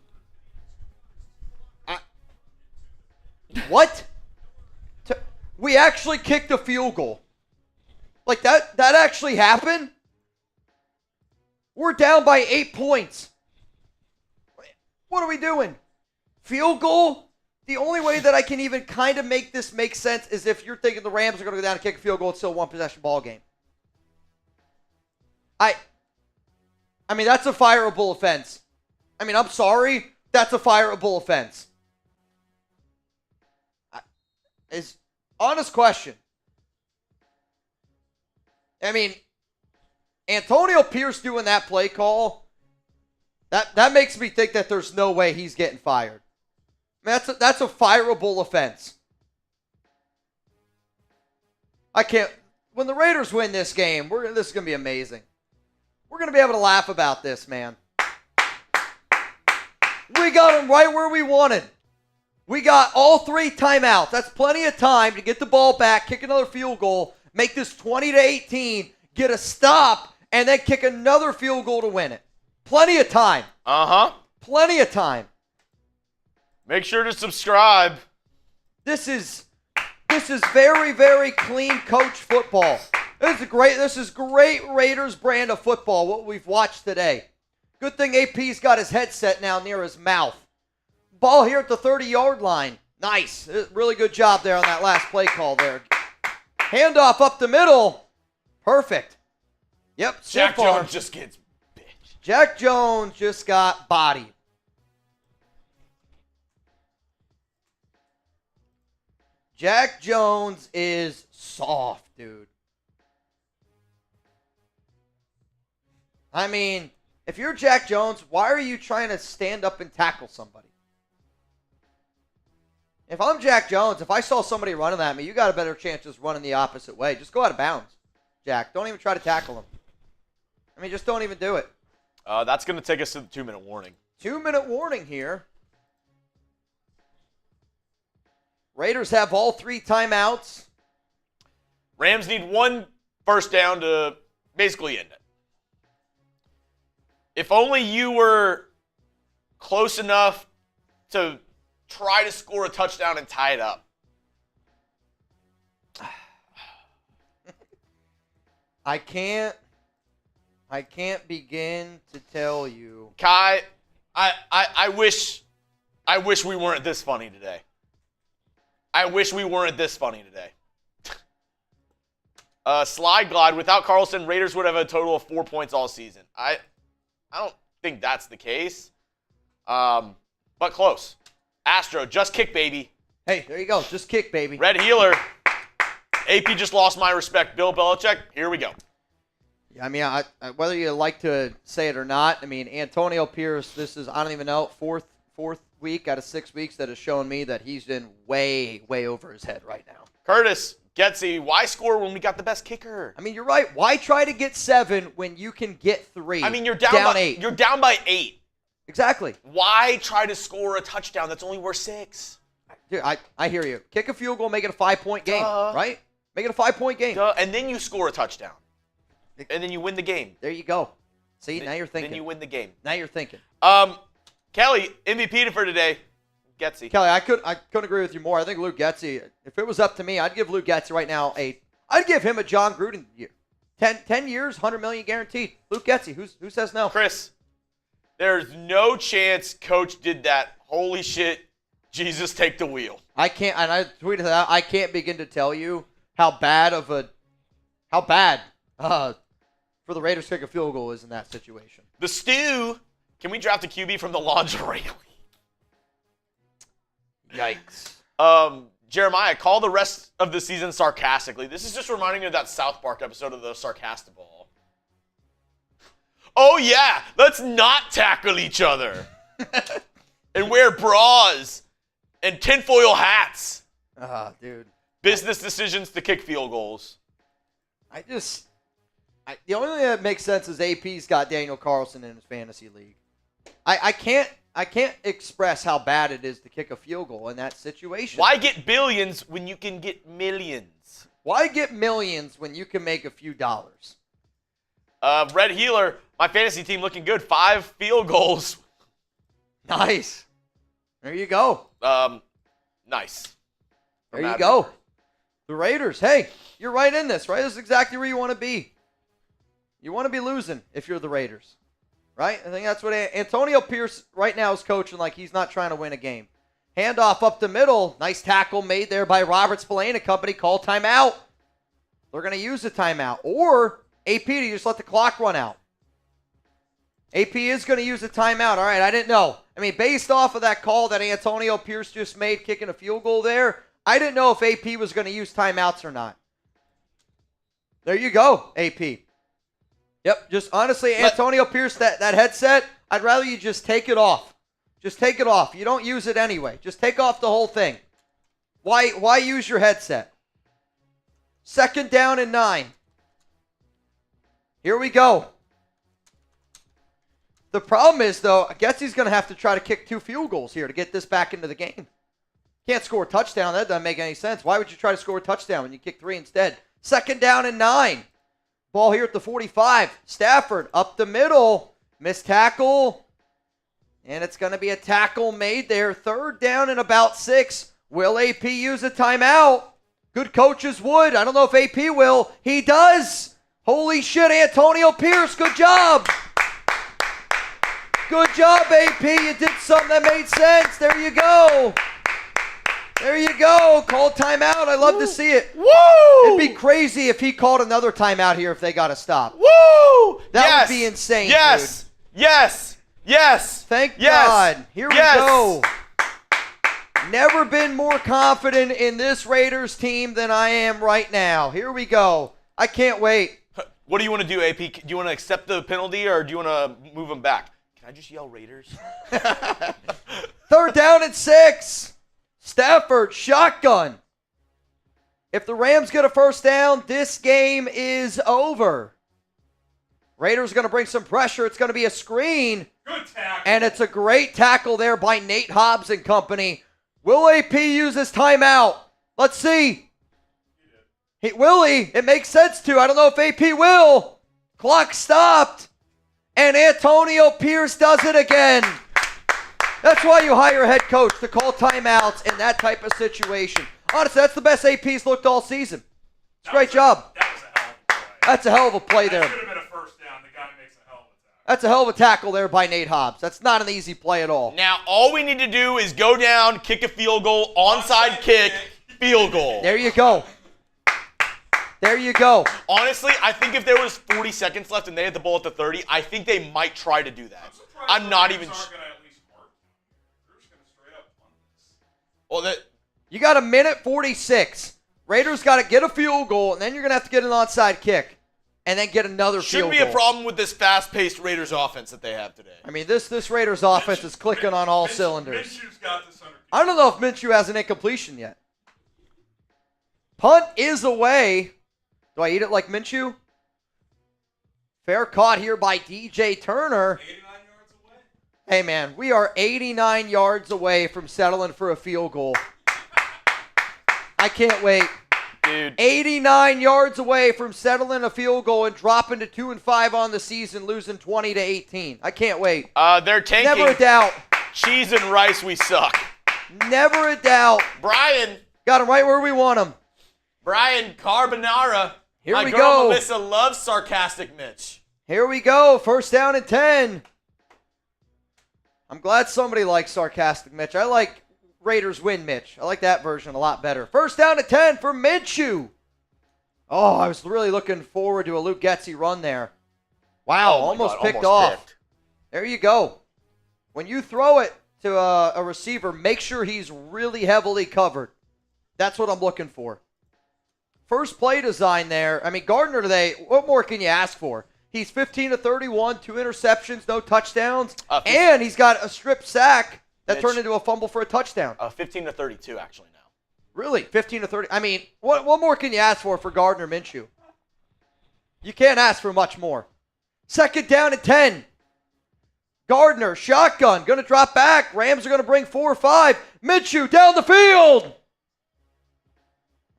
what? We actually kicked a field goal. Like, that actually happened? We're down by 8 points. What are we doing? Field goal? The only way that I can even kind of make this make sense is if you're thinking the Rams are going to go down and kick a field goal. It's still a one-possession ball game. I mean, that's a fireable offense. I mean, I'm sorry. That's a fireable offense. Is honest question. I mean, Antonio Pierce doing that play call, that makes me think that there's no way he's getting fired. I mean, that's a fireable offense. I can't. When the Raiders win this game, this is going to be amazing. We're going to be able to laugh about this, man. We got them right where we wanted. We got all 3 timeouts. That's plenty of time to get the ball back, kick another field goal, make this 20-18, get a stop, and then kick another field goal to win it. Plenty of time. Plenty of time. Make sure to subscribe. This is very, very clean coach football. This is great Raiders brand of football, what we've watched today. Good thing AP's got his headset now near his mouth. Ball here at the 30-yard line. Nice. Really good job there on that last play call there. Handoff up the middle. Perfect. Yep. Jack Jones just gets bitched. Jack Jones just got bodied. Jack Jones is soft, dude. I mean, if you're Jack Jones, why are you trying to stand up and tackle somebody? If I'm Jack Jones, if I saw somebody running at me, you got a better chance just running the opposite way. Just go out of bounds, Jack. Don't even try to tackle him. I mean, just don't even do it. That's going to take us to the 2-minute warning. 2-minute warning here. Raiders have all 3 timeouts. Rams need 1 first down to basically end it. If only you were close enough to try to score a touchdown and tie it up. I can't begin to tell you. Kai, I wish we weren't this funny today. Slide glide. Without Carlson, Raiders would have a total of 4 points all season. I don't think that's the case. But close. Astro, just kick, baby. Hey, there you go. Just kick, baby. Red Healer. AP just lost my respect. Bill Belichick, here we go. Yeah, I mean, whether you like to say it or not, I mean, Antonio Pierce, this is, I don't even know, fourth week out of 6 weeks that has shown me that he's been way, way over his head right now. Curtis, Getsy, why score when we got the best kicker? I mean, you're right. Why try to get 7 when you can get 3? I mean, you're down by 8. You're down by 8. Exactly. Why try to score a touchdown that's only worth 6? Dude, I hear you. Kick a field goal, make it a 5-point game, right? Make it a 5-point game. And then you score a touchdown. And then you win the game. There you go. See, now you're thinking. Then you win the game. Now you're thinking. Kelly, MVP for today. Getsy. Kelly, I couldn't agree with you more. I think Luke Getsy, if it was up to me, I'd give Luke Getsy right now I'd give him a John Gruden year. 10 years, $100 million guaranteed. Luke Getsy, who says no? Chris, there's no chance Coach did that. Holy shit, Jesus, take the wheel. I can't, and I tweeted that out, I can't begin to tell you how bad for the Raiders to kick a field goal is in that situation. The Stew, can we draft a QB from the lingerie league? Yikes. Jeremiah, call the rest of the season sarcastically. This is just reminding me of that South Park episode of the Sarcastiball. Oh, yeah, let's not tackle each other. And wear bras and tinfoil hats. Dude. Business decisions to kick field goals. The only thing that makes sense is AP's got Daniel Carlson in his fantasy league. I can't I can't express how bad it is to kick a field goal in that situation. Why get billions when you can get millions? Why get millions when you can make a few dollars? Red Healer, my fantasy team looking good. 5 field goals. Nice. There you go. Nice. There you go. The Raiders, hey, you're right in this, right? This is exactly where you want to be. You want to be losing if you're the Raiders, right? I think that's what Antonio Pierce right now is coaching like he's not trying to win a game. Handoff up the middle. Nice tackle made there by Robert Spillane and company. Call timeout. They're going to use the timeout. Or AP to just let the clock run out. AP is going to use a timeout. All right, I didn't know. I mean, based off of that call that Antonio Pierce just made kicking a field goal there, I didn't know if AP was going to use timeouts or not. There you go, AP. Yep, just honestly, Antonio Pierce, that headset, I'd rather you just take it off. Just take it off. You don't use it anyway. Just take off the whole thing. Why use your headset? 2nd down and 9. Here we go. The problem is, though, I guess he's going to have to try to kick 2 field goals here to get this back into the game. Can't score a touchdown. That doesn't make any sense. Why would you try to score a touchdown when you kick 3 instead? 2nd down and 9. Ball here at the 45. Stafford up the middle. Missed tackle. And it's going to be a tackle made there. 3rd down and about 6. Will AP use a timeout? Good coaches would. I don't know if AP will. He does. Holy shit, Antonio Pierce. Good job. Good job, AP. You did something that made sense. There you go. There you go. Call timeout. I love to see it. Woo! It'd be crazy if he called another timeout here if they got to stop. Woo! That would be insane, Yes. dude. Yes. Yes. Thank Yes. God. Here we go. Never been more confident in this Raiders team than I am right now. Here we go. I can't wait. What do you want to do, AP? Do you want to accept the penalty or do you want to move him back? Can I just yell Raiders? 3rd down and 6. Stafford, shotgun. If the Rams get a 1st down, this game is over. Raiders going to bring some pressure. It's going to be a screen. Good tackle. And it's a great tackle there by Nate Hobbs and company. Will AP use his timeout? Let's see. Will he? It makes sense to. I don't know if AP will. Clock stopped. And Antonio Pierce does it again. That's why you hire a head coach, to call timeouts in that type of situation. Honestly, that's the best AP's looked all season. It's a great job. That was a hell of a play. That's a hell of a play there. That should have been a 1st down. The guy makes a hell of a tackle. That's a hell of a tackle there by Nate Hobbs. That's not an easy play at all. Now, all we need to do is go down, kick a field goal, onside kick, field goal. There you go. There you go. Honestly, I think if there was 40 seconds left and they had the ball at the 30, I think they might try to do that. I'm not even sure. Well, You got 1:46. Raiders got to get a field goal, and then you're going to have to get an onside kick, and then get another field shouldn't goal. be a problem with this fast-paced Raiders offense that they have today. I mean, this Raiders offense is clicking on all cylinders. Minshew's got this under control. I don't know if Minshew has an incompletion yet. Punt is away. Do I eat it like Minshew? Fair caught here by DJ Turner. 89 yards away. Hey, man, we are 89 yards away from settling for a field goal. I can't wait. Dude. 89 yards away from settling a field goal and dropping to 2-5 on the season, losing 20-18. I can't wait. They're tanking. Never a doubt. Cheese and rice, we suck. Never a doubt. Brian Got him right where we want him. Carbonara. Here My we girl go. Melissa loves sarcastic Mitch. Here we go. 1st down and 10. I'm glad somebody likes sarcastic Mitch. I like Raiders win Mitch. I like that version a lot better. 1st down and 10 for Minshew. Oh, I was really looking forward to a Luke Getsy run there. Wow, Oh my almost God, picked almost off. picked. There you go. When you throw it to a receiver, make sure he's really heavily covered. That's what I'm looking for. First play design there. I mean, Gardner today, what more can you ask for? He's 15 of 31, 2 interceptions, no touchdowns, and he's got a strip sack that turned into a fumble for a touchdown. 15 to 32, actually, now. Really? 15 to 30? I mean, what more can you ask for Gardner Minshew? You can't ask for much more. 2nd down and 10. Gardner, shotgun, going to drop back. Rams are going to bring 4 or 5. Minshew down the field.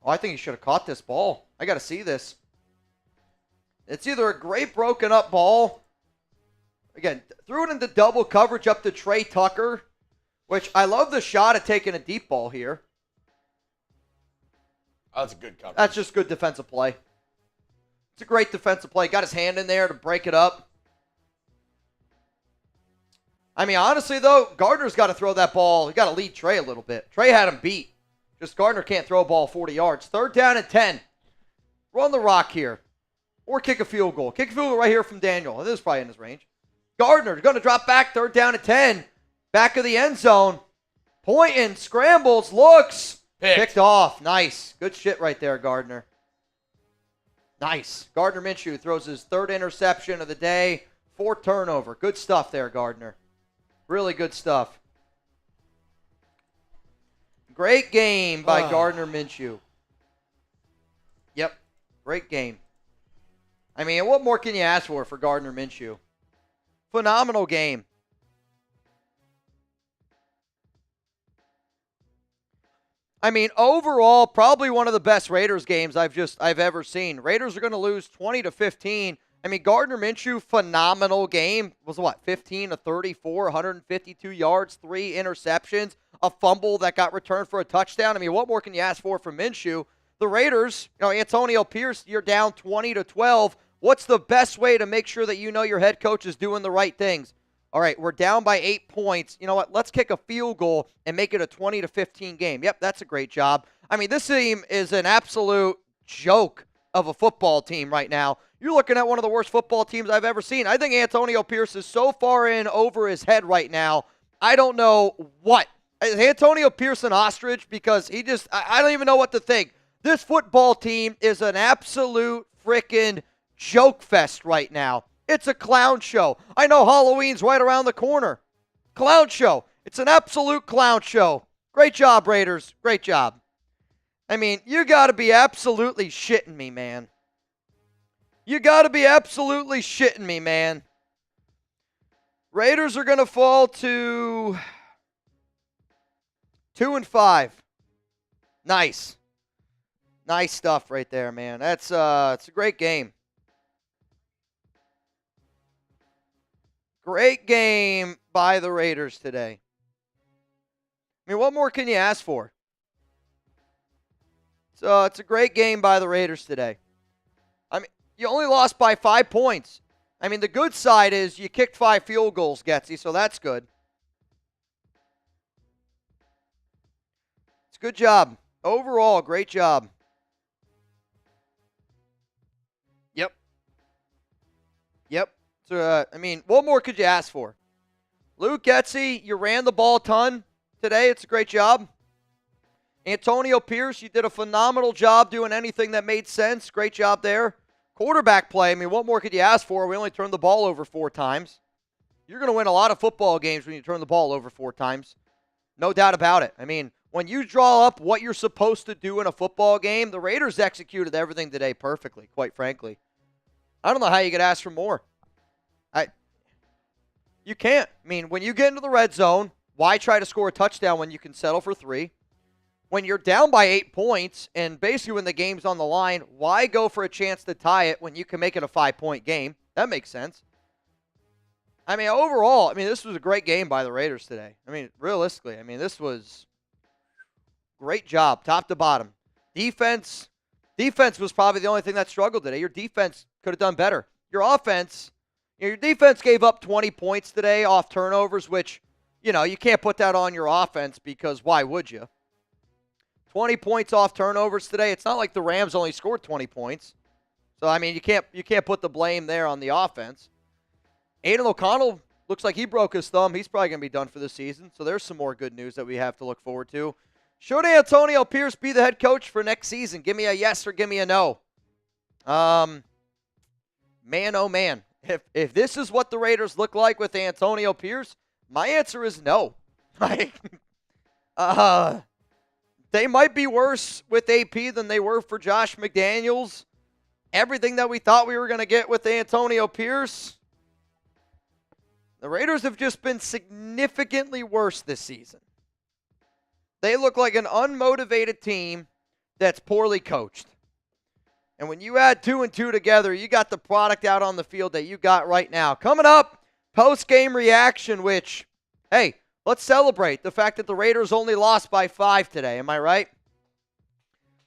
Oh, I think he should have caught this ball. I got to see this. It's either a great broken up ball. Again, threw it into double coverage up to Tre Tucker, which I love the shot at taking a deep ball here. Oh, that's a good cover. That's just good defensive play. It's a great defensive play. Got his hand in there to break it up. I mean, honestly, though, Gardner's got to throw that ball. He got to lead Tre a little bit. Tre had him beat. Just Gardner can't throw a ball 40 yards. 3rd down and 10. Run the rock here. Or kick a field goal. Kick a field goal right here from Daniel. This is probably in his range. Gardner's going to drop back. 3rd down and 10. Back of the end zone. Pointing, scrambles, looks. Picked off. Nice. Good shit right there, Gardner. Nice. Gardner Minshew throws his 3rd interception of the day. 4th turnover. Good stuff there, Gardner. Really good stuff. Great game by Gardner Minshew. Yep. Great game. I mean, what more can you ask for Gardner Minshew? Phenomenal game. I mean, overall, probably one of the best Raiders games I've ever seen. Raiders are going to lose 20-15. I mean, Gardner Minshew, phenomenal game. Was what, 15 of 34, 152 yards, 3 interceptions, a fumble that got returned for a touchdown. I mean, what more can you ask for from Minshew? The Raiders, Antonio Pierce, you're down 20-12. What's the best way to make sure that you know your head coach is doing the right things? All right, we're down by 8 points. You know what? Let's kick a field goal and make it a 20-15 game. Yep, that's a great job. I mean, this team is an absolute joke of a football team right now. You're looking at one of the worst football teams I've ever seen. I think Antonio Pierce is so far in over his head right now. I don't know what. Is Antonio Pierce an ostrich? Because I don't even know what to think. This football team is an absolute freaking joke fest right now. It's a clown show. I know Halloween's right around the corner. Clown show. It's an absolute clown show. Great job, Raiders. Great job. I mean, you got to be absolutely shitting me, man. You got to be absolutely shitting me, man. Raiders are going to fall to 2-5. Nice. Nice stuff right there, man. It's a great game. Great game by the Raiders today. I mean, what more can you ask for? So it's a great game by the Raiders today. I mean, you only lost by 5 points. I mean, the good side is you kicked 5 field goals, Getsy, so that's good. It's a good job. Overall, great job. Yep. So, I mean, what more could you ask for? Luke Getsy, you ran the ball a ton today. It's a great job. Antonio Pierce, you did a phenomenal job doing anything that made sense. Great job there. Quarterback play, I mean, what more could you ask for? We only turned the ball over 4 times. You're going to win a lot of football games when you turn the ball over 4 times. No doubt about it. I mean, when you draw up what you're supposed to do in a football game, the Raiders executed everything today perfectly, quite frankly. I don't know how you could ask for more. You can't. I mean, when you get into the red zone, why try to score a touchdown when you can settle for 3? When you're down by 8 points and basically when the game's on the line, why go for a chance to tie it when you can make it a 5-point game? That makes sense. I mean, overall, I mean, this was a great game by the Raiders today. I mean, realistically, I mean, this was great job, top to bottom. Defense was probably the only thing that struggled today. Your defense could have done better. Your offense, your defense gave up 20 points today off turnovers, which, you can't put that on your offense because why would you? 20 points off turnovers today. It's not like the Rams only scored 20 points. So, I mean, you can't put the blame there on the offense. Aidan O'Connell looks like he broke his thumb. He's probably going to be done for the season. So there's some more good news that we have to look forward to. Should Antonio Pierce be the head coach for next season? Give me a yes or give me a no. Man, oh man. If this is what the Raiders look like with Antonio Pierce, my answer is no. They might be worse with AP than they were for Josh McDaniels. Everything that we thought we were going to get with Antonio Pierce, The Raiders have just been significantly worse this season. They look like an unmotivated team that's poorly coached. And when you add 2 and 2 together, you got the product out on the field that you got right now. Coming up, post-game reaction, which, hey, let's celebrate the fact that the Raiders only lost by 5 today. Am I right?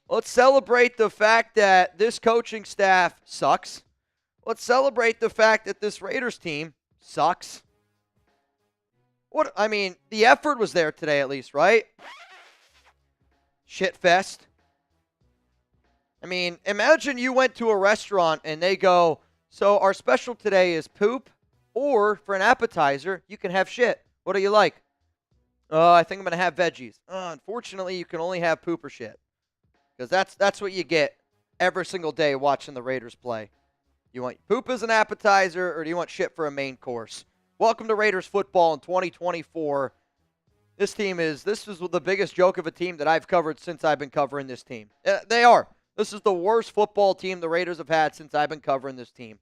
Let's celebrate the fact that this coaching staff sucks. Let's celebrate the fact that this Raiders team sucks. The effort was there today at least, right? Shit fest. Imagine you went to a restaurant and they go, so our special today is poop, or for an appetizer, you can have shit. What do you like? I think I'm going to have veggies. Unfortunately, you can only have poop or shit. Because that's what you get every single day watching the Raiders play. You want poop as an appetizer, or do you want shit for a main course? Welcome to Raiders football in 2024. This is the biggest joke of a team that I've covered since I've been covering this team. They are. This is the worst football team the Raiders have had since I've been covering this team.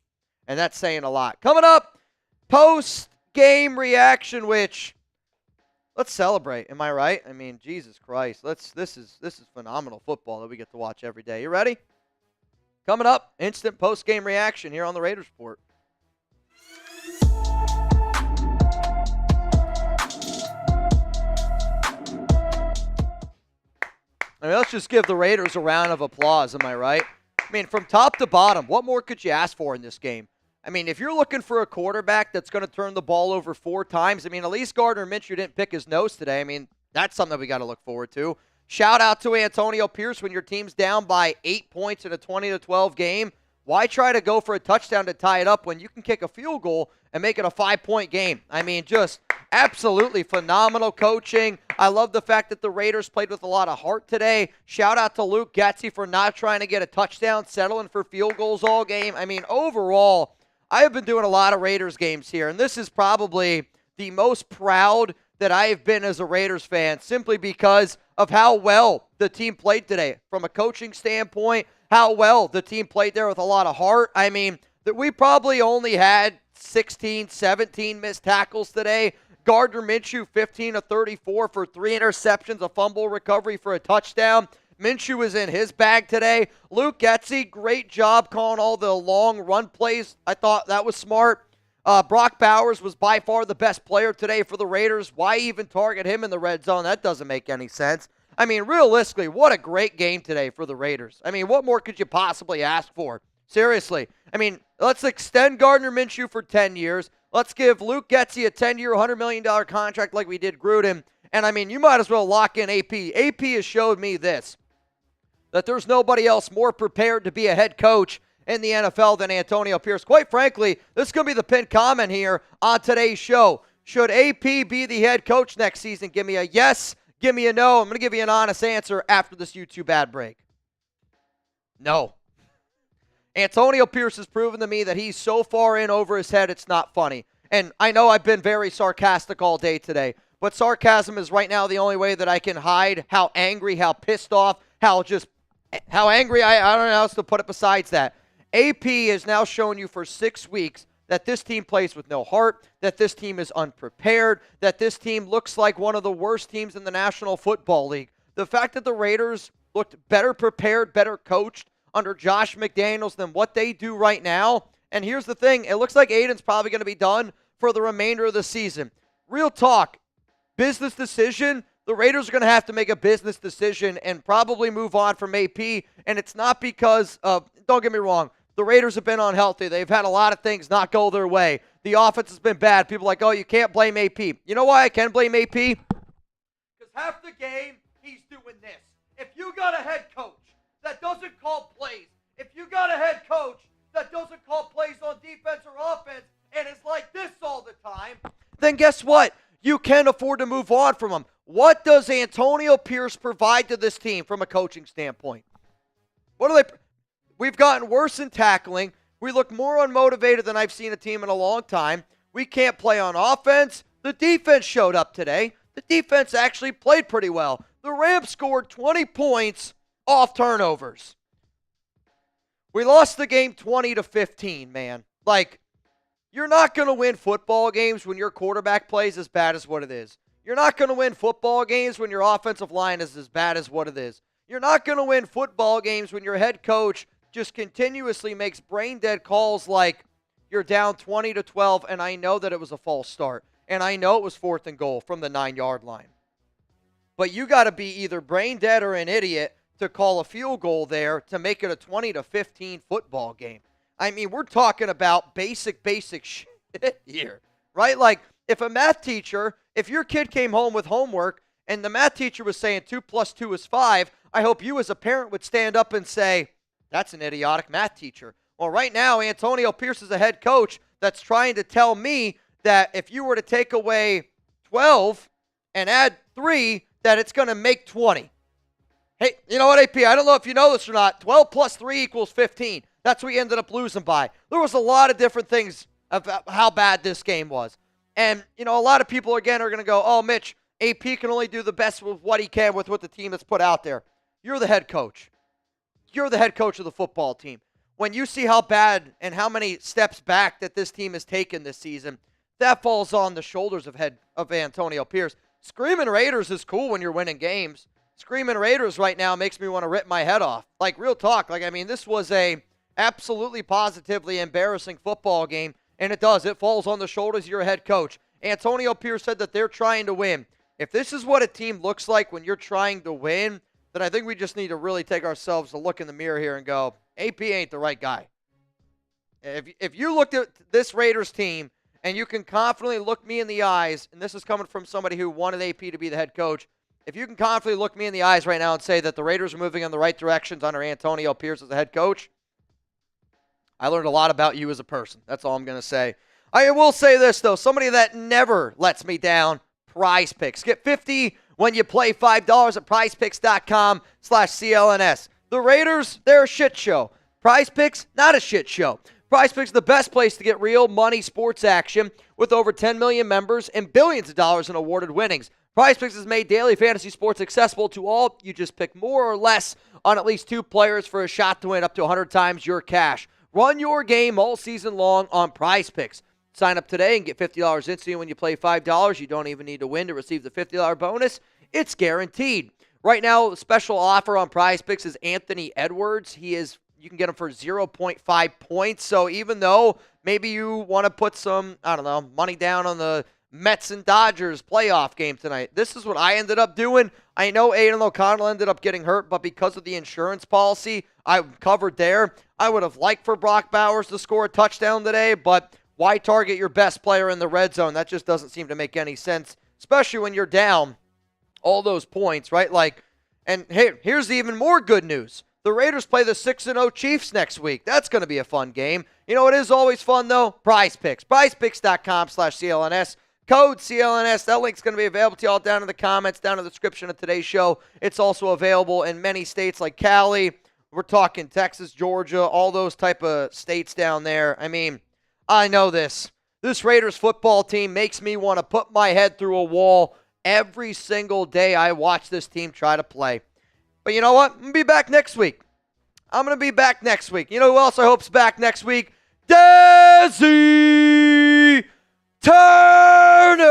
And that's saying a lot. Coming up, post-game reaction, which, let's celebrate. Am I right? Jesus Christ. This is phenomenal football that we get to watch every day. You ready? Coming up, instant post-game reaction here on the Raiders Report. Let's just give the Raiders a round of applause, am I right? From top to bottom, what more could you ask for in this game? If you're looking for a quarterback that's going to turn the ball over 4 times, at least Gardner Minshew didn't pick his nose today. That's something that we got to look forward to. Shout out to Antonio Pierce when your team's down by 8 points in a 20-12 game. Why try to go for a touchdown to tie it up when you can kick a field goal and make it a 5-point game? Just absolutely phenomenal coaching. I love the fact that the Raiders played with a lot of heart today. Shout out to Luke Getsy for not trying to get a touchdown, settling for field goals all game. Overall, I have been doing a lot of Raiders games here, and this is probably the most proud that I have been as a Raiders fan, simply because of how well the team played today. From a coaching standpoint, how well the team played there with a lot of heart. That we probably only had 16, 17 missed tackles today. Gardner Minshew, 15 of 34 for 3 interceptions, a fumble recovery for a touchdown. Minshew was in his bag today. Luke Getsy, great job calling all the long run plays. I thought that was smart. Brock Bowers was by far the best player today for the Raiders. Why even target him in the red zone? That doesn't make any sense. Realistically, what a great game today for the Raiders. What more could you possibly ask for? Seriously. Let's extend Gardner Minshew for 10 years. Let's give Luke Getsy a 10-year, $100 million contract like we did Gruden. And, you might as well lock in AP. AP has showed me this, that there's nobody else more prepared to be a head coach in the NFL than Antonio Pierce. Quite frankly, this is going to be the pinned comment here on today's show. Should AP be the head coach next season? Give me a yes. Give me a no. I'm going to give you an honest answer after this YouTube ad break. No. Antonio Pierce has proven to me that he's so far in over his head, it's not funny. And I know I've been very sarcastic all day today, but sarcasm is right now the only way that I can hide how angry, how pissed off, how angry, I don't know how else to put it besides that. AP has now shown you for 6 weeks that this team plays with no heart, that this team is unprepared, that this team looks like one of the worst teams in the National Football League. The fact that the Raiders looked better prepared, better coached under Josh McDaniels than what they do right now. And here's the thing, it looks like Aidan's probably going to be done for the remainder of the season. Real talk, business decision, the Raiders are going to have to make a business decision and probably move on from AP. And it's not because of, don't get me wrong, the Raiders have been unhealthy. They've had a lot of things not go their way. The offense has been bad. People are like, oh, you can't blame AP. You know why I can blame AP? Because half the game, he's doing this. If you got a head coach that doesn't call plays, if you got a head coach that doesn't call plays on defense or offense and is like this all the time, then guess what? You can afford to move on from him. What does Antonio Pierce provide to this team from a coaching standpoint? We've gotten worse in tackling. We look more unmotivated than I've seen a team in a long time. We can't play on offense. The defense showed up today. The defense actually played pretty well. The Rams scored 20 points off turnovers. We lost the game 20-15, man. You're not going to win football games when your quarterback plays as bad as what it is. You're not going to win football games when your offensive line is as bad as what it is. You're not going to win football games when your head coach just continuously makes brain-dead calls like you're down 20-12, and I know that it was a false start, and I know it was 4th and goal from the 9-yard line. But you got to be either brain-dead or an idiot to call a field goal there to make it a 20-15 football game. I mean, we're talking about basic shit here, right? Like, if a math teacher, if your kid came home with homework and the math teacher was saying 2 + 2 is 5, I hope you as a parent would stand up and say, that's an idiotic math teacher. Well, right now, Antonio Pierce is a head coach that's trying to tell me that if you were to take away 12 and add 3, that it's going to make 20. Hey, you know what, AP? I don't know if you know this or not. 12 + 3 = 15. That's what we ended up losing by. There was a lot of different things about how bad this game was. And, you know, a lot of people, again, are going to go, oh, Mitch, AP can only do the best with what he can with what the team has put out there. You're the head coach. You're the head coach of the football team. When you see how bad and how many steps back that this team has taken this season, that falls on the shoulders of Antonio Pierce. Screaming Raiders is cool when you're winning games. Screaming Raiders right now makes me want to rip my head off. Like, real talk. Like, I mean, this was a absolutely positively embarrassing football game, and it does. It falls on the shoulders of your head coach. Antonio Pierce said that they're trying to win. If this is what a team looks like when you're trying to win, then I think we just need to really take ourselves a look in the mirror here and go, AP ain't the right guy. If you looked at this Raiders team and you can confidently look me in the eyes, and this is coming from somebody who wanted AP to be the head coach, if you can confidently look me in the eyes right now and say that the Raiders are moving in the right directions under Antonio Pierce as the head coach, I learned a lot about you as a person. That's all I'm going to say. I will say this, though. Somebody that never lets me down, Prize Picks. Get 50 when you play $5 at prizepicks.com/CLNS. The Raiders, they're a shit show. Prize Picks, not a shit show. Prize Picks is the best place to get real money sports action with over 10 million members and billions of dollars in awarded winnings. Prize Picks has made daily fantasy sports accessible to all. You just pick more or less on at least 2 players for a shot to win up to 100 times your cash. Run your game all season long on Prize Picks. Sign up today and get $50 instantly when you play $5. You don't even need to win to receive the $50 bonus. It's guaranteed. Right now, special offer on Prize Picks is Anthony Edwards. You can get him for 0.5 points. So even though maybe you want to put some, money down on the Mets and Dodgers playoff game tonight, this is what I ended up doing. I know Aidan O'Connell ended up getting hurt, but because of the insurance policy I covered there, I would have liked for Brock Bowers to score a touchdown today, but why target your best player in the red zone? That just doesn't seem to make any sense, especially when you're down all those points, right? And hey, here's the even more good news. The Raiders play the 6-0 Chiefs next week. That's going to be a fun game. You know what is always fun, though? Prize Picks. PrizePicks.com/CLNS. Code CLNS. That link's going to be available to y'all down in the comments, down in the description of today's show. It's also available in many states like Cali. We're talking Texas, Georgia, all those type of states down there. I mean, I know this. This Raiders football team makes me want to put my head through a wall every single day I watch this team try to play. But you know what? I'm going to be back next week. You know who else I hope's back next week? Desi Turner.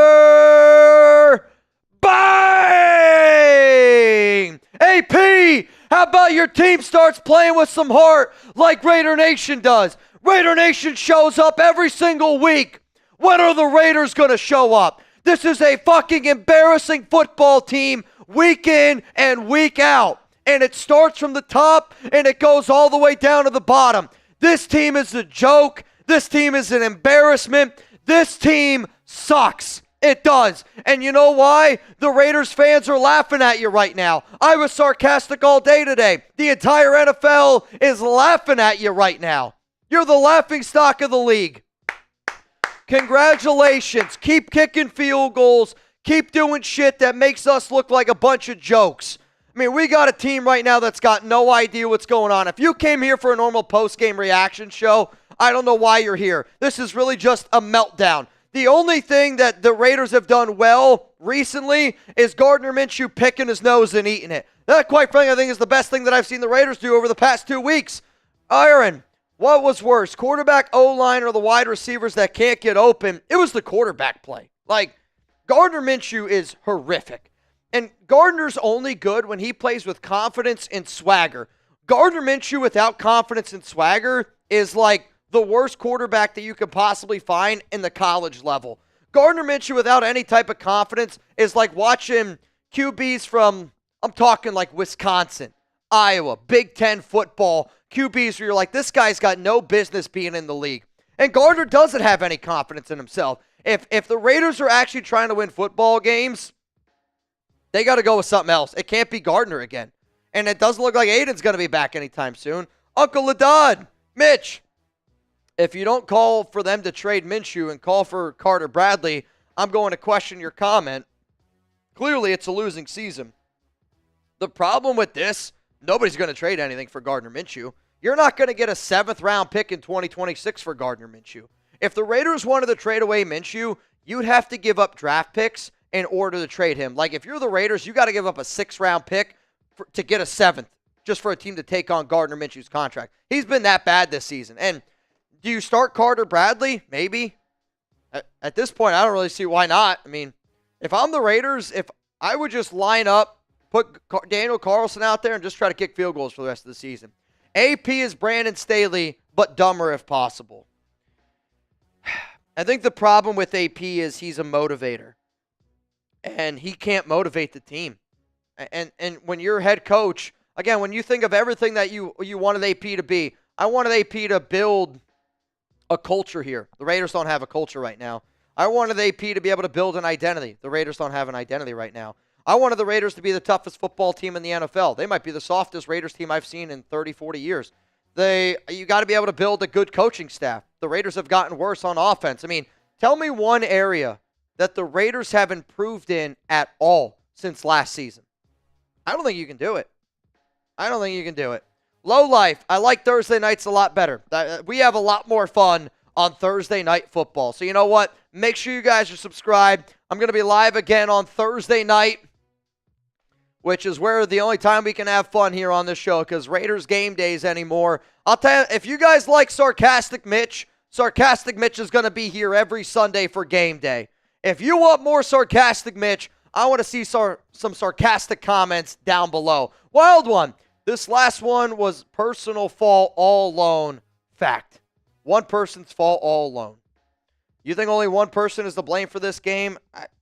Bang! AP, how about your team starts playing with some heart like Raider Nation does? Raider Nation shows up every single week. When are the Raiders going to show up? This is a fucking embarrassing football team week in and week out. And it starts from the top and it goes all the way down to the bottom. This team is a joke. This team is an embarrassment. This team sucks. It does. And you know why? The Raiders fans are laughing at you right now. I was sarcastic all day today. The entire NFL is laughing at you right now. You're the laughingstock of the league. Congratulations. Keep kicking field goals. Keep doing shit that makes us look like a bunch of jokes. I mean, we got a team right now that's got no idea what's going on. If you came here for a normal post-game reaction show, I don't know why you're here. This is really just a meltdown. The only thing that the Raiders have done well recently is Gardner Minshew picking his nose and eating it. That, quite frankly, I think is the best thing that I've seen the Raiders do over the past 2 weeks. Aaron, What was worse, quarterback, O-line, or the wide receivers that can't get open? It was the quarterback play. Like, Gardner Minshew is horrific. And Gardner's only good when he plays with confidence and swagger. Gardner Minshew without confidence and swagger is like the worst quarterback that you could possibly find in the college level. Gardner Minshew without any type of confidence is like watching QBs from, I'm talking like Wisconsin, Iowa, Big Ten football, QBs where you're like, this guy's got no business being in the league. And Gardner doesn't have any confidence in himself. If the Raiders are actually trying to win football games, they got to go with something else. It can't be Gardner again. And it doesn't look like Aidan's going to be back anytime soon. Uncle Ladad, Mitch, if you don't call for them to trade Minshew and call for Carter Bradley, I'm going to question your comment. Clearly, it's a losing season. The problem with this, nobody's going to trade anything for Gardner Minshew. You're not going to get a 7th-round pick in 2026 for Gardner Minshew. If the Raiders wanted to trade away Minshew, you'd have to give up draft picks in order to trade him. Like, if you're the Raiders, you got to give up a 6th-round pick to get a 7th, just for a team to take on Gardner Minshew's contract. He's been that bad this season. And do you start Carter Bradley? Maybe. At this point, I don't really see why not. I mean, if I'm the Raiders, if I would just line up, put Daniel Carlson out there and just try to kick field goals for the rest of the season. AP is Brandon Staley, but dumber if possible. I think the problem with AP is he's a motivator. And he can't motivate the team. And when you're head coach, again, when you think of everything that you wanted AP to be, I wanted AP to build a culture here. The Raiders don't have a culture right now. I wanted AP to be able to build an identity. The Raiders don't have an identity right now. I wanted the Raiders to be the toughest football team in the NFL. They might be the softest Raiders team I've seen in 30, 40 years. You got to be able to build a good coaching staff. The Raiders have gotten worse on offense. I mean, tell me one area that the Raiders have improved in at all since last season. I don't think you can do it. I don't think you can do it. Low life, I like Thursday nights a lot better. We have a lot more fun on Thursday night football. So you know what? Make sure you guys are subscribed. I'm going to be live again on Thursday night, which is where the only time we can have fun here on this show, because Raiders game days anymore. I'll tell you, if you guys like Sarcastic Mitch is going to be here every Sunday for game day. If you want more Sarcastic Mitch, I want to see some sarcastic comments down below. Wild one. This last one was personal fault all alone. Fact. One person's fault all alone. You think only one person is to blame for this game?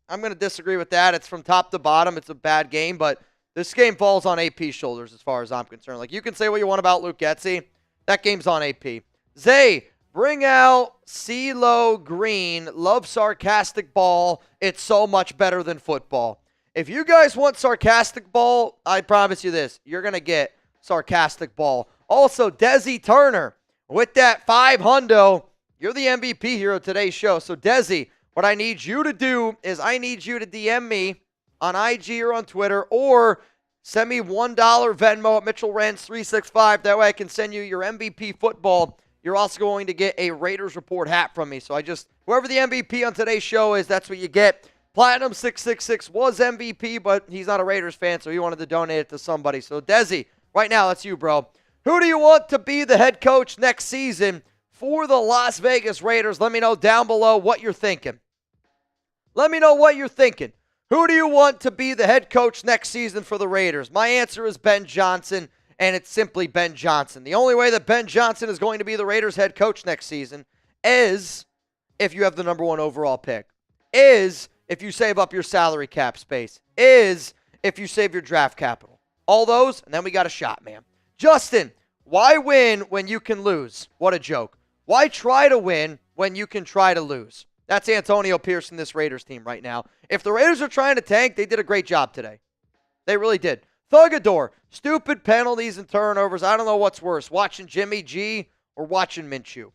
I'm going to disagree with that. It's from top to bottom. It's a bad game, but this game falls on AP's shoulders as far as I'm concerned. Like, you can say what you want about Luke Getsy. That game's on AP. Zay, bring out CeeLo Green. Love sarcastic ball. It's so much better than football. If you guys want sarcastic ball, I promise you this. You're going to get sarcastic ball. Also, Desi Turner, with that 5 hundo, you're the MVP here of today's show. So, Desi, what I need you to do is I need you to DM me on IG or on Twitter, or send me $1 Venmo at Mitchell Renz 365. That way I can send you your MVP football. You're also going to get a Raiders Report hat from me. So whoever the MVP on today's show is, that's what you get. Platinum 666 was MVP, but he's not a Raiders fan, so he wanted to donate it to somebody. So, Desi, right now, that's you, bro. Who do you want to be the head coach next season for the Las Vegas Raiders? Let me know down below what you're thinking. Let me know what you're thinking. Who do you want to be the head coach next season for the Raiders? My answer is Ben Johnson, and it's simply Ben Johnson. The only way that Ben Johnson is going to be the Raiders head coach next season is if you have the number 1 overall pick, is if you save up your salary cap space, is if you save your draft capital. All those, and then we got a shot, man. Justin, why win when you can lose? What a joke. Why try to win when you can try to lose? That's Antonio Pierce in this Raiders team right now. If the Raiders are trying to tank, they did a great job today. They really did. Thugador, stupid penalties and turnovers. I don't know what's worse, watching Jimmy G or watching Minshew.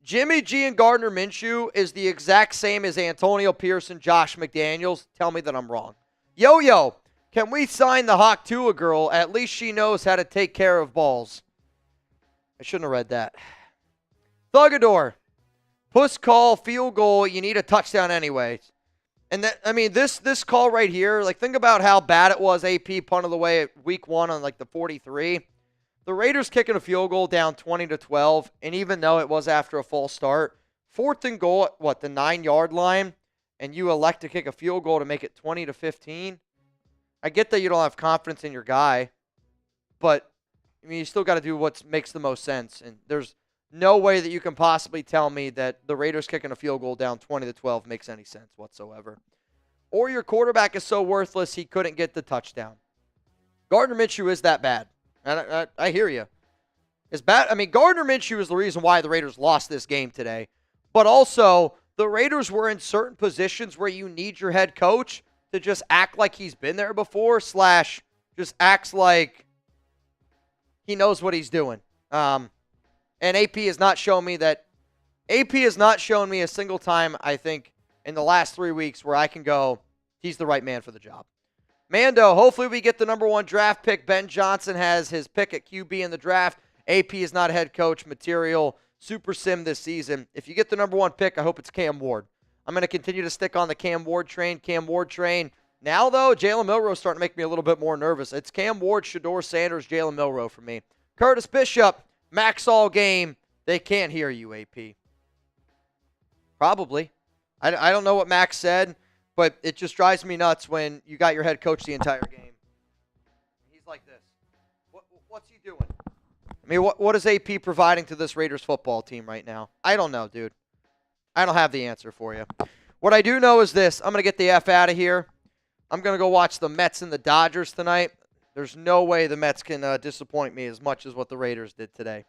Jimmy G and Gardner Minshew is the exact same as Antonio Pierce and Josh McDaniels. Tell me that I'm wrong. Yo-Yo, can we sign the Hawk Tua girl? At least she knows how to take care of balls. I shouldn't have read that. Thugador. Puss call, field goal, you need a touchdown anyway. And that, I mean, this call right here, like, think about how bad it was. AP punted away at week 1 on like the 43. the Raiders kicking a field goal down 20-12, and even though it was after a false start, 4th and goal at, the 9-yard line, and you elect to kick a field goal to make it 20-15. I get that you don't have confidence in your guy, but I mean, you still got to do what makes the most sense. And there's no way that you can possibly tell me that the Raiders kicking a field goal down 20-12 makes any sense whatsoever. Or your quarterback is so worthless he couldn't get the touchdown. Gardner Minshew is that bad. And I hear you. It's bad. I mean, Gardner Minshew is the reason why the Raiders lost this game today. But also, the Raiders were in certain positions where you need your head coach to just act like he's been there before, / just acts like he knows what he's doing. And AP has not shown me that. AP has not shown me a single time, I think, in the last 3 weeks where I can go, he's the right man for the job. Mando, hopefully we get the number 1 draft pick. Ben Johnson has his pick at QB in the draft. AP is not a head coach material. Super sim this season. If you get the number 1 pick, I hope it's Cam Ward. I'm going to continue to stick on the Cam Ward train. Now, though, Jalen Milroe's starting to make me a little bit more nervous. It's Cam Ward, Shedeur Sanders, Jalen Milroe for me. Curtis Bishop, Max all game. They can't hear you, AP. Probably. I don't know what Max said, but it just drives me nuts when you got your head coach the entire game. He's like this. What's he doing? I mean, what is AP providing to this Raiders football team right now? I don't know, dude. I don't have the answer for you. What I do know is this. I'm going to get the F out of here. I'm going to go watch the Mets and the Dodgers tonight. There's no way the Mets can disappoint me as much as what the Raiders did today.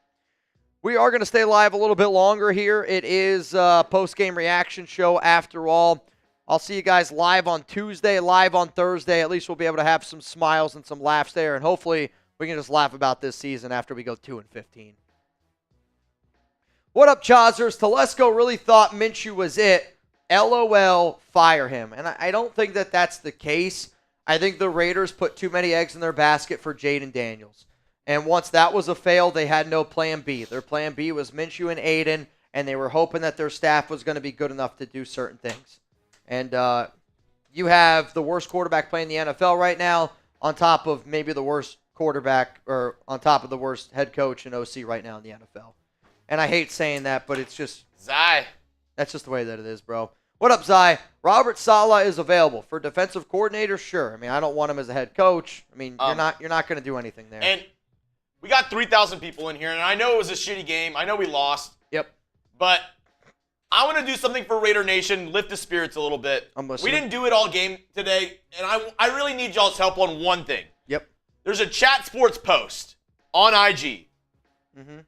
We are going to stay live a little bit longer here. It is a post-game reaction show after all. I'll see you guys live on Tuesday, live on Thursday. At least we'll be able to have some smiles and some laughs there, and hopefully we can just laugh about this season after we go 2-15. What up, Chazers? Telesco really thought Minshew was it. LOL, fire him. And I don't think that that's the case. I think the Raiders put too many eggs in their basket for Jaden Daniels. And once that was a fail, they had no plan B. Their plan B was Minshew and Aidan, and they were hoping that their staff was going to be good enough to do certain things. And you have the worst quarterback playing the NFL right now on top of maybe the worst quarterback or on top of the worst head coach and OC right now in the NFL. And I hate saying that, but it's just Zai. That's just the way that it is, bro. What up, Zai? Robert Saleh is available for defensive coordinator. Sure. I mean, I don't want him as a head coach. I mean, you're not going to do anything there. And we got 3,000 people in here, and I know it was a shitty game. I know we lost. Yep. But I want to do something for Raider Nation, lift the spirits a little bit. I'm listening. We didn't do it all game today, and I really need y'all's help on one thing. Yep. There's a Chat Sports post on IG. Mm-hmm.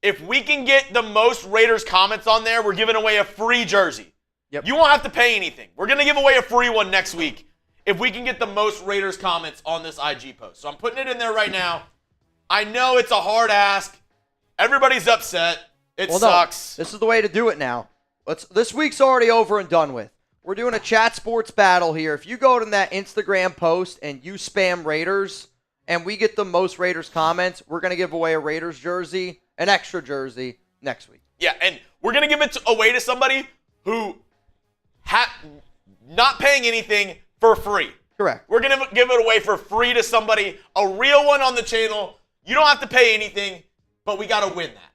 If we can get the most Raiders comments on there, we're giving away a free jersey. Yep. You won't have to pay anything. We're going to give away a free one next week if we can get the most Raiders comments on this IG post. So I'm putting it in there right now. I know it's a hard ask. Everybody's upset. It sucks. No, this is the way to do it now. This week's already over and done with. We're doing a Chat Sports battle here. If you go to that Instagram post and you spam Raiders and we get the most Raiders comments, we're going to give away a Raiders jersey, an extra jersey, next week. Yeah, and we're going to give it away to somebody who not paying anything for free. Correct. We're going to give it away for free to somebody, a real one on the channel. You don't have to pay anything, but we got to win that.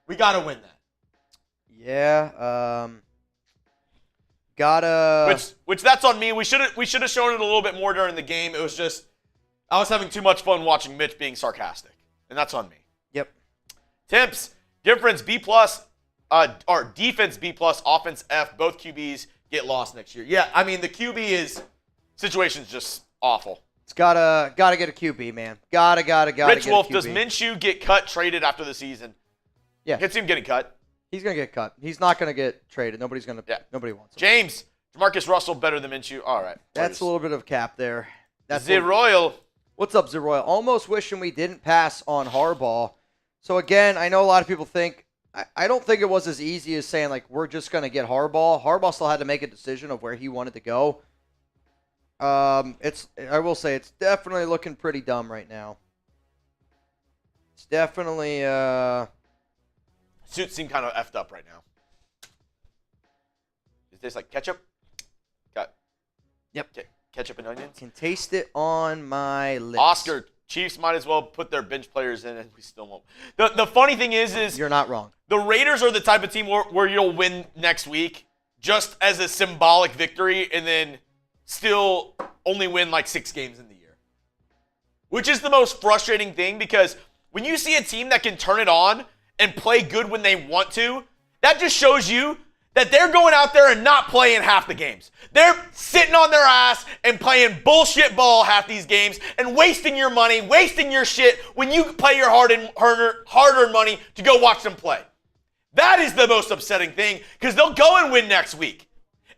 We got to win that. Yeah, gotta. Which that's on me. We should have shown it a little bit more during the game. It was just I was having too much fun watching Mitch being sarcastic, and that's on me. Yep. Temps difference B+, or defense B+, offense F. Both QBs get lost next year. Yeah, I mean the QB situation's just awful. It's gotta get a QB, man. Gotta Rich get a QB. Wolf, does Minshew get cut, traded after the season? Yeah. Hits him getting cut. He's gonna get cut. He's not gonna get traded. Nobody wants him. James, Demarcus Russell better than Minshew. All right. That's a little bit of cap there. Zeroyle. What's up, Zeroyle? Almost wishing we didn't pass on Harbaugh. So again, I know a lot of people think I don't think it was as easy as saying like we're just gonna get Harbaugh. Harbaugh still had to make a decision of where he wanted to go. I will say it's definitely looking pretty dumb right now. It's definitely Suits seem kind of effed up right now. It tastes like ketchup. Got. Yep. Ketchup and onions. Can taste it on my lips. Oscar Chiefs might as well put their bench players in, and we still won't. The funny thing is You're not wrong. the Raiders are the type of team where you'll win next week just as a symbolic victory and then still only win like 6 games in the year. Which is the most frustrating thing because when you see a team that can turn it on and play good when they want to, that just shows you that they're going out there and not playing half the games. They're sitting on their ass and playing bullshit ball half these games and wasting your money, wasting your shit when you play your hard-earned money to go watch them play. That is the most upsetting thing because they'll go and win next week.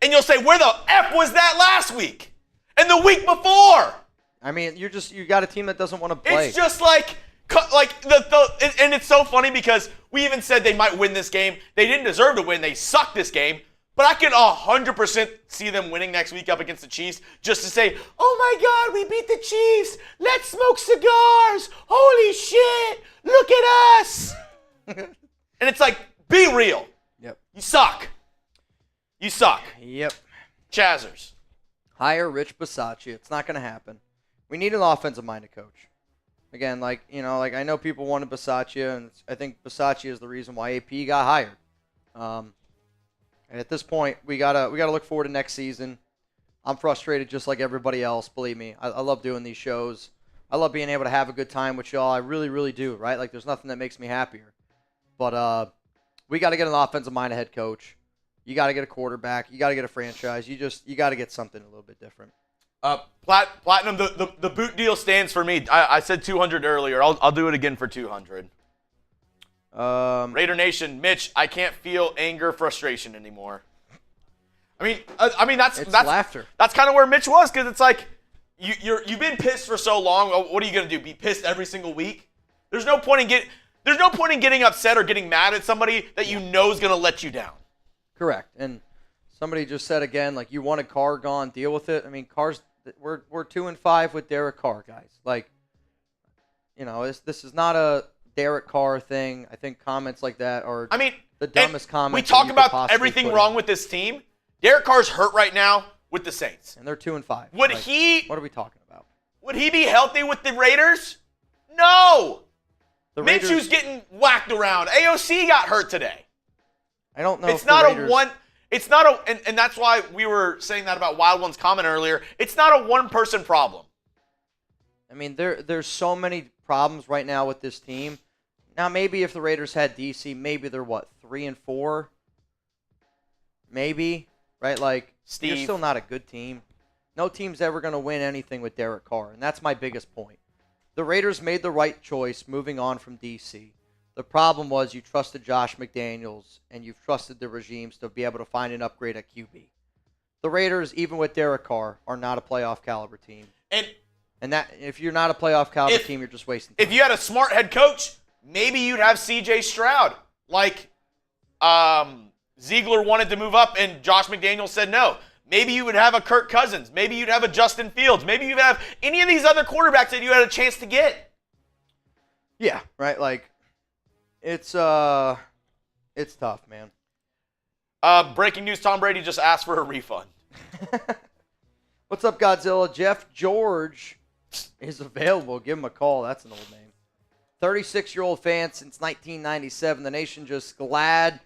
And you'll say, where the F was that last week? And the week before? I mean, you got a team that doesn't want to play. It's just like and it's so funny because we even said they might win this game. They didn't deserve to win. They sucked this game. But I can 100% see them winning next week up against the Chiefs just to say, oh my God, we beat the Chiefs. Let's smoke cigars. Holy shit. Look at us. And it's like, be real. Yep. You suck. You suck. Yep. Chazzers. Hire Rich Bisaccia. It's not going to happen. We need an offensive-minded coach. Again, I know people wanted Bisaccia, and I think Bisaccia is the reason why AP got hired. And at this point, we gotta look forward to next season. I'm frustrated just like everybody else. Believe me, I love doing these shows. I love being able to have a good time with y'all. I really, really do. Right? Like, there's nothing that makes me happier. But we got to get an offensive-minded head coach. You got to get a quarterback. You got to get a franchise. You got to get something a little bit different. Platinum, the boot deal stands for me. I said 200 earlier. I'll do it again for 200. Raider Nation, Mitch, I can't feel anger, frustration anymore. I mean that's laughter. That's kind of where Mitch was because it's like you've been pissed for so long. What are you gonna do? Be pissed every single week? There's no point in getting upset or getting mad at somebody that you know is gonna let you down. Correct. And somebody just said again, like, you want a Carr gone, deal with it. I mean, Carr's we're 2-5 with Derek Carr, guys. Like, this is not a Derek Carr thing. I think comments like that are the dumbest comments. We talk about everything wrong with this team. Derek Carr's hurt right now with the Saints. And they're 2-5. What are we talking about? Would he be healthy with the Raiders? No. Minshew's getting whacked around. AOC got hurt today. I don't know. It's and that's why we were saying that about Wild One's comment earlier. It's not a one-person problem. I mean, there's so many problems right now with this team. Now, maybe if the Raiders had DC, maybe they're 3-4? Maybe, right? Like, Steve. You're still not a good team. No team's ever going to win anything with Derek Carr, and that's my biggest point. The Raiders made the right choice moving on from DC. The problem was you trusted Josh McDaniels, and you've trusted the regimes to be able to find an upgrade at QB. The Raiders, even with Derek Carr, are not a playoff caliber team. And that if you're not a playoff caliber team, you're just wasting time. If you had a smart head coach, maybe you'd have C.J. Stroud. Like Ziegler wanted to move up, and Josh McDaniels said no. Maybe you would have a Kirk Cousins. Maybe you'd have a Justin Fields. Maybe you'd have any of these other quarterbacks that you had a chance to get. Yeah, right. Like, it's tough, man. Breaking news, Tom Brady just asked for a refund. What's up, Godzilla? Jeff George is available. Give him a call. That's an old name. 36-year-old fan since 1997. The nation just glad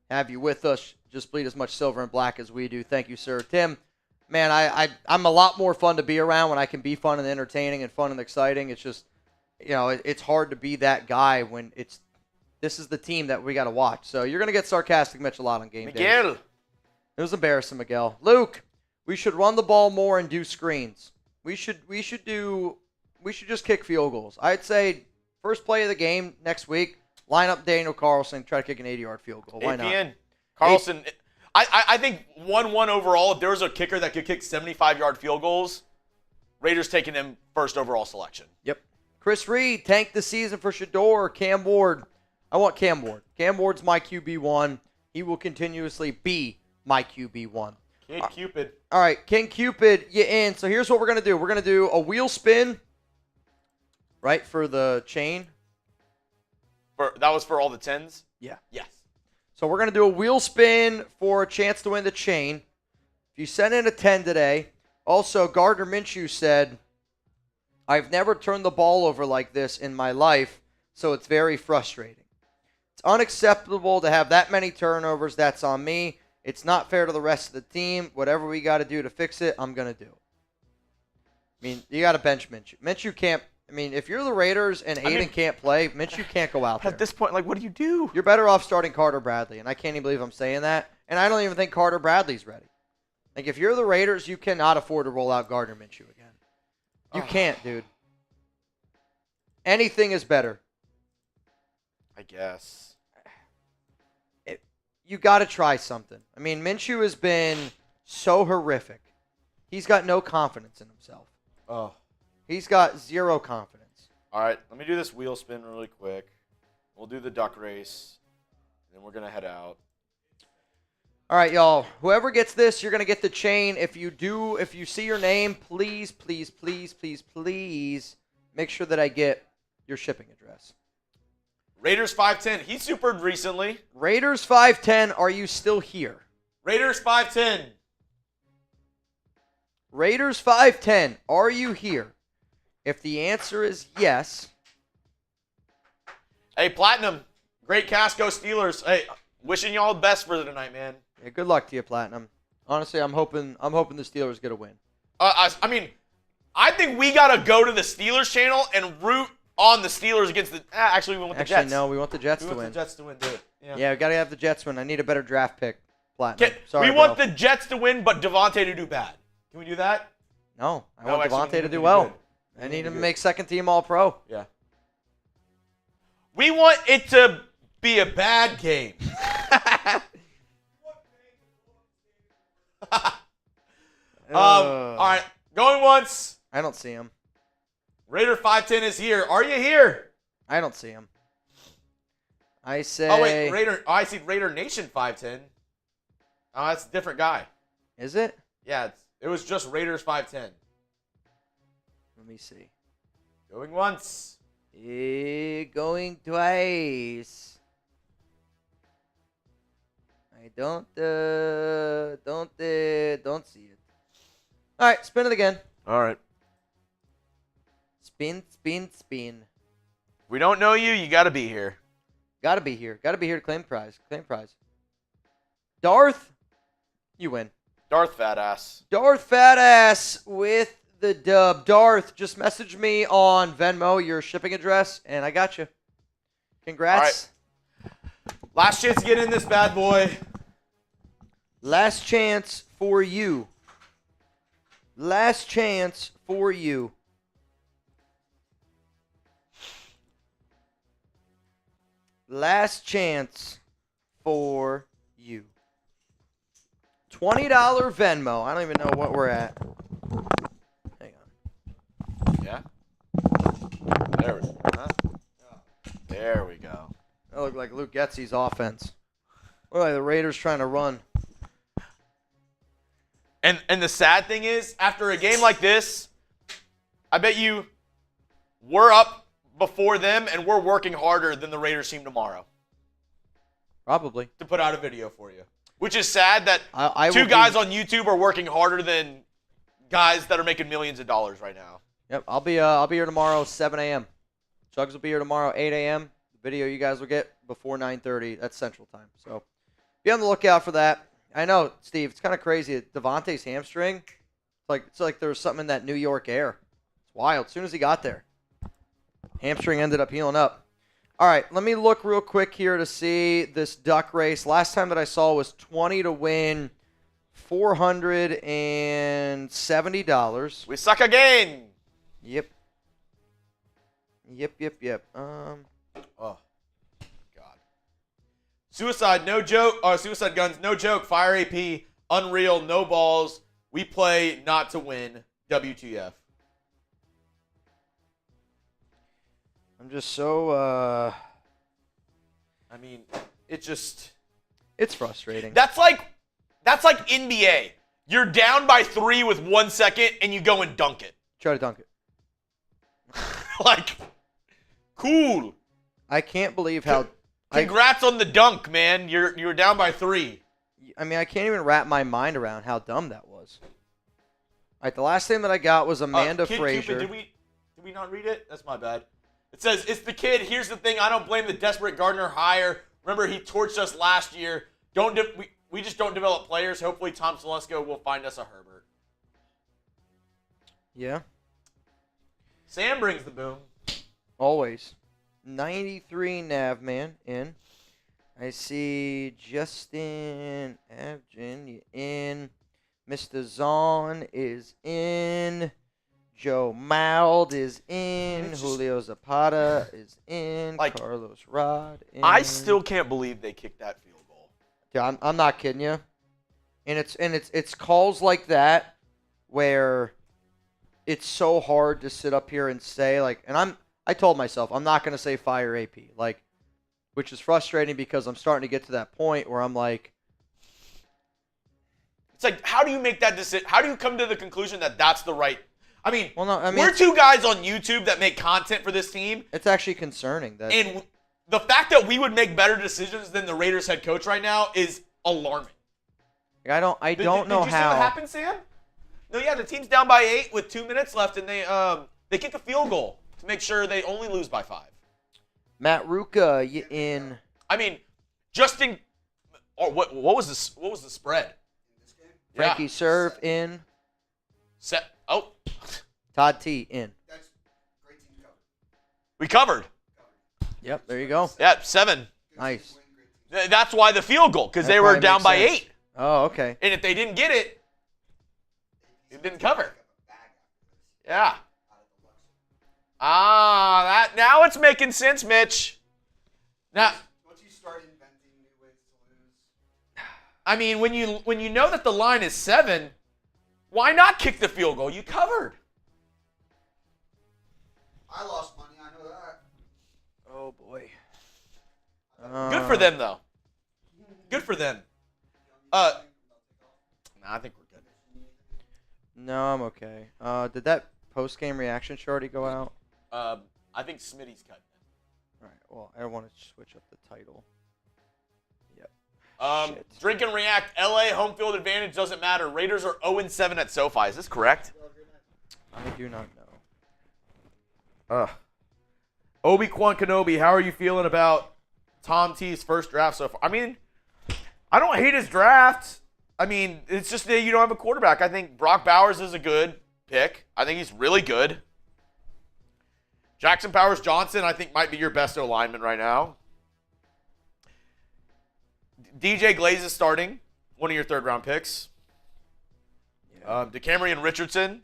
to have you with us. Just bleed as much silver and black as we do. Thank you, sir. Tim, man, I'm a lot more fun to be around when I can be fun and entertaining and fun and exciting. It's just, it's hard to be that guy when this is the team that we got to watch. So you're going to get sarcastic Mitch a lot on game day. Miguel. It was embarrassing, Miguel. Luke, we should run the ball more and do screens. We should just kick field goals. I'd say first play of the game next week, line up Daniel Carlson, try to kick an 80-yard field goal. Why not? Carlson, I think 1-1 overall. If there was a kicker that could kick 75-yard field goals, Raiders taking him first overall selection. Yep. Chris Reed, tanked the season for Shador. Cam Ward. I want Cam Ward. Cam Ward's my QB1. He will continuously be my QB1. Kid Cupid. All right, King Cupid, you in. So here's what we're going to do. We're going to do a wheel spin, right, for the chain. That was for all the 10s? Yeah. Yes. So we're going to do a wheel spin for a chance to win the chain. If you send in a 10 today, also Gardner Minshew said, I've never turned the ball over like this in my life, so it's very frustrating. It's unacceptable to have that many turnovers. That's on me. It's not fair to the rest of the team. Whatever we got to do to fix it, I'm going to do. I mean, you got to bench Minshew. Minshew can't. I mean, if you're the Raiders and Aidan can't play, Minshew can't go out there. At this point, like, what do you do? You're better off starting Carter Bradley, and I can't even believe I'm saying that. And I don't even think Carter Bradley's ready. Like, if you're the Raiders, you cannot afford to roll out Gardner Minshew again. You can't, dude. Anything is better. I guess. You got to try something. I mean, Minshew has been so horrific. He's got no confidence in himself. Oh. He's got zero confidence. All right, let me do this wheel spin really quick. We'll do the duck race, and then we're going to head out. All right, y'all. Whoever gets this, you're going to get the chain. If you see your name, please, please, please, please, please make sure that I get your shipping address. Raiders 510. He supered recently. Raiders 510, are you still here? Raiders 510. Raiders 510, are you here? If the answer is yes. Hey, Platinum. Great cast, go Steelers. Hey, wishing y'all the best for tonight, man. Yeah, good luck to you, Platinum. Honestly, I'm hoping the Steelers get a win. I mean, I think we got to go to the Steelers channel and root on the Steelers against the... Actually, we want the Jets. No, we want the Jets to win. We want the Jets to win, do it. Yeah, we got to have the Jets win. I need a better draft pick, Platinum. We want the Jets to win, but Davante to do bad. Can we do that? No, I want Davante to do good. well. I need him to make second team All-Pro. Yeah. We want it to be a bad game. All right, going once. I don't see him. Raider 510 is here. Are you here? I don't see him. I say... Oh, wait, Raider. Oh, I see Raider Nation 510. Oh, that's a different guy. Is it? Yeah, it was just Raiders 510. Let me see. Going once. Going twice. I don't see it. All right, spin it again. All right. Spin, spin, spin. We don't know you. You got to be here. Got to be here. Got to be here to claim prize. Claim prize. Darth, you win. Darth Fat Ass. Darth Fat Ass with the dub. Darth, just message me on Venmo your shipping address, and I got you. Congrats. All right. Last chance to get in this bad boy. Last chance for you. Last chance for you. Last chance for you. $20 Venmo. I don't even know what we're at. Hang on. Yeah? There we go. Huh? There we go. That looked like Luke Getsy's offense. Look like the Raiders trying to run. And the sad thing is, after a game like this, I bet you we're up before them and we're working harder than the Raiders team tomorrow. Probably. To put out a video for you. Which is sad that two I guys on YouTube are working harder than guys that are making millions of dollars right now. Yep, I'll be here tomorrow 7 a.m. Chugs will be here tomorrow 8 a.m. The video you guys will get before 9:30. That's Central Time. So be on the lookout for that. I know, Steve, it's kind of crazy. Davante's hamstring, it's like there was something in that New York air. It's wild. As soon as he got there, hamstring ended up healing up. All right, let me look real quick here to see this duck race. Last time that I saw was 20 to win $470. We suck again. Yep. Oh, God. Suicide, no joke. Suicide guns, no joke. Fire AP, unreal, no balls. We play not to win. WTF. I'm just so, I mean, it's frustrating. That's like NBA. You're down by 3 with 1 second, and you go and dunk it. Try to dunk it. Like, cool. I can't believe how... Congrats on the dunk, man. You're down by 3. I mean, I can't even wrap my mind around how dumb that was. All right, the last thing that I got was Amanda Kid Frazier. Cupid, did Did we not read it? That's my bad. It says, it's the kid. Here's the thing. I don't blame the desperate Gardner hire. Remember, he torched us last year. We just don't develop players. Hopefully, Tom Telesco will find us a Herbert. Yeah. Sam brings the boom. Always. 93 Nav man in. I see Justin Abgen in. Mr. Zahn is in. Joe Mild is in. Julio Zapata is in. Like, Carlos Rod in. I still can't believe they kicked that field goal. Yeah, I'm not kidding you. And it's calls like that where it's so hard to sit up here and say, like, and I told myself I'm not going to say fire AP, like, which is frustrating because I'm starting to get to that point where I'm like, it's like, how do you make that decision? How do you come to the conclusion that that's the right? I mean, we're it's, two guys on YouTube that make content for this team. It's actually concerning that, and the fact that we would make better decisions than the Raiders head coach right now is alarming. I don't know did you how. see what happened, Sam? No, yeah, the team's down by 8 with 2 minutes left, and they kick a field goal to make sure they only lose by 5. Matt Ruka in. I mean, Justin. Or what was this? What was the spread? Frankie Serve in. Todd T in. That's great team cover. We covered. Yep, there you go. Yeah, 7. Nice. That's why the field goal, because they were down by 8. Oh, okay. And if they didn't get it, it didn't cover. Yeah. Now it's making sense, Mitch. Now, Once you start inventing new ways to lose. I mean, when you know that the line is 7, why not kick the field goal? You covered. I lost money, I know that. Oh boy. Good for them, though. Good for them. I think we're good. No, I'm okay. Did that post-game reaction show already go out? I think Smitty's cut. All right. Well, I want to switch up the title. Yep. Shit. Drink and react. LA home field advantage doesn't matter. Raiders are 0-7 at SoFi. Is this correct? I do not know. Obi-Wan Kenobi, how are you feeling about Tom T's first draft so far? I mean, I don't hate his draft. I mean, it's just that you don't have a quarterback. I think Brock Bowers is a good pick. I think he's really good. Jackson Powers-Johnson, I think, might be your best O-lineman right now. DJ Glaze is starting, one of your third-round picks. Yeah. DeCamerion Richardson,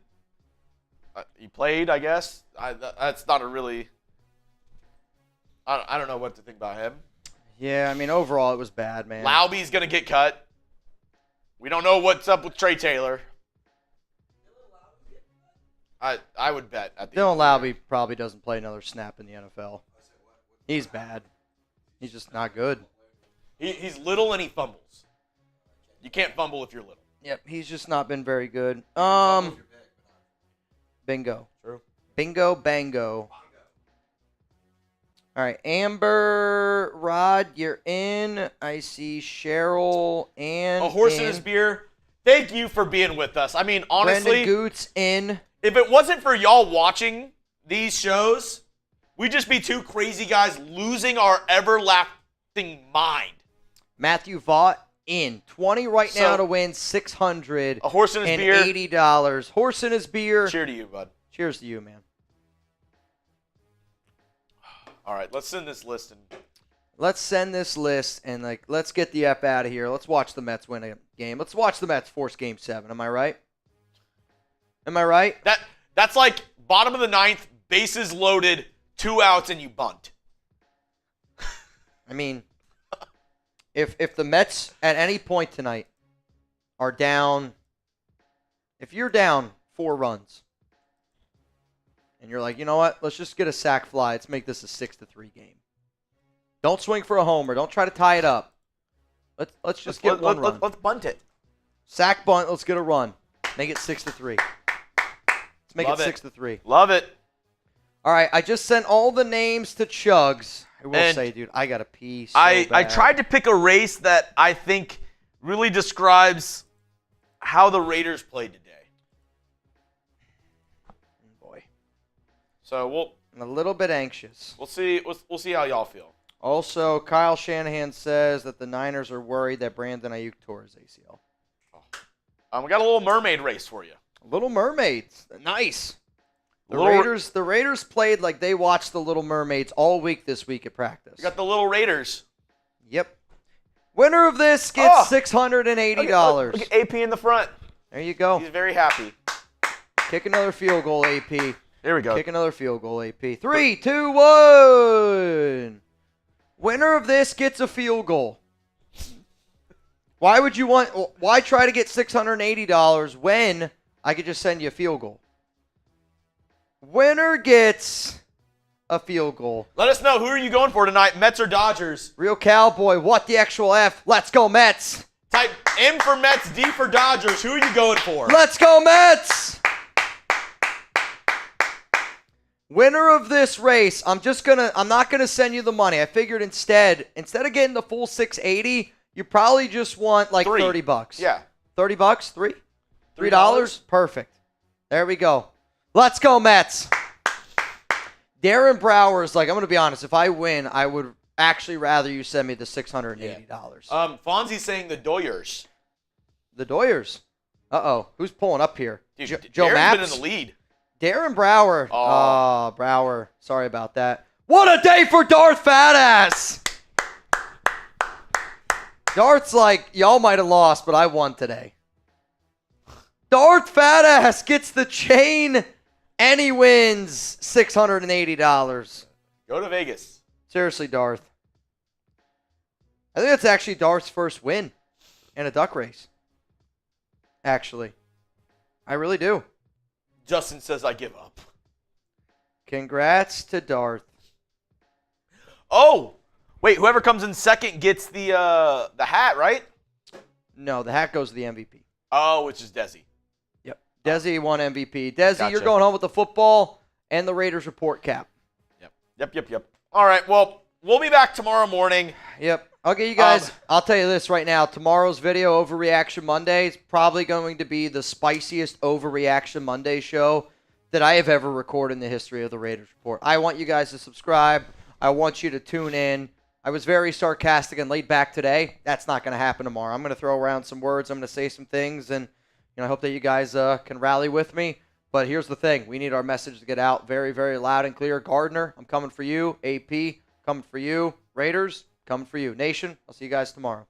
he played, I guess. That's not a really – I don't know what to think about him. Yeah, I mean, overall, it was bad, man. Lauby's going to get cut. We don't know what's up with Trey Taylor. I would bet. Dylan Lauby probably doesn't play another snap in the NFL. He's bad. He's just not good. He's little and he fumbles. You can't fumble if you're little. Yep, he's just not been very good. Bingo. True. Bingo, bango. All right, Amber, Rod, you're in. I see Cheryl and A horse in his beer. Thank you for being with us. I mean, honestly, Brendan Goots in. If it wasn't for y'all watching these shows, we'd just be two crazy guys losing our everlasting mind. Matthew Vaught in. 20 right now to win $680. A horse in his beer. $80. Horse in his beer. Cheer to you, bud. Cheers to you, man. All right, let's send this list. Let's send this list and let's get the F out of here. Let's watch the Mets win a game. Let's watch the Mets force Game 7. Am I right? Am I right? That's like bottom of the 9th, bases loaded, 2 outs, and you bunt. I mean, if the Mets at any point tonight are down, if you're down 4 runs, and you're like, you know what? Let's just get a sac fly. Let's make this a 6-3 game. Don't swing for a homer. Don't try to tie it up. Let's just get one run. Let's bunt it. Sack bunt. Let's get a run. Make it 6-3. Let's make it 6-3. Love it. All right. I just sent all the names to Chugs. I will And say, dude, I got a pee so I bad. tried to pick a race that I think really describes how the Raiders played today. Boy. So I'm a little bit anxious. we'll see how y'all feel. Also, Kyle Shanahan says that the Niners are worried that Brandon Ayuk tore his ACL. We got a little mermaid race for you. Little Mermaids. Nice. The Little- Raiders played like they watched the Little Mermaids all week this week at practice. We got the little Raiders. Yep. Winner of this gets $680. Look at AP in the front. There you go. He's very happy. Kick another field goal, AP. Here we go. Kick another field goal, AP. 3, 2, 1. Winner of this gets a field goal. Why try to get $680 when I could just send you a field goal? Winner gets a field goal. Let us know, who are you going for tonight, Mets or Dodgers? Real cowboy, what the actual F? Let's go Mets. Type M for Mets, D for Dodgers. Who are you going for? Let's go Mets. Winner of this race, I'm not gonna send you the money. I figured instead of getting the full 680, you probably just want like Three. $30. Yeah. $30? $3? Perfect. There we go. Let's go, Mets. Darren Brower's like, I'm going to be honest. If I win, I would actually rather you send me the $680. Fonzie's saying the Doyers. The Doyers. Uh-oh. Who's pulling up here? Dude, Joe Darren's Maps? been in the lead. Darren Brower. Oh. Oh, Brower. Sorry about that. What a day for Darth Fatass. Darth's like, y'all might have lost, but I won today. Darth Fatass gets the chain, and he wins $680. Go to Vegas. Seriously, Darth. I think that's actually Darth's first win in a duck race. Actually. I really do. Justin says I give up. Congrats to Darth. Oh! Wait, whoever comes in second gets the hat, right? No, the hat goes to the MVP. Oh, which is Desi. Yep. Desi won MVP. Desi, Gotcha. you're going home with the football and the Raiders report cap. Yep. All right, well, we'll be back tomorrow morning. Yep. Okay, you guys, I'll tell you this right now. Tomorrow's video, Overreaction Monday, is probably going to be the spiciest Overreaction Monday show that I have ever recorded in the history of the Raiders Report. I want you guys to subscribe. I want you to tune in. I was very sarcastic and laid back today. That's not going to happen tomorrow. I'm going to throw around some words. I'm going to say some things, and I hope that you guys can rally with me. But here's the thing. We need our message to get out very, very loud and clear. Gardner, I'm coming for you. AP, coming for you. Raiders, coming for you. Nation, I'll see you guys tomorrow.